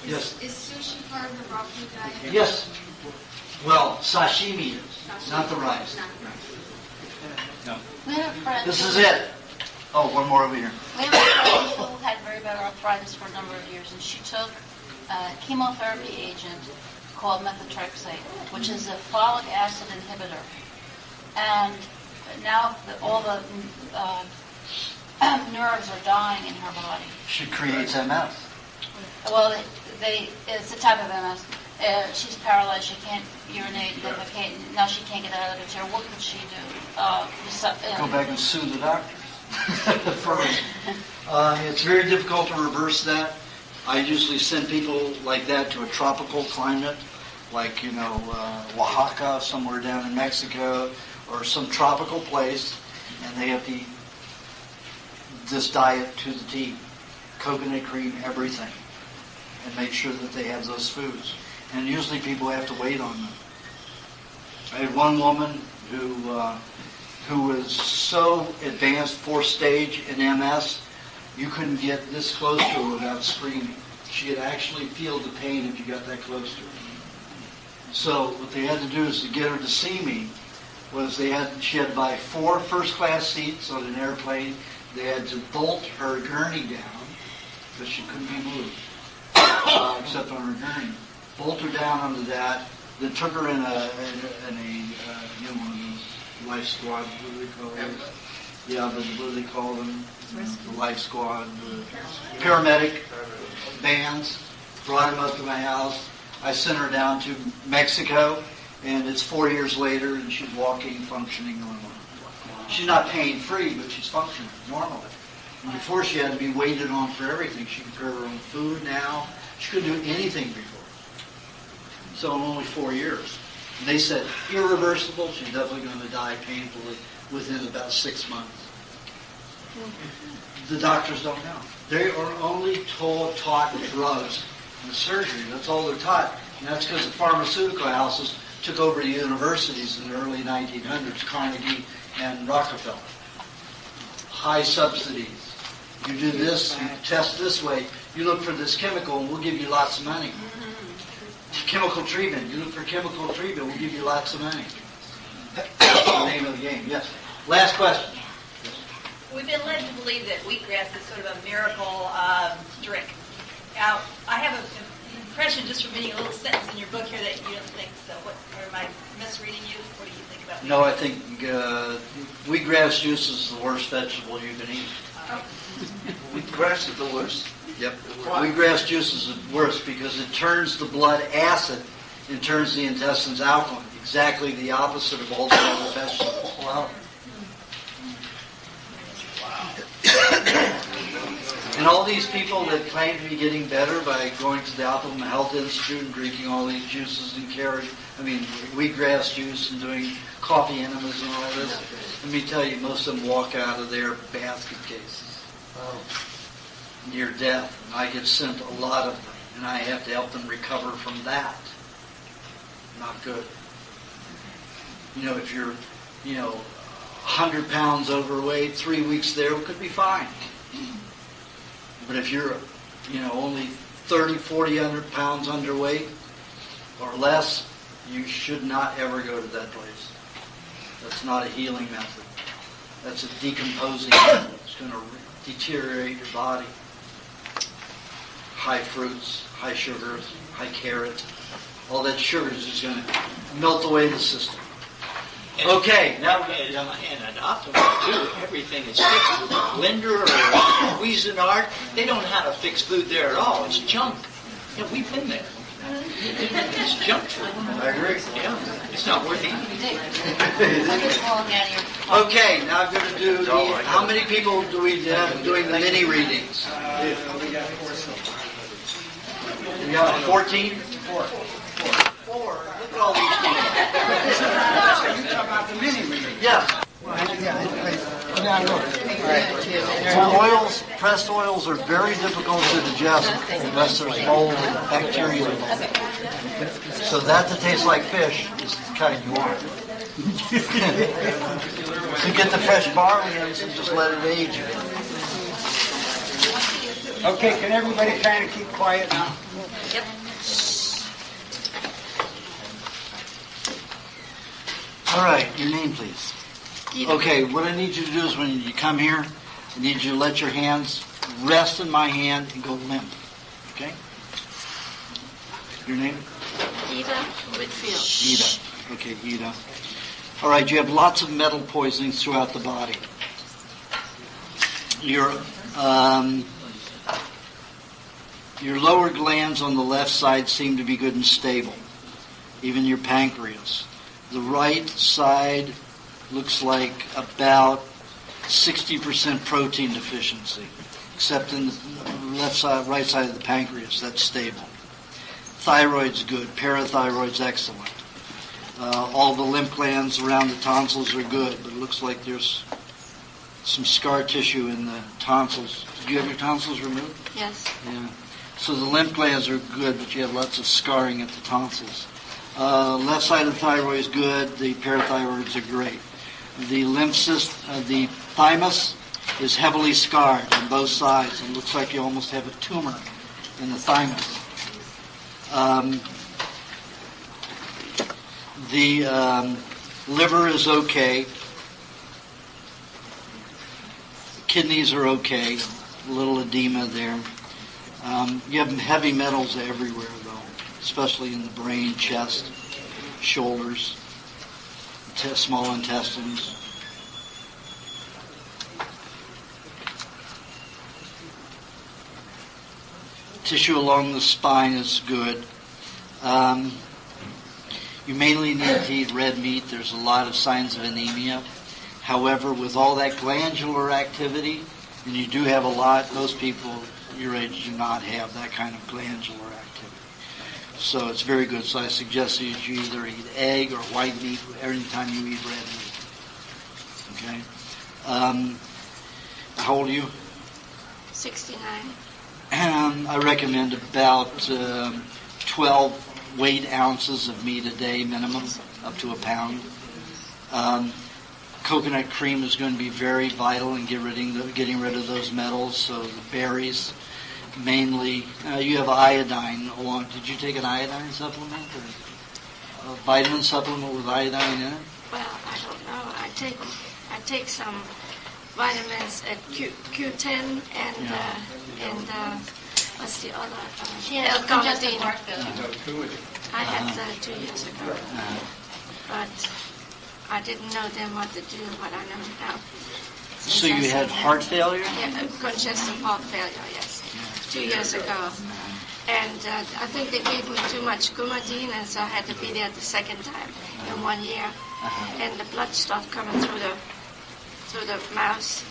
Yes. Is sushi part of the raw food diet? Yes. Well, sashimi is, not the rice. No. We have a friend. This is it. Oh, one more over here. We have a friend who had very bad arthritis for a number of years, and she took a chemotherapy agent called methotrexate, which is a folic acid inhibitor. And now all the nerves are dying in her body. She creates MS. Well, it's a type of MS. She's paralyzed. She can't urinate, defecate. Now she can't get out of the chair. What could she do? Go back and sue the doctors first. It's very difficult to reverse that. I usually send people like that to a tropical climate, like, Oaxaca, somewhere down in Mexico, or some tropical place, and they have to eat this diet to the T. Coconut cream, everything. And make sure that they have those foods. And usually people have to wait on them. I had one woman who was so advanced, 4th stage in MS, you couldn't get this close to her without screaming. She could actually feel the pain if you got that close to her. So what they had to do is to get her to see me was she had to buy 4 first-class seats on an airplane. They had to bolt her gurney down because she couldn't be moved except on her gurney. Bolt her down onto that. Then took her in a one of those life squad, what do they call it? Yeah, but what do they call them? The Life Squad, paramedic bands. Brought him up to my house. I sent her down to Mexico, and it's 4 years later, and she's walking, functioning normally. She's not pain-free, but she's functioning normally. And before, she had to be waited on for everything. She could prepare her own food now. She couldn't do anything before. So in only 4 years. And they said, irreversible, she's definitely going to die painfully within about 6 months. The doctors don't know. They are only taught drugs and surgery. That's all they're taught. And that's because the pharmaceutical houses took over the universities in the early 1900s, Carnegie and Rockefeller. High subsidies. You do this, you test this way, you look for this chemical, and we'll give you lots of money. Chemical treatment. You look for chemical treatment, we'll give you lots of money. That's the name of the game. Yes. Last question. We've been led to believe that wheatgrass is sort of a miracle drink. Now, I have an impression just from reading a little sentence in your book here that you don't think so. What, or am I misreading you? What do you think about No, I think wheatgrass juice is the worst vegetable you can eat. Wheatgrass is the worst? Yep. Wheatgrass juice is the worst because it turns the blood acid and turns the intestines alkaline. Exactly the opposite of all the other vegetables. Wow. And all these people that claim to be getting better by going to the Optimum Health Institute and drinking all these juices and wheatgrass juice and doing coffee enemas and all this, let me tell you, most of them walk out of there basket cases. Near death. And I get sent a lot of them, and I have to help them recover from that. Not good. If you're, 100 pounds overweight, 3 weeks there could be fine. But if you're, only 30, 40, 100 pounds underweight or less, you should not ever go to that place. That's not a healing method. That's a decomposing method. It's going to deteriorate your body. High fruits, high sugars, high carrot. All that sugar is just going to melt away the system. Okay, now and at Optimum too, everything is fixed with a blender or a Cuisinart. They don't have a fixed food there at all. It's junk. Yeah, we've been there. It's junk food. I agree. Yeah, it's not worth eating. Okay, now I'm going to do how many people do we have doing the mini readings? We got 4 so far. We got 14? 4. Look at all these people. You talk about the mini reading. Yeah. Oils, pressed oils are very difficult to digest unless there's mold and bacteria in them. So that tastes like fish is the kind you want. So get the fresh barley in and just let it age. Okay, can everybody kind of keep quiet now? Yep. All right, your name, please. Okay, what I need you to do is when you come here, I need you to let your hands rest in my hand and go limp. Okay? Your name? Ida Whitfield. Ida. Okay, Ida. All right, you have lots of metal poisonings throughout the body. Your lower glands on the left side seem to be good and stable, even your pancreas. The right side looks like about 60% protein deficiency, except in the left side, right side of the pancreas. That's stable. Thyroid's good. Parathyroid's excellent. All the lymph glands around the tonsils are good, but it looks like there's some scar tissue in the tonsils. Did you have your tonsils removed? Yes. Yeah. So the lymph glands are good, but you have lots of scarring at the tonsils. Left side of the thyroid is good. The parathyroids are great. The lymph system, the thymus is heavily scarred on both sides. It looks like you almost have a tumor in the thymus. The liver is okay. Kidneys are okay. A little edema there. You have heavy metals everywhere, though, especially in the brain, chest, shoulders, small intestines. tissue along the spine is good. You mainly need to eat red meat. There's a lot of signs of anemia. However, with all that glandular activity, and you do have a lot, most people your age do not have that kind of glandular activity. So it's very good. So I suggest that you either eat egg or white meat every time you eat red meat. Okay? How old are you? 69. I recommend about 12 weight ounces of meat a day minimum, up to a pound. Coconut cream is going to be very vital in getting rid of those metals. So the berries, mainly. You have iodine along. Did you take an iodine supplement or a vitamin supplement with iodine in it? Well, I don't know. I take some vitamins at Q10 and what's the other? Congestive heart failure. I had that 2 years ago, but I didn't know then what to do, what I know now. So you had heart failure? Yeah, congestive heart failure, yes, 2 years ago. And I think they gave me too much coumadin, and so I had to be there the second time in 1 year. And the blood started coming through the mouth.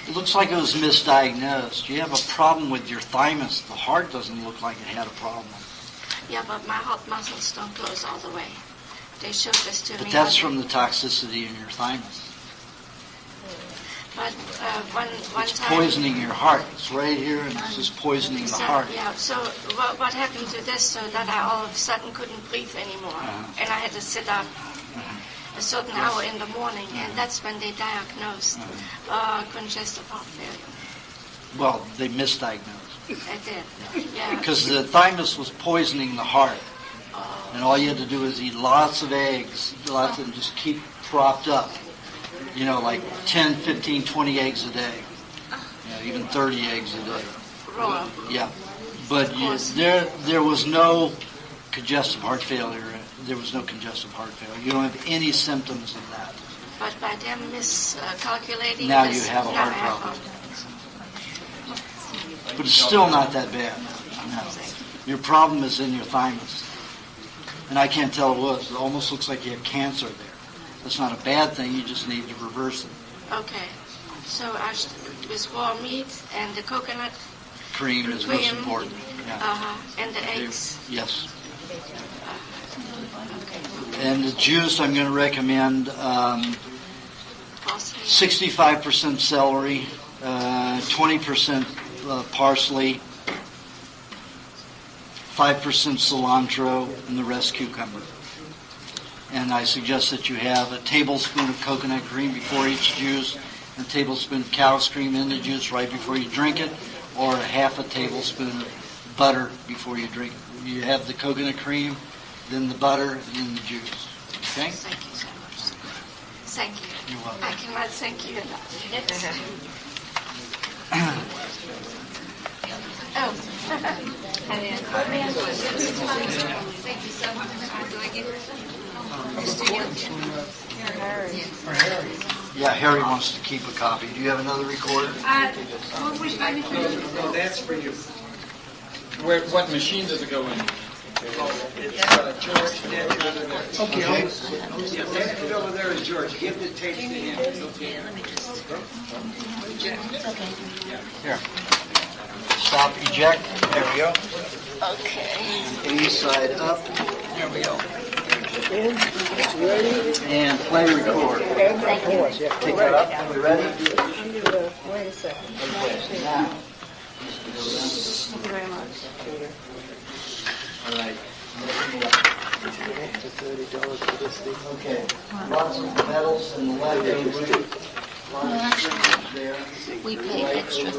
It looks like it was misdiagnosed. You have a problem with your thymus. The heart doesn't look like it had a problem. Yeah, but my heart muscles don't close all the way. They showed this to me. But that's from the toxicity in your thymus. But one It's time... poisoning your heart. It's right here, and it's just poisoning the heart. Yeah, so what happened to this, so that I all of a sudden couldn't breathe anymore. And I had to sit up a certain hour in the morning, and that's when they diagnosed congestive heart failure. Well, they misdiagnosed. I did, yeah. Because the thymus was poisoning the heart. And all you had to do was eat lots of eggs, and just keep propped up. You know, like 10, 15, 20 eggs a day. Even 30 eggs a day. Raw. Yeah. But there was no congestive heart failure. There was no congestive heart failure. You don't have any symptoms of that. But by them miscalculating... Now you have a heart problem. But it's still not that bad. No. Your problem is in your thymus. And I can't tell what. It almost looks like you have cancer there. That's not a bad thing. You just need to reverse it. Okay. So with raw meat and the coconut cream is most important. Yeah. And the eggs. Yes. And the juice, I'm going to recommend 65% celery, 20% parsley, 5% cilantro, and the rest cucumber. And I suggest that you have a tablespoon of coconut cream before each juice, and a tablespoon of cow's cream in the juice right before you drink it, or a half a tablespoon of butter before you drink it. You have the coconut cream, then the butter, and then the juice. Okay? Thank you so much. Thank you. You're welcome. I cannot thank you enough. Oh. Thank you so much. Do I give Yeah, Harry wants to keep a copy. Do you have another recorder? No, that's for you. What machine does it go in? It's George. Okay. That over there is George. Give the tape to him. Yeah, let me just... Here. Stop, eject. There we go. Okay. A side up. There we go. And play record. Thank you. Take that up. Are we ready? Wait a second. Okay, now. Thank you very much. All right. Okay. Lots of metals in the left. We pay extra.